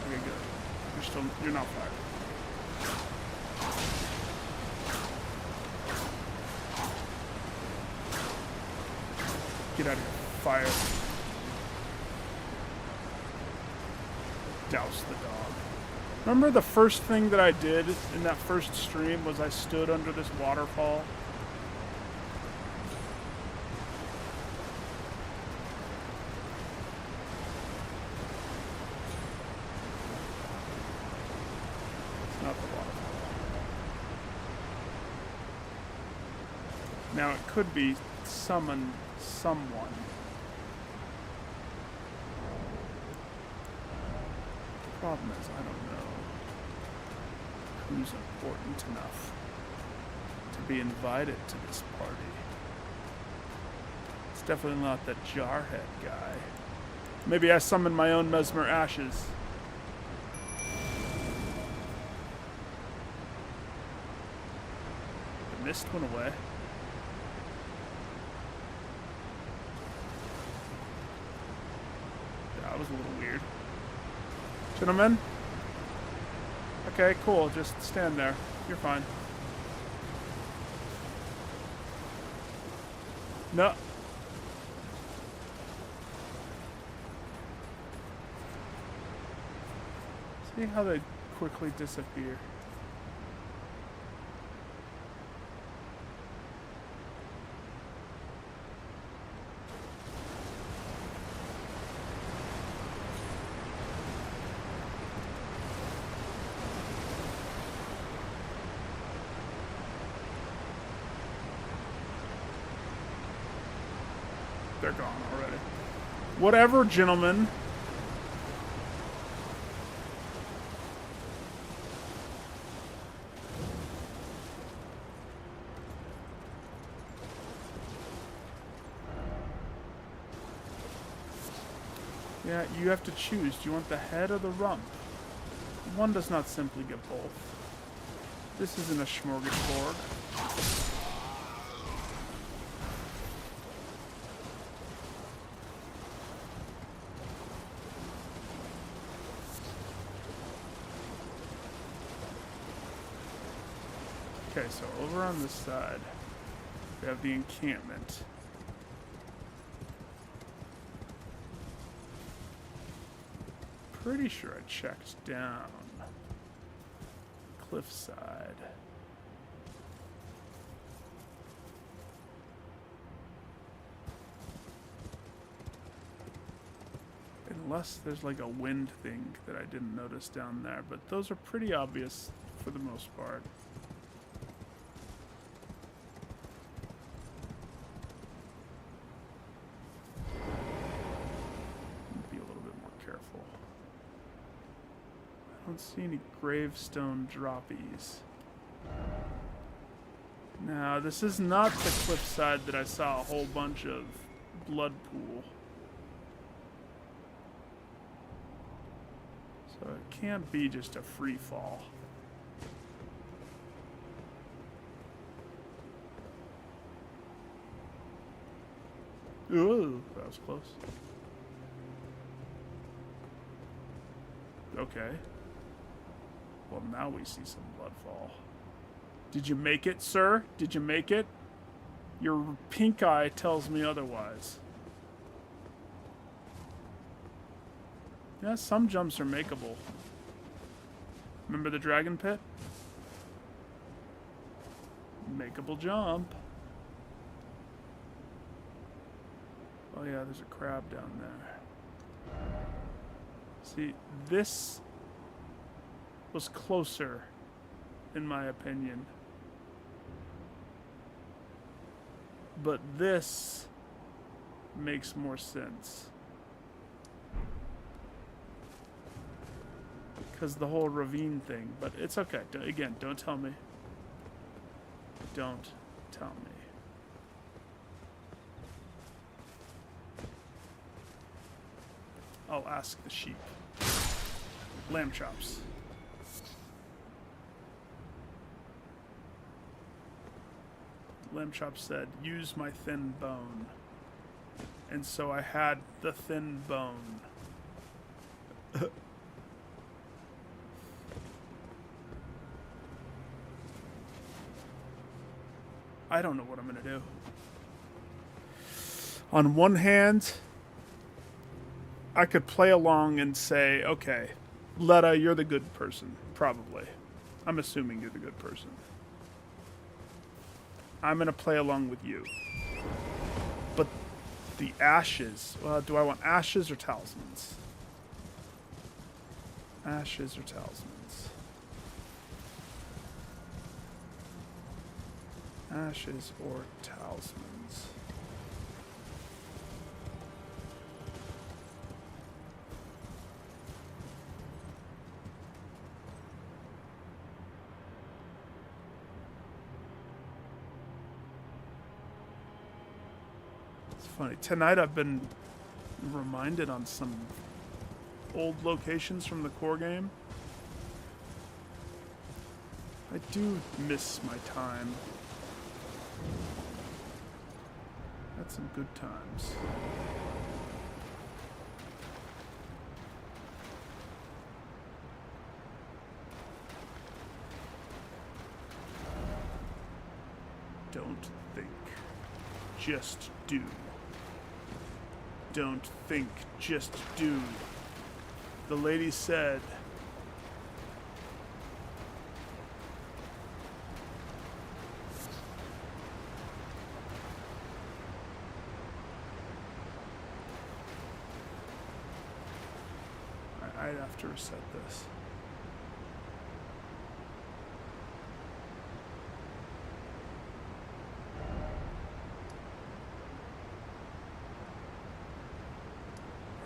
okay, good. You're not fired. Get out of here. Fire. Douse the dog. Remember the first thing that I did in that first stream was I stood under this waterfall? It's not the waterfall. Now it could be summon someone. The problem is I don't know who's important enough to be invited to this party. It's definitely not that jarhead guy. Maybe I summon my own Mesmer Ashes. The mist went away. That was a little weird. Gentlemen? Okay, cool. Just stand there. You're fine. No. See how they quickly disappear. They're gone already. Whatever, gentlemen. Yeah, you have to choose. Do you want the head or the rump? One does not simply get both. This isn't a smorgasbord. Okay, so over on this side, we have the encampment. Pretty sure I checked down. Cliffside. Unless there's like a wind thing that I didn't notice down there, but those are pretty obvious for the most part. I don't see any gravestone droppies. Now, this is not the cliffside that I saw a whole bunch of blood pool. So it can't be just a free fall. Ooh, that was close. Okay. Well, now we see some blood fall. Did you make it, sir? Did you make it? Your pink eye tells me otherwise. Yeah, some jumps are makeable. Remember the dragon pit? Makeable jump. Oh yeah, there's a crab down there. See, this was closer, in my opinion. But this makes more sense. Because the whole ravine thing, but it's okay. Again, don't tell me. Don't tell me. I'll ask the sheep. Lamb chops. Lamb chop said, use my thin bone. And so I had the thin bone. I don't know what I'm gonna do. On one hand, I could play along and say, okay, Letta, you're the good person. Probably. I'm assuming you're the good person. I'm gonna play along with you. But the ashes, do I want ashes or talismans? Ashes or talismans? Ashes or talismans? It's funny. Tonight I've been reminded on some old locations from the core game. I do miss my time. Had some good times. Don't think. Just do. Don't think. Just do. The lady said... I'd have to reset this.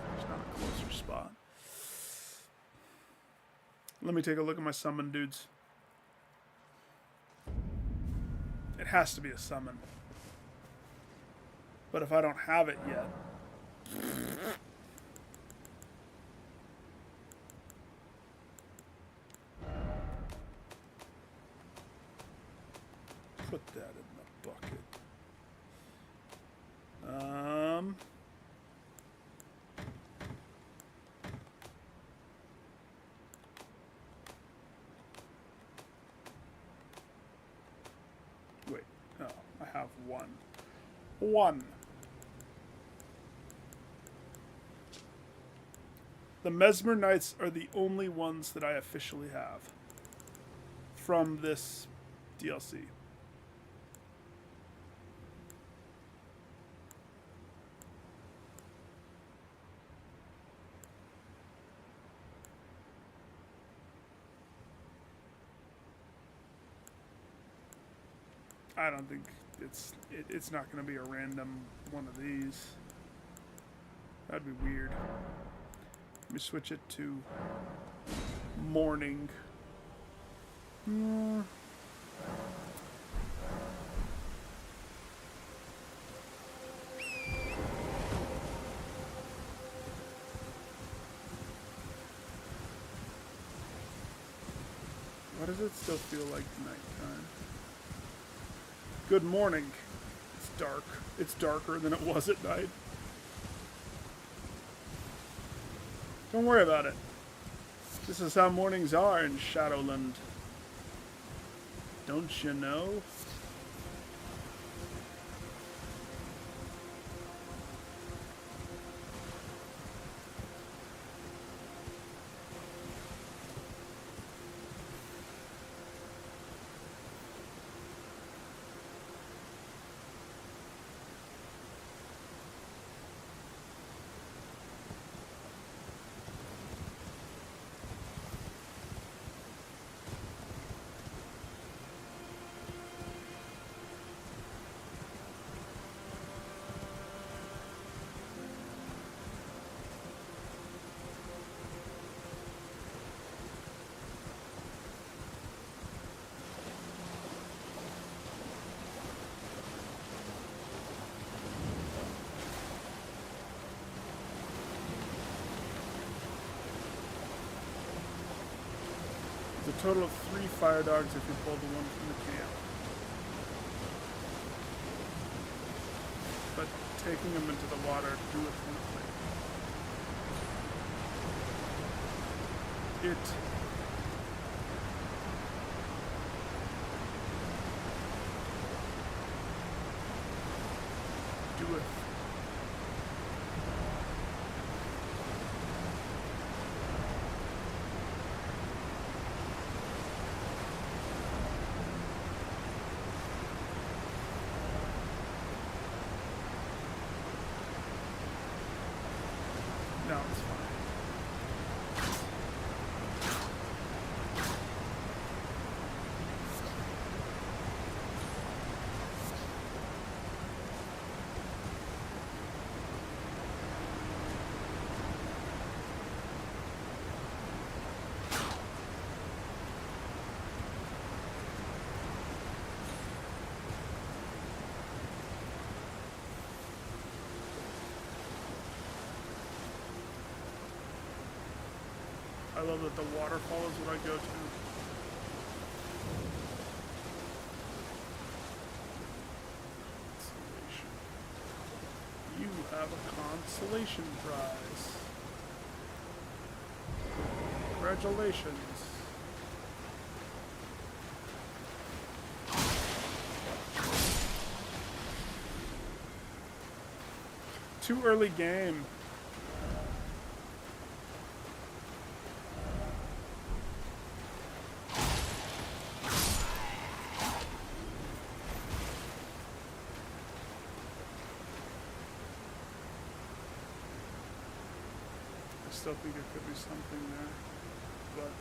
There's not a closer spot. Let me take a look at my summon, dudes. It has to be a summon. But if I don't have it yet... Put that in the bucket. Wait. Oh, I have one. One. The Mesmer Knights are the only ones that I officially have from this DLC. I don't think it's not going to be a random one of these. That'd be weird. Let me switch it to morning. Why does it still feel like nighttime? Good morning. It's dark. It's darker than it was at night. Don't worry about it. This is how mornings are in Shadowland. Don't you know? The total of 3 fire dogs if you pull the one from the camp. But taking them into the water doeth nothing. It doeth. No, it's fine. I love that the waterfall is what I go to. Consolation. You have a consolation prize. Congratulations. Too early game. I still think there could be something there, but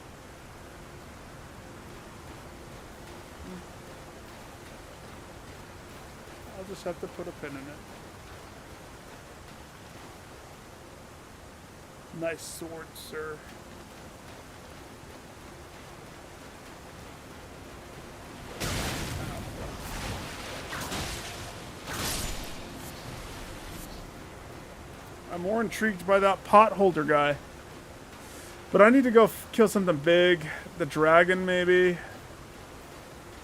I'll just have to put a pin in it. Nice sword, sir. I'm more intrigued by that potholder guy. But I need to go kill something big. The dragon, maybe.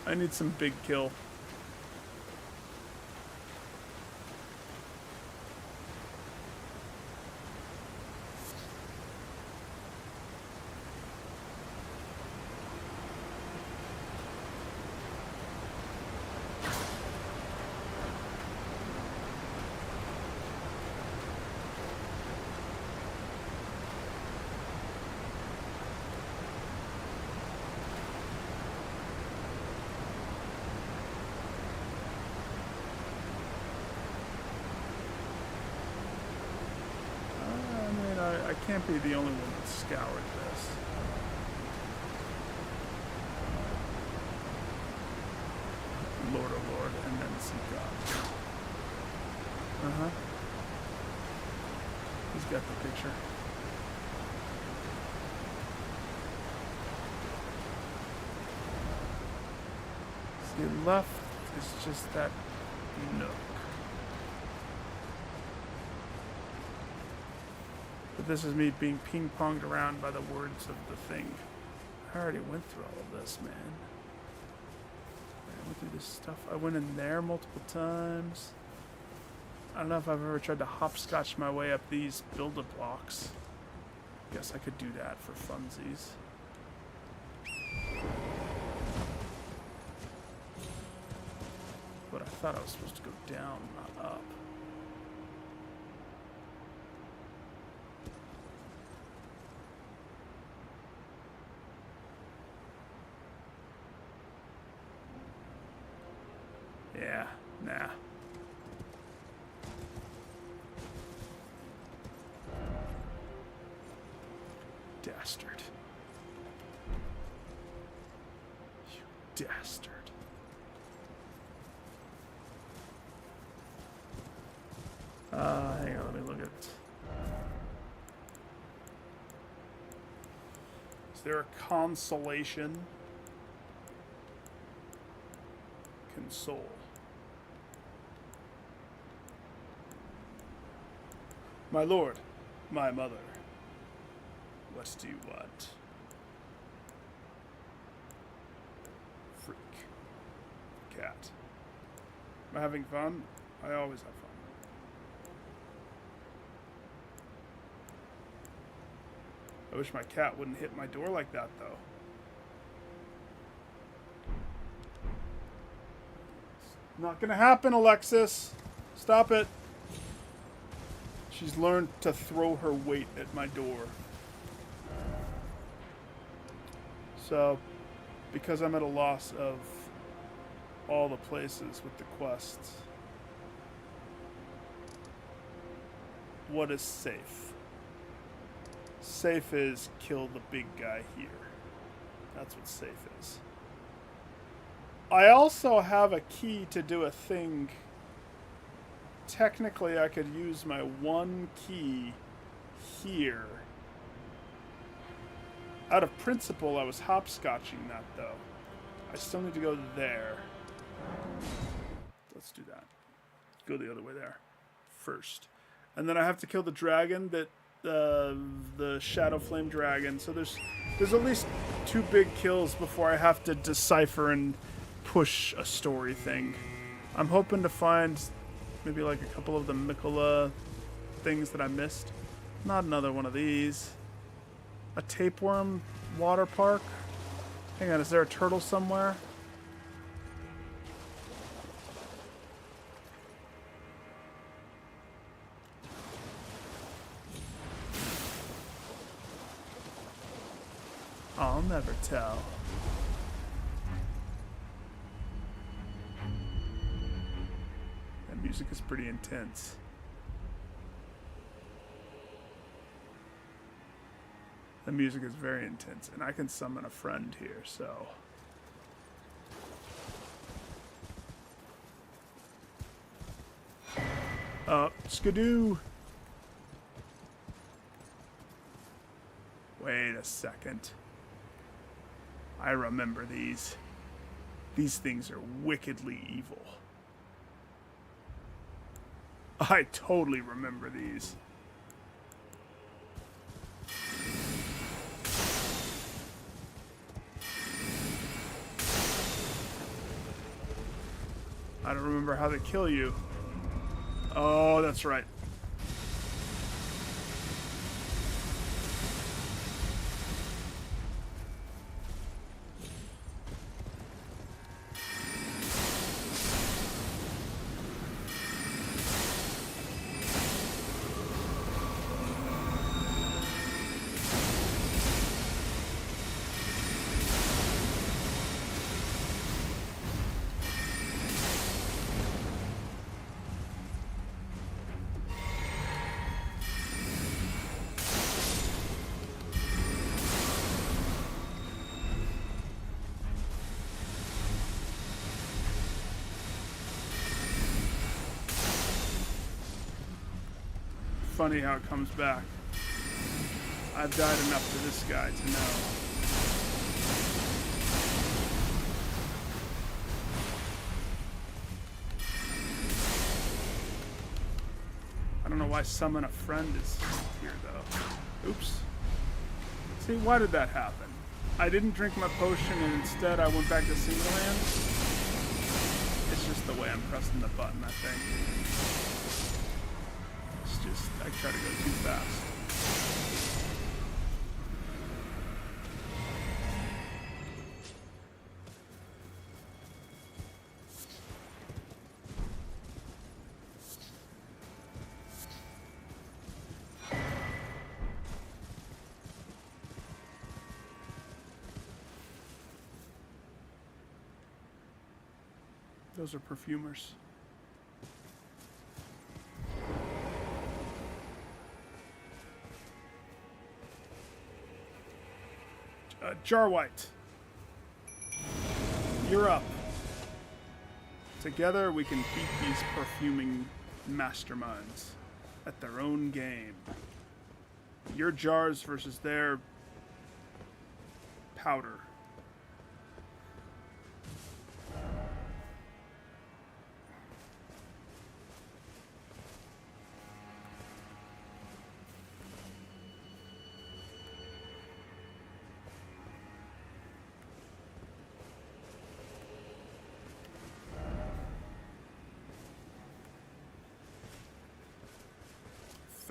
I need some big kill. I can't be the only one that scoured this. Lord, oh Lord, and then see God. Uh-huh. He's got the picture. See, left is just that nook. But this is me being ping-ponged around by the words of the thing. I already went through all of this, man. I went through this stuff. I went in there multiple times. I don't know if I've ever tried to hopscotch my way up these builder blocks. Guess I could do that for funsies. But I thought I was supposed to go down, not up. Yeah, nah. Dastard. You dastard. Hang on, let me look at it. Is there a consolation? Console. My lord, my mother, what do you want? freak. Cat. Am I having fun? I always have fun. I wish my cat wouldn't hit my door like that, though. It's not gonna happen, Alexis. Stop it. She's learned to throw her weight at my door. So, because I'm at a loss of all the places with the quests, what is safe? Safe is kill the big guy here. That's what safe is. I also have a key to do a thing. Technically, I could use my one key here. Out of principle, I was hopscotching that, though. I still need to go there. Let's do that. Go the other way there first. And then I have to kill the dragon, that the Shadow Flame Dragon. So there's at least 2 big kills before I have to decipher and push a story thing. I'm hoping to find maybe like a couple of the Mikola things that I missed. Not another one of these. A tapeworm water park? Hang on, is there a turtle somewhere? I'll never tell. That music is pretty intense. The music is very intense, and I can summon a friend here, so... Skidoo! Wait a second. I remember these. These things are wickedly evil. I totally remember these. I don't remember how they kill you. Oh, that's right. Funny how it comes back. I've died enough to this guy to know. I don't know why summon a friend is here though. Oops. See, why did that happen? I didn't drink my potion and instead I went back to single hand. It's just the way I'm pressing the button, I think. I try to go too fast. Those are perfumers. Jarwhite, you're up. Together we can beat these perfuming masterminds at their own game. Your jars versus their powder.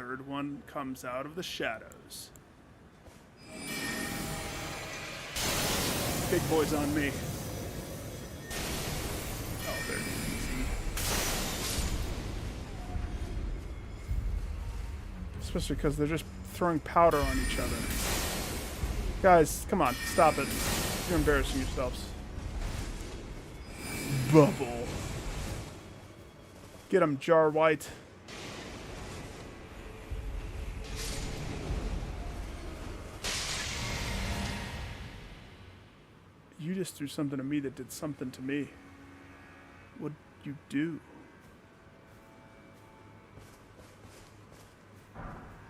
third one comes out of the shadows. Big boy's on me. Oh, they're easy. Especially because they're just throwing powder on each other. Guys, come on, stop it. You're embarrassing yourselves. Bubble. Get him, Jar White. You just threw something to me that did something to me. What'd you do?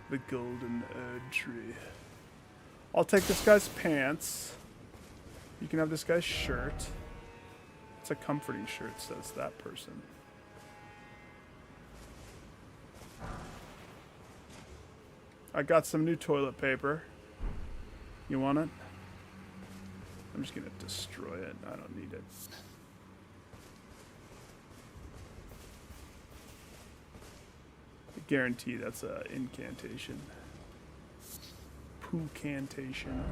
The golden Erdtree. I'll take this guy's pants. You can have this guy's shirt. It's a comforting shirt, says that person. I got some new toilet paper. You want it? I'm just gonna destroy it. I don't need it. I guarantee that's a incantation. Poo-cantation.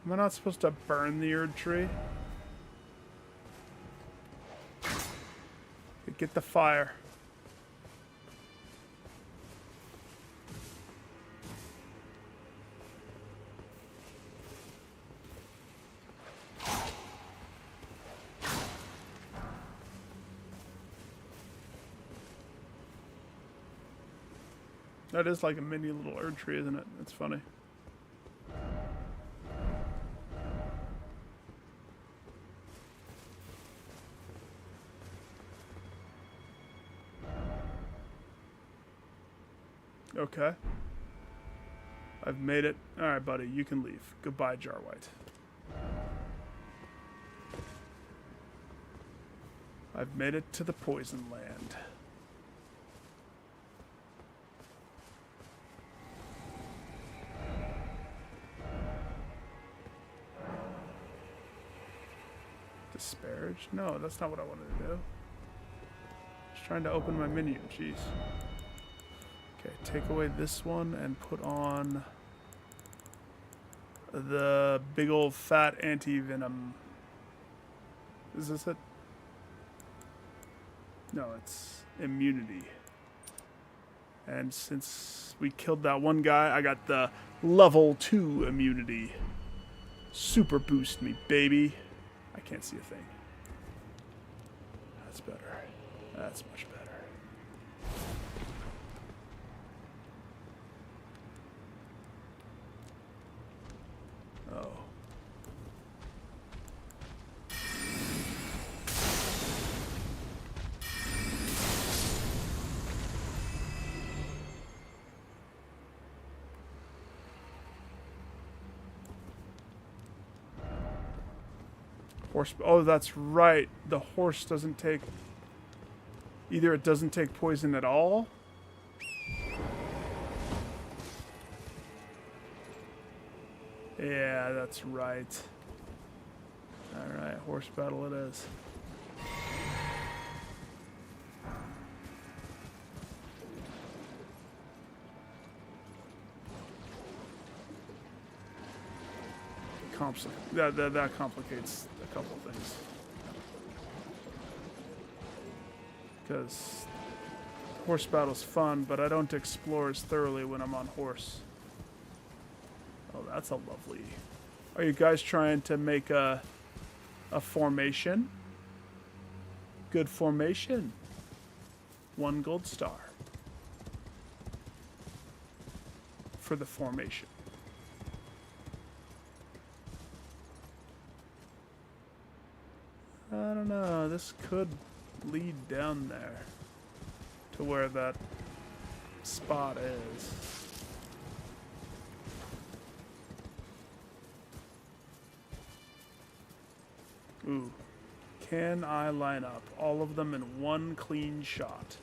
Am I not supposed to burn the Erdtree? Get the fire. That is like a mini little Erdtree, isn't it? It's funny. Okay. I've made it. Alright, buddy, you can leave. Goodbye, Jar White. I've made it to the Poison Land. Disparage? No, that's not what I wanted to do. Just trying to open my menu. Jeez. Okay, take away this one and put on the big old fat anti-venom. Is this it? No, it's immunity. And since we killed that one guy, I got the level 2 immunity. Super boost me, baby. I can't see a thing. That's better. That's much better. Oh. Horse. Oh, that's right. The horse doesn't take... Either it doesn't take poison at all. Yeah, that's right. Alright, horse battle it is. That complicates a couple things. Because horse battle's fun, but I don't explore as thoroughly when I'm on horse. Oh, that's a lovely... Are you guys trying to make a formation? Good formation. 1 gold star. For the formation. I don't know, this could lead down there to where that spot is. Ooh. Can I line up all of them in one clean shot?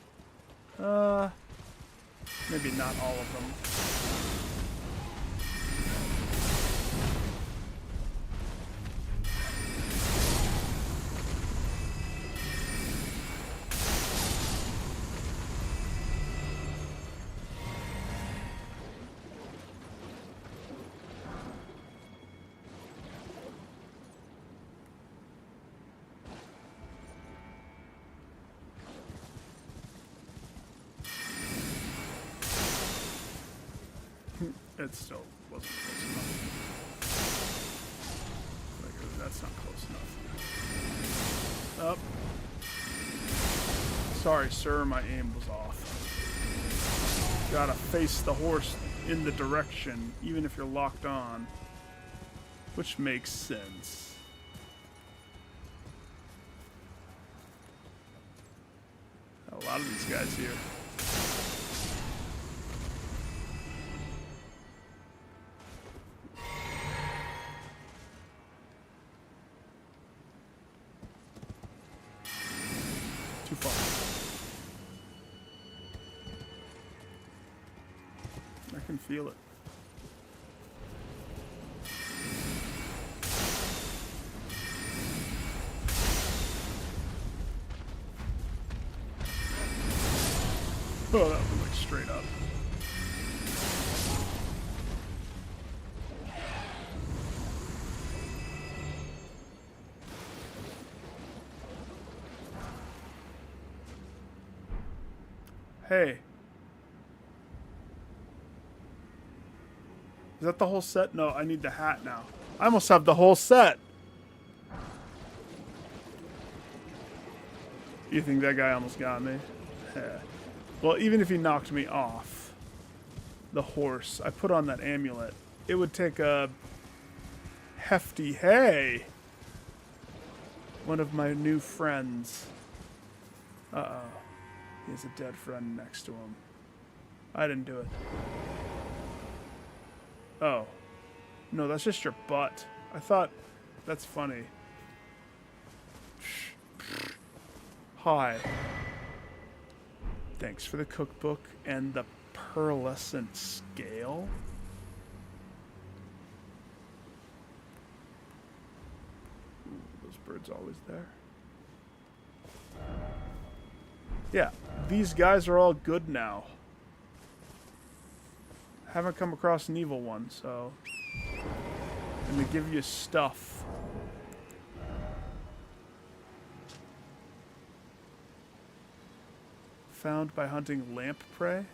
Maybe not all of them. It still wasn't close enough. Like, that's not close enough. Up. Sorry, sir, my aim was off. Gotta face the horse in the direction, even if you're locked on. Which makes sense. A lot of these guys here. Too far. I can feel it. Oh, that was like straight up. Hey. Is that the whole set? No, I need the hat now. I almost have the whole set. You think that guy almost got me? Well, even if he knocked me off the horse, I put on that amulet, it would take a hefty, hey, one of my new friends. Uh-oh. He has a dead friend next to him. I didn't do it. Oh. No, that's just your butt. I thought, that's funny. Hi. Thanks for the cookbook and the pearlescent scale. Ooh, those birds always there. Yeah, these guys are all good now. Haven't come across an evil one, so... And they give you stuff. Found by hunting lamprey.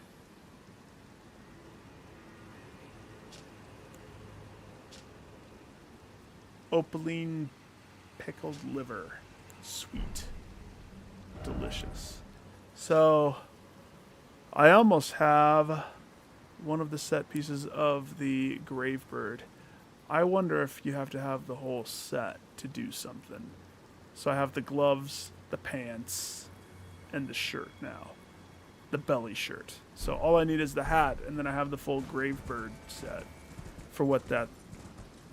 Opaline pickled liver. Sweet. Delicious. So, I almost have one of the set pieces of the Gravebird. I wonder if you have to have the whole set to do something. So I have the gloves, the pants, and the shirt now. The belly shirt. So all I need is the hat, and then I have the full Gravebird set for what that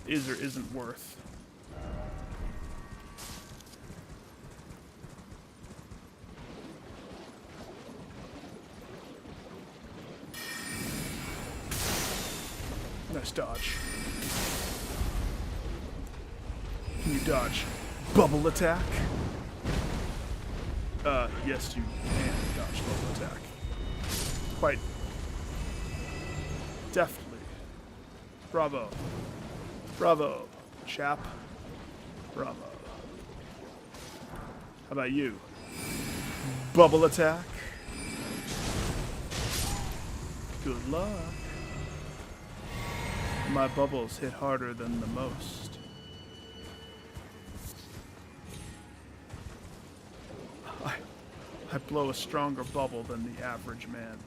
is or isn't worth. Nice dodge. Can you dodge bubble attack? Yes, you can dodge bubble attack. Quite deftly. Bravo. Bravo, chap. Bravo. How about you? Bubble attack. Good luck. My bubbles hit harder than the most. I blow a stronger bubble than the average man.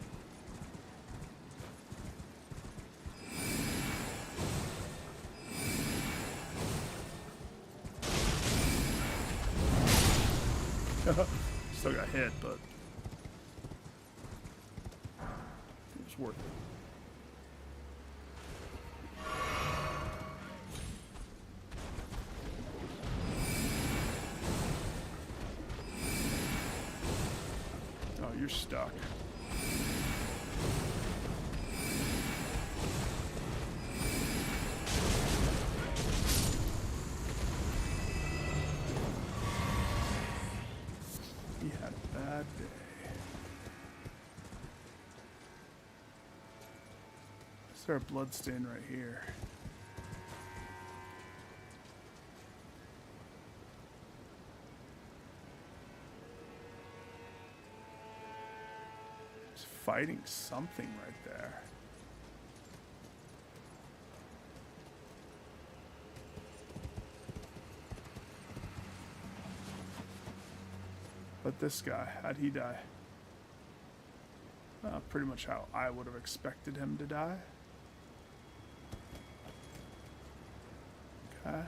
Still got hit, but it was worth it. You're stuck. He had a bad day. Is there a bloodstain right here? Fighting something right there. about this guy? How'd he die? Pretty much how I would have expected him to die. Okay.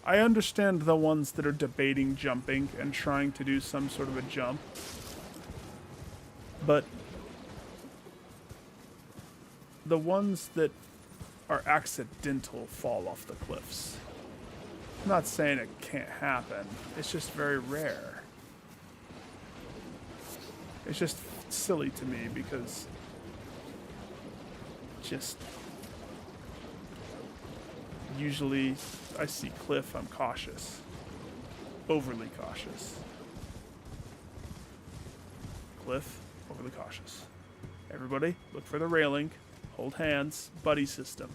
I understand the ones that are debating jumping and trying to do some sort of a jump. But the ones that are accidental fall off the cliffs. I'm not saying it can't happen. It's just very rare. It's just silly to me because just usually I see cliff, I'm cautious. Overly cautious. Cliff, overly cautious. Everybody, look for the railing. Hold hands. Buddy system.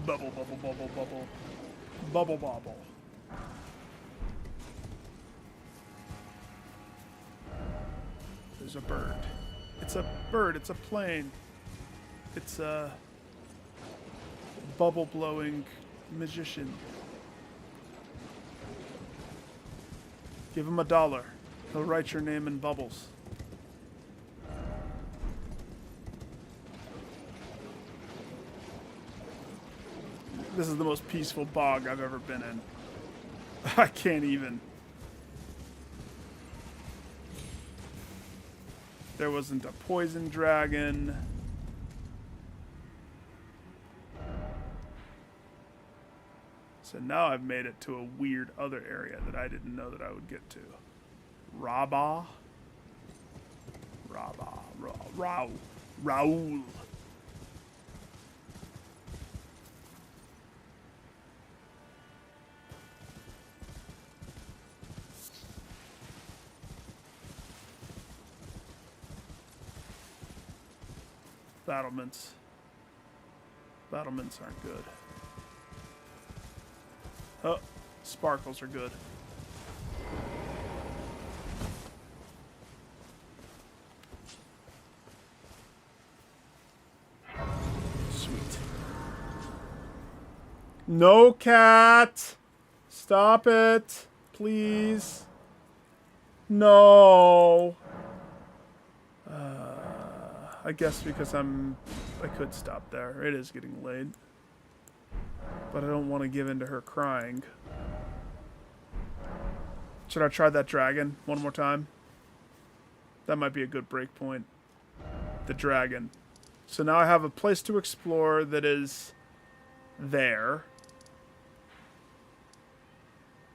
Bubble, bubble, bubble, bubble. Bubble, bobble. There's a bird. It's a bird. It's a plane. It's a bubble-blowing magician. Give him $1. He'll write your name in bubbles. This is the most peaceful bog I've ever been in. I can't even. There wasn't a poison dragon. So now I've made it to a weird other area that I didn't know that I would get to. Raul. Battlements. Battlements aren't good. Oh, sparkles are good. Sweet. No, cat! Stop it, please. No. I guess because I could stop there. It is getting late. But I don't want to give in to her crying. Should I try that dragon one more time? That might be a good break point. The dragon. So now I have a place to explore that is there.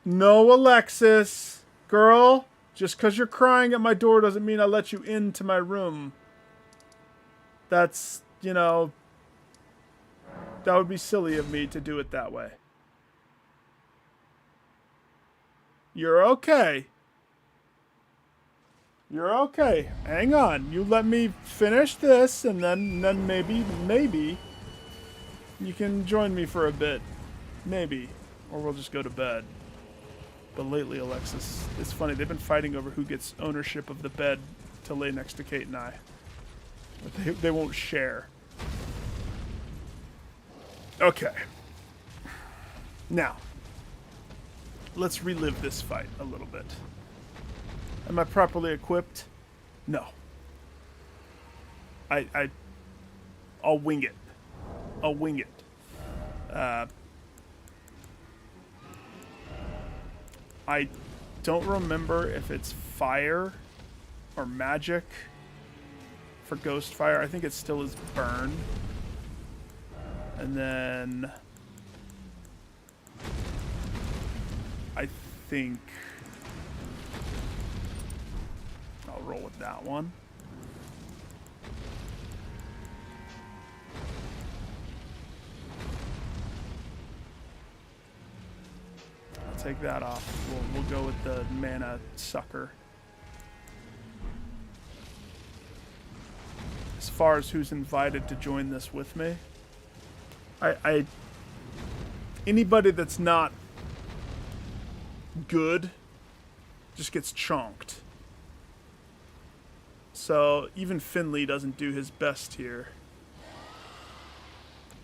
No, Alexis. Girl, just because you're crying at my door doesn't mean I let you into my room. That's, you know, that would be silly of me to do it that way. You're okay. You're okay. Hang on. You let me finish this, and then maybe you can join me for a bit. Maybe. Or we'll just go to bed. But lately, Alexis, it's funny. They've been fighting over who gets ownership of the bed to lay next to Kate and I. But they won't share. Okay. Now, let's relive this fight a little bit. Am I properly equipped? No. I'll wing it. I'll wing it. I don't remember if it's fire or magic for ghost fire. I think it still is burn. And then I think I'll roll with that one. I'll take that off. We'll go with the mana sucker. As far as who's invited to join this with me, anybody that's not good just gets chonked. So even Finley doesn't do his best here.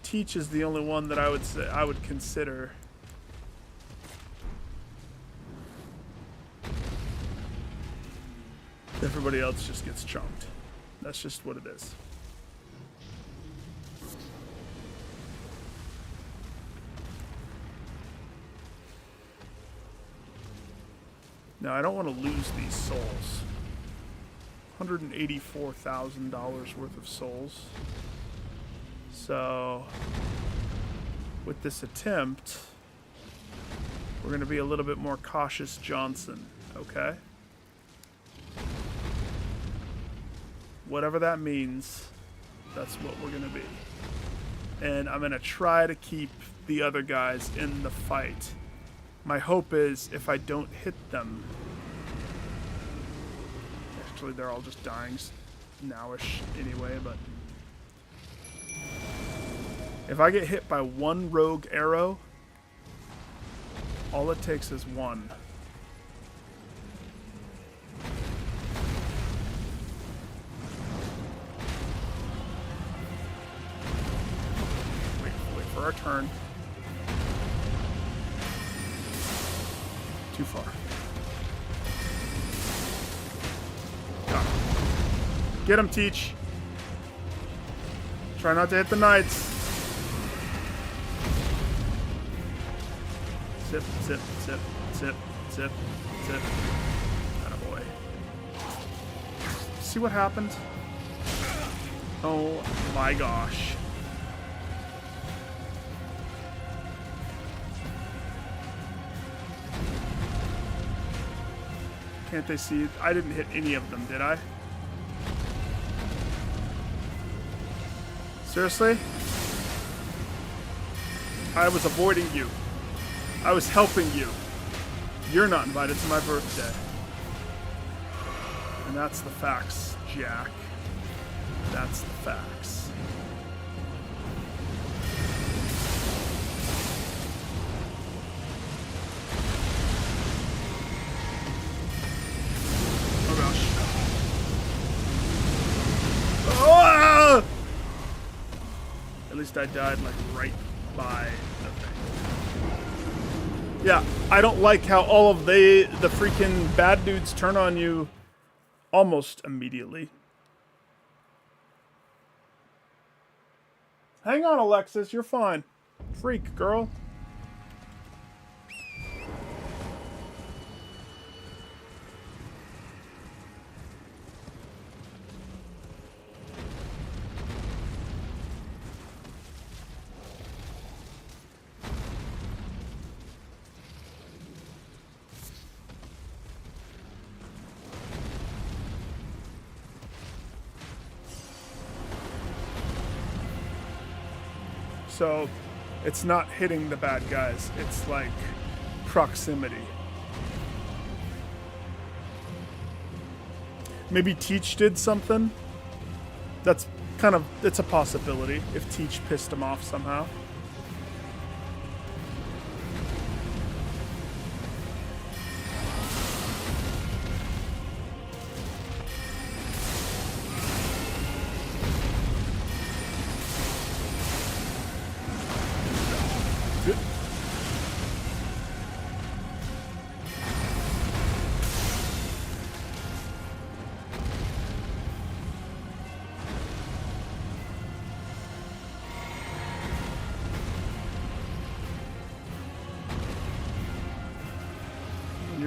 Teach is the only one that I would consider. Everybody else just gets chunked. That's just what it is. Now, I don't want to lose these souls. $184,000 worth of souls. So, with this attempt, we're going to be a little bit more cautious Johnson, okay? Whatever that means, that's what we're going to be. And I'm going to try to keep the other guys in the fight. My hope is if I don't hit them... Actually, they're all just dying nowish anyway, but... If I get hit by one rogue arrow, all it takes is one. Wait for our turn. Too far. Got him. Get him, Teach. Try not to hit the knights. Zip, zip, zip, zip, zip, zip. Attaboy. See what happened? Oh my gosh. Can't they see? I didn't hit any of them, did I? Seriously? I was avoiding you. I was helping you. You're not invited to my birthday. And that's the facts, Jack. That's the facts. Oh gosh. Oh! At least I died like right by the thing. Yeah, I don't like how all of the freaking bad dudes turn on you almost immediately. Hang on, Alexis, you're fine. Freak, girl. So, it's not hitting the bad guys. It's like proximity. Maybe Teach did something. That's kind of, it's a possibility if Teach pissed him off somehow.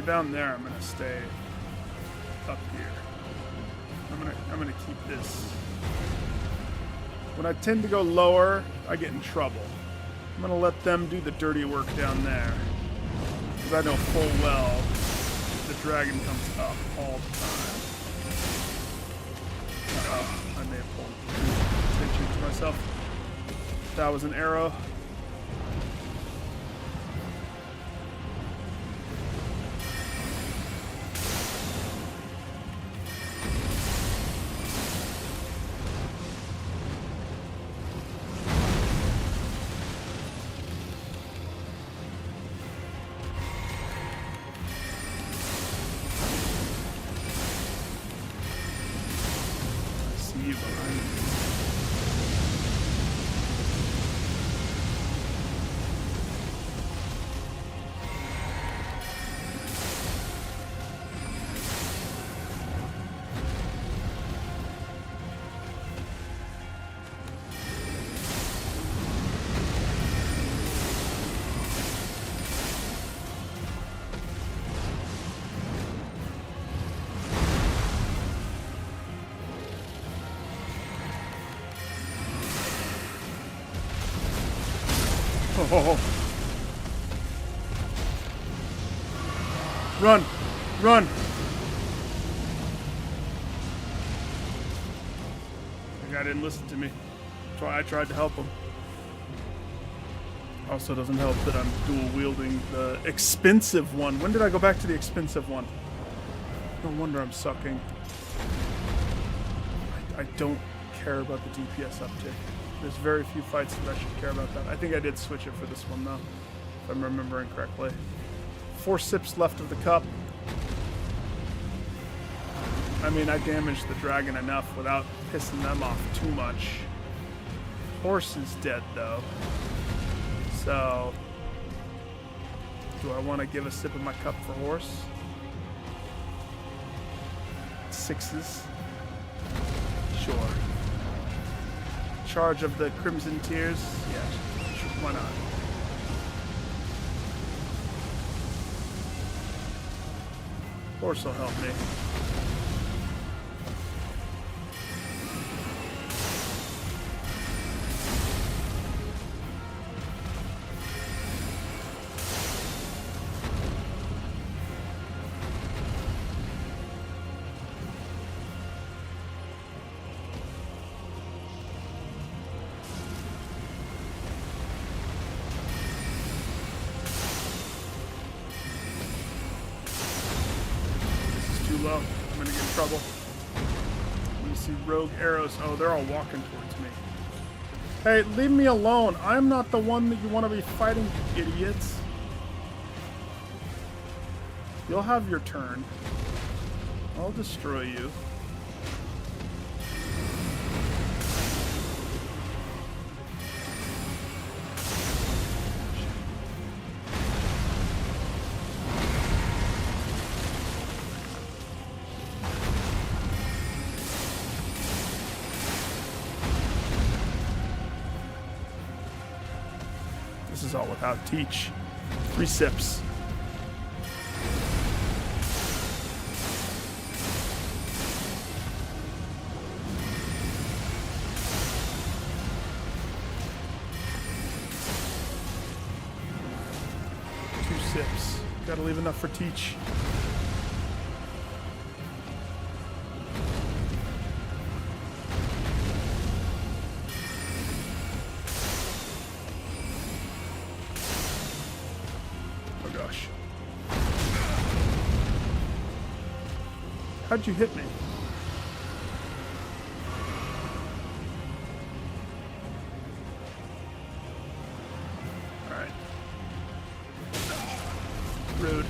Down there, I'm gonna stay up here. I'm gonna keep this. When I tend to go lower, I get in trouble. I'm gonna let them do the dirty work down there, because I know full well the dragon comes up all the time. Oh, I may have pulled attention to myself. That was an arrow. See you behind me. Oh. Run! Run! The guy didn't listen to me. I tried to help him. Also doesn't help that I'm dual wielding the expensive one. When did I go back to the expensive one? No wonder I'm sucking. I don't care about the DPS uptick. There's very few fights that I should care about that. I think I did switch it for this one though, if I'm remembering correctly. 4 sips left of the cup. I mean, I damaged the dragon enough without pissing them off too much. Horse is dead though. So, do I want to give a sip of my cup for horse? 6s. Sure. Charge of the Crimson Tears? Yeah, sure, why not? Horse will help me. Low. I'm gonna get in trouble. Let me see rogue arrows. Oh, they're all walking towards me. Hey, leave me alone. I'm not the one that you want to be fighting, you idiots. You'll have your turn. I'll destroy you. This is all without teach. 3 sips. Gotta leave enough for teach. Oh gosh. How'd you hit me? Rude.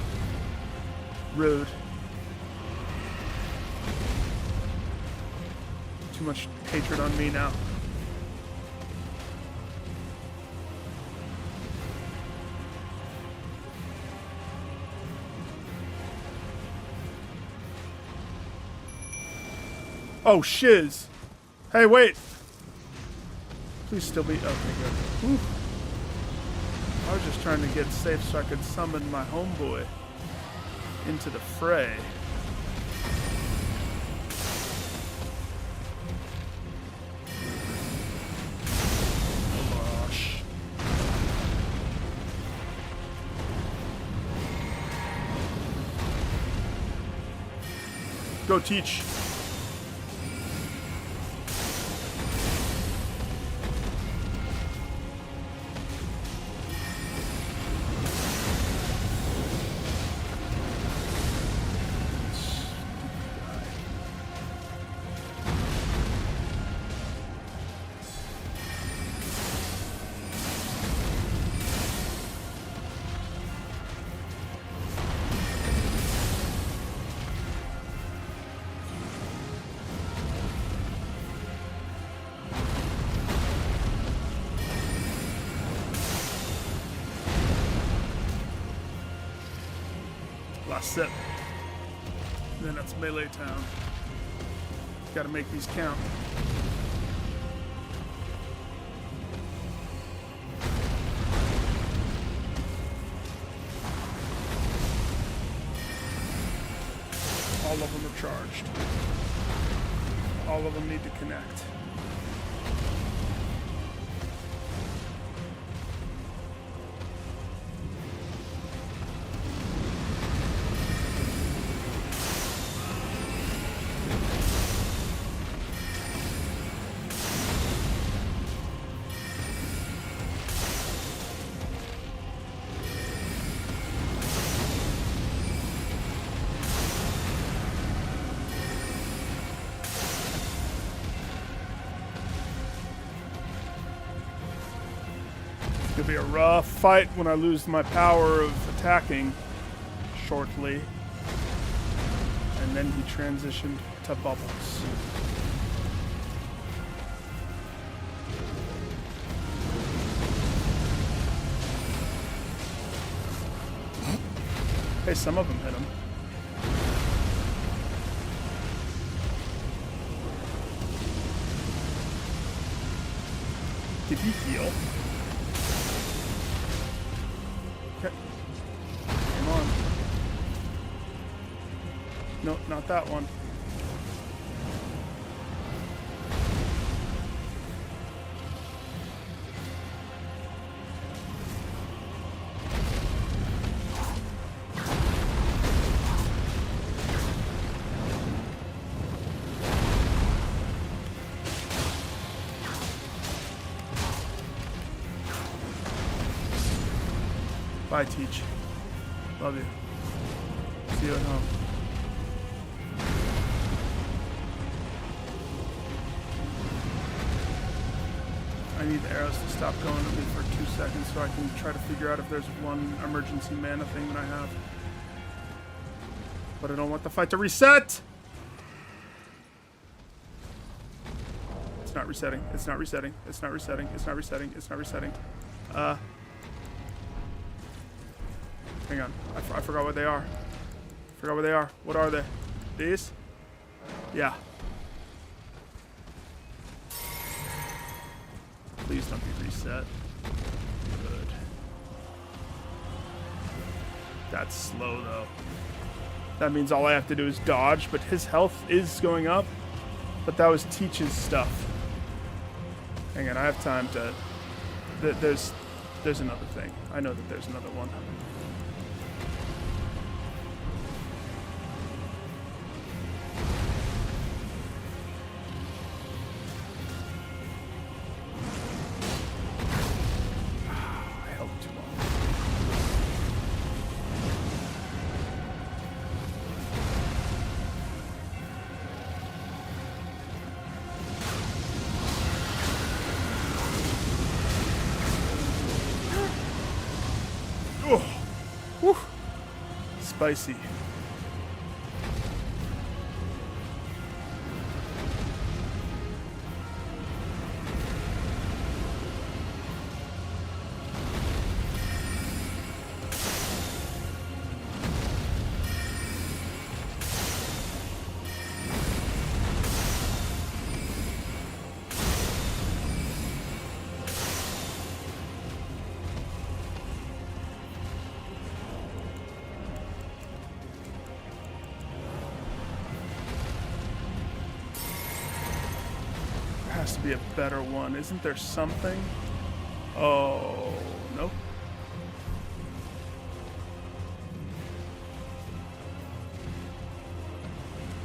Rude. Too much hatred on me now. Oh, shiz. Hey, wait. Please still be... Okay, good. Whew. I was just trying to get safe so I could summon my homeboy into the fray. Oh gosh. Go teach. last sip. And then it's melee town. Gotta make these count. All of them are charged. All of them need to connect. It's gonna be a rough fight when I lose my power of attacking shortly. And then he transitioned to bubbles. Hey, some of them hit him. Did he heal? Okay. Come on. No, not that one. Bye, Teach. Love you. See you at home. I need the arrows to stop going at me for 2 seconds so I can try to figure out if there's one emergency mana thing that I have. But I don't want the fight to reset! It's not resetting. It's not resetting. It's not resetting. It's not resetting. It's not resetting. Hang on. I forgot what they are. I forgot what they are. What are they? These? Yeah. Please don't be reset. Good. That's slow, though. That means all I have to do is dodge, but his health is going up. But that was Teach's stuff. Hang on, I have time to... There's another thing. I know that there's another one. Spicy. Has to be a better one. Isn't there something? Oh, no.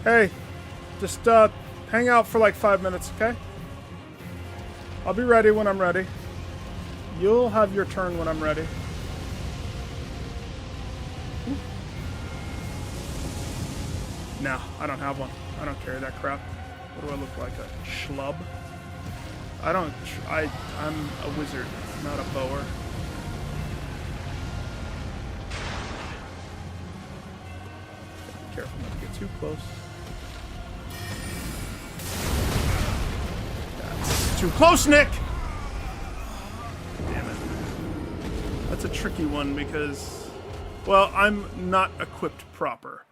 Hey, just hang out for like 5 minutes, okay? I'll be ready when I'm ready. You'll have your turn when I'm ready. No, I don't have one. I don't carry that crap. What do I look like? A schlub? I'm a wizard, not a bower. Be careful not to get too close. That's too close, Nick! Damn it. That's a tricky one because Well, I'm not equipped proper.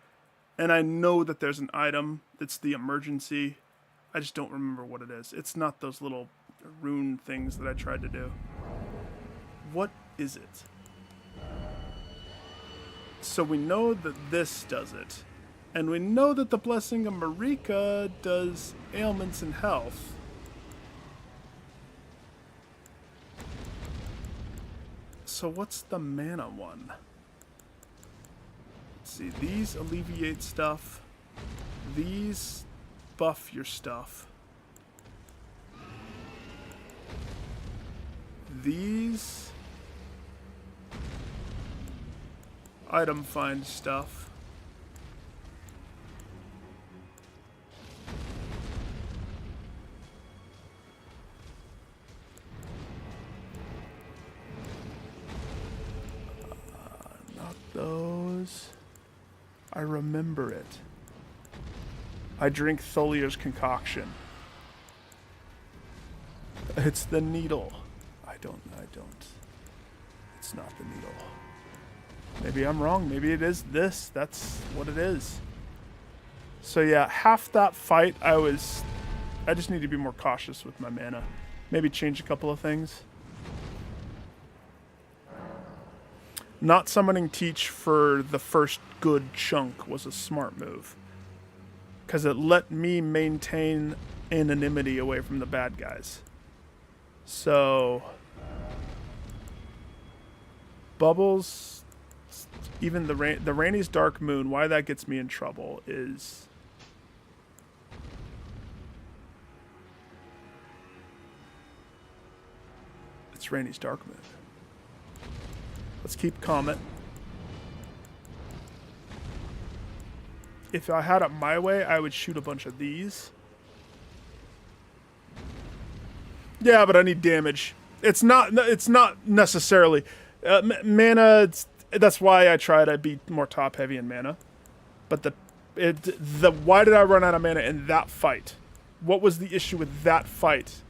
And I know that there's an item that's the emergency. I just don't remember what it is. It's not those little rune things that I tried to do. What is it? So we know that this does it. And we know that the Blessing of Marika does ailments and health. So what's the mana one? Let's see, these alleviate stuff. These buff your stuff. These item find stuff. Not those. I remember it. I drink Tholier's concoction. It's the needle. I don't. It's not the needle. Maybe I'm wrong. Maybe it is this. That's what it is. So yeah, half that fight I just need to be more cautious with my mana. Maybe change a couple of things. Not summoning Teach for the first good chunk was a smart move. Because it let me maintain anonymity away from the bad guys. So Bubbles, even the Rainey's Dark Moon, why that gets me in trouble is it's Rainey's Dark Moon. Let's keep Comet. If I had it my way, I would shoot a bunch of these. Yeah, but I need damage. It's not necessarily mana. That's why I try to be more top heavy in mana. But why did I run out of mana in that fight? What was the issue with that fight?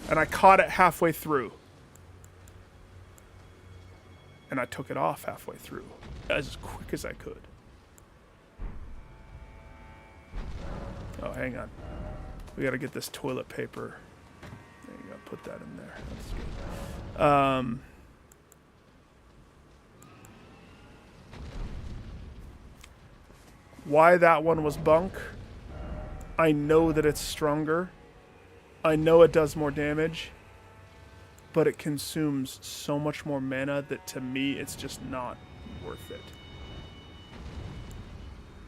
And I caught it halfway through. And I took it off halfway through as quick as I could. Oh, hang on. We got to get this toilet paper. There you go. Put that in there. That's good. Why that one was bunk? I know that it's stronger. I know it does more damage. But it consumes so much more mana that to me it's just not worth it.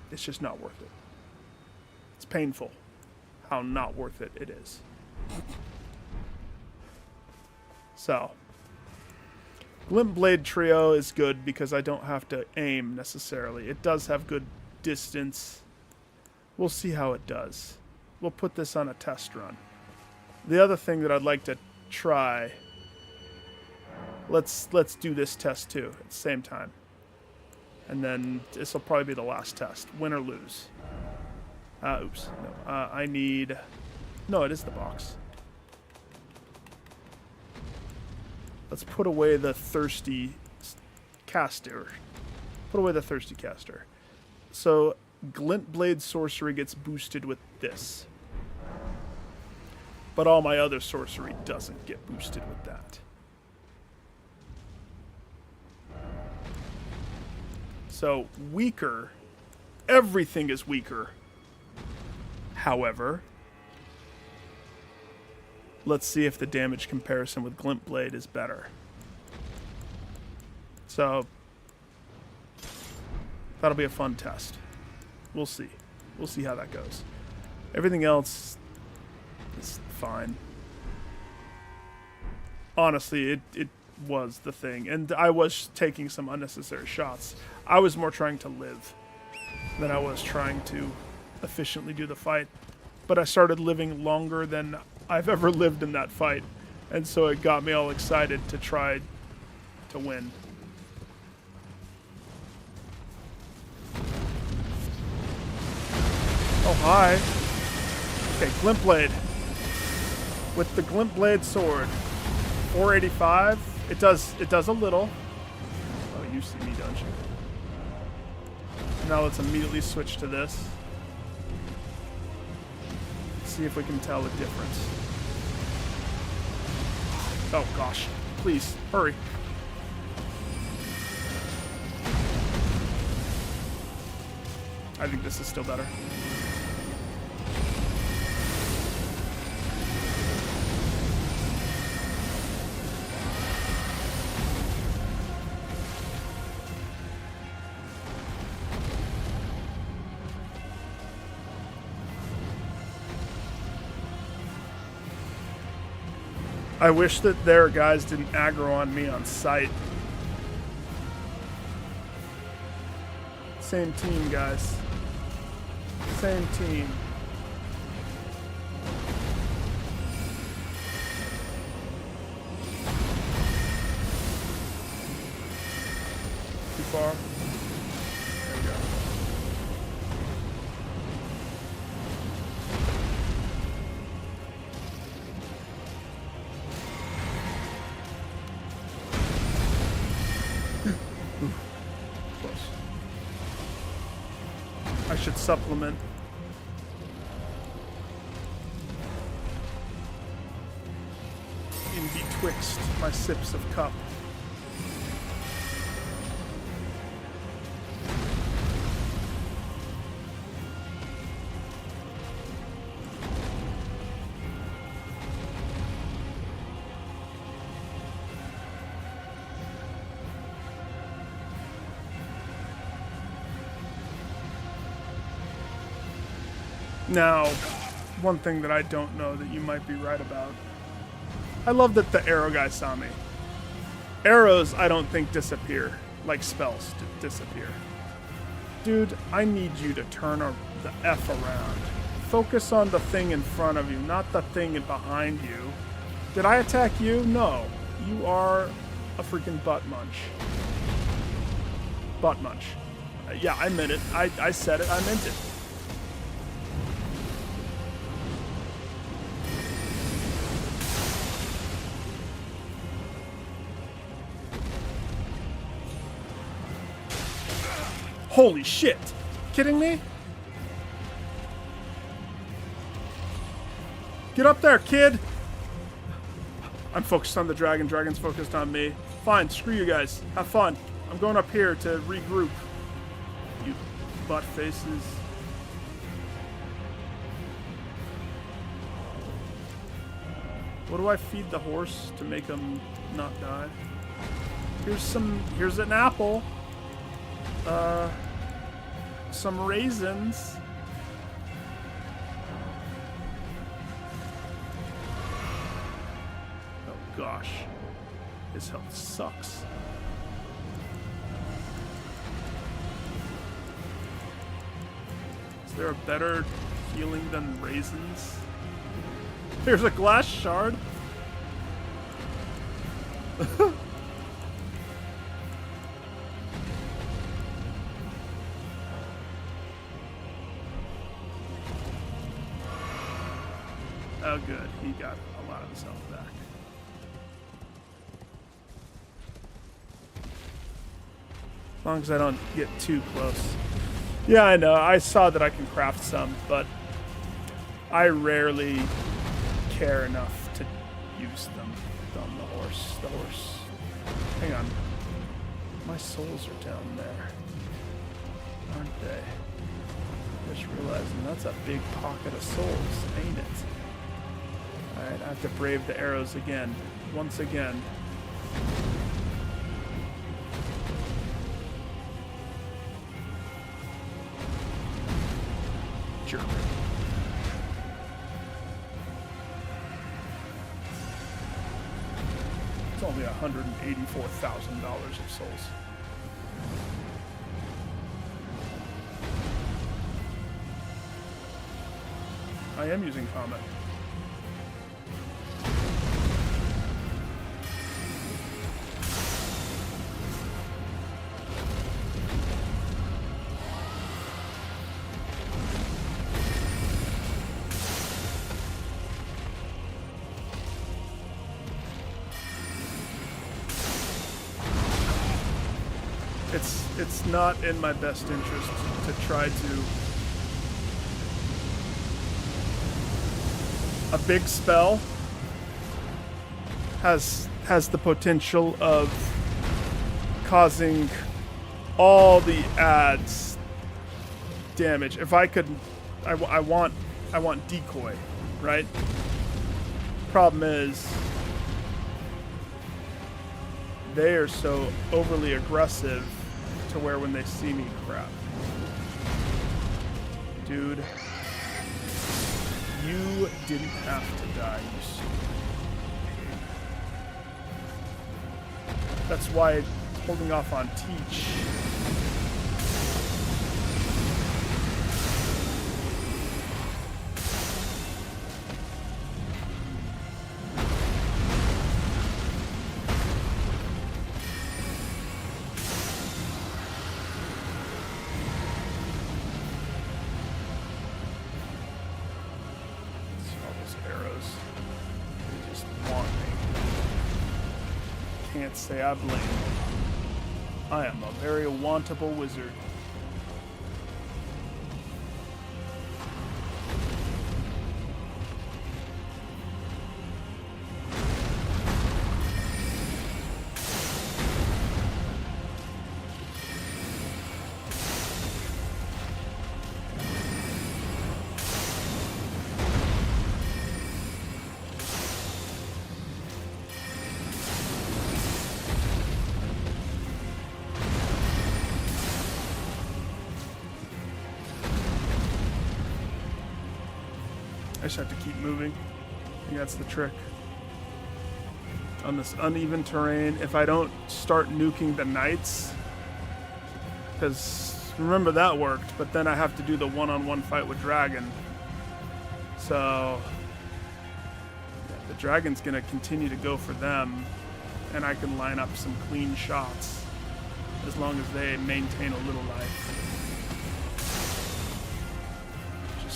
It's just not worth it. It's painful how not worth it it is. So, Glint Blade Trio is good because I don't have to aim necessarily. It does have good distance. We'll see how it does. We'll put this on a test run. The other thing that I'd like to try, let's do this test too at the same time. And then this will probably be the last test, win or lose. Oops. No, I need... No, it is the box. Let's put away the thirsty caster. Put away the thirsty caster. So, Glint Blade sorcery gets boosted with this. But all my other sorcery doesn't get boosted with that. So, weaker. Everything is weaker. However, let's see if the damage comparison with Glint Blade is better. So, that'll be a fun test. We'll see. We'll see how that goes. Everything else is fine. Honestly, it was the thing. And I was taking some unnecessary shots. I was more trying to live than I was trying to efficiently do the fight. But I started living longer than I've ever lived in that fight. And so it got me all excited to try to win. Oh, hi. Okay, Glint Blade. With the Glint Blade sword. 485. It does a little. Oh, you see me, don't you? Now let's immediately switch to this. See if we can tell the difference. Oh gosh, please, hurry. I think this is still better. I wish that their guys didn't aggro on me on sight. Same team, guys. Same team. Too far? There we go. Close. I should supplement. In betwixt my sips of cup. Now, one thing that I don't know that you might be right about. I love that the arrow guy saw me. Arrows, I don't think disappear like spells disappear. Dude, I need you to turn the F around. Focus on the thing in front of you, not the thing behind you. Did I attack you? No. You are a freaking butt munch. Butt munch. Yeah, I meant it. I said it. I meant it. Holy shit! Kidding me? Get up there, kid! I'm focused on the dragon. Dragon's focused on me. Fine, screw you guys. Have fun. I'm going up here to regroup. You butt faces. What do I feed the horse to make him not die? Here's an apple. Some raisins. Oh gosh. His health sucks. Is there a better healing than raisins? There's a glass shard. Oh, good. He got a lot of his health back. As long as I don't get too close. Yeah, I know. I saw that I can craft some, but I rarely care enough to use them on the horse. The horse. Hang on. My souls are down there. Aren't they? Just realizing that's a big pocket of souls, ain't it? Alright, I have to brave the arrows again. Once again. Jerk. It's only $184,000 of souls. I am using combat. It's not in my best interest to try to. A big spell has the potential of causing all the adds damage. If I could, I want decoy, right? Problem is, they are so overly aggressive to where when they see me, crap. Dude, you didn't have to die, you stupid pig. That's why holding off on teach. Say I blame. I am a very wantable wizard. I just have to keep moving. I think that's the trick. On this uneven terrain, if I don't start nuking the knights, because remember that worked, but then I have to do the one-on-one fight with dragon. So yeah, the dragon's gonna continue to go for them, and I can line up some clean shots as long as they maintain a little life.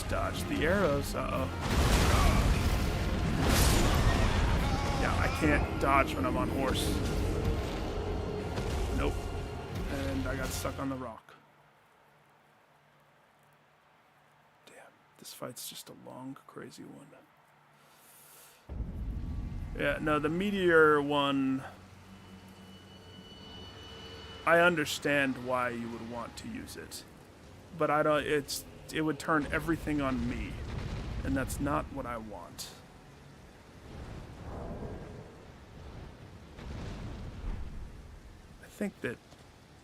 Dodge the arrows. Uh-oh. Yeah, I can't dodge when I'm on horse. Nope. And I got stuck on the rock. Damn, this fight's just a long, crazy one. Yeah, no, the meteor one, I understand why you would want to use it. But I don't, it would turn everything on me, and that's not what I want. I think that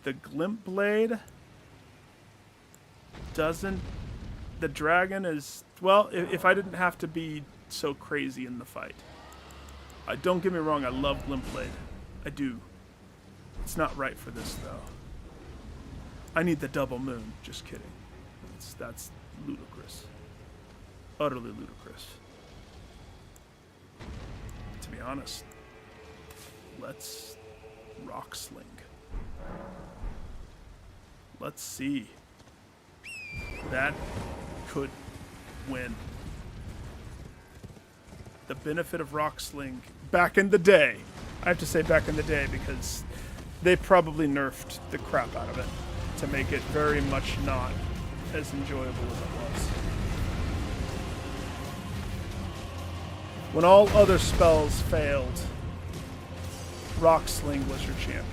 the glint blade doesn't, the dragon is, well, if I didn't have to be so crazy in the fight. Don't get me wrong, I love glint blade. I do. It's not right for this though. I need the double moon, just kidding. That's ludicrous. Utterly ludicrous. To be honest, let's rock sling. Let's see. That could win. The benefit of rock sling back in the day. I have to say back in the day because they probably nerfed the crap out of it to make it very much not as enjoyable as it was. When all other spells failed, Rock Sling was your champion.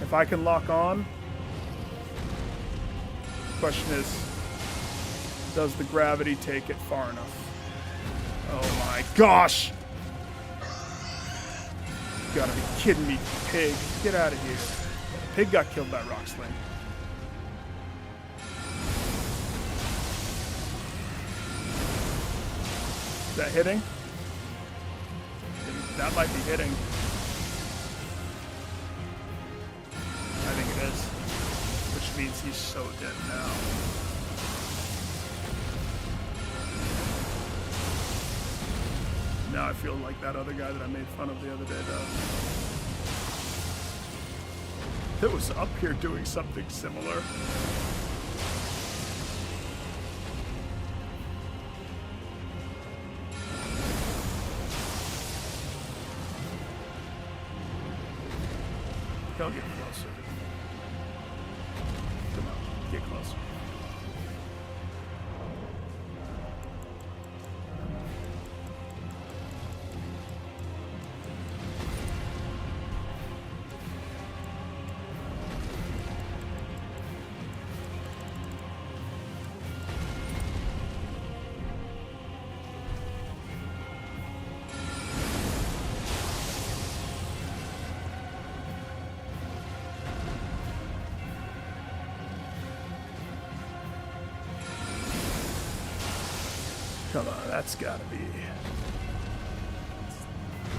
If I can lock on, the question is, does the gravity take it far enough? Oh my gosh! You gotta be kidding me, pig. Get out of here. Pig got killed by rock sling. Is that hitting? That might be hitting. I think it is. Which means he's so dead now. Now I feel like that other guy that I made fun of the other day, though. That was up here doing something similar. They'll get closer. Come on, get closer. Come on, that's gotta be...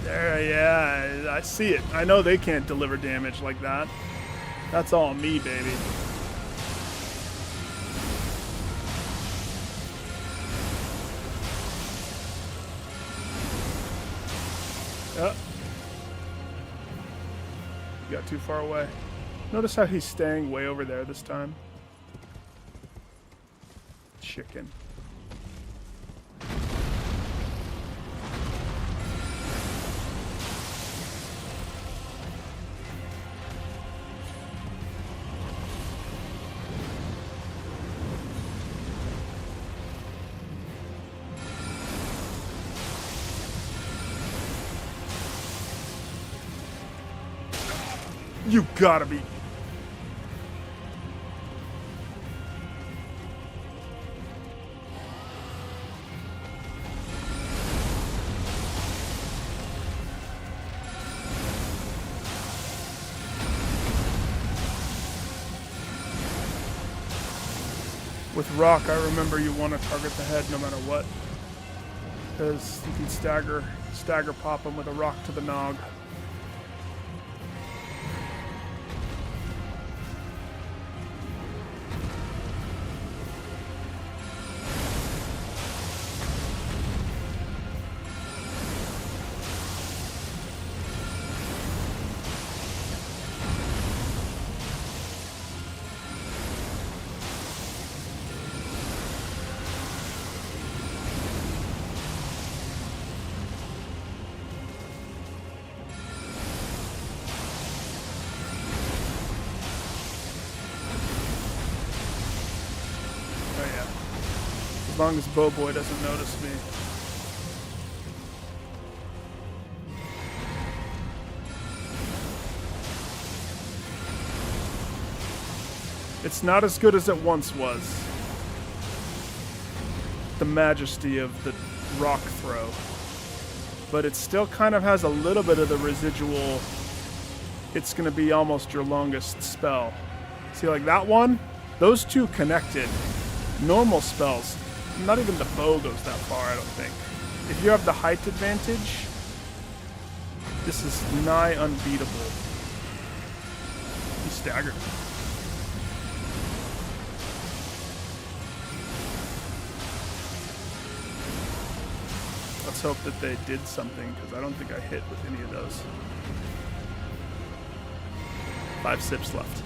There, yeah, I see it. I know they can't deliver damage like that. That's all me, baby. Oh. You got too far away. Notice how he's staying way over there this time? Chicken. You gotta be... With rock, I remember you want to target the head no matter what. Because you can stagger pop him with a rock to the nog. As long as Bowboy doesn't notice me. It's not as good as it once was. The majesty of the rock throw. But it still kind of has a little bit of the residual, it's going to be almost your longest spell. See, like that one? Those two connected. Normal spells. Not even the bow goes that far, I don't think. If you have the height advantage, this is nigh unbeatable. He staggered. Let's hope that they did something, because I don't think I hit with any of those. 5 sips left.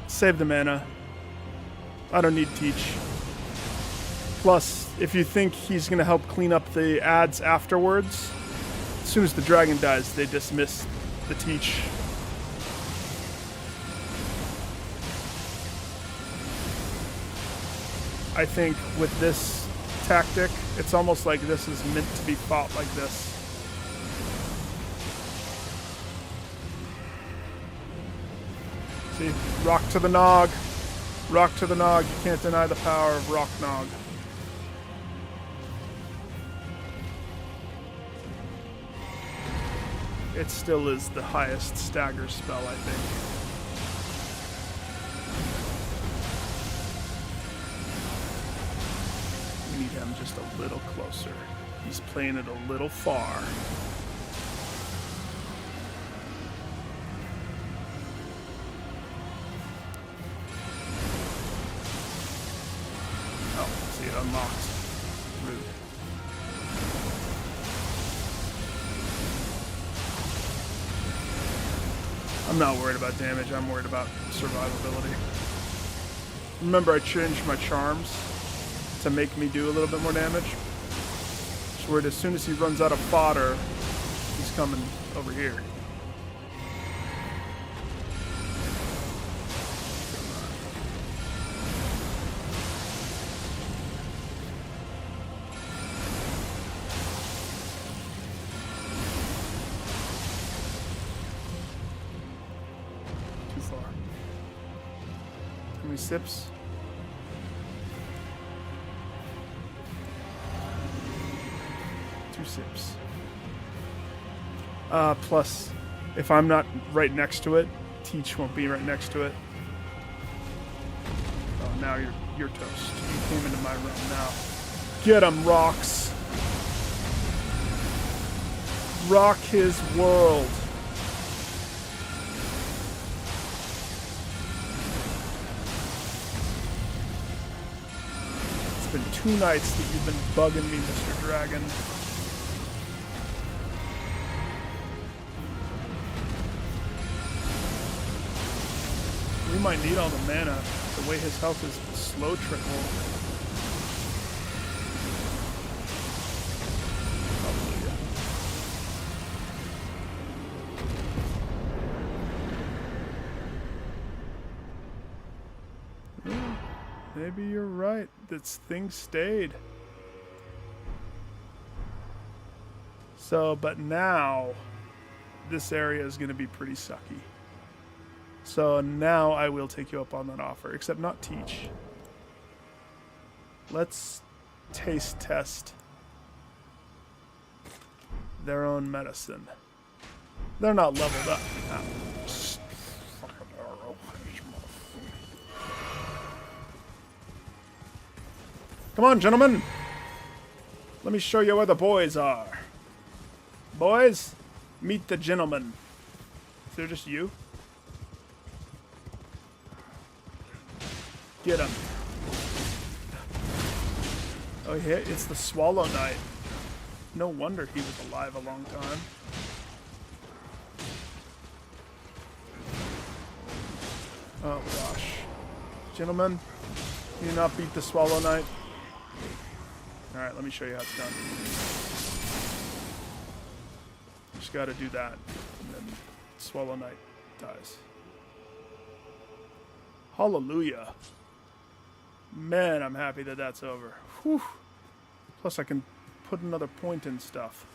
Save the mana. I don't need Teach. Plus, if you think he's going to help clean up the ads afterwards, as soon as the dragon dies, they dismiss the Teach. I think with this tactic, it's almost like this is meant to be fought like this. See? Rock to the nog. Rock to the nog. You can't deny the power of rock nog. It still is the highest stagger spell, I think. We need him just a little closer. He's playing it a little far. Unlocked. Rude. I'm not worried about damage, I'm worried about survivability. Remember, I changed my charms to make me do a little bit more damage. So where as soon as he runs out of fodder, He's coming over here. Too far. How many sips? Two sips. Plus, if I'm not right next to it, Teach won't be right next to it. Oh, now you're toast. You came into my realm now. Get him, Rocks! Rock his world. It's been 2 nights that you've been bugging me, Mr. Dragon. We might need all the mana. The way his health is slow trickle. Hallelujah. Maybe you're right. This thing stayed. So, but now, this area is going to be pretty sucky. So now I will take you up on that offer, except not Teach. Let's taste test their own medicine. They're not leveled up. Oh. Come on, gentlemen. Let me show you where the boys are. Boys, meet the gentlemen. Is there just you? Get him. Oh yeah, it's the Swallow Knight. No wonder he was alive a long time. Oh gosh. Gentlemen, can you not beat the Swallow Knight? Alright, let me show you how it's done. Just gotta do that, and then Swallow Knight dies. Hallelujah. Man, I'm happy that that's over. Whew. Plus, I can put another point in stuff.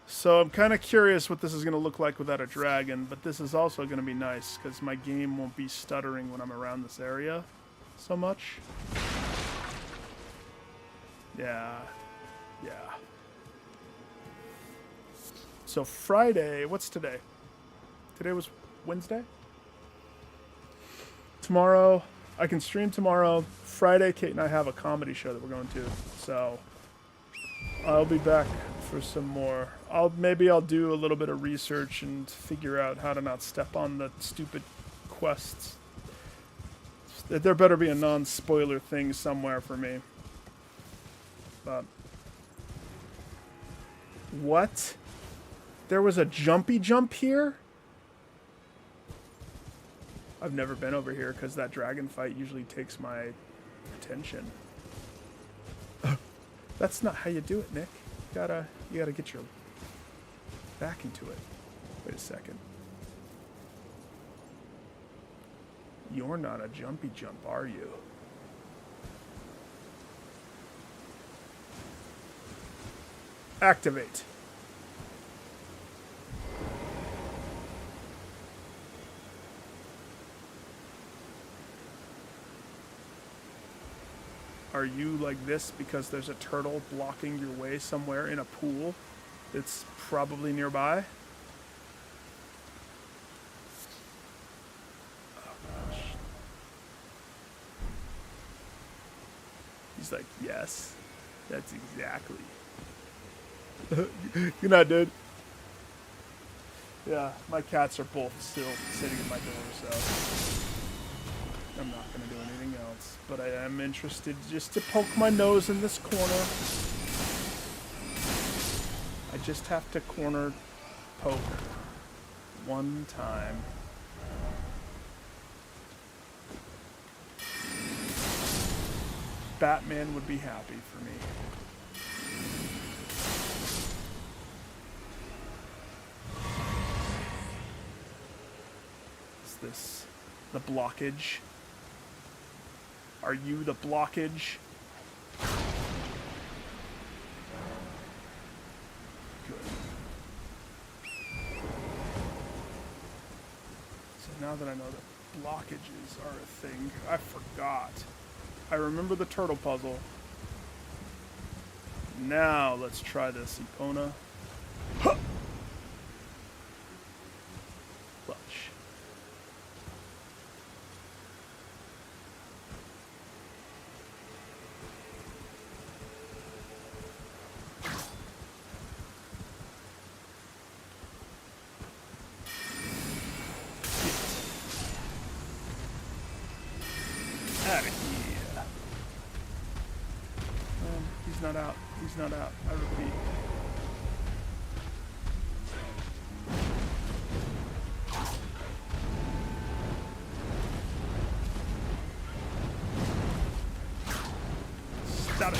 So I'm kind of curious what this is going to look like without a dragon, but this is also going to be nice because my game won't be stuttering when I'm around this area so much. Yeah. Yeah. So Friday, what's today? Today was Wednesday? Tomorrow, I can stream tomorrow. Friday, Kate and I have a comedy show that we're going to. So I'll be back for some more. Maybe I'll do a little bit of research and figure out how to not step on the stupid quests. There better be a non-spoiler thing somewhere for me. But what? There was a jumpy jump here? I've never been over here because that dragon fight usually takes my attention. That's not how you do it, Nick. You gotta get your back into it. Wait a second. You're not a jumpy jump, are you? Activate. Are you like this because there's a turtle blocking your way somewhere in a pool that's probably nearby? Oh gosh. He's like, yes, that's exactly. Good night, dude. Yeah, my cats are both still sitting in my door, so I'm not going to do anything else. But I am interested just to poke my nose in this corner. I just have to corner poke one time. Batman would be happy for me. this the blockage? Are you the blockage? Good. So now that I know that blockages are a thing, I forgot. I remember the turtle puzzle. Now let's try this Epona. Huh! Clutch. Out of here. He's not out. He's not out. I repeat. Stop it.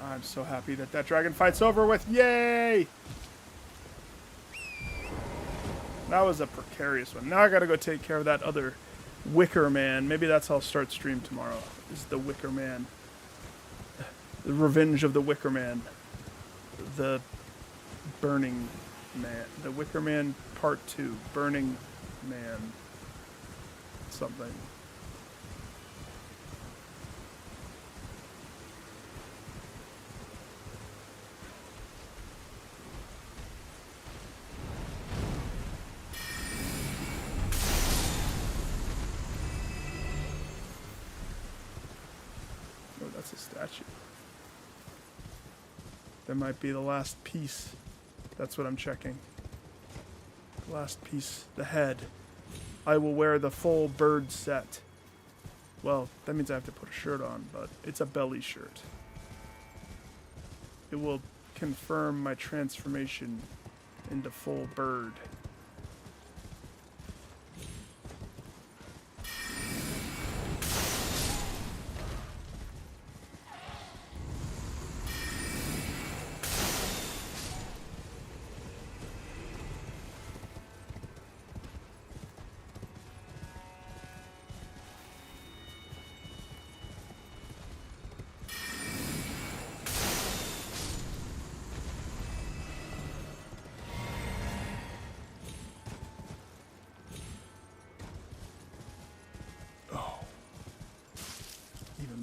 I'm so happy that that dragon fight's over with. Yay! That was a precarious one. Now I gotta go take care of that other Wicker Man. Maybe that's how I'll start stream tomorrow. Is the Wicker Man. The Revenge of the Wicker Man. The Burning Man. The Wicker Man Part 2. Burning Man. Something. That's a statue. That might be the last piece. That's what I'm checking. Last piece. The head. I will wear the full bird set. Well, that means I have to put a shirt on, but it's a belly shirt. It will confirm my transformation into full bird.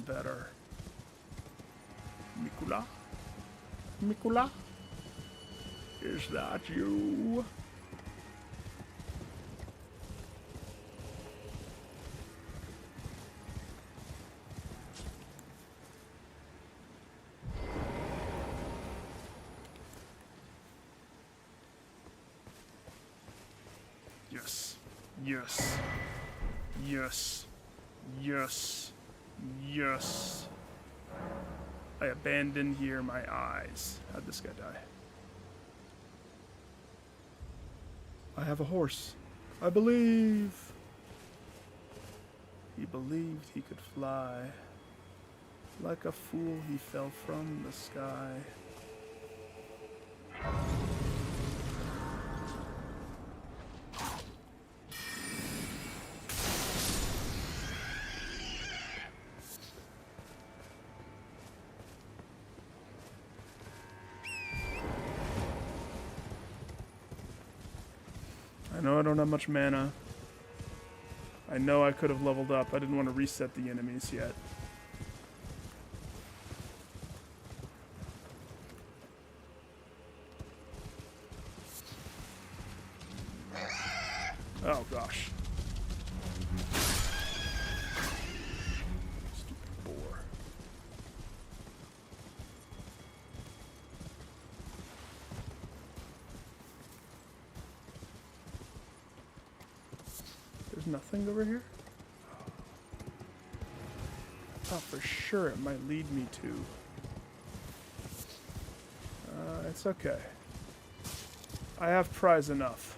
Better. Mikula? Mikula? Is that you? Yes. Yes. Yes. Yes. Yes. I abandoned here my eyes. How'd this guy die? I have a horse. I believe. He believed he could fly. Like a fool, he fell from the sky. I know I don't have much mana. I know I could have leveled up. I didn't want to reset the enemies yet. Oh gosh. Stupid boar. There's nothing over here? I thought for sure it might lead me to. It's okay. I have prize enough.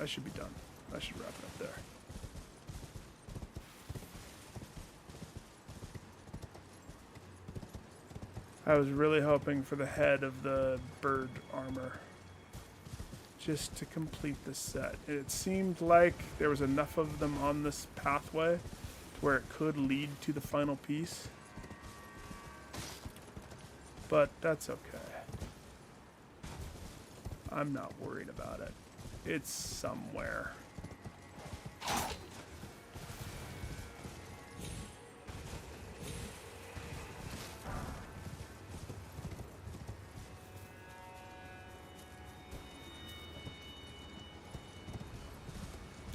I should be done. I should wrap it up there. I was really hoping for the head of the bird armor just to complete this set. It seemed like there was enough of them on this pathway to where it could lead to the final piece. But that's okay. I'm not worried about it. It's somewhere.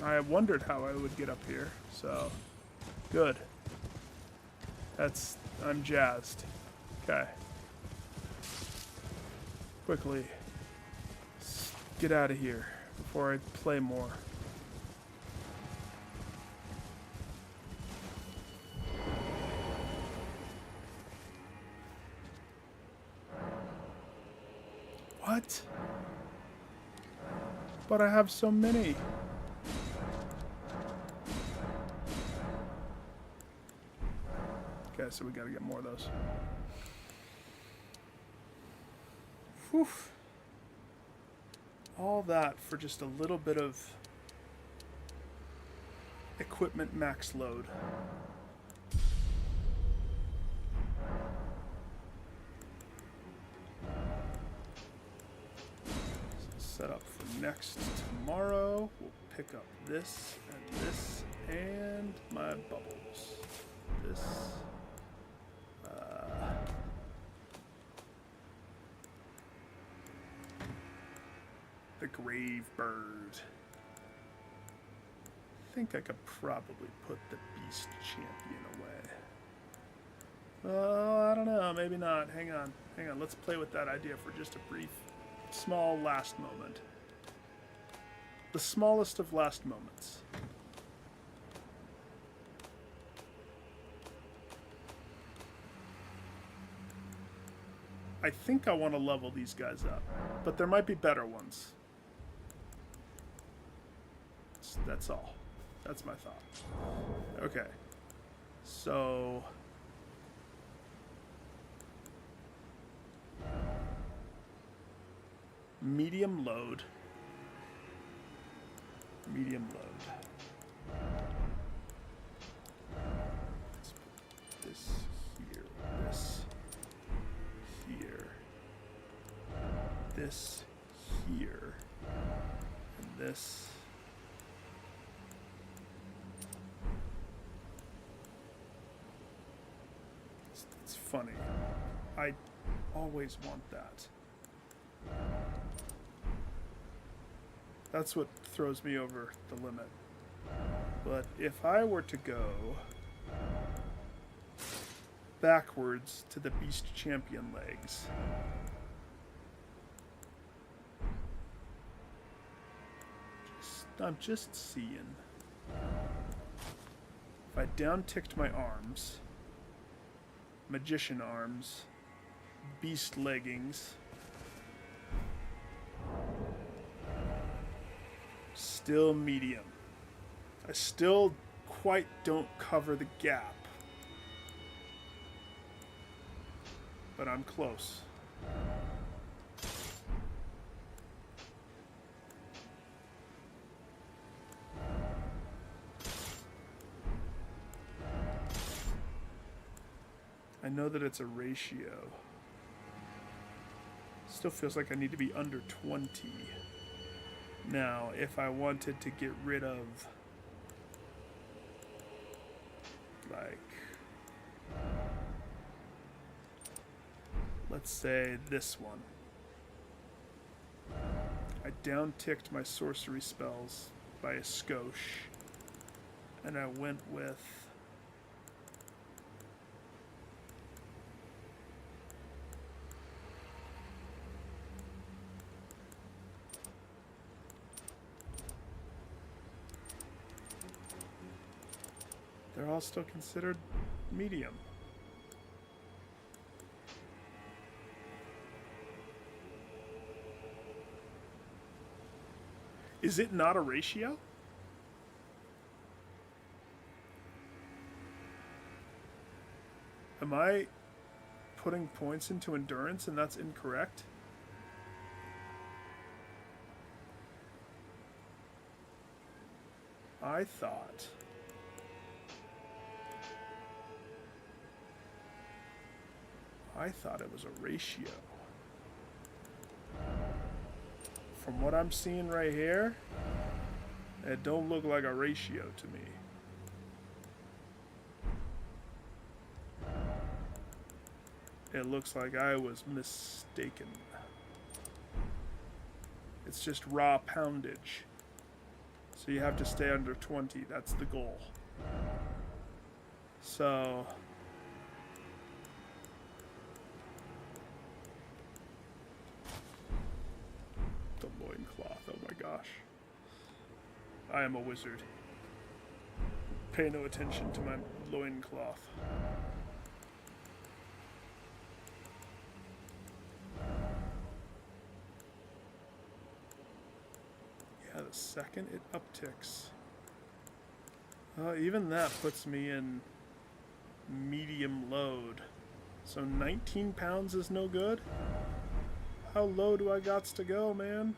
I wondered how I would get up here, so good. I'm jazzed. Okay. Quickly. Get out of here before I play more. What? But I have so many. Okay, so we gotta get more of those. Whew. All that for just a little bit of equipment max load. So set up for next tomorrow. We'll pick up this and my bubbles. This. The grave bird. I think I could probably put the beast champion away. I don't know, maybe not. Hang on. Let's play with that idea for just a brief, small last moment. The smallest of last moments. I think I want to level these guys up, but there might be better ones. That's all. That's my thought. Okay. So... medium load. Medium load. Let's put this here. This here. This here. And this... funny. I always want that. That's what throws me over the limit. But if I were to go backwards to the Beast Champion legs, I'm just seeing. If I down-ticked my arms, magician arms, beast leggings, still medium. I still quite don't cover the gap, but I'm close. I know that it's a ratio. Still feels like I need to be under 20. Now, if I wanted to get rid of, like, let's say this one. I down-ticked my sorcery spells by a skosh, and I went with they're all still considered medium. Is it not a ratio? Am I putting points into endurance and that's incorrect? I thought it was a ratio. From what I'm seeing right here, it don't look like a ratio to me. It looks like I was mistaken. It's just raw poundage. So you have to stay under 20. That's the goal. So the loincloth, oh my gosh. I am a wizard. Pay no attention to my loincloth. Yeah, the second it upticks. Even that puts me in medium load. So 19 pounds is no good? How low do I gots to go, man?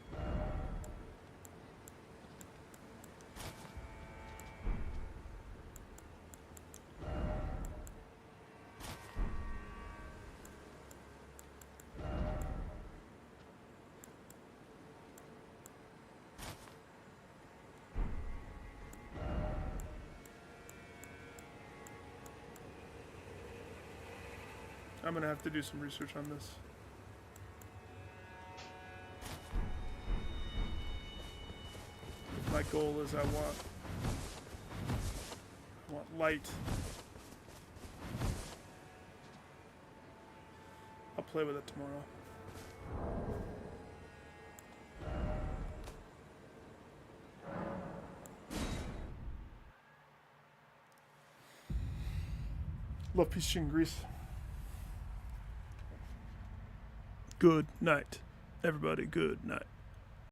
I'm gonna have to do some research on this. My goal is I want light. I'll play with it tomorrow. Love, peace, and grease. Good night, everybody. Good night.